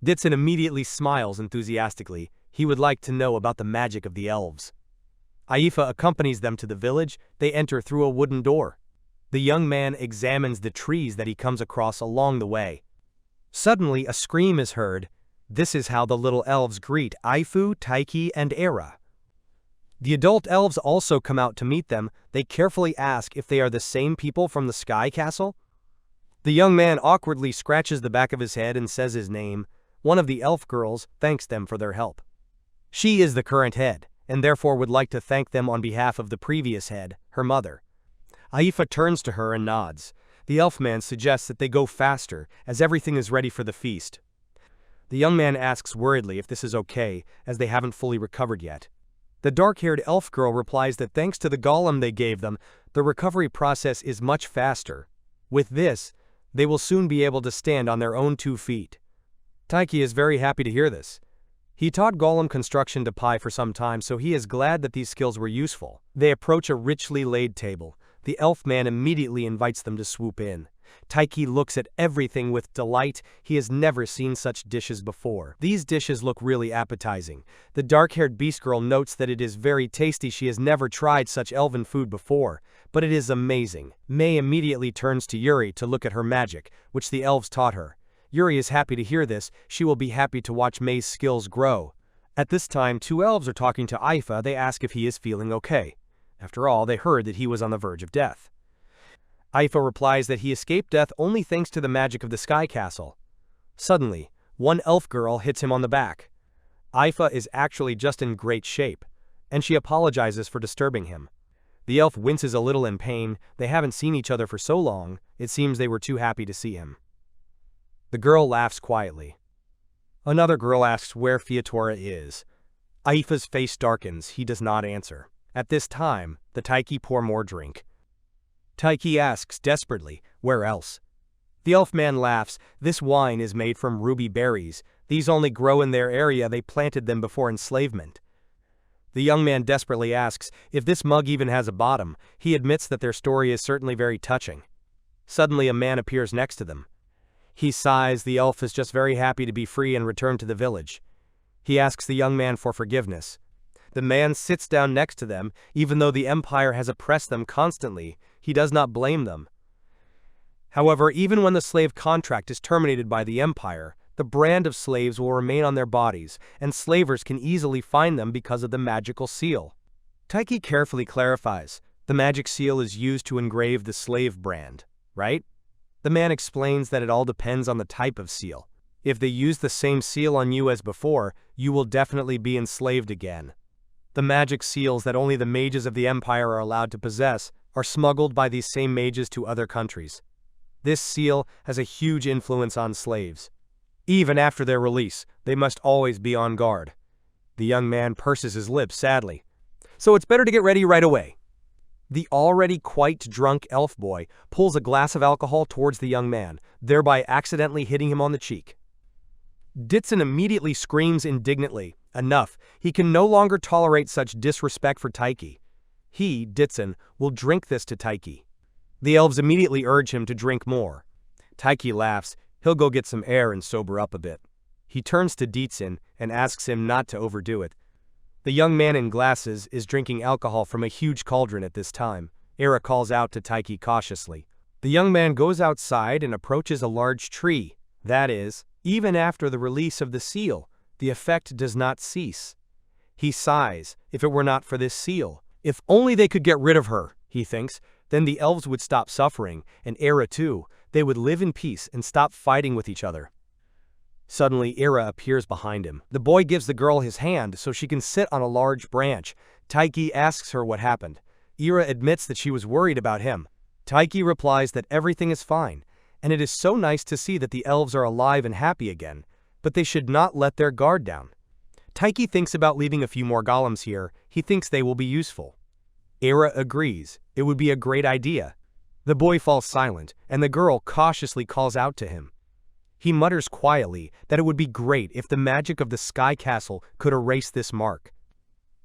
Ditson immediately smiles enthusiastically. He would like to know about the magic of the elves. Eila accompanies them to the village. They enter through a wooden door. The young man examines the trees that he comes across along the way. Suddenly, a scream is heard. This is how the little elves greet Ifu, Tiki, and Eila. The adult elves also come out to meet them. They carefully ask if they are the same people from the Sky Castle. The young man awkwardly scratches the back of his head and says his name. One of the elf girls thanks them for their help. She is the current head, and therefore would like to thank them on behalf of the previous head, her mother. Eila turns to her and nods. The elf man suggests that they go faster, as everything is ready for the feast. The young man asks worriedly if this is okay, as they haven't fully recovered yet. The dark-haired elf girl replies that thanks to the golem they gave them, the recovery process is much faster. With this, they will soon be able to stand on their own 2 feet. Tiki is very happy to hear this. He taught golem construction to Pi for some time, so he is glad that these skills were useful. They approach a richly laid table. The elf man immediately invites them to swoop in. Tiki looks at everything with delight. He has never seen such dishes before. These dishes look really appetizing. The dark-haired beast girl notes that it is very tasty. She has never tried such elven food before, but it is amazing. May immediately turns to Yuri to look at her magic, which the elves taught her. Yuri is happy to hear this. She will be happy to watch May's skills grow. At this time, 2 elves are talking to Eila. They ask if he is feeling okay. After all, they heard that he was on the verge of death. Eila replies that he escaped death only thanks to the magic of the Sky Castle. Suddenly, one elf girl hits him on the back. Eila is actually just in great shape, and she apologizes for disturbing him. The elf winces a little in pain. They haven't seen each other for so long, it seems they were too happy to see him. The girl laughs quietly. Another girl asks where Fiatora is. Aifa's face darkens. He does not answer. At this time, the Tiki pour more drink. Tiki asks desperately, where else? The elf man laughs. This wine is made from ruby berries. These only grow in their area. They planted them before enslavement. The young man desperately asks if this mug even has a bottom. He admits that their story is certainly very touching. Suddenly a man appears next to them. He sighs. The elf is just very happy to be free and return to the village. He asks the young man for forgiveness. The man sits down next to them. Even though the empire has oppressed them constantly, he does not blame them. However, even when the slave contract is terminated by the empire, the brand of slaves will remain on their bodies, and slavers can easily find them because of the magical seal. Tiki carefully clarifies, the magic seal is used to engrave the slave brand, right? The man explains that it all depends on the type of seal. If they use the same seal on you as before, you will definitely be enslaved again. The magic seals that only the mages of the empire are allowed to possess are smuggled by these same mages to other countries. This seal has a huge influence on slaves. Even after their release, they must always be on guard. The young man purses his lips sadly. So it's better to get ready right away. The already quite drunk elf boy pulls a glass of alcohol towards the young man, thereby accidentally hitting him on the cheek. Ditson immediately screams indignantly. Enough, he can no longer tolerate such disrespect for Tiki. He, Ditson, will drink this to Tiki. The elves immediately urge him to drink more. Tiki laughs. He'll go get some air and sober up a bit. He turns to Deetsin and asks him not to overdo it. The young man in glasses is drinking alcohol from a huge cauldron at this time. Eila calls out to Tiki cautiously. The young man goes outside and approaches a large tree. That is, even after the release of the seal, the effect does not cease. He sighs, if it were not for this seal. If only they could get rid of her, he thinks, then the elves would stop suffering, and Eila too. They would live in peace and stop fighting with each other. Suddenly, Eila appears behind him. The boy gives the girl his hand so she can sit on a large branch. Tiki asks her what happened. Eila admits that she was worried about him. Tiki replies that everything is fine, and it is so nice to see that the elves are alive and happy again, but they should not let their guard down. Tiki thinks about leaving a few more golems here. He thinks they will be useful. Eila agrees. It would be a great idea. The boy falls silent, and the girl cautiously calls out to him. He mutters quietly that it would be great if the magic of the Sky Castle could erase this mark.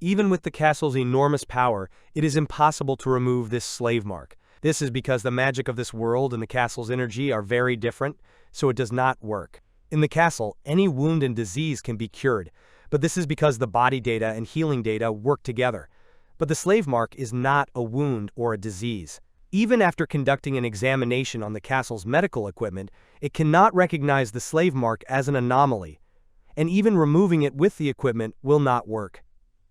Even with the castle's enormous power, it is impossible to remove this slave mark. This is because the magic of this world and the castle's energy are very different, so it does not work. In the castle, any wound and disease can be cured, but this is because the body data and healing data work together. But the slave mark is not a wound or a disease. Even after conducting an examination on the castle's medical equipment, it cannot recognize the slave mark as an anomaly, and even removing it with the equipment will not work.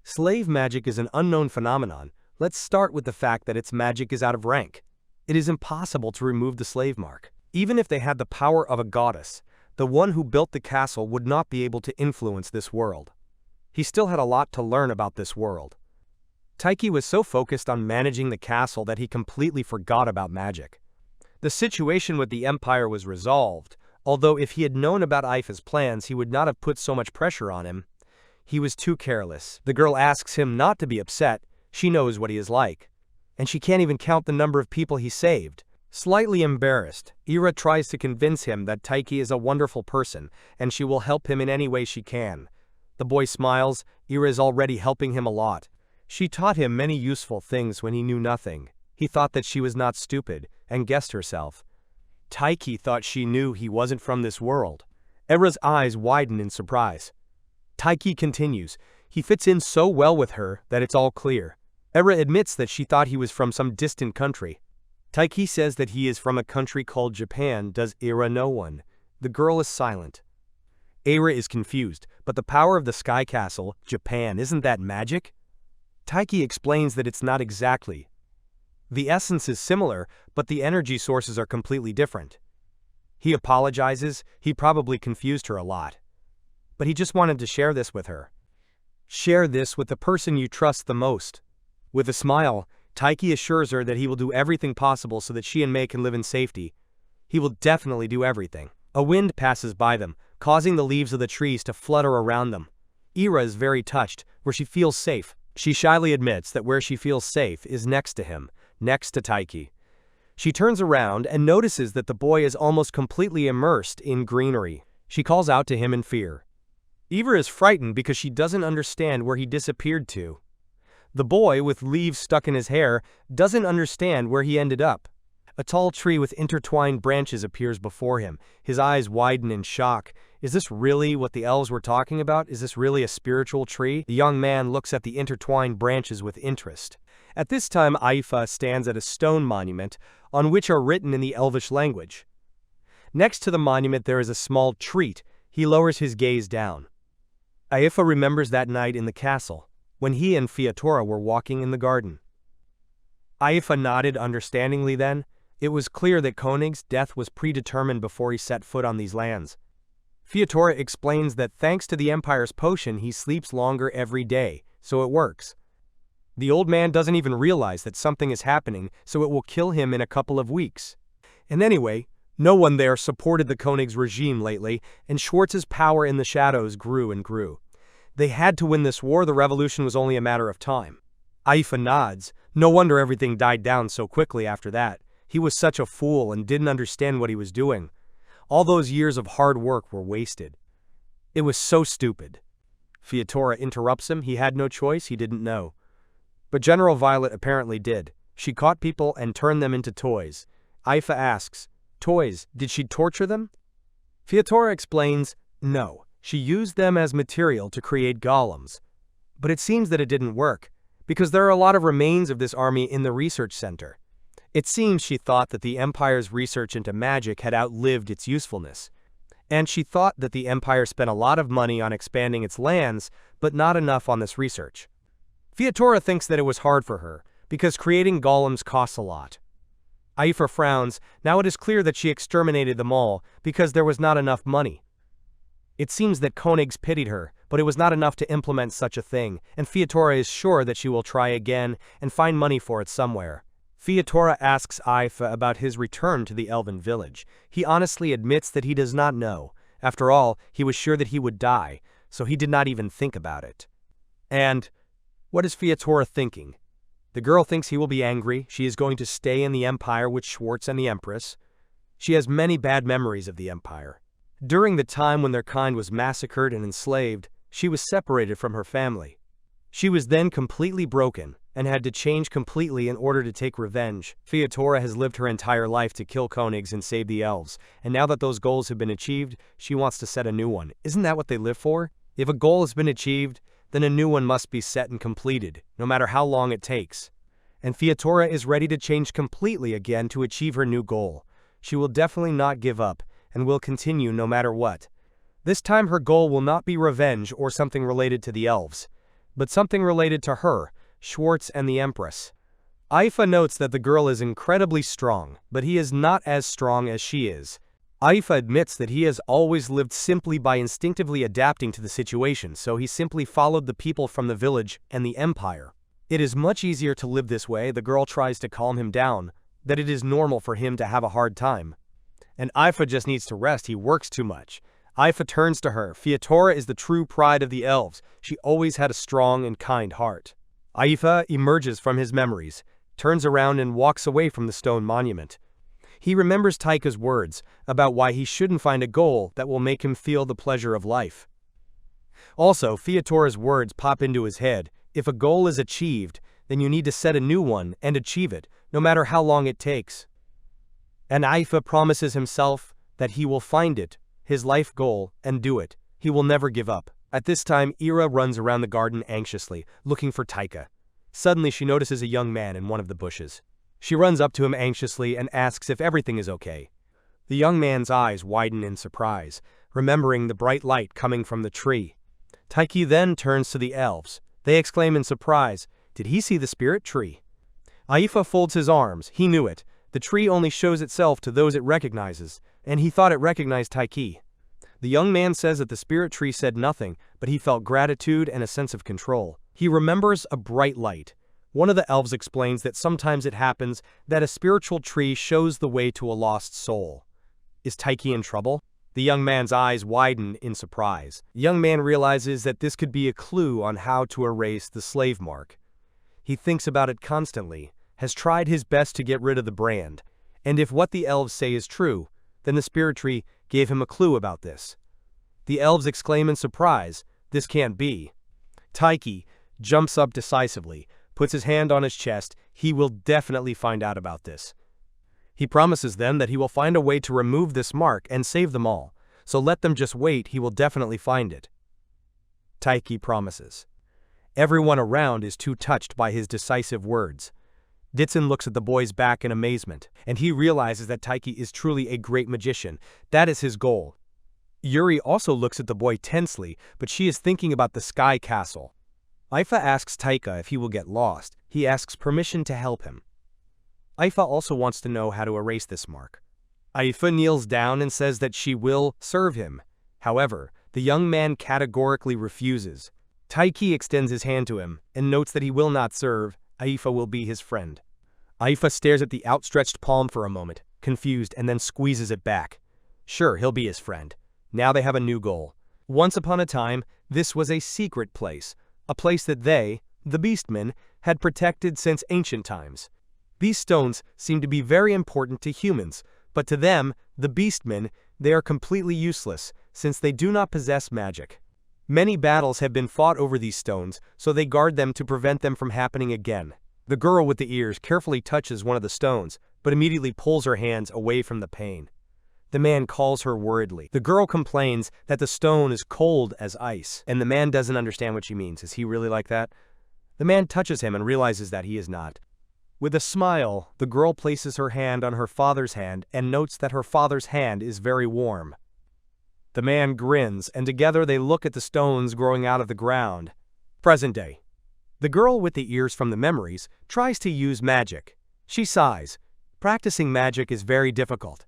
Slave magic is an unknown phenomenon. Let's start with the fact that its magic is out of rank. It is impossible to remove the slave mark. Even if they had the power of a goddess, the one who built the castle would not be able to influence this world. He still had a lot to learn about this world. Tiki was so focused on managing the castle that he completely forgot about magic. The situation with the Empire was resolved, although if he had known about Aifa's plans he would not have put so much pressure on him. He was too careless. The girl asks him not to be upset. She knows what he is like. And she can't even count the number of people he saved. Slightly embarrassed, Eila tries to convince him that Tiki is a wonderful person, and she will help him in any way she can. The boy smiles. Eila is already helping him a lot. She taught him many useful things when he knew nothing. He thought that she was not stupid, and guessed herself. Tiki thought she knew he wasn't from this world. Eila's eyes widen in surprise. Tiki continues. He fits in so well with her that it's all clear. Eila admits that she thought he was from some distant country. Tiki says that he is from a country called Japan. Does Eila know one? The girl is silent. Eila is confused, but the power of the Sky Castle, Japan, isn't that magic? Tiki explains that it's not exactly. The essence is similar, but the energy sources are completely different. He apologizes. He probably confused her a lot. But he just wanted to share this with her. Share this with the person you trust the most. With a smile, Tiki assures her that he will do everything possible so that she and Mage can live in safety. He will definitely do everything. A wind passes by them, causing the leaves of the trees to flutter around them. Eila is very touched, where she feels safe. She shyly admits that where she feels safe is next to him, next to Tiki. She turns around and notices that the boy is almost completely immersed in greenery. She calls out to him in fear. Eila is frightened because she doesn't understand where he disappeared to. The boy, with leaves stuck in his hair, doesn't understand where he ended up. A tall tree with intertwined branches appears before him. His eyes widen in shock. Is this really what the elves were talking about? Is this really a spiritual tree? The young man looks at the intertwined branches with interest. At this time, Aifa stands at a stone monument, on which are written in the Elvish language. Next to the monument there is a small treat. He lowers his gaze down. Aifa remembers that night in the castle, when he and Fiatora were walking in the garden. Aifa nodded understandingly then. It was clear that Konig's death was predetermined before he set foot on these lands. Fiatora explains that thanks to the Empire's potion he sleeps longer every day, so it works. The old man doesn't even realize that something is happening, so it will kill him in a couple of weeks. And anyway, no one there supported the Konig's regime lately, and Schwartz's power in the shadows grew and grew. They had to win this war. The revolution was only a matter of time. Aifa nods. No wonder everything died down so quickly after that. He was such a fool and didn't understand what he was doing. All those years of hard work were wasted. It was so stupid. Fiatora interrupts him. He had no choice. He didn't know. But General Violet apparently did. She caught people and turned them into toys. Aifa asks, "Toys, did she torture them?" Fiatora explains, no, she used them as material to create golems. But it seems that it didn't work, because there are a lot of remains of this army in the research center. It seems she thought that the Empire's research into magic had outlived its usefulness. And she thought that the Empire spent a lot of money on expanding its lands, but not enough on this research. Fiatora thinks that it was hard for her, because creating golems costs a lot. Aifa frowns. Now it is clear that she exterminated them all, because there was not enough money. It seems that Koenigs pitied her, but it was not enough to implement such a thing, and Fiatora is sure that she will try again and find money for it somewhere. Fiatora asks Aifa about his return to the elven village. He honestly admits that he does not know. After all, he was sure that he would die, so he did not even think about it. And what is Fiatora thinking? The girl thinks he will be angry. She is going to stay in the Empire with Schwartz and the Empress. She has many bad memories of the Empire. During the time when their kind was massacred and enslaved, she was separated from her family. She was then completely broken and had to change completely in order to take revenge. Fiatora has lived her entire life to kill Koenigs and save the elves, and now that those goals have been achieved, she wants to set a new one. Isn't that what they live for? If a goal has been achieved, then a new one must be set and completed, no matter how long it takes. And Fiatora is ready to change completely again to achieve her new goal. She will definitely not give up, and will continue no matter what. This time her goal will not be revenge or something related to the elves, but something related to her, Schwartz and the Empress. Aifa notes that the girl is incredibly strong, but he is not as strong as she is. Aifa admits that he has always lived simply by instinctively adapting to the situation, so he simply followed the people from the village and the Empire. It is much easier to live this way. The girl tries to calm him down, that it is normal for him to have a hard time. And Aifa just needs to rest, he works too much. Aifa turns to her. Fiatora is the true pride of the elves. She always had a strong and kind heart. Aifa emerges from his memories, turns around and walks away from the stone monument. He remembers Taika's words about why he shouldn't find a goal that will make him feel the pleasure of life. Also, Fiatora's words pop into his head. If a goal is achieved, then you need to set a new one and achieve it, no matter how long it takes. And Aifa promises himself that he will find it, his life goal, and do it. He will never give up. At this time, Ira runs around the garden anxiously, looking for Taika. Suddenly she notices a young man in one of the bushes. She runs up to him anxiously and asks if everything is okay. The young man's eyes widen in surprise, remembering the bright light coming from the tree. Tiki then turns to the elves. They exclaim in surprise, "Did he see the spirit tree?" Aifa folds his arms. He knew it. The tree only shows itself to those it recognizes, and he thought it recognized Tiki. The young man says that the spirit tree said nothing, but he felt gratitude and a sense of control. He remembers a bright light. One of the elves explains that sometimes it happens that a spiritual tree shows the way to a lost soul. Is Tiki in trouble? The young man's eyes widen in surprise. The young man realizes that this could be a clue on how to erase the slave mark. He thinks about it constantly, has tried his best to get rid of the brand, and if what the elves say is true, then the spirit tree gave him a clue about this. The elves exclaim in surprise, "This can't be." Tiki jumps up decisively, puts his hand on his chest. He will definitely find out about this. He promises them that he will find a way to remove this mark and save them all, so let them just wait, he will definitely find it. Tiki promises. Everyone around is too touched by his decisive words. Ditson looks at the boy's back in amazement, and he realizes that Tiki is truly a great magician. That is his goal. Yuri also looks at the boy tensely, but she is thinking about the Sky Castle. Aifa asks Taika if he will get lost. He asks permission to help him. Aifa also wants to know how to erase this mark. Aifa kneels down and says that she will serve him. However, the young man categorically refuses. Tiki extends his hand to him and notes that he will not serve. Aifa will be his friend. Aifa stares at the outstretched palm for a moment, confused, and then squeezes it back. Sure, he'll be his friend. Now they have a new goal. Once upon a time, this was a secret place, a place that they, the Beastmen, had protected since ancient times. These stones seem to be very important to humans, but to them, the Beastmen, they are completely useless, since they do not possess magic. Many battles have been fought over these stones, so they guard them to prevent them from happening again. The girl with the ears carefully touches one of the stones, but immediately pulls her hands away from the pain. The man calls her worriedly. The girl complains that the stone is cold as ice, and the man doesn't understand what she means. Is he really like that? The man touches him and realizes that he is not. With a smile, the girl places her hand on her father's hand and notes that her father's hand is very warm. The man grins, and together they look at the stones growing out of the ground. Present day. The girl with the ears from the memories tries to use magic. She sighs. Practicing magic is very difficult.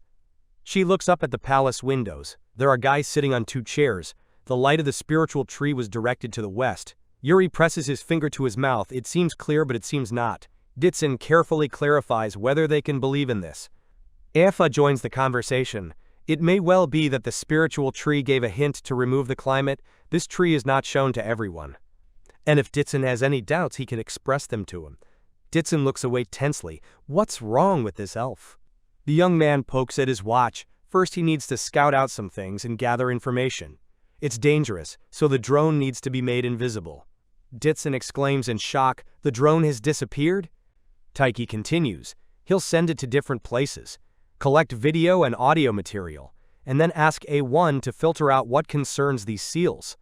She looks up at the palace windows. There are guys sitting on 2 chairs. The light of the spiritual tree was directed to the west. Yuri presses his finger to his mouth. It seems clear, but it seems not. Ditsun carefully clarifies whether they can believe in this. Afa joins the conversation. It may well be that the spiritual tree gave a hint to remove the climate. This tree is not shown to everyone. And if Ditsun has any doubts, he can express them to him. Ditsun looks away tensely. What's wrong with this elf? The young man pokes at his watch. First he needs to scout out some things and gather information. It's dangerous, so the drone needs to be made invisible. Ditsun exclaims in shock, the drone has disappeared? Tiki continues. He'll send it to different places, collect video and audio material, and then ask A1 to filter out what concerns these seals.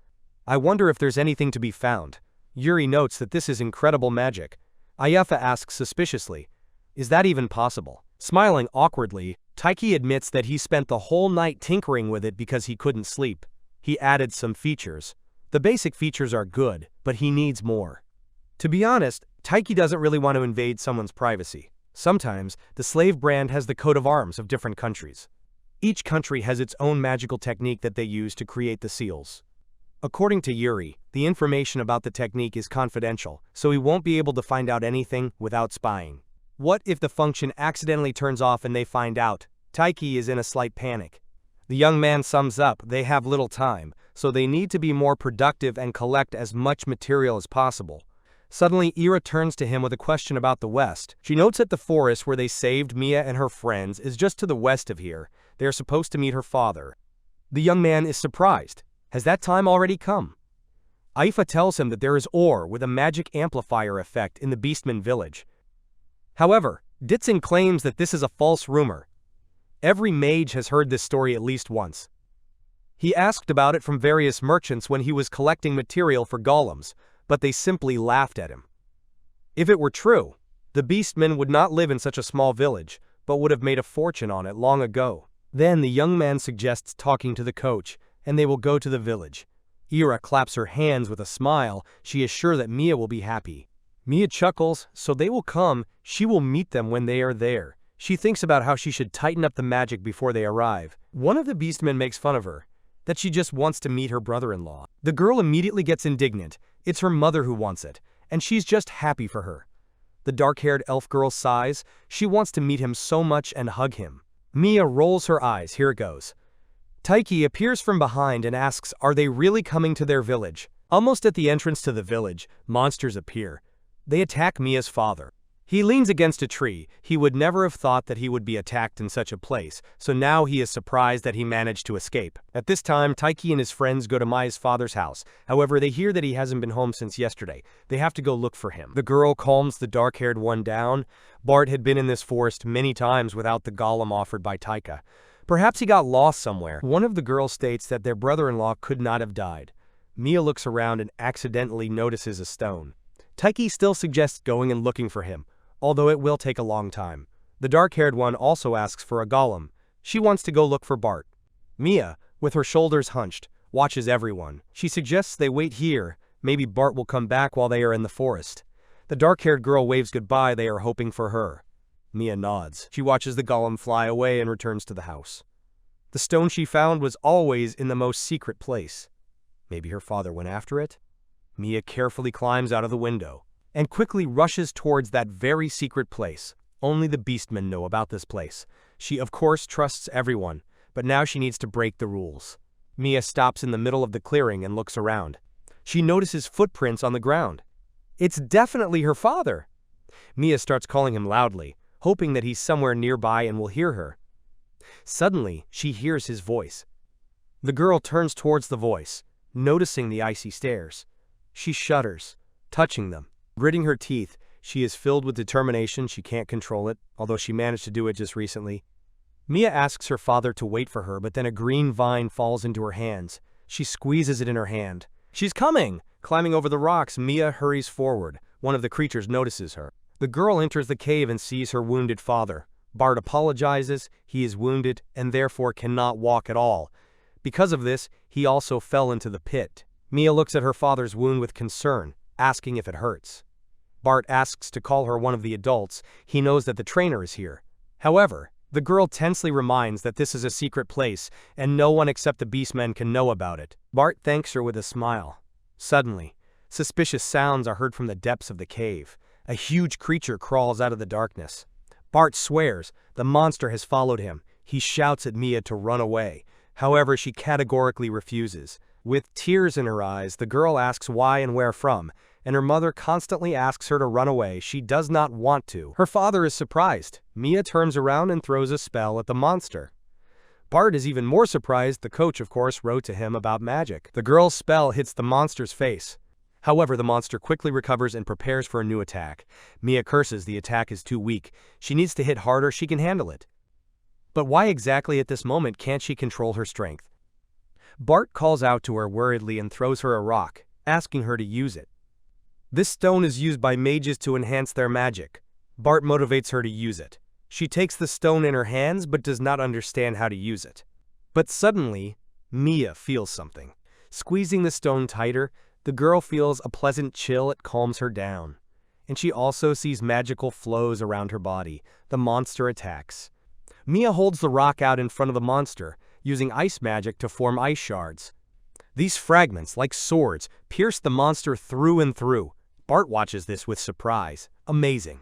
I wonder if there's anything to be found. Yuri notes that this is incredible magic. Ayafa asks suspiciously, is that even possible? Smiling awkwardly, Tiki admits that he spent the whole night tinkering with it because he couldn't sleep. He added some features. The basic features are good, but he needs more. To be honest, Tiki doesn't really want to invade someone's privacy. Sometimes, the slave brand has the coat of arms of different countries. Each country has its own magical technique that they use to create the seals. According to Yuri, the information about the technique is confidential, so he won't be able to find out anything without spying. What if the function accidentally turns off and they find out? Tiki is in a slight panic. The young man sums up, they have little time, so they need to be more productive and collect as much material as possible. Suddenly, Ira turns to him with a question about the west. She notes that the forest where they saved Mia and her friends is just to the west of here. They are supposed to meet her father. The young man is surprised. Has that time already come? Aifa tells him that there is ore with a magic amplifier effect in the Beastmen village. However, Ditsun claims that this is a false rumor. Every mage has heard this story at least once. He asked about it from various merchants when he was collecting material for golems, but they simply laughed at him. If it were true, the Beastmen would not live in such a small village, but would have made a fortune on it long ago. Then the young man suggests talking to the coach, and they will go to the village. Ira claps her hands with a smile. She is sure that Mia will be happy. Mia chuckles, so they will come. She will meet them when they are there. She thinks about how she should tighten up the magic before they arrive. One of the Beastmen makes fun of her, that she just wants to meet her brother-in-law. The girl immediately gets indignant. It's her mother who wants it, and she's just happy for her. The dark-haired elf girl sighs. She wants to meet him so much and hug him. Mia rolls her eyes. Here it goes. Tiki appears from behind and asks, are they really coming to their village? Almost at the entrance to the village, monsters appear. They attack Mia's father. He leans against a tree. He would never have thought that he would be attacked in such a place, so now he is surprised that he managed to escape. At this time, Tiki and his friends go to Mia's father's house. However, they hear that he hasn't been home since yesterday. They have to go look for him. The girl calms the dark-haired one down. Bart had been in this forest many times without the golem offered by Tika. Perhaps he got lost somewhere. One of the girls states that their brother-in-law could not have died. Mia looks around and accidentally notices a stone. Tiki still suggests going and looking for him, although it will take a long time. The dark-haired one also asks for a golem. She wants to go look for Bart. Mia, with her shoulders hunched, watches everyone. She suggests they wait here. Maybe Bart will come back while they are in the forest. The dark-haired girl waves goodbye. They are hoping for her. Mia nods. She watches the golem fly away and returns to the house. The stone she found was always in the most secret place. Maybe her father went after it? Mia carefully climbs out of the window and quickly rushes towards that very secret place. Only the Beastmen know about this place. She of course trusts everyone, but now she needs to break the rules. Mia stops in the middle of the clearing and looks around. She notices footprints on the ground. It's definitely her father. Mia starts calling him loudly, hoping that he's somewhere nearby and will hear her. Suddenly, she hears his voice. The girl turns towards the voice, noticing the icy stairs. She shudders, touching them. Gritting her teeth, she is filled with determination. She can't control it, although she managed to do it just recently. Mia asks her father to wait for her, but then a green vine falls into her hands. She squeezes it in her hand. She's coming! Climbing over the rocks, Mia hurries forward. One of the creatures notices her. The girl enters the cave and sees her wounded father. Bart apologizes, he is wounded and therefore cannot walk at all. Because of this, he also fell into the pit. Mia looks at her father's wound with concern, asking if it hurts. Bart asks to call her one of the adults. He knows that the trainer is here. However, the girl tensely reminds that this is a secret place and no one except the Beastmen can know about it. Bart thanks her with a smile. Suddenly, suspicious sounds are heard from the depths of the cave. A huge creature crawls out of the darkness. Bart swears the monster has followed him. He shouts at Mia to run away. However, she categorically refuses. With tears in her eyes, the girl asks why and where from, and her mother constantly asks her to run away. She does not want to. Her father is surprised. Mia turns around and throws a spell at the monster. Bart is even more surprised. The coach, of course, wrote to him about magic. The girl's spell hits the monster's face. However, the monster quickly recovers and prepares for a new attack. Mia curses the attack is too weak. She needs to hit harder. She can handle it. But why exactly at this moment can't she control her strength? Bart calls out to her worriedly and throws her a rock, asking her to use it. This stone is used by mages to enhance their magic. Bart motivates her to use it. She takes the stone in her hands but does not understand how to use it. But suddenly, Mia feels something. Squeezing the stone tighter, the girl feels a pleasant chill. It calms her down. And she also sees magical flows around her body. The monster attacks. Mia holds the rock out in front of the monster, using ice magic to form ice shards. These fragments, like swords, pierce the monster through and through. Bart watches this with surprise. Amazing.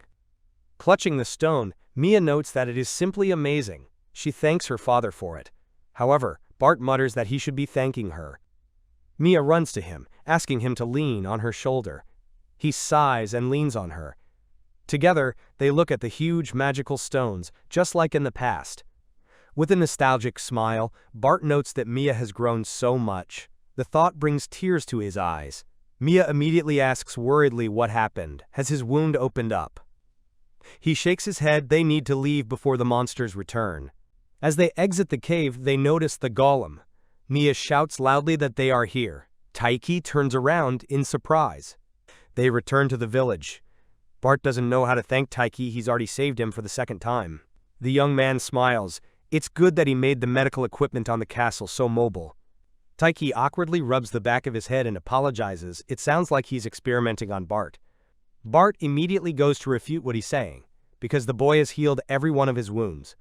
Clutching the stone, Mia notes that it is simply amazing. She thanks her father for it. However, Bart mutters that he should be thanking her. Mia runs to him, asking him to lean on her shoulder. He sighs and leans on her. Together, they look at the huge magical stones, just like in the past. With a nostalgic smile, Bart notes that Mia has grown so much. The thought brings tears to his eyes. Mia immediately asks worriedly what happened. Has his wound opened up? He shakes his head. They need to leave before the monsters return. As they exit the cave, they notice the golem. Mia shouts loudly that they are here. Tiki turns around in surprise. They return to the village. Bart doesn't know how to thank Tiki. He's already saved him for the second time. The young man smiles. It's good that he made the medical equipment on the castle so mobile. Tiki awkwardly rubs the back of his head and apologizes. It sounds like he's experimenting on Bart. Bart immediately goes to refute what he's saying, because the boy has healed every one of his wounds.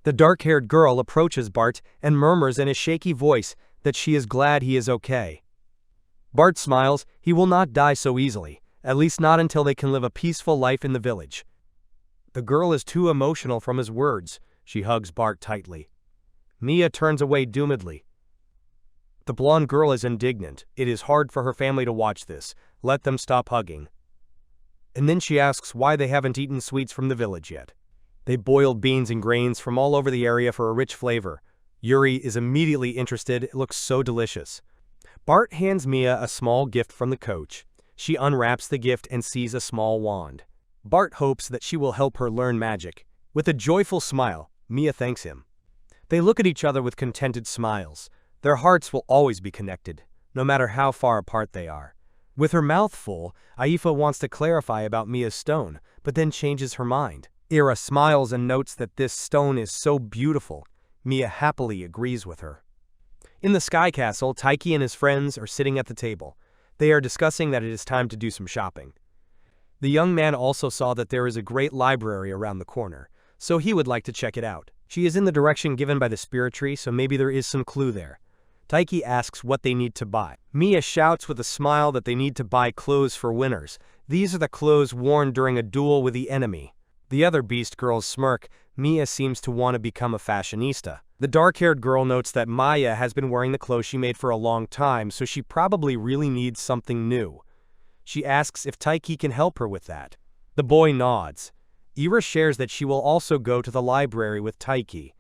The dark-haired girl approaches Bart and murmurs in a shaky voice that she is glad he is okay. Bart smiles. He will not die so easily, at least not until they can live a peaceful life in the village. The girl is too emotional from his words. She hugs Bart tightly. Mia turns away doomedly. The blonde girl is indignant. It is hard for her family to watch this. Let them stop hugging. And then she asks why they haven't eaten sweets from the village yet. They boiled beans and grains from all over the area for a rich flavor. Yuri is immediately interested. It looks so delicious. Bart hands Mia a small gift from the coach. She unwraps the gift and sees a small wand. Bart hopes that she will help her learn magic. With a joyful smile, Mia thanks him. They look at each other with contented smiles. Their hearts will always be connected, no matter how far apart they are. With her mouth full, Aifa wants to clarify about Mia's stone, but then changes her mind. Ira smiles and notes that this stone is so beautiful. Mia happily agrees with her. In the Sky Castle, Tiki and his friends are sitting at the table. They are discussing that it is time to do some shopping. The young man also saw that there is a great library around the corner, so he would like to check it out. She is in the direction given by the spirit tree, so maybe there is some clue there. Tiki asks what they need to buy. Mia shouts with a smile that they need to buy clothes for winners. These are the clothes worn during a duel with the enemy. The other beast girls smirk. Mia seems to want to become a fashionista. The dark-haired girl notes that Maya has been wearing the clothes she made for a long time, so she probably really needs something new. She asks if Tiki can help her with that. The boy nods. Ira shares that she will also go to the library with Tiki.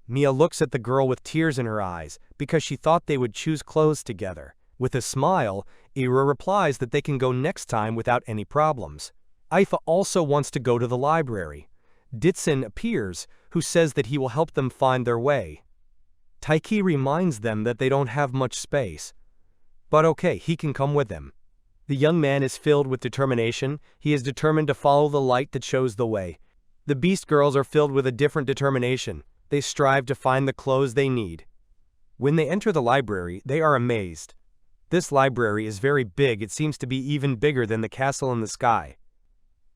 Mia looks at the girl with tears in her eyes because she thought they would choose clothes together. With a smile, Ira replies that they can go next time without any problems. Aifa also wants to go to the library. Ditsun appears, who says that he will help them find their way. Tiki reminds them that they don't have much space. But okay, he can come with them. The young man is filled with determination. He is determined to follow the light that shows the way. The beast girls are filled with a different determination. They strive to find the clothes they need. When they enter the library, they are amazed. This library is very big. It seems to be even bigger than the castle in the sky.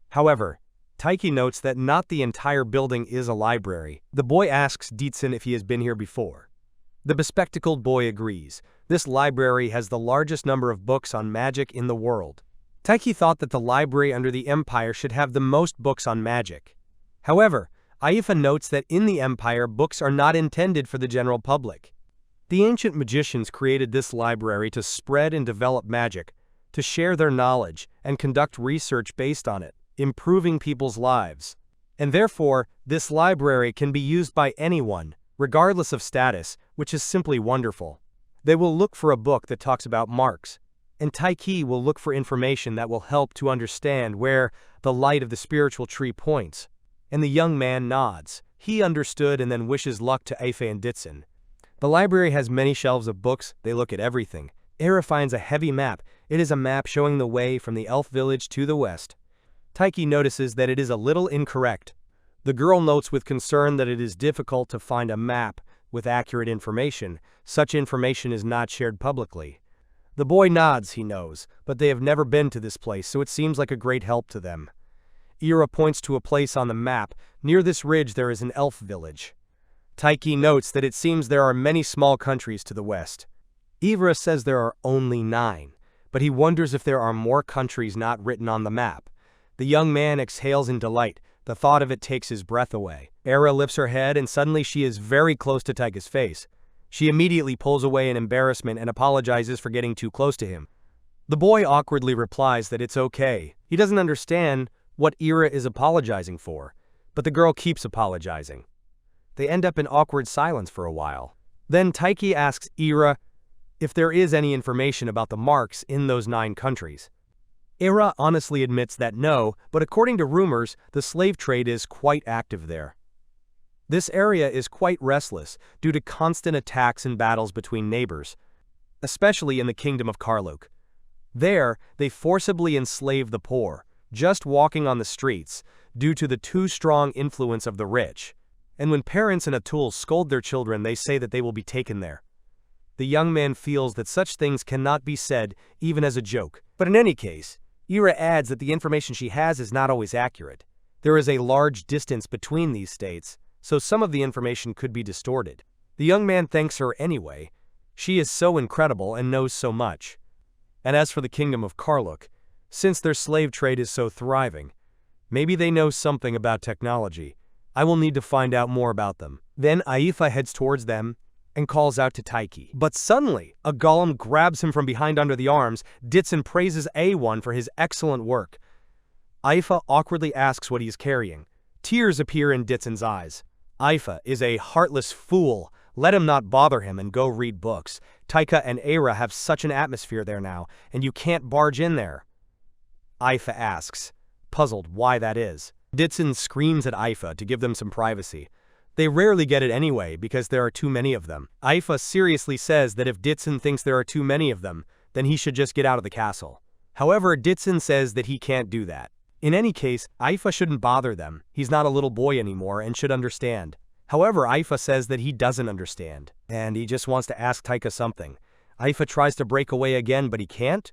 However, Tiki notes that not the entire building is a library. The boy asks Ditsun if he has been here before. The bespectacled boy agrees. This library has the largest number of books on magic in the world. Tiki thought that the library under the Empire should have the most books on magic. However, Ifa notes that in the Empire, books are not intended for the general public. The ancient magicians created this library to spread and develop magic, to share their knowledge and conduct research based on it, improving people's lives. And therefore, this library can be used by anyone, regardless of status, which is simply wonderful. They will look for a book that talks about marks, and Tiki will look for information that will help to understand where the light of the spiritual tree points. And the young man nods. He understood and then wishes luck to Ifa and Ditsun. The library has many shelves of books. They look at everything. Eira finds a heavy map. It is a map showing the way from the elf village to the west. Tiki notices that it is a little incorrect. The girl notes with concern that it is difficult to find a map with accurate information. Such information is not shared publicly. The boy nods, he knows, but they have never been to this place, so it seems like a great help to them. Eira points to a place on the map. Near this ridge there is an elf village. Tiki notes that it seems there are many small countries to the west. Eira says there are only 9, but he wonders if there are more countries not written on the map. The young man exhales in delight. The thought of it takes his breath away. Eira lifts her head and suddenly she is very close to Tiki's face. She immediately pulls away in embarrassment and apologizes for getting too close to him. The boy awkwardly replies that it's okay. He doesn't understand what Eira is apologizing for, but the girl keeps apologizing. They end up in awkward silence for a while. Then Tiki asks Eira if there is any information about the marks in those 9 countries. Eira honestly admits that no, but according to rumors, the slave trade is quite active there. This area is quite restless due to constant attacks and battles between neighbors, especially in the kingdom of Carluke. There, they forcibly enslave the poor, just walking on the streets, due to the too strong influence of the rich. And when parents in Atul scold their children, they say that they will be taken there. The young man feels that such things cannot be said, even as a joke. But in any case, Eira adds that the information she has is not always accurate. There is a large distance between these states, so some of the information could be distorted. The young man thanks her anyway. She is so incredible and knows so much. And as for the kingdom of Carluke, since their slave trade is so thriving, maybe they know something about technology. I will need to find out more about them. Then Ifa heads towards them and calls out to Tiki. But suddenly, a golem grabs him from behind under the arms. Ditsun praises A1 for his excellent work. Ifa awkwardly asks what he is carrying. Tears appear in Ditsun's eyes. Ifa is a heartless fool. Let him not bother him and go read books. Taika and Eira have such an atmosphere there now, and you can't barge in there. Ifa asks, puzzled why that is. Ditsun screams at Ifa to give them some privacy. They rarely get it anyway because there are too many of them. Ifa seriously says that if Ditsun thinks there are too many of them, then he should just get out of the castle. However, Ditsun says that he can't do that. In any case, Ifa shouldn't bother them. He's not a little boy anymore and should understand. However, Ifa says that he doesn't understand, and he just wants to ask Taika something. Ifa tries to break away again, but he can't.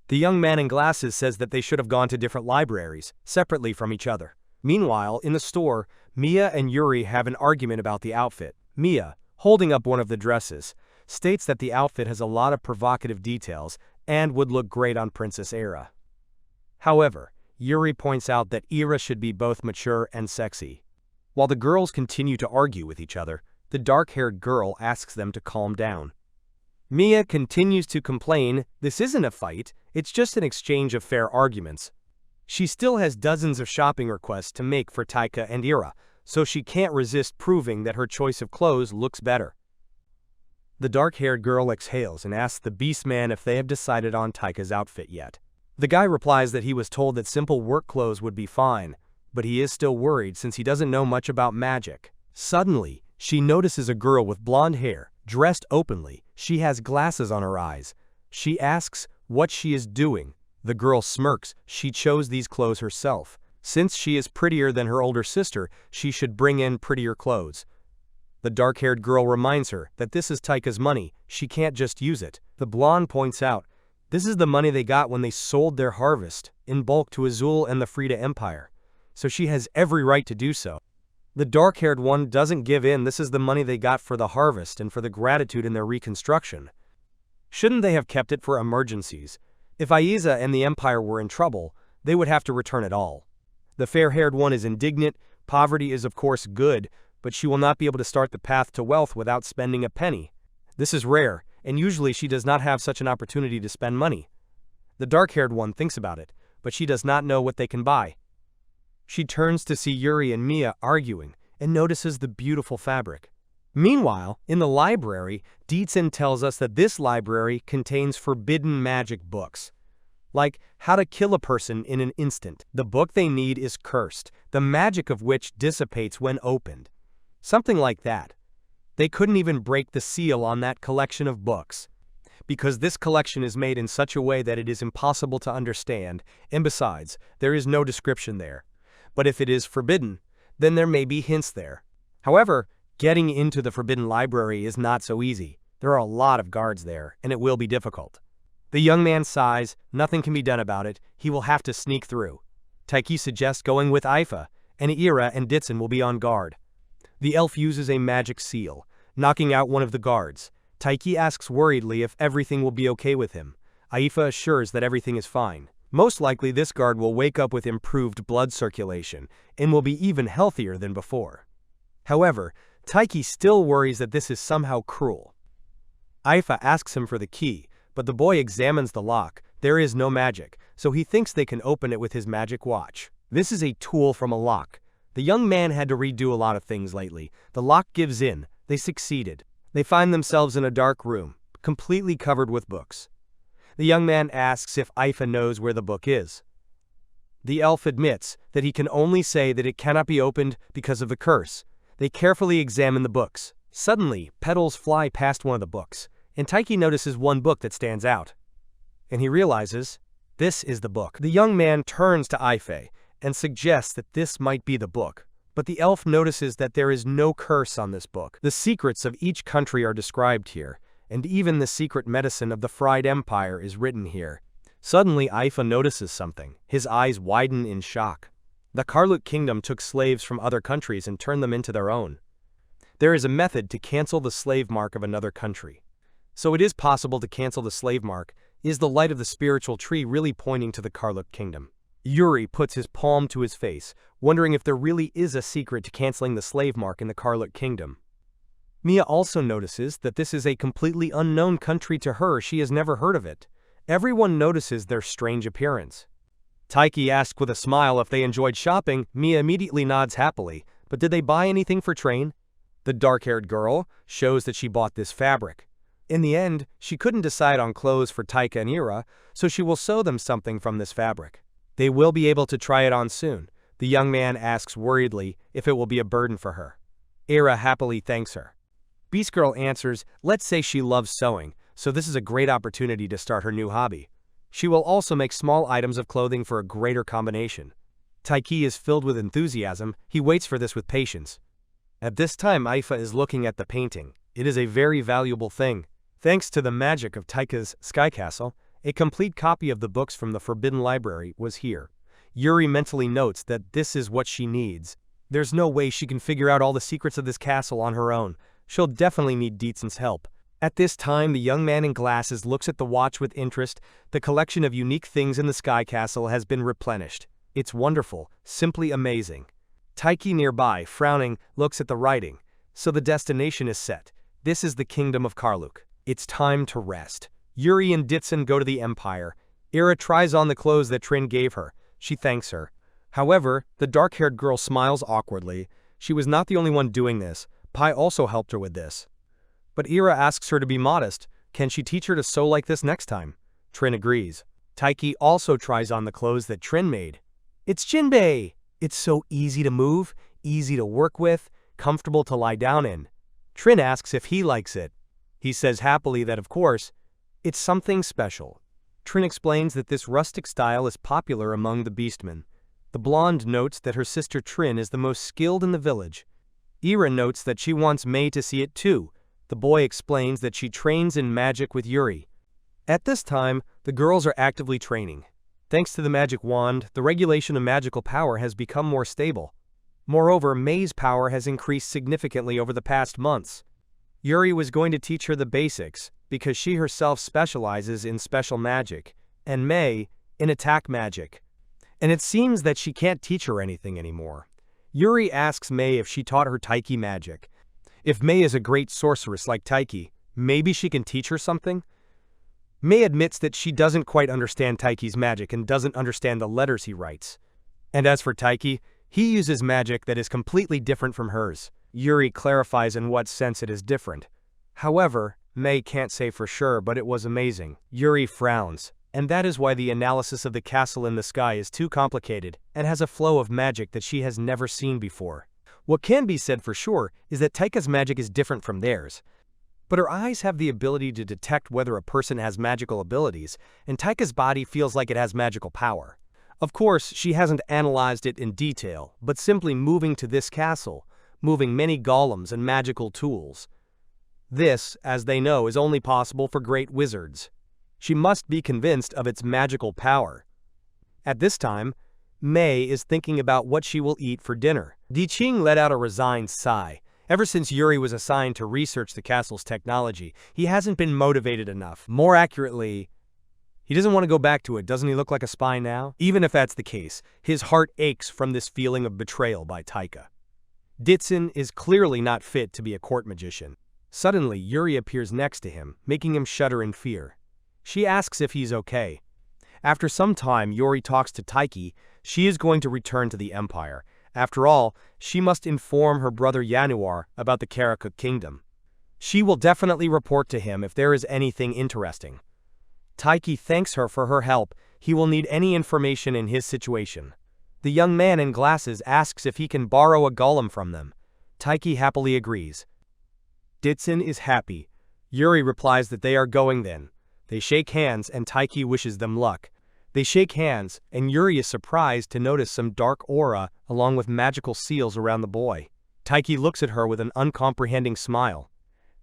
The young man in glasses says that they should have gone to different libraries, separately from each other. Meanwhile, in the store, Mia and Yuri have an argument about the outfit. Mia, holding up one of the dresses, states that the outfit has a lot of provocative details and would look great on Princess Eira. However, Yuri points out that Eira should be both mature and sexy. While the girls continue to argue with each other, the dark-haired girl asks them to calm down. Mia continues to complain, this isn't a fight, it's just an exchange of fair arguments. She still has dozens of shopping requests to make for Taika and Eira, so she can't resist proving that her choice of clothes looks better. The dark-haired girl exhales and asks the Beastman if they have decided on Taika's outfit yet. The guy replies that he was told that simple work clothes would be fine, but he is still worried since he doesn't know much about magic. Suddenly, she notices a girl with blonde hair, dressed openly. She has glasses on her eyes. She asks what she is doing. The girl smirks. She chose these clothes herself. Since she is prettier than her older sister, she should bring in prettier clothes. The dark-haired girl reminds her that this is Taika's money. She can't just use it. The blonde points out, this is the money they got when they sold their harvest in bulk to Azul and the Frida Empire. So she has every right to do so. The dark-haired one doesn't give in. This is the money they got for the harvest and for the gratitude in their reconstruction. Shouldn't they have kept it for emergencies? If Aiza and the Empire were in trouble, they would have to return it all. The fair-haired one is indignant. Poverty is of course good, but she will not be able to start the path to wealth without spending a penny. This is rare, and usually she does not have such an opportunity to spend money. The dark-haired one thinks about it, but she does not know what they can buy. She turns to see Yuri and Mia arguing, and notices the beautiful fabric. Meanwhile, in the library, Decisive tells us that this library contains forbidden magic books. Like how to kill a person in an instant. The book they need is cursed, the magic of which dissipates when opened. Something like that. They couldn't even break the seal on that collection of books. Because this collection is made in such a way that it is impossible to understand, and besides, there is no description there. But if it is forbidden, then there may be hints there. However, getting into the forbidden library is not so easy. There are a lot of guards there, and it will be difficult. The young man sighs. Nothing can be done about it. He will have to sneak through. Tiki suggests going with Ifa, and Ira and Ditson will be on guard. The elf uses a magic seal, knocking out one of the guards. Tiki asks worriedly if everything will be okay with him. Ifa assures that everything is fine. Most likely this guard will wake up with improved blood circulation, and will be even healthier than before. However, Tiki still worries that this is somehow cruel. Ifa asks him for the key, but the boy examines the lock. There is no magic, so he thinks they can open it with his magic watch. This is a tool from a lock. The young man had to redo a lot of things lately. The lock gives in. They succeeded. They find themselves in a dark room, completely covered with books. The young man asks if Ifa knows where the book is. The elf admits that he can only say that it cannot be opened because of the curse. They carefully examine the books. Suddenly, petals fly past one of the books, and Tiki notices one book that stands out. And he realizes, this is the book. The young man turns to Ife and suggests that this might be the book. But the elf notices that there is no curse on this book. The secrets of each country are described here, and even the secret medicine of the Fried Empire is written here. Suddenly Ifa notices something. His eyes widen in shock. The Carluke kingdom took slaves from other countries and turned them into their own. There is a method to cancel the slave mark of another country. So it is possible to cancel the slave mark. Is the light of the spiritual tree really pointing to the Carluke kingdom? Yuri puts his palm to his face, wondering if there really is a secret to canceling the slave mark in the Carluke kingdom. Mia also notices that this is a completely unknown country to her. She has never heard of it. Everyone notices their strange appearance. Tiki asks with a smile if they enjoyed shopping. Mia immediately nods happily, but did they buy anything for Train? The dark-haired girl shows that she bought this fabric. In the end, she couldn't decide on clothes for Taika and Ira, so she will sew them something from this fabric. They will be able to try it on soon. The young man asks worriedly if it will be a burden for her. Ira happily thanks her. Beast Girl answers, let's say she loves sewing, so this is a great opportunity to start her new hobby. She will also make small items of clothing for a greater combination. Tiki is filled with enthusiasm. He waits for this with patience. At this time, Ifa is looking at the painting. It is a very valuable thing. Thanks to the magic of Taika's Sky Castle, a complete copy of the books from the Forbidden Library was here. Yuri mentally notes that this is what she needs. There's no way she can figure out all the secrets of this castle on her own. She'll definitely need Dietzen's help. At this time, the young man in glasses looks at the watch with interest. The collection of unique things in the Sky Castle has been replenished. It's wonderful, simply amazing. Tiki nearby, frowning, looks at the writing. So the destination is set. This is the kingdom of Carluke. It's time to rest. Yuri and Ditson go to the Empire. Ira tries on the clothes that Trin gave her. She thanks her. However, the dark-haired girl smiles awkwardly. She was not the only one doing this. Pai also helped her with this. But Ira asks her to be modest. Can she teach her to sew like this next time? Trin agrees. Tiki also tries on the clothes that Trin made. It's Jinbei! It's so easy to move, easy to work with, comfortable to lie down in. Trin asks if he likes it. He says happily that of course, it's something special. Trin explains that this rustic style is popular among the Beastmen. The blonde notes that her sister Trin is the most skilled in the village. Ira notes that she wants Mei to see it too. The boy explains that she trains in magic with Yuri. At this time, the girls are actively training. Thanks to the magic wand, the regulation of magical power has become more stable. Moreover, Mei's power has increased significantly over the past months. Yuri was going to teach her the basics, because she herself specializes in special magic, and Mei in attack magic. And it seems that she can't teach her anything anymore. Yuri asks Mei if she taught her Tiki magic. If Mei is a great sorceress like Tiki, maybe she can teach her something? Mei admits that she doesn't quite understand Tiki's magic and doesn't understand the letters he writes. And as for Tiki, he uses magic that is completely different from hers. Yuri clarifies in what sense it is different. However, Mei can't say for sure, but it was amazing. Yuri frowns, and that is why the analysis of the castle in the sky is too complicated and has a flow of magic that she has never seen before. What can be said for sure is that Taika's magic is different from theirs. But her eyes have the ability to detect whether a person has magical abilities, and Taika's body feels like it has magical power. Of course, she hasn't analyzed it in detail, but simply moving to this castle, moving many golems and magical tools. This, as they know, is only possible for great wizards. She must be convinced of its magical power. At this time, Mei is thinking about what she will eat for dinner. Diqing let out a resigned sigh. Ever since Yuri was assigned to research the castle's technology, he hasn't been motivated enough. More accurately, he doesn't want to go back to it. Doesn't he look like a spy now? Even if that's the case, his heart aches from this feeling of betrayal by Taika. Ditsun is clearly not fit to be a court magician. Suddenly, Yuri appears next to him, making him shudder in fear. She asks if he's okay. After some time, Yuri talks to Tiki. She is going to return to the Empire. After all, she must inform her brother Yanuar about the Carluke kingdom. She will definitely report to him if there is anything interesting. Tiki thanks her for her help. He will need any information in his situation. The young man in glasses asks if he can borrow a golem from them. Tiki happily agrees. Ditsun is happy. Yuri replies that they are going then. They shake hands and Tiki wishes them luck. They shake hands, and Yuri is surprised to notice some dark aura along with magical seals around the boy. Tiki looks at her with an uncomprehending smile.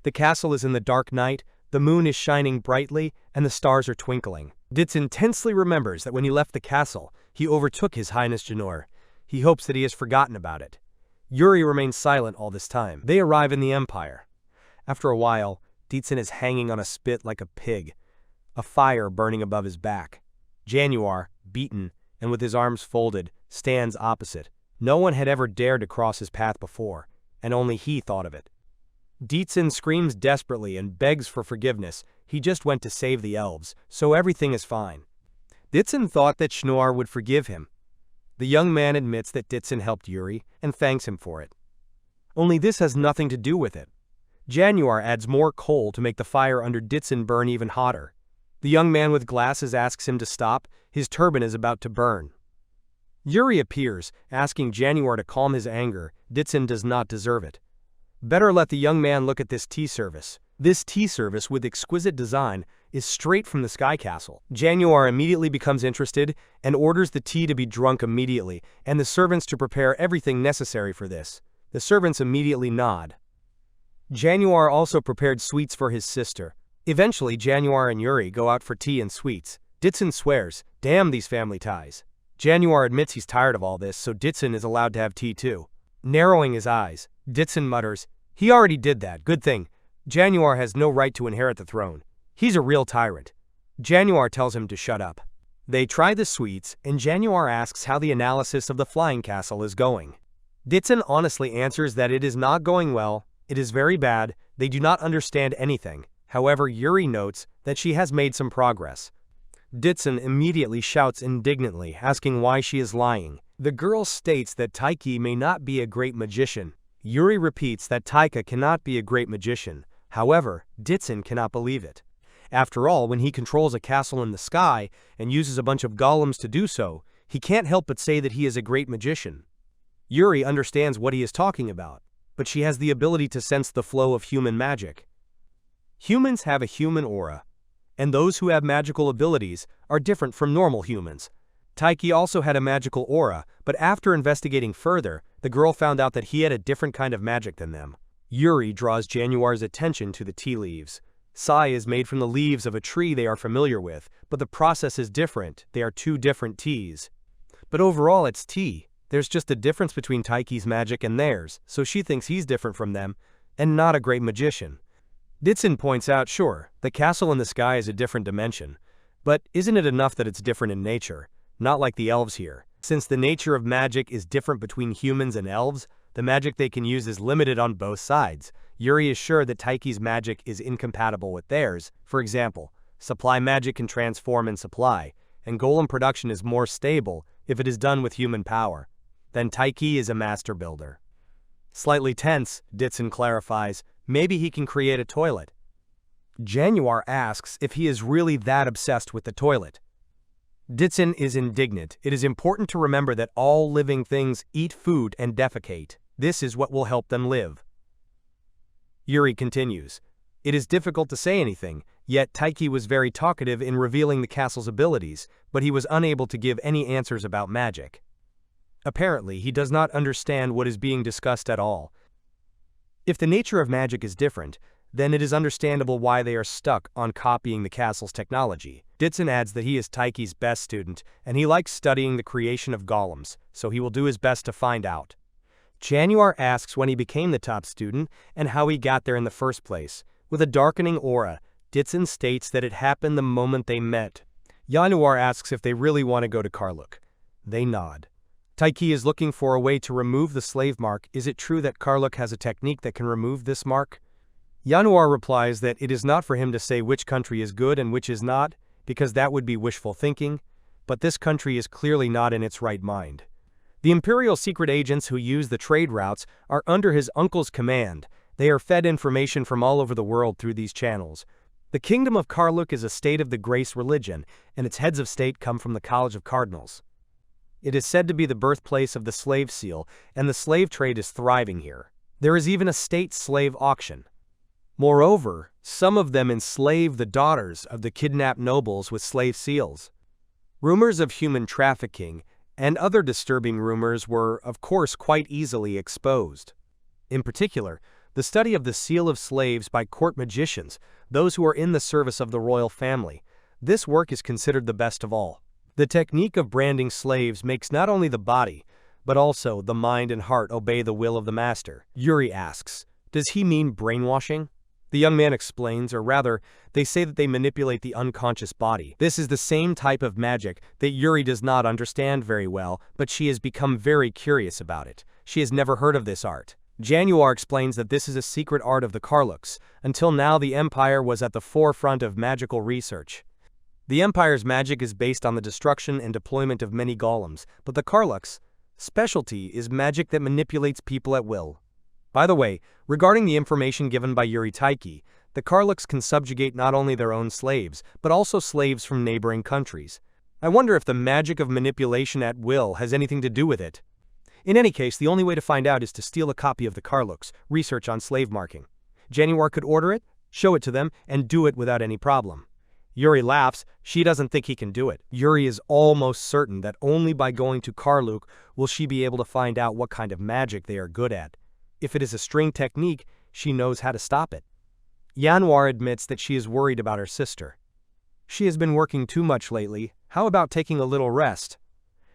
The castle is in the dark night, the moon is shining brightly, and the stars are twinkling. Ditsun tensely remembers that when he left the castle, he overtook His Highness Janor. He hopes that he has forgotten about it. Yuri remains silent all this time. They arrive in the Empire. After a while, Ditsun is hanging on a spit like a pig, a fire burning above his back. Januar, beaten, and with his arms folded, stands opposite. No one had ever dared to cross his path before, and only he thought of it. Ditsun screams desperately and begs for forgiveness. He just went to save the elves, so everything is fine. Ditsun thought that Schnoir would forgive him. The young man admits that Ditsun helped Yuri and thanks him for it. Only this has nothing to do with it. Januar adds more coal to make the fire under Ditsun burn even hotter. The young man with glasses asks him to stop. His turban is about to burn. Yuri appears, asking Januar to calm his anger. Ditsun does not deserve it. Better let the young man look at this tea service. This tea service with exquisite design is straight from the Sky Castle. Januar immediately becomes interested and orders the tea to be drunk immediately and the servants to prepare everything necessary for this. The servants immediately nod. Januar also prepared sweets for his sister. Eventually, Januar and Yuri go out for tea and sweets. Ditsun swears, "Damn these family ties." Januar admits he's tired of all this, so Ditsun is allowed to have tea too. Narrowing his eyes, Ditsun mutters, "He already did that, good thing. Januar has no right to inherit the throne. He's a real tyrant." Januar tells him to shut up. They try the sweets, and Januar asks how the analysis of the flying castle is going. Ditsun honestly answers that it is not going well, it is very bad, they do not understand anything. However, Yuri notes that she has made some progress. Ditsun immediately shouts indignantly, asking why she is lying. The girl states that Tiki may not be a great magician. Yuri repeats that Taika cannot be a great magician. However, Ditsun cannot believe it. After all, when he controls a castle in the sky and uses a bunch of golems to do so, He can't help but say that he is a great magician. Yuri understands what he is talking about, but she has the ability to sense the flow of human magic. Humans have a human aura, and those who have magical abilities are different from normal humans. Tiki also had a magical aura, but after investigating further, the girl found out that he had a different kind of magic than them. Yuri draws Januar's attention to the tea leaves. Sai is made from the leaves of a tree they are familiar with, but the process is different. They are two different teas. But overall it's tea. There's just a difference between Tiki's magic and theirs, so she thinks he's different from them, and not a great magician. Ditsun points out, sure, the castle in the sky is a different dimension, but isn't it enough that it's different in nature? Not like the elves here. Since the nature of magic is different between humans and elves, the magic they can use is limited on both sides. Yuri is sure that Tiki's magic is incompatible with theirs. For example, supply magic can transform and supply, and golem production is more stable if it is done with human power. Then Tiki is a master builder. Slightly tense, Ditsun clarifies, maybe he can create a toilet. Januar asks if he is really that obsessed with the toilet. Ditsun is indignant. It is important to remember that all living things eat food and defecate. This is what will help them live. Yuri continues. It is difficult to say anything, yet Tiki was very talkative in revealing the castle's abilities, but he was unable to give any answers about magic. Apparently, he does not understand what is being discussed at all. If the nature of magic is different, then it is understandable why they are stuck on copying the castle's technology. Ditsun adds that he is Tiki's best student, and he likes studying the creation of golems, so he will do his best to find out. Januar asks when he became the top student and how he got there in the first place. With a darkening aura, Ditsun states that it happened the moment they met. Januar asks if they really want to go to Carluke. They nod. Tiki is looking for a way to remove the slave mark. Is it true that Carluke has a technique that can remove this mark? Januar replies that it is not for him to say which country is good and which is not, because that would be wishful thinking, but this country is clearly not in its right mind. The Imperial secret agents who use the trade routes are under his uncle's command. They are fed information from all over the world through these channels. The Kingdom of Carluke is a state of the Grace religion, and its heads of state come from the College of Cardinals. It is said to be the birthplace of the slave seal, and the slave trade is thriving here. There is even a state slave auction. Moreover, some of them enslave the daughters of the kidnapped nobles with slave seals. Rumors of human trafficking and other disturbing rumors were, of course, quite easily exposed. In particular, the study of the seal of slaves by court magicians, those who are in the service of the royal family. This work is considered the best of all. The technique of branding slaves makes not only the body, but also the mind and heart obey the will of the master. Yuri asks, does he mean brainwashing? The young man explains, or rather, they say that they manipulate the unconscious body. This is the same type of magic that Yuri does not understand very well, but she has become very curious about it. She has never heard of this art. Januar explains that this is a secret art of the Carlukes. Until now, the Empire was at the forefront of magical research. The Empire's magic is based on the destruction and deployment of many golems, but the Carlukes' specialty is magic that manipulates people at will. By the way, regarding the information given by Yuri Tiki, the Carlukes can subjugate not only their own slaves, but also slaves from neighboring countries. I wonder if the magic of manipulation at will has anything to do with it. In any case, the only way to find out is to steal a copy of the Carlukes' research on slave marking. Januar could order it, show it to them, and do it without any problem. Yuri laughs. She doesn't think he can do it. Yuri is almost certain that only by going to Carluke will she be able to find out what kind of magic they are good at. If it is a string technique, she knows how to stop it. Januar admits that she is worried about her sister. She has been working too much lately. How about taking a little rest?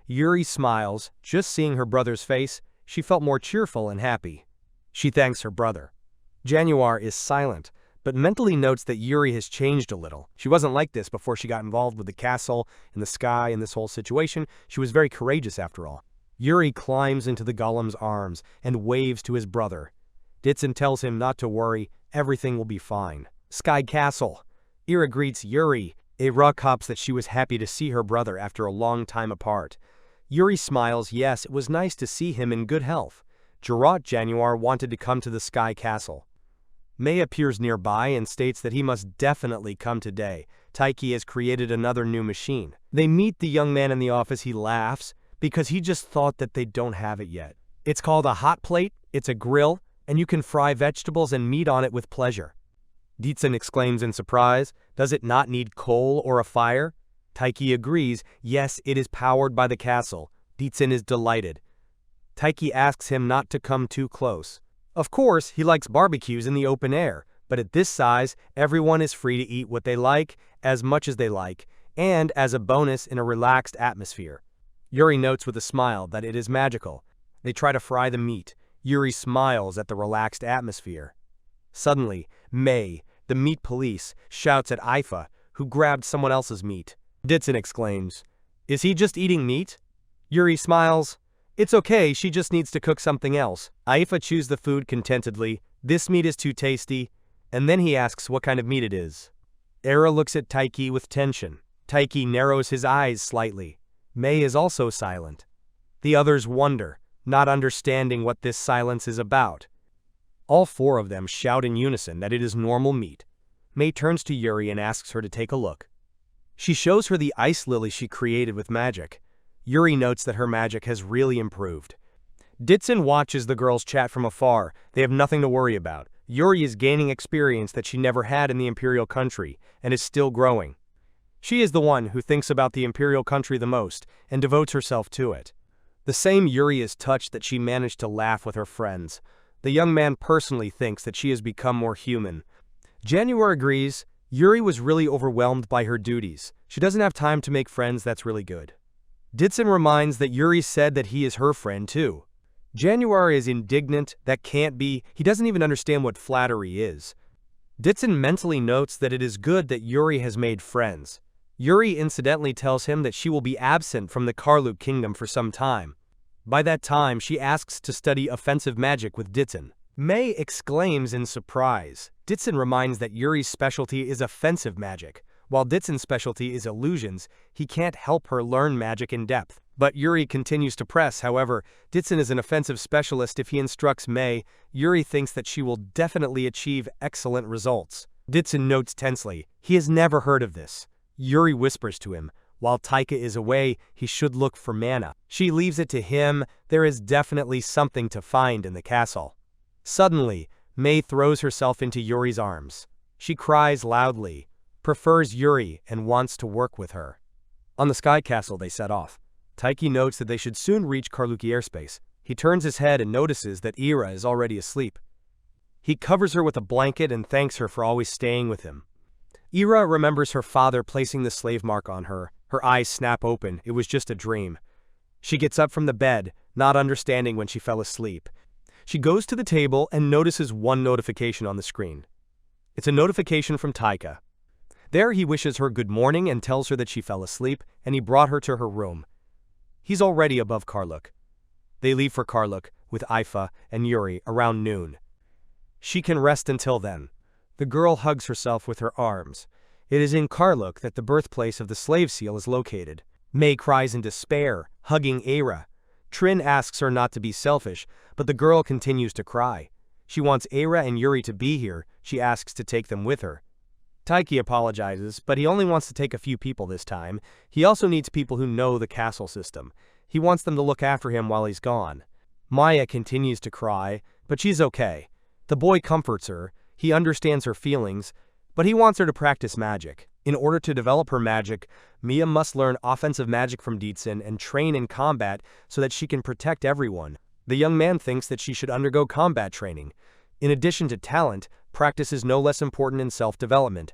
Yuri smiles. Just seeing her brother's face, she felt more cheerful and happy. She thanks her brother. Januar is silent, but mentally notes that Yuri has changed a little. She wasn't like this before she got involved with the castle and the sky and this whole situation. She was very courageous after all. Yuri climbs into the golem's arms and waves to his brother. Ditsun tells him not to worry, everything will be fine. Sky Castle. Ira greets Yuri. Eila hops that she was happy to see her brother after a long time apart. Yuri smiles. Yes, it was nice to see him in good health. Januar wanted to come to the Sky Castle. May appears nearby and states that he must definitely come today. Tiki has created another new machine. They meet the young man in the office. He laughs because he just thought that they don't have it yet. It's called a hot plate, it's a grill, and you can fry vegetables and meat on it with pleasure. Decisive exclaims in surprise, does it not need coal or a fire? Tiki agrees, yes, it is powered by the castle. Decisive is delighted. Tiki asks him not to come too close. Of course, he likes barbecues in the open air, but at this size, everyone is free to eat what they like, as much as they like, and as a bonus in a relaxed atmosphere. Yuri notes with a smile that it is magical. They try to fry the meat. Yuri smiles at the relaxed atmosphere. Suddenly, May, the meat police, shouts at Ifa, who grabbed someone else's meat. Decisive exclaims, is he just eating meat? Yuri smiles, it's okay, she just needs to cook something else. Ifa chews the food contentedly, this meat is too tasty, and then he asks what kind of meat it is. Eila looks at Tiki with tension. Tiki narrows his eyes slightly. May is also silent. The others wonder, not understanding what this silence is about. All four of them shout in unison that it is normal meat. May turns to Yuri and asks her to take a look. She shows her the ice lily she created with magic. Yuri notes that her magic has really improved. Decisive watches the girls chat from afar. They have nothing to worry about. Yuri is gaining experience that she never had in the imperial country, and is still growing. She is the one who thinks about the imperial country the most, and devotes herself to it. The same Yuri is touched that she managed to laugh with her friends. The young man personally thinks that she has become more human. January agrees, Yuri was really overwhelmed by her duties. She doesn't have time to make friends, that's really good. Decisive reminds that Yuri said that he is her friend too. January is indignant, that can't be, he doesn't even understand what flattery is. Decisive mentally notes that it is good that Yuri has made friends. Yuri incidentally tells him that she will be absent from the Carluke kingdom for some time. By that time, she asks to study offensive magic with Decisive. May exclaims in surprise. Decisive reminds that Yuri's specialty is offensive magic. While Decisive's specialty is illusions, he can't help her learn magic in depth. But Yuri continues to press, however, Decisive is an offensive specialist. If he instructs May, Yuri thinks that she will definitely achieve excellent results. Decisive notes tensely, he has never heard of this. Yuri whispers to him, while Tiki is away, he should look for mana. She leaves it to him, there is definitely something to find in the castle. Suddenly, May throws herself into Yuri's arms. She cries loudly, prefers Yuri, and wants to work with her. On the sky castle they set off. Tiki notes that they should soon reach Carluke airspace. He turns his head and notices that Eila is already asleep. He covers her with a blanket and thanks her for always staying with him. Eila remembers her father placing the slave mark on her. Her eyes snap open, it was just a dream. She gets up from the bed, not understanding when she fell asleep. She goes to the table and notices one notification on the screen. It's a notification from Tiki. There he wishes her good morning and tells her that she fell asleep, and he brought her to her room. He's already above Carluke. They leave for Carluke, with Ifa and Yuri, around noon. She can rest until then. The girl hugs herself with her arms. It is in Carluke that the birthplace of the slave seal is located. May cries in despair, hugging Eila. Trin asks her not to be selfish, but the girl continues to cry. She wants Eila and Yuri to be here. She asks to take them with her. Tiki apologizes, but he only wants to take a few people this time. He also needs people who know the castle system. He wants them to look after him while he's gone. Maya continues to cry, but she's okay. The boy comforts her. He understands her feelings, but he wants her to practice magic. In order to develop her magic, Mia must learn offensive magic from Decisive and train in combat so that she can protect everyone. The young man thinks that she should undergo combat training. In addition to talent, practice is no less important in self-development.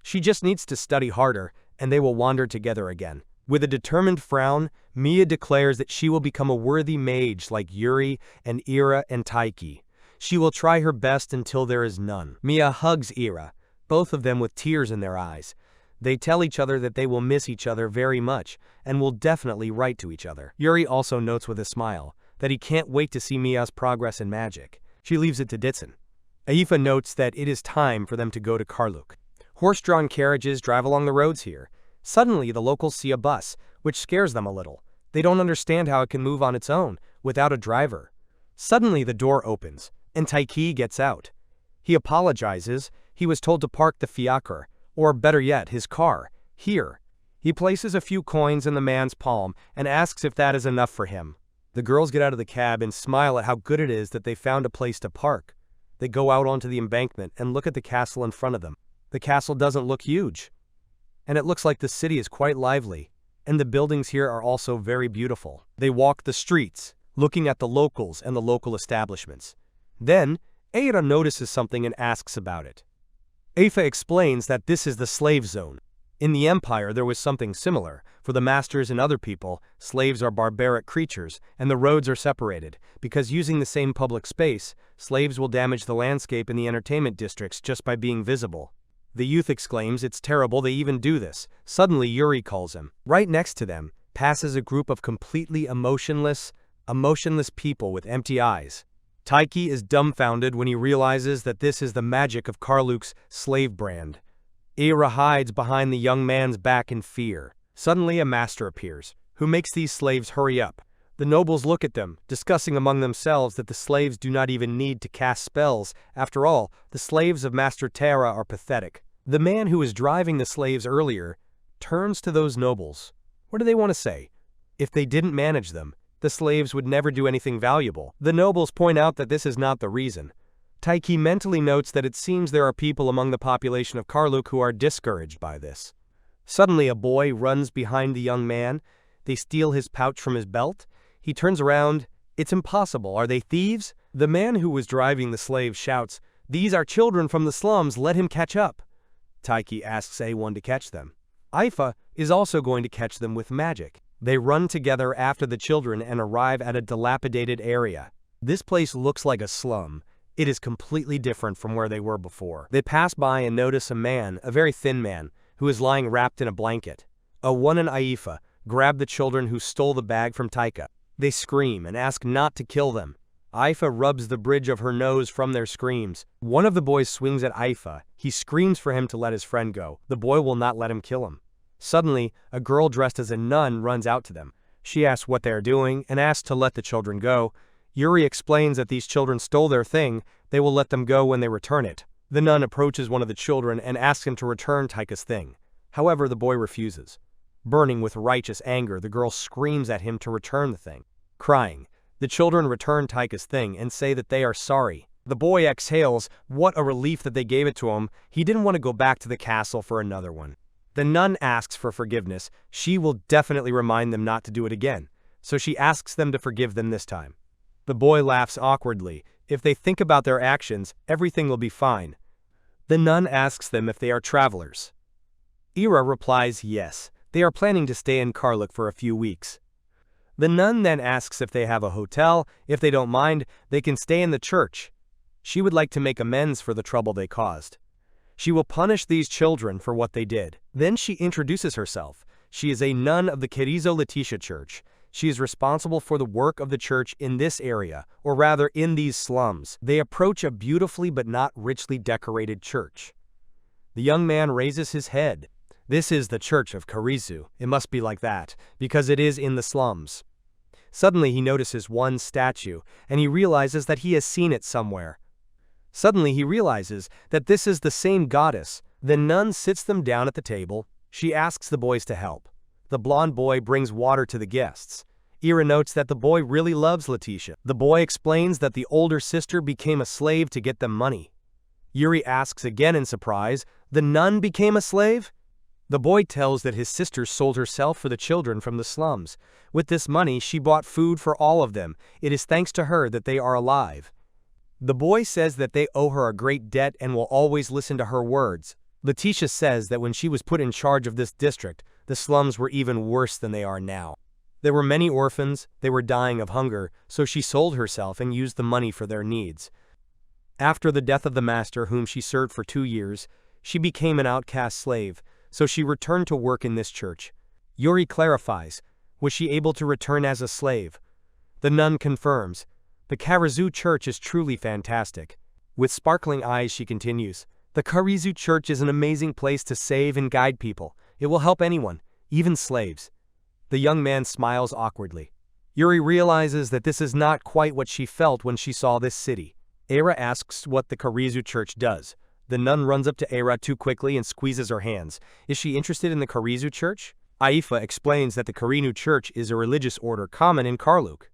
She just needs to study harder, and they will wander together again. With a determined frown, Mia declares that she will become a worthy mage like Yuri and Eila and Tiki. She will try her best until there is none. Mia hugs Eila, both of them with tears in their eyes. They tell each other that they will miss each other very much, and will definitely write to each other. Yuri also notes with a smile that he can't wait to see Mia's progress in magic. She leaves it to Decisive. Ifa notes that it is time for them to go to Carluke. Horse-drawn carriages drive along the roads here. Suddenly, the locals see a bus, which scares them a little. They don't understand how it can move on its own, without a driver. Suddenly, the door opens, and Tiki gets out. He apologizes. He was told to park the fiacre, Or better yet, his car. Here. He places a few coins in the man's palm and asks if that is enough for him. The girls get out of the cab and smile at how good it is that they found a place to park. They go out onto the embankment and look at the castle in front of them. The castle doesn't look huge. And it looks like the city is quite lively. And the buildings here are also very beautiful. They walk the streets, looking at the locals and the local establishments. Then, Eila notices something and asks about it. Eila explains that this is the slave zone. In the Empire there was something similar. For the masters and other people, slaves are barbaric creatures, and the roads are separated, because using the same public space, slaves will damage the landscape in the entertainment districts just by being visible. The youth exclaims it's terrible they even do this. Suddenly Yuri calls him. Right next to them passes a group of completely emotionless people with empty eyes. Tiki is dumbfounded when he realizes that this is the magic of Carluke's slave brand. Eila hides behind the young man's back in fear. Suddenly a master appears, who makes these slaves hurry up. The nobles look at them, discussing among themselves that the slaves do not even need to cast spells. After all, the slaves of Master Terra are pathetic. The man who was driving the slaves earlier turns to those nobles. What do they want to say? If they didn't manage them, the slaves would never do anything valuable. The nobles point out that this is not the reason. Tiki mentally notes that it seems there are people among the population of Carluke who are discouraged by this. Suddenly a boy runs behind the young man. They steal his pouch from his belt. He turns around. It's impossible. Are they thieves? The man who was driving the slave shouts, "These are children from the slums, let him catch up." Tiki asks A1 to catch them. Eila is also going to catch them with magic. They run together after the children and arrive at a dilapidated area. This place looks like a slum. It is completely different from where they were before. They pass by and notice a man, a very thin man, who is lying wrapped in a blanket. A1 and Eila grab the children who stole the bag from Tiki. They scream and ask not to kill them. Eila rubs the bridge of her nose from their screams. One of the boys swings at Eila. He screams for him to let his friend go. The boy will not let him kill him. Suddenly, a girl dressed as a nun runs out to them. She asks what they are doing and asks to let the children go. Yuri explains that these children stole their thing. They will let them go when they return it. The nun approaches one of the children and asks him to return Tiki's thing. However, the boy refuses. Burning with righteous anger, the girl screams at him to return the thing. Crying, the children return Tiki's thing and say that they are sorry. The boy exhales. What a relief that they gave it to him. He didn't want to go back to the castle for another one. The nun asks for forgiveness. She will definitely remind them not to do it again, so she asks them to forgive them this time. The boy laughs awkwardly. If they think about their actions, everything will be fine. The nun asks them if they are travelers. Eila replies yes, they are planning to stay in Carluke for a few weeks. The nun then asks if they have a hotel. If they don't mind, they can stay in the church. She would like to make amends for the trouble they caused. She will punish these children for what they did. Then she introduces herself. She is a nun of the Carrizo Letitia Church. She is responsible for the work of the church in this area, or rather in these slums. They approach a beautifully but not richly decorated church. The young man raises his head. This is the church of Carrizo. It must be like that, because it is in the slums. Suddenly he notices one statue, and he realizes that he has seen it somewhere. Suddenly he realizes that this is the same goddess. The nun sits them down at the table. She asks the boys to help. The blonde boy brings water to the guests. Eila notes that the boy really loves Letitia. The boy explains that the older sister became a slave to get them money. Yuri asks again in surprise, the nun became a slave? The boy tells that his sister sold herself for the children from the slums. With this money, she bought food for all of them. It is thanks to her that they are alive. The boy says that they owe her a great debt and will always listen to her words. Letitia says that when she was put in charge of this district, the slums were even worse than they are now. There were many orphans, they were dying of hunger, so she sold herself and used the money for their needs. After the death of the master whom she served for 2 years, she became an outcast slave, so she returned to work in this church. Yuri clarifies, was she able to return as a slave? The nun confirms. The Carrizo church is truly fantastic. With sparkling eyes she continues, the Carrizo church is an amazing place to save and guide people. It will help anyone, even slaves. The young man smiles awkwardly. Yuri realizes that this is not quite what she felt when she saw this city. Eila asks what the Carrizo church does. The nun runs up to Eila too quickly and squeezes her hands. Is she interested in the Karizu church? Ifa explains that the Karinu church is a religious order common in Carluke.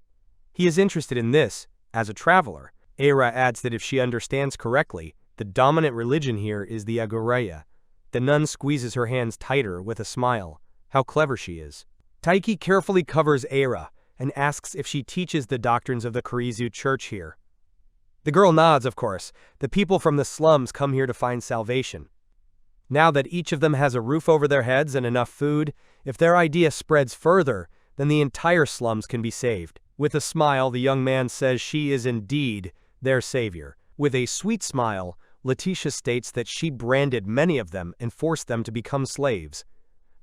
He is interested in this, as a traveler. Eila adds that if she understands correctly, the dominant religion here is the Agureya. The nun squeezes her hands tighter with a smile. How clever she is. Tiki carefully covers Eila and asks if she teaches the doctrines of the Karizu church here. The girl nods, of course. The people from the slums come here to find salvation. Now that each of them has a roof over their heads and enough food, if their idea spreads further, then the entire slums can be saved. With a smile, the young man says she is indeed their savior. With a sweet smile, Letitia states that she branded many of them and forced them to become slaves.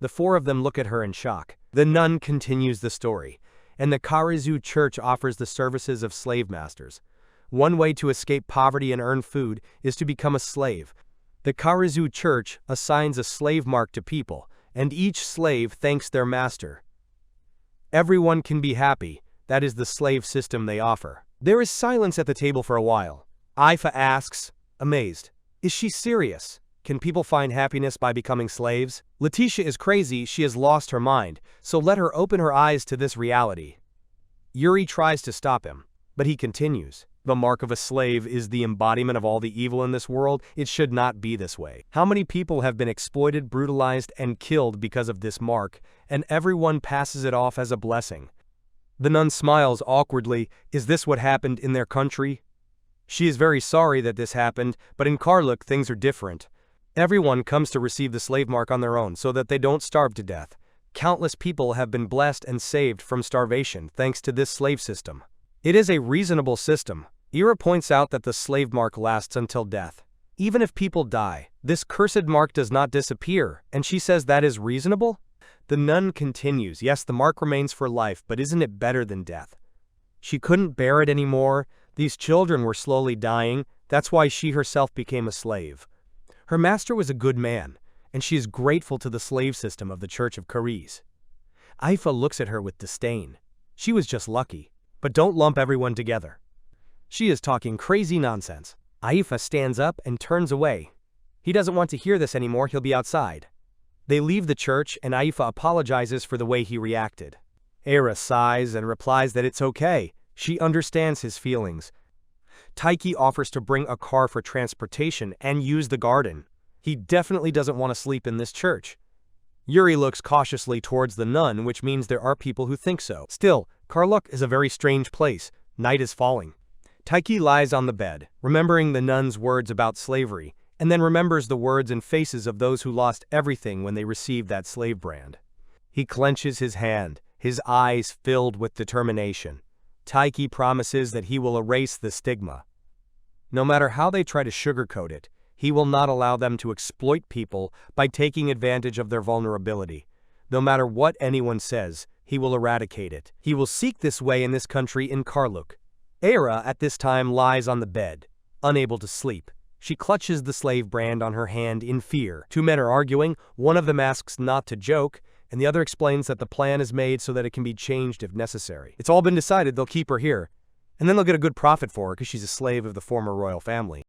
The four of them look at her in shock. The nun continues the story, and the Karizu church offers the services of slave masters. One way to escape poverty and earn food is to become a slave. The Karizu church assigns a slave mark to people, and each slave thanks their master. Everyone can be happy. That is the slave system they offer. There is silence at the table for a while. Ifa asks, amazed, is she serious? Can people find happiness by becoming slaves? Letitia is crazy, she has lost her mind, so let her open her eyes to this reality. Yuri tries to stop him, but he continues. The mark of a slave is the embodiment of all the evil in this world. It should not be this way. How many people have been exploited, brutalized, and killed because of this mark, and everyone passes it off as a blessing. The nun smiles awkwardly. Is this what happened in their country? She is very sorry that this happened, but in Carluke things are different. Everyone comes to receive the slave mark on their own so that they don't starve to death. Countless people have been blessed and saved from starvation thanks to this slave system. It is a reasonable system. Ira points out that the slave mark lasts until death. Even if people die, this cursed mark does not disappear, and she says that is reasonable? The nun continues, yes, the mark remains for life, but isn't it better than death? She couldn't bear it anymore. These children were slowly dying. That's why she herself became a slave. Her master was a good man, and she is grateful to the slave system of the Church of Kariz. Ifa looks at her with disdain. She was just lucky. But don't lump everyone together. She is talking crazy nonsense. Ifa stands up and turns away. He doesn't want to hear this anymore, he'll be outside. They leave the church and Ifa apologizes for the way he reacted. Eila sighs and replies that it's okay. She understands his feelings. Tiki offers to bring a car for transportation and use the garden. He definitely doesn't want to sleep in this church. Yuri looks cautiously towards the nun, which means there are people who think so. Still, Carluke is a very strange place. Night is falling. Tiki lies on the bed, remembering the nun's words about slavery, and then remembers the words and faces of those who lost everything when they received that slave brand. He clenches his hand, his eyes filled with determination. Tiki promises that he will erase the stigma. No matter how they try to sugarcoat it, he will not allow them to exploit people by taking advantage of their vulnerability. No matter what anyone says, he will eradicate it. He will seek this way in this country in Carluke. Eila at this time lies on the bed, unable to sleep. She clutches the slave brand on her hand in fear. Two men are arguing, one of them asks not to joke, and the other explains that the plan is made so that it can be changed if necessary. It's all been decided, they'll keep her here, and then they'll get a good profit for her because she's a slave of the former royal family.